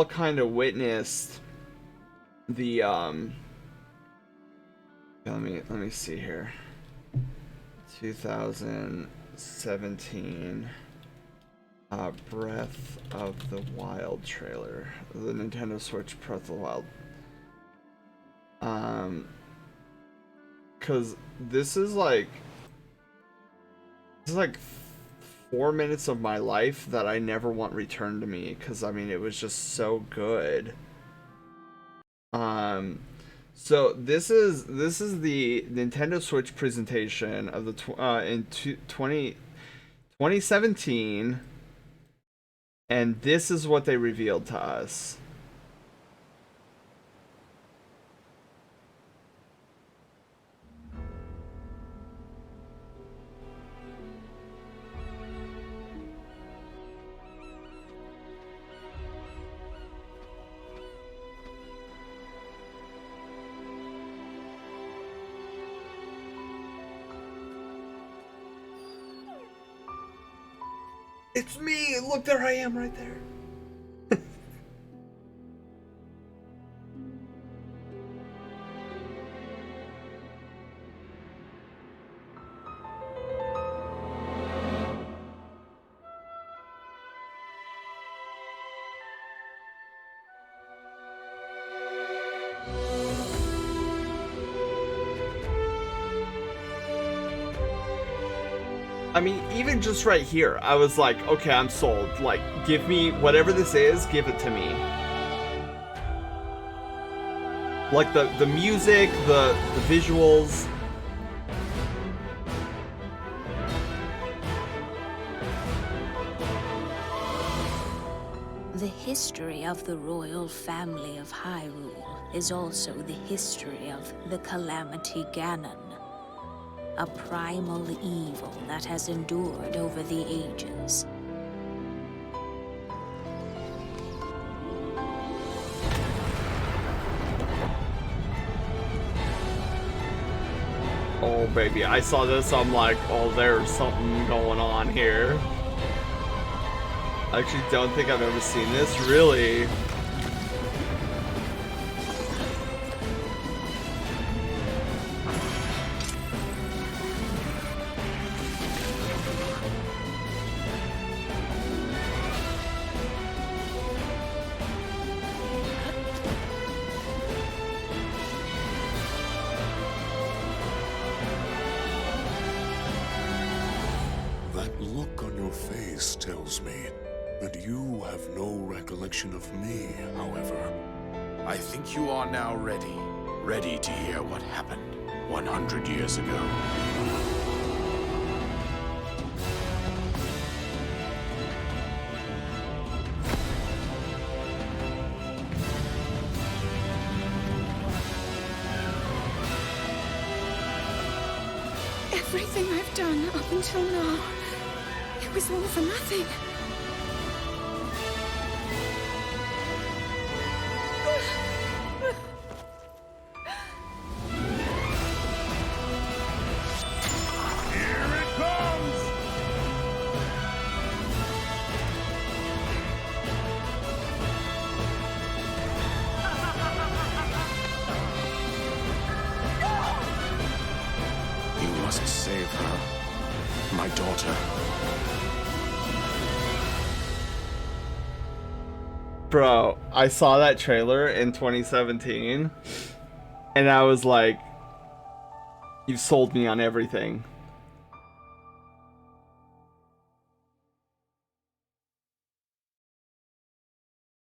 kind of witnessed the let me see here. 2017 Breath of the Wild trailer, the Nintendo Switch Breath of the Wild. Cause this is like 4 minutes of my life that I never want returned to me, because I mean it was just so good. So this is the Nintendo Switch presentation of the 2017, and this is what they revealed to us. It's me! Look, there I am right there. I mean, even just right here, I was like, okay, I'm sold. Like, give me whatever this is, give it to me. Like the music, the visuals. The history of the royal family of Hyrule is also the history of the Calamity Ganon, a primal evil that has endured over the ages. Oh, baby, I saw this, I'm like, oh, there's something going on here. I actually don't think I've ever seen this, really. That look on your face tells me that you have no recollection of me, however. I think you are now ready. Ready to hear what happened 100 years ago. Everything I've done up until now, it was all for nothing. You must save her, my daughter. Bro, I saw that trailer in 2017, and I was like, you sold me on everything.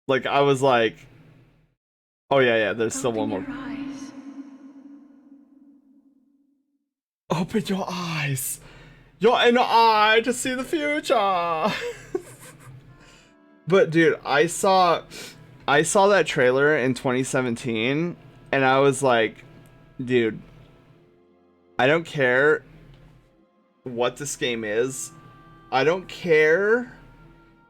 Like, I was like, oh yeah, there's still one more. Open your eyes. Your inner eye to see the future. But dude, I saw that trailer in 2017 and I was like, dude, I don't care what this game is. I don't care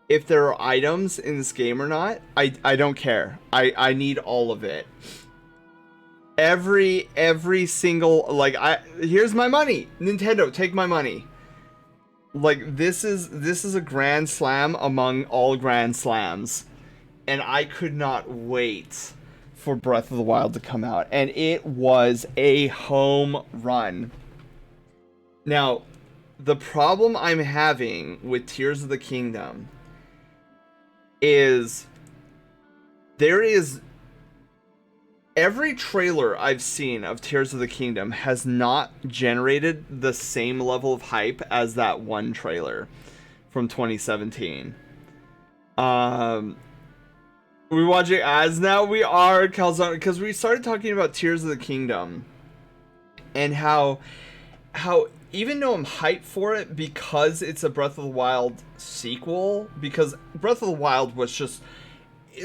if there are items in this game or not. I don't care. I need all of it. Every single, like, here's my money. Nintendo, take my money. Like, this is a grand slam among all grand slams, and I could not wait for Breath of the Wild to come out, and it was a home run. Now, the problem I'm having with Tears of the Kingdom is every trailer I've seen of Tears of the Kingdom has not generated the same level of hype as that one trailer from 2017. We watching ads now? We are, Calzone, because we started talking about Tears of the Kingdom and how even though I'm hyped for it because it's a Breath of the Wild sequel, because Breath of the Wild was just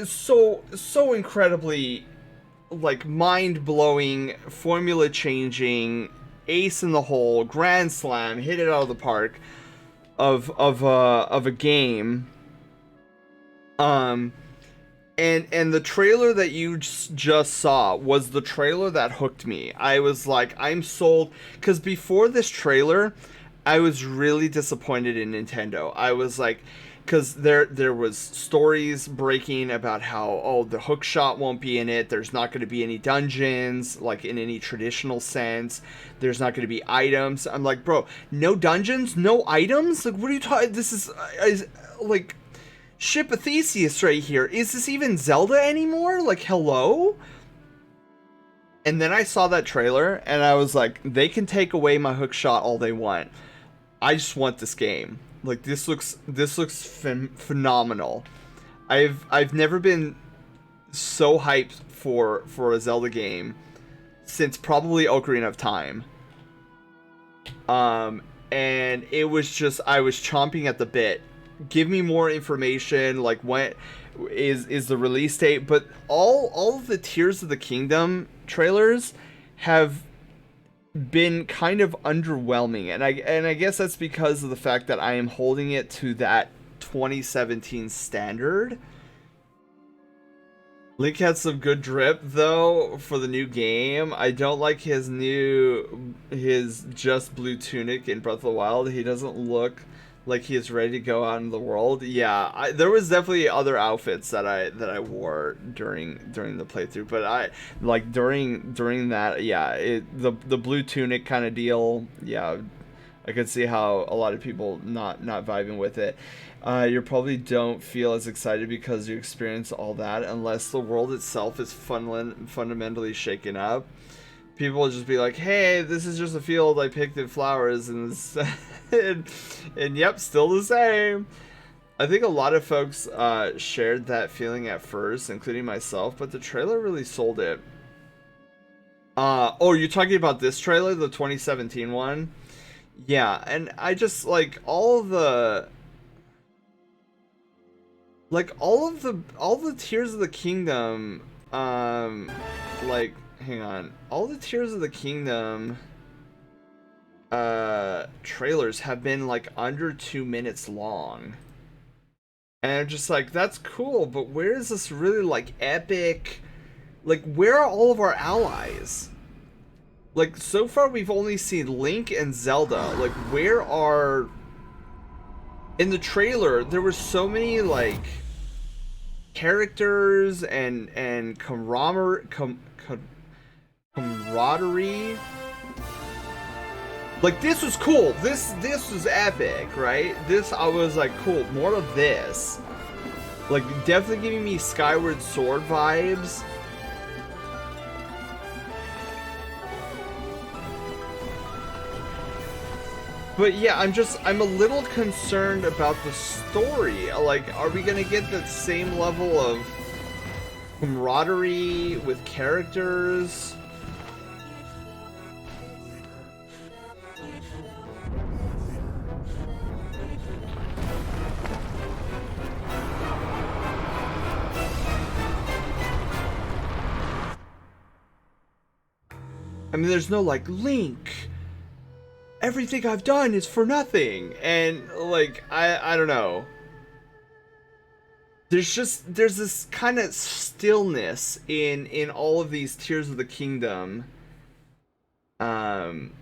so incredibly, like, mind-blowing, formula-changing, ace in the hole, grand slam, hit it out of the park of a game. And the trailer that you just saw was the trailer that hooked me. I was like, I'm sold, because before this trailer, I was really disappointed in Nintendo. I was like, because there was stories breaking about how, oh, the hook shot won't be in it. There's not going to be any dungeons, like in any traditional sense. There's not going to be items. I'm like, bro, no dungeons, no items. Like, what are you talking? This is like Ship of Theseus right here. Is this even Zelda anymore? Like, hello? And then I saw that trailer, and I was like, they can take away my hook shot all they want. I just want this game. Like, this looks phenomenal. I've never been so hyped for a Zelda game since probably Ocarina of Time. And it was just, I was chomping at the bit. Give me more information, like when is the release date, but all of the Tears of the Kingdom trailers have been kind of underwhelming, and I guess that's because of the fact that I am holding it to that 2017 standard. Link had some good drip though for the new game. I don't like his just blue tunic in Breath of the Wild. He doesn't look like he is ready to go out in the world. Yeah, there was definitely other outfits that I wore during the playthrough, but I like during that, yeah, the blue tunic kind of deal. Yeah, I could see how a lot of people not vibing with it. You probably don't feel as excited because you experience all that, unless the world itself is fundamentally shaken up. People will just be like, hey, this is just a field I picked in flowers, and and yep, still the same. I think a lot of folks shared that feeling at first, including myself, but the trailer really sold it. Oh, you're talking about this trailer, the 2017 one? Yeah, and I just, like, all the Tears of the Kingdom, like, hang on. All the Tears of the Kingdom trailers have been like under 2 minutes long. And I'm just like, that's cool, but where is this really like epic? Like, where are all of our allies? Like, so far we've only seen Link and Zelda. Like, where are... In the trailer, there were so many like characters and camaraderie. Like, this was cool. This was epic, right? This, I was like, cool, more of this. Like, definitely giving me Skyward Sword vibes. But yeah, I'm a little concerned about the story. Like, are we gonna get that same level of camaraderie with characters? I mean, there's no, like, Link, everything I've done is for nothing, and, like, I don't know. There's this kind of stillness in all of these Tears of the Kingdom. In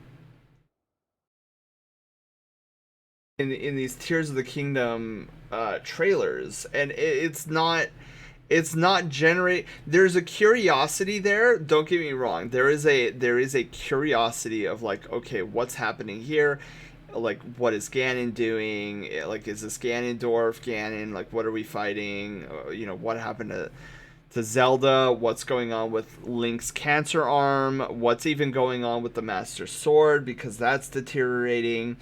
these Tears of the Kingdom trailers, and it's not generate. There's a curiosity there, don't get me wrong. There is a curiosity of like, okay, what's happening here? Like, what is Ganon doing? Like, is this Ganondorf Ganon? Like, what are we fighting? You know, what happened to Zelda? What's going on with Link's cancer arm? What's even going on with the Master Sword, because that's deteriorating?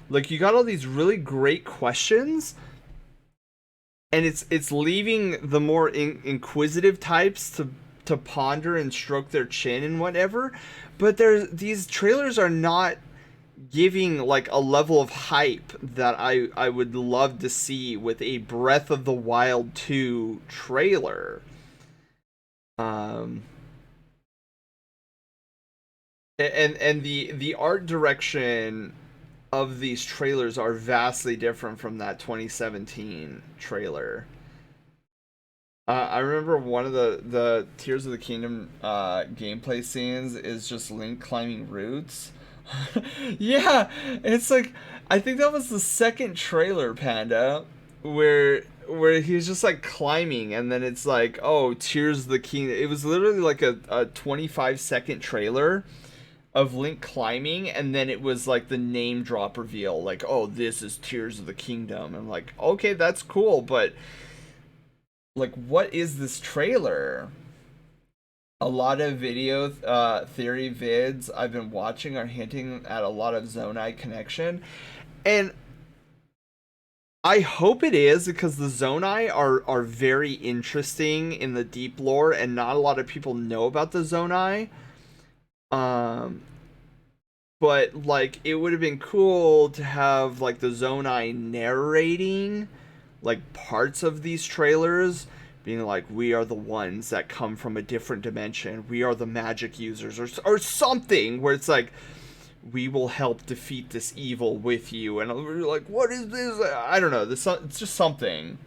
Like, you got all these really great questions, and it's leaving the more inquisitive types to ponder and stroke their chin and whatever. But these trailers are not giving like a level of hype that I would love to see with a Breath of the Wild 2 trailer. And the art direction of these trailers are vastly different from that 2017 trailer. I remember one of the Tears of the Kingdom gameplay scenes is just Link climbing roots. Yeah, it's like, I think that was the second trailer, Panda. where he's just like climbing, and then it's like, oh, Tears of the King. It was literally like a 25-second trailer of Link climbing, and then it was like the name drop reveal, like, oh, this is Tears of the Kingdom. I'm like, okay, that's cool, but like, what is this trailer? A lot of video theory vids I've been watching are hinting at a lot of Zonai connection, and I hope it is, because the Zonai are very interesting in the deep lore, and not a lot of people know about the Zonai. But like, it would have been cool to have like the Zonai narrating like parts of these trailers, being like, we are the ones that come from a different dimension, we are the magic users, or something, where it's like, we will help defeat this evil with you, and we're like, what is this? I don't know, it's just something.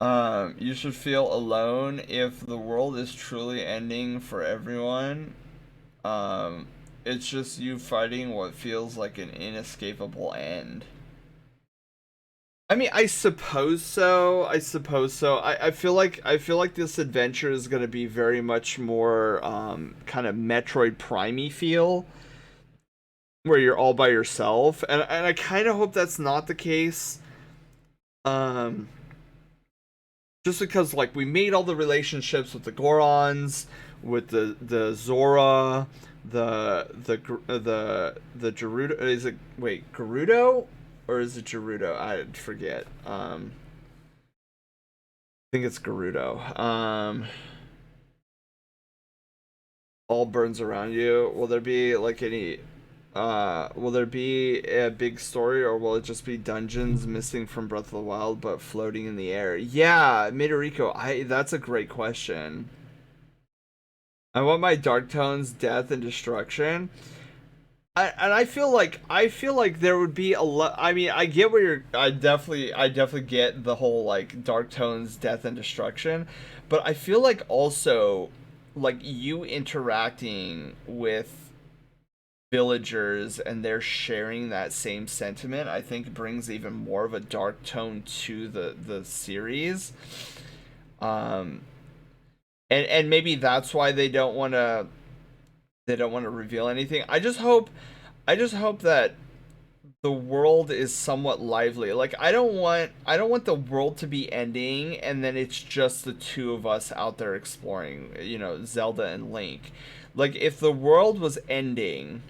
You should feel alone if the world is truly ending for everyone. It's just you fighting what feels like an inescapable end. I mean, I suppose so. I feel like this adventure is going to be very much more kind of Metroid Prime-y feel, where you're all by yourself, and I kind of hope that's not the case. Just because, like, we made all the relationships with the Gorons, with the Zora, the Gerudo. Is it, wait, Gerudo? Or is it Gerudo? I forget. I think it's Gerudo. All burns around you. Will there be like any? Will there be a big story, or will it just be dungeons missing from Breath of the Wild but floating in the air? Yeah, Midoriko. That's a great question. I want my Dark Tones death and destruction. I feel like there would be a lot. I mean, I get where you're. I definitely get the whole like Dark Tones death and destruction, but I feel like also like you interacting with villagers and they're sharing that same sentiment, I think brings even more of a dark tone to the series. And maybe that's why they don't want to reveal anything. I just hope that the world is somewhat lively. Like, I don't want the world to be ending and then it's just the two of us out there exploring, you know, Zelda and Link. Like, if the world was ending,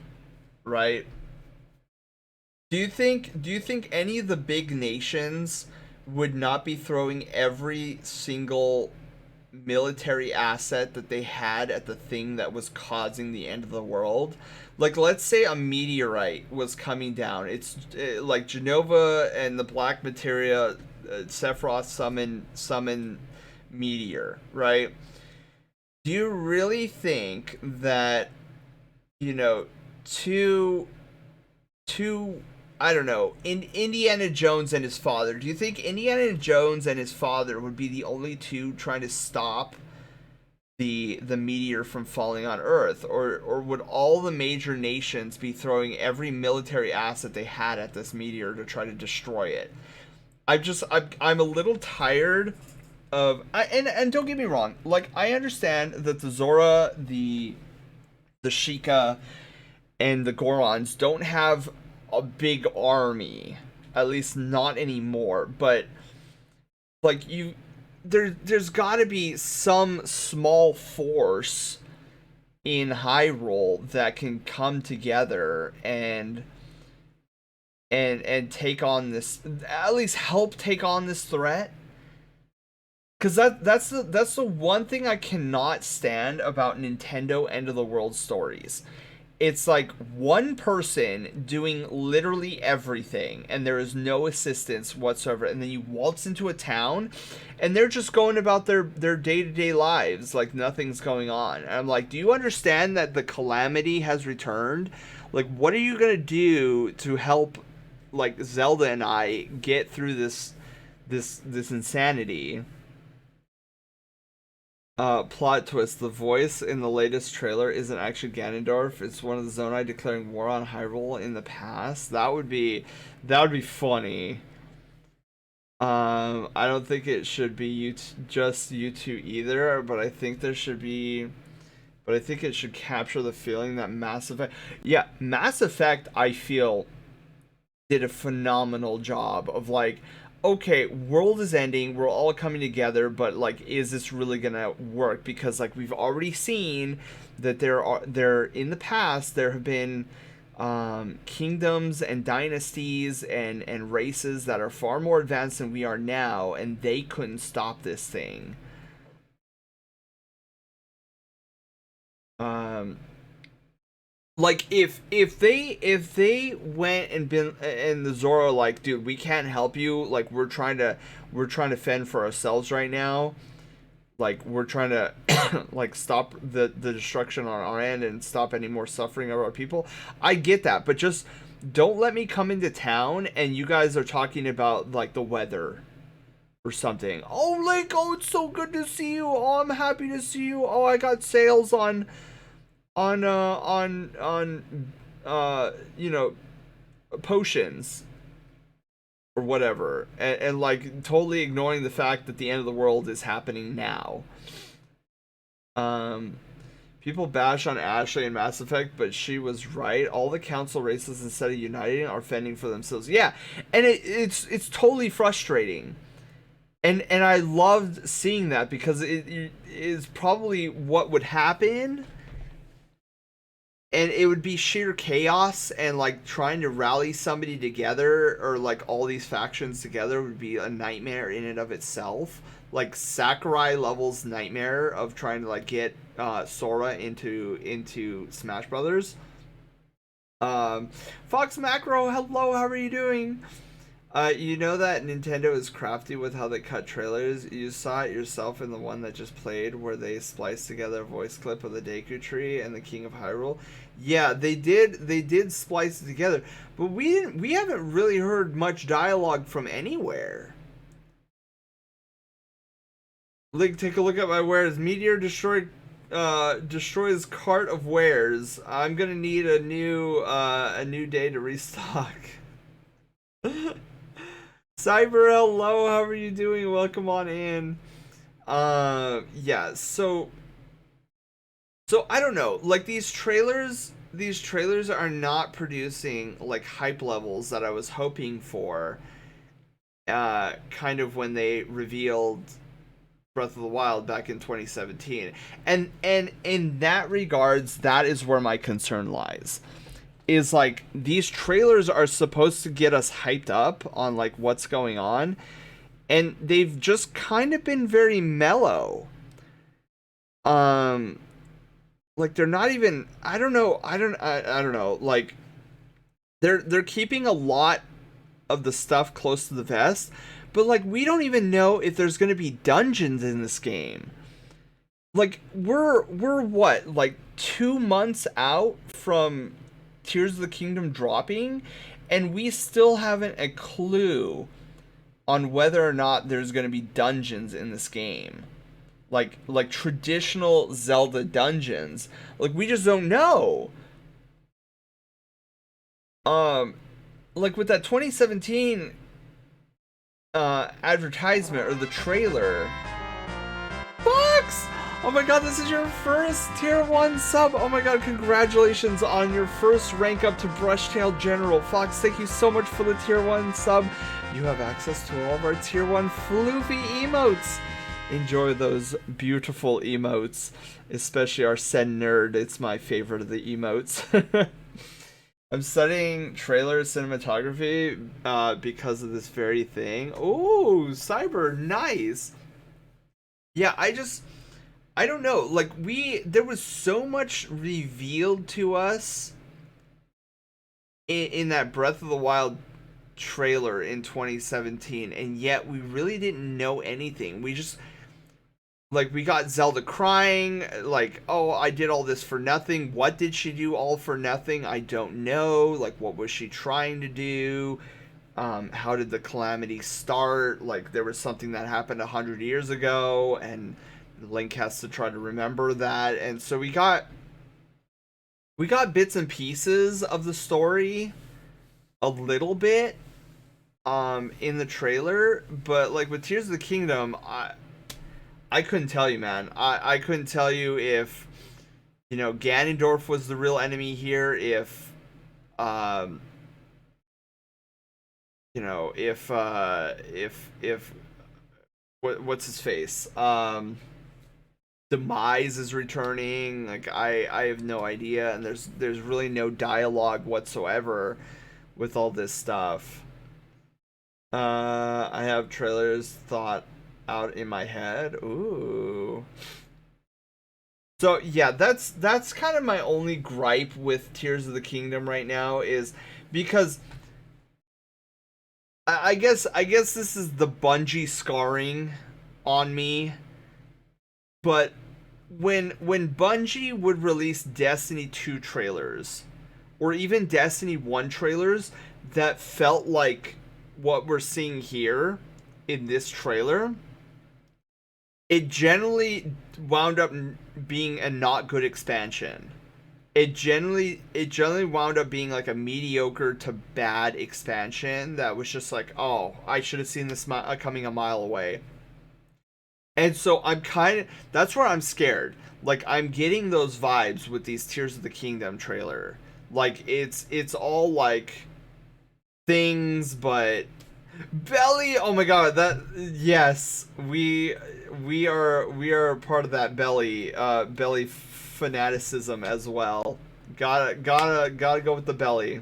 right? Do you think any of the big nations would not be throwing every single military asset that they had at the thing that was causing the end of the world? Like, let's say a meteorite was coming down. It's like Genova and the Black Materia, Sephiroth summon meteor, right? Do you really think that, you know, two I don't know, in Indiana Jones and his father, do you think Indiana Jones and his father would be the only two trying to stop the meteor from falling on Earth, or would all the major nations be throwing every military asset they had at this meteor to try to destroy it? I'm a little tired of, and don't get me wrong, like, I understand that the Zora, the Sheikah, and the Gorons don't have a big army, at least not anymore, but like, there's got to be some small force in Hyrule that can come together and take on this, at least help take on this threat. Because that's the one thing I cannot stand about Nintendo end of the world stories. It's like one person doing literally everything and there is no assistance whatsoever, and then you waltz into a town and they're just going about their day-to-day lives like nothing's going on. And I'm like, do you understand that the calamity has returned? Like, what are you gonna do to help, like, Zelda and I get through this insanity? Plot twist: the voice in the latest trailer isn't actually Ganondorf. It's one of the Zonai declaring war on Hyrule in the past. That would be funny. I don't think it should be just you two either, but I think there should be. But I think it should capture the feeling that Mass Effect. Yeah, Mass Effect, I feel, did a phenomenal job of like, okay, world is ending, we're all coming together, but like, is this really gonna work? Because like we've already seen that there in the past there have been kingdoms and dynasties and races that are far more advanced than we are now, and they couldn't stop this thing. Like if they went and been and the Zoro like, dude, we can't help you, like we're trying to fend for ourselves right now, like we're trying to like stop the destruction on our end and stop any more suffering of our people. I get that, but just don't let me come into town and you guys are talking about like the weather or something. Oh, like, oh, it's so good to see you. Oh, I'm happy to see you. Oh, I got sales on you know, potions or whatever, and like totally ignoring the fact that the end of the world is happening now. People bash on Ashley in Mass Effect, but she was right. All the council races, instead of uniting, are fending for themselves. Yeah, and it's totally frustrating. And I loved seeing that because it is probably what would happen. And it would be sheer chaos, and like trying to rally somebody together, or like all these factions together, would be a nightmare in and of itself. Like Sakurai level's nightmare of trying to like get Sora into Smash Brothers. Fox Macro, hello, how are you doing? You know that Nintendo is crafty with how they cut trailers. You saw it yourself in the one that just played, where they spliced together a voice clip of the Deku Tree and the King of Hyrule. Yeah, they did splice it together, but we haven't really heard much dialogue from anywhere. Like, take a look at my wares. Meteor destroys cart of wares. I'm gonna need a new day to restock. Cyber, hello, how are you doing? Welcome on in. Yeah, so I don't know, like these trailers are not producing like hype levels that I was hoping for, kind of when they revealed Breath of the Wild back in 2017. And in that regards, that is where my concern lies. Is like, these trailers are supposed to get us hyped up on like what's going on, and they've just kind of been very mellow. Like they're not even, I don't know, like they're keeping a lot of the stuff close to the vest, but like we don't even know if there's going to be dungeons in this game. Like we're what, like 2 months out from Tears of the Kingdom dropping, and we still haven't a clue on whether or not there's going to be dungeons in this game. Like traditional Zelda dungeons. Like we just don't know. Like with that 2017 advertisement or the trailer. Fox! Oh my god, this is your first tier 1 sub. Oh my god, congratulations on your first rank up to Brushtail General. Fox, thank you so much for the tier 1 sub. You have access to all of our tier 1 floofy emotes. Enjoy those beautiful emotes, especially our Sen Nerd. It's my favorite of the emotes. I'm studying trailer cinematography because of this very thing. Oh, Cyber, nice. Yeah, I don't know, like there was so much revealed to us in that Breath of the Wild trailer in 2017, and yet we really didn't know anything. We just, like, we got Zelda crying, like, oh, I did all this for nothing. What did she do all for nothing? I don't know. Like, what was she trying to do? How did the calamity start? Like, there was something that happened 100 years ago, and Link has to try to remember that. And so we got bits and pieces of the story a little bit, in the trailer, but like with Tears of the Kingdom, I couldn't tell you, man. I couldn't tell you if, you know, Ganondorf was the real enemy here, if you know, if what's his face? Demise is returning. Like I have no idea, and there's really no dialogue whatsoever with all this stuff. I have trailers thought out in my head. Ooh. So yeah, that's kind of my only gripe with Tears of the Kingdom right now, is because I guess this is the Bungie scarring on me. But when Bungie would release Destiny 2 trailers, or even Destiny 1 trailers that felt like what we're seeing here in this trailer, it generally wound up being a not good expansion. It generally wound up being like a mediocre to bad expansion that was just like, oh, I should have seen this coming a mile away. And so I'm kind of, that's where I'm scared. Like, I'm getting those vibes with these Tears of the Kingdom trailer. Like, it's all like things, but Belly, oh my god, that, yes, we are part of that Belly fanaticism as well. Gotta go with the Belly.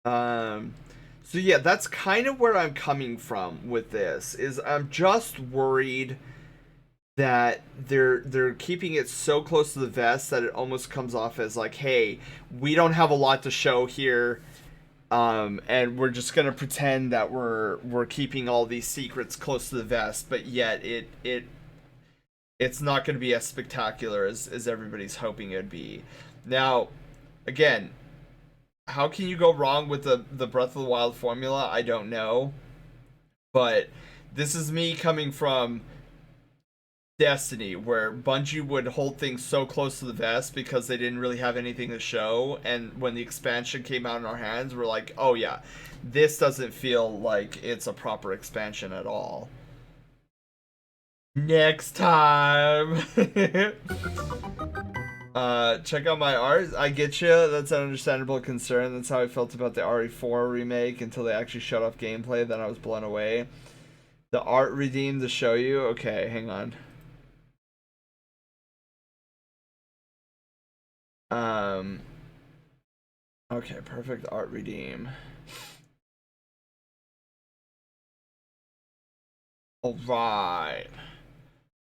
So yeah, that's kind of where I'm coming from with this, is I'm just worried that they're keeping it so close to the vest that it almost comes off as like, hey, we don't have a lot to show here, and we're just gonna pretend that we're keeping all these secrets close to the vest, but yet it's not gonna be as spectacular as everybody's hoping it'd be. Now, again, how can you go wrong with the Breath of the Wild formula? I don't know. But this is me coming from Destiny, where Bungie would hold things so close to the vest because they didn't really have anything to show. And when the expansion came out in our hands, we're like, oh yeah, this doesn't feel like it's a proper expansion at all. Next time. Check out my art. I get you. That's an understandable concern. That's how I felt about the RE4 remake until they actually showed off gameplay. Then I was blown away. The art redeemed to show you. Okay, hang on. Okay, perfect art redeem. All right.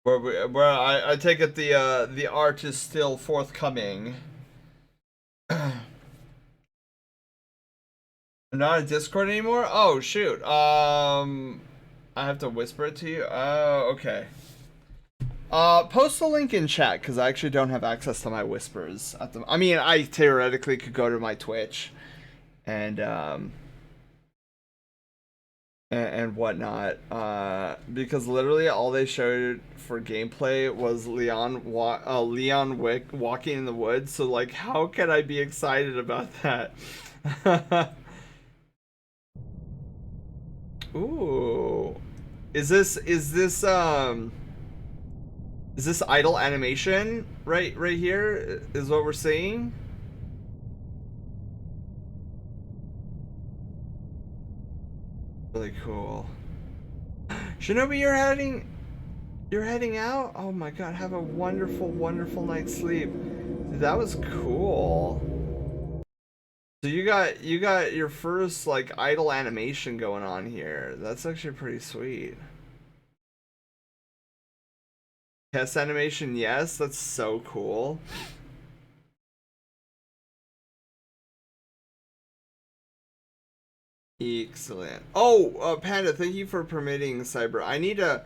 Where I take it the art is still forthcoming. Not a Discord anymore? Oh shoot. I have to whisper it to you. Oh, okay. Post the link in chat, because I actually don't have access to my whispers at the. I mean, I theoretically could go to my Twitch, and whatnot, because literally all they showed for gameplay was Leon Wick walking in the woods. So like, how can I be excited about that? Ooh, is this idle animation right here? Is what we're seeing? Really cool. Shinobi, you're heading out? Oh my god, have a wonderful night's sleep. Dude, that was cool. So you got your first like idle animation going on here. That's actually pretty sweet. Test animation, yes, that's so cool. Excellent. Oh, Panda, thank you for permitting Cyber. I need to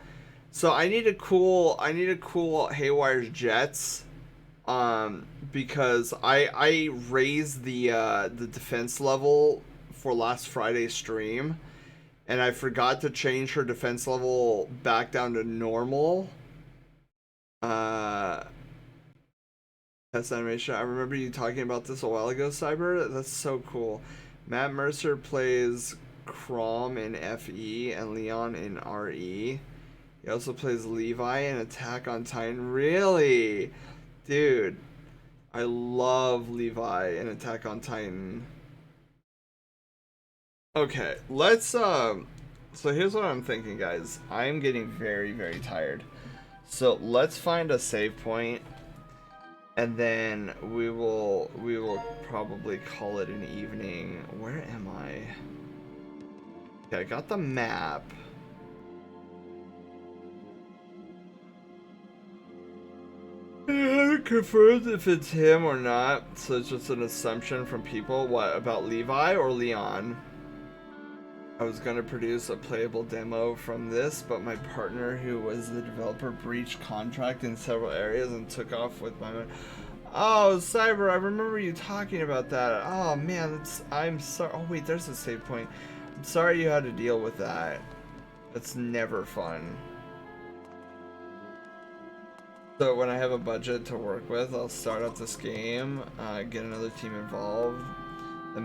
cool Haywire's jets, because I raised the defense level for last Friday's stream, and I forgot to change her defense level back down to normal. Test animation. I remember you talking about this a while ago, Cyber. That's so cool. Matt Mercer plays Crom in FE and Leon in RE. He also plays Levi in Attack on Titan. Really? Dude, I love Levi in Attack on Titan. Okay, let's so here's what I'm thinking, guys. I'm getting very, very tired. So let's find a save point, and then we will probably call it an evening. Where am I? Okay, I got the map. I haven't confirmed if it's him or not, so it's just an assumption from people. What about Levi or Leon? I was going to produce a playable demo from this, but my partner, who was the developer, breached contract in several areas and took off with my... Oh, Cyber, I remember you talking about that. Oh, man, I'm sorry. Oh, wait, there's a save point. I'm sorry you had to deal with that. That's never fun. So when I have a budget to work with, I'll start up this game, get another team involved. The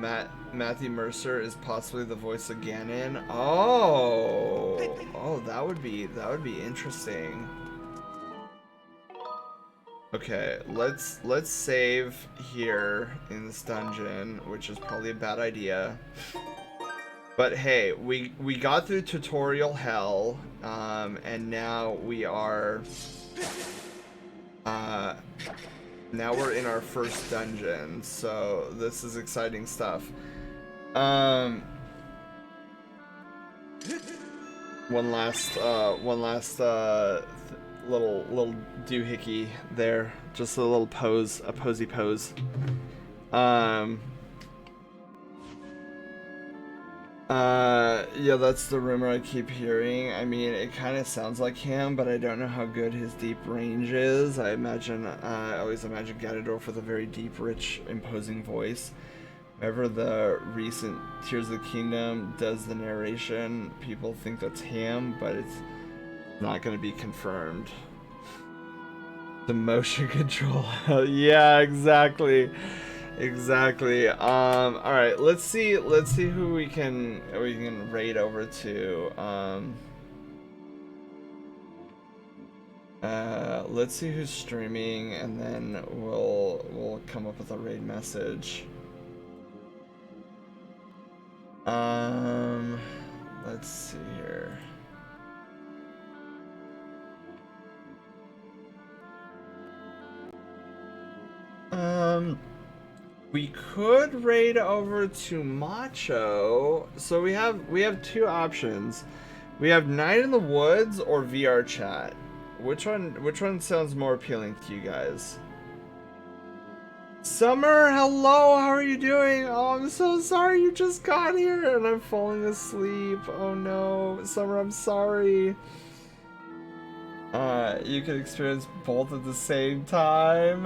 Matthew Mercer is possibly the voice of Ganon. Oh, that would be interesting. Okay, let's save here in this dungeon, which is probably a bad idea. But hey, we got through tutorial hell, and now we are now we're in our first dungeon, so this is exciting stuff. One last little doohickey there, just a little pose, a posy pose. Yeah, that's the rumor I keep hearing. I mean, it kind of sounds like him, but I don't know how good his deep range is. I always imagine Ganondorf with a very deep, rich, imposing voice. Whenever the recent Tears of the Kingdom does the narration, people think that's him, but it's not going to be confirmed. The motion control. Yeah, exactly. Exactly. All right. Let's see who we can raid over to. Let's see who's streaming, and then we'll come up with a raid message. Let's see here. We could raid over to Macho. So we have two options. We have Night in the Woods or VR chat. Which one sounds more appealing to you guys? Summer, hello, how are you doing? Oh, I'm so sorry you just got here and I'm falling asleep. Oh no, Summer, I'm sorry. You can experience both at the same time.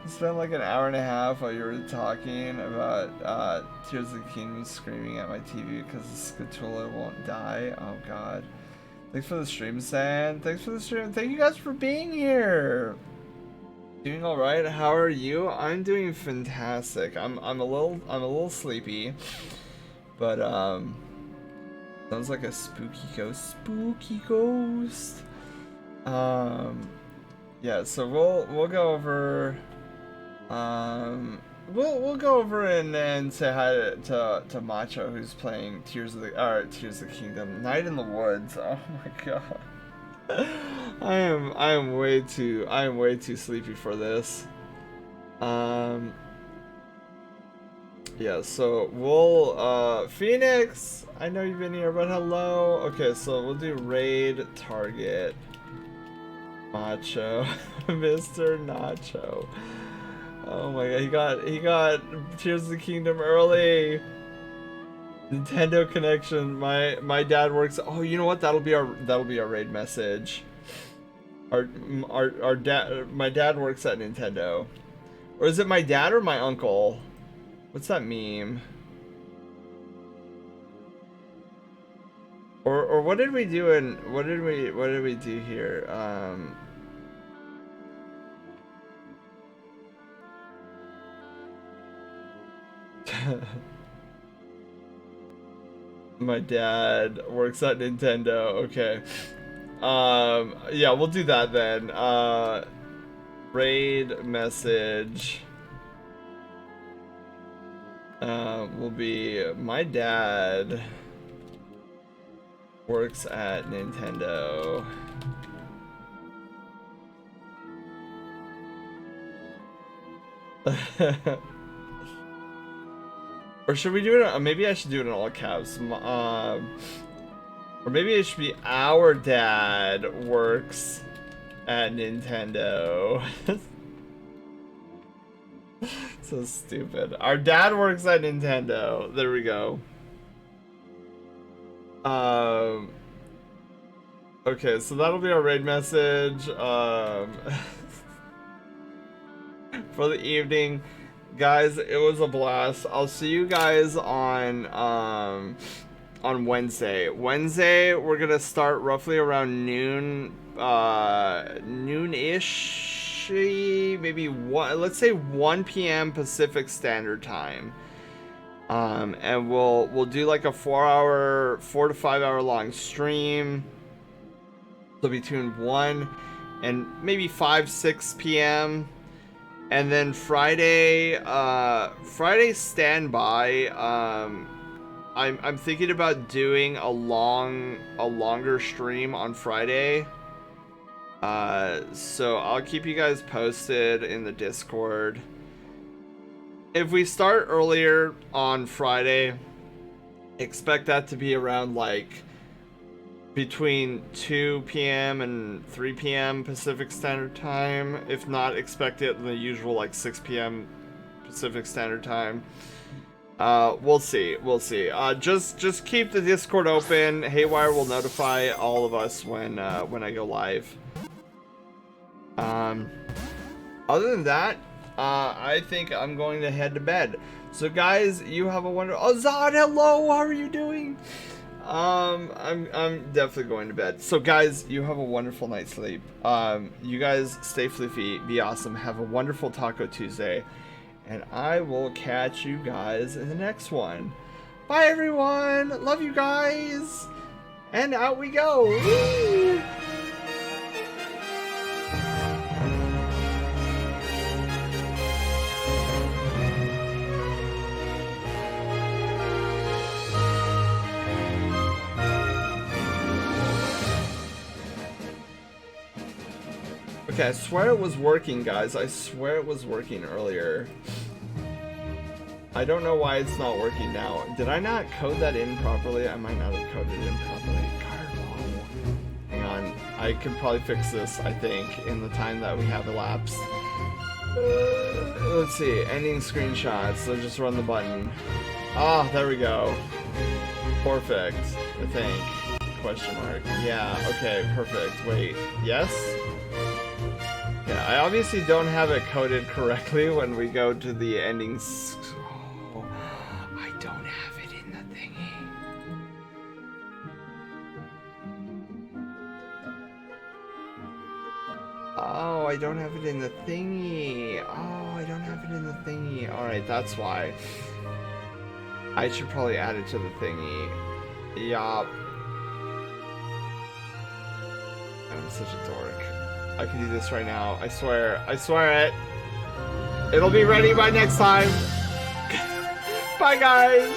I spent like an hour and a half while you were talking about Tears of the Kingdom screaming at my TV because the Scatula won't die. Oh god. Thanks for the stream, San. Thanks for the stream. Thank you guys for being here. Doing alright? How are you? I'm doing fantastic. I'm a little sleepy. But sounds like a spooky ghost. Spooky ghost. Yeah, so we'll go over we'll go over and say hi to Macho, who's playing Tears of the Kingdom. Night in the Woods. Oh my god. I am way too sleepy for this. Yeah, so we'll Phoenix, I know you've been here, but hello. Okay, so we'll do raid target Macho. Mr. Nacho. Oh my god, he got Tears of the Kingdom early. Nintendo connection. My dad works. Oh, you know what? That'll be our raid message. Our dad. My dad works at Nintendo. Or is it my dad or my uncle? What's that meme? Or what did we do in what did we do here? My dad works at Nintendo. Okay. Yeah, we'll do that then. Raid message. Will be my dad works at Nintendo. Or should we do it? Maybe I should do it in all caps. Or maybe it should be our dad works at Nintendo. So stupid. Our dad works at Nintendo. There we go. Okay, so that'll be our raid message. For the evening. Guys, it was a blast. I'll see you guys on Wednesday. Wednesday, we're gonna start roughly around noon, noon-ish, maybe let's say 1 p.m. Pacific Standard Time. And we'll do like a 4 to 5 hour long stream. So between 1 and maybe 5-6 p.m. And then Friday standby. I'm thinking about doing a longer stream on Friday. So I'll keep you guys posted in the Discord. If we start earlier on Friday, expect that to be around like between 2 p.m. and 3 p.m. Pacific Standard Time. If not, expect it in the usual like 6 p.m. Pacific Standard Time. We'll see. Just keep the Discord open. Haywire will notify all of us when I go live. Other than that, I think I'm going to head to bed. So guys, you have a wonderful. Oh, Zod, hello. How are you doing? I'm definitely going to bed. So guys, you have a wonderful night's sleep. You guys stay flippy, be awesome, have a wonderful Taco Tuesday, and I will catch you guys in the next one. Bye everyone, love you guys, and out we go. Woo! Okay, I swear it was working, guys. I swear it was working earlier. I don't know why it's not working now. Did I not code that in properly? I might not have coded it in properly. Carbo. Hang on. I can probably fix this, I think, in the time that we have elapsed. Let's see. Ending screenshots. So just run the button. Ah, there we go. Perfect, I think. Question mark. Yeah, okay, perfect. Wait, yes? Yeah, I obviously don't have it coded correctly when we go to the endings. Oh, I don't have it in the thingy. Oh, I don't have it in the thingy. Oh, I don't have it in the thingy. Alright, that's why. I should probably add it to the thingy. Yup. I'm such a dork. I can do this right now. I swear. I swear it. It'll be ready by next time. Bye, guys.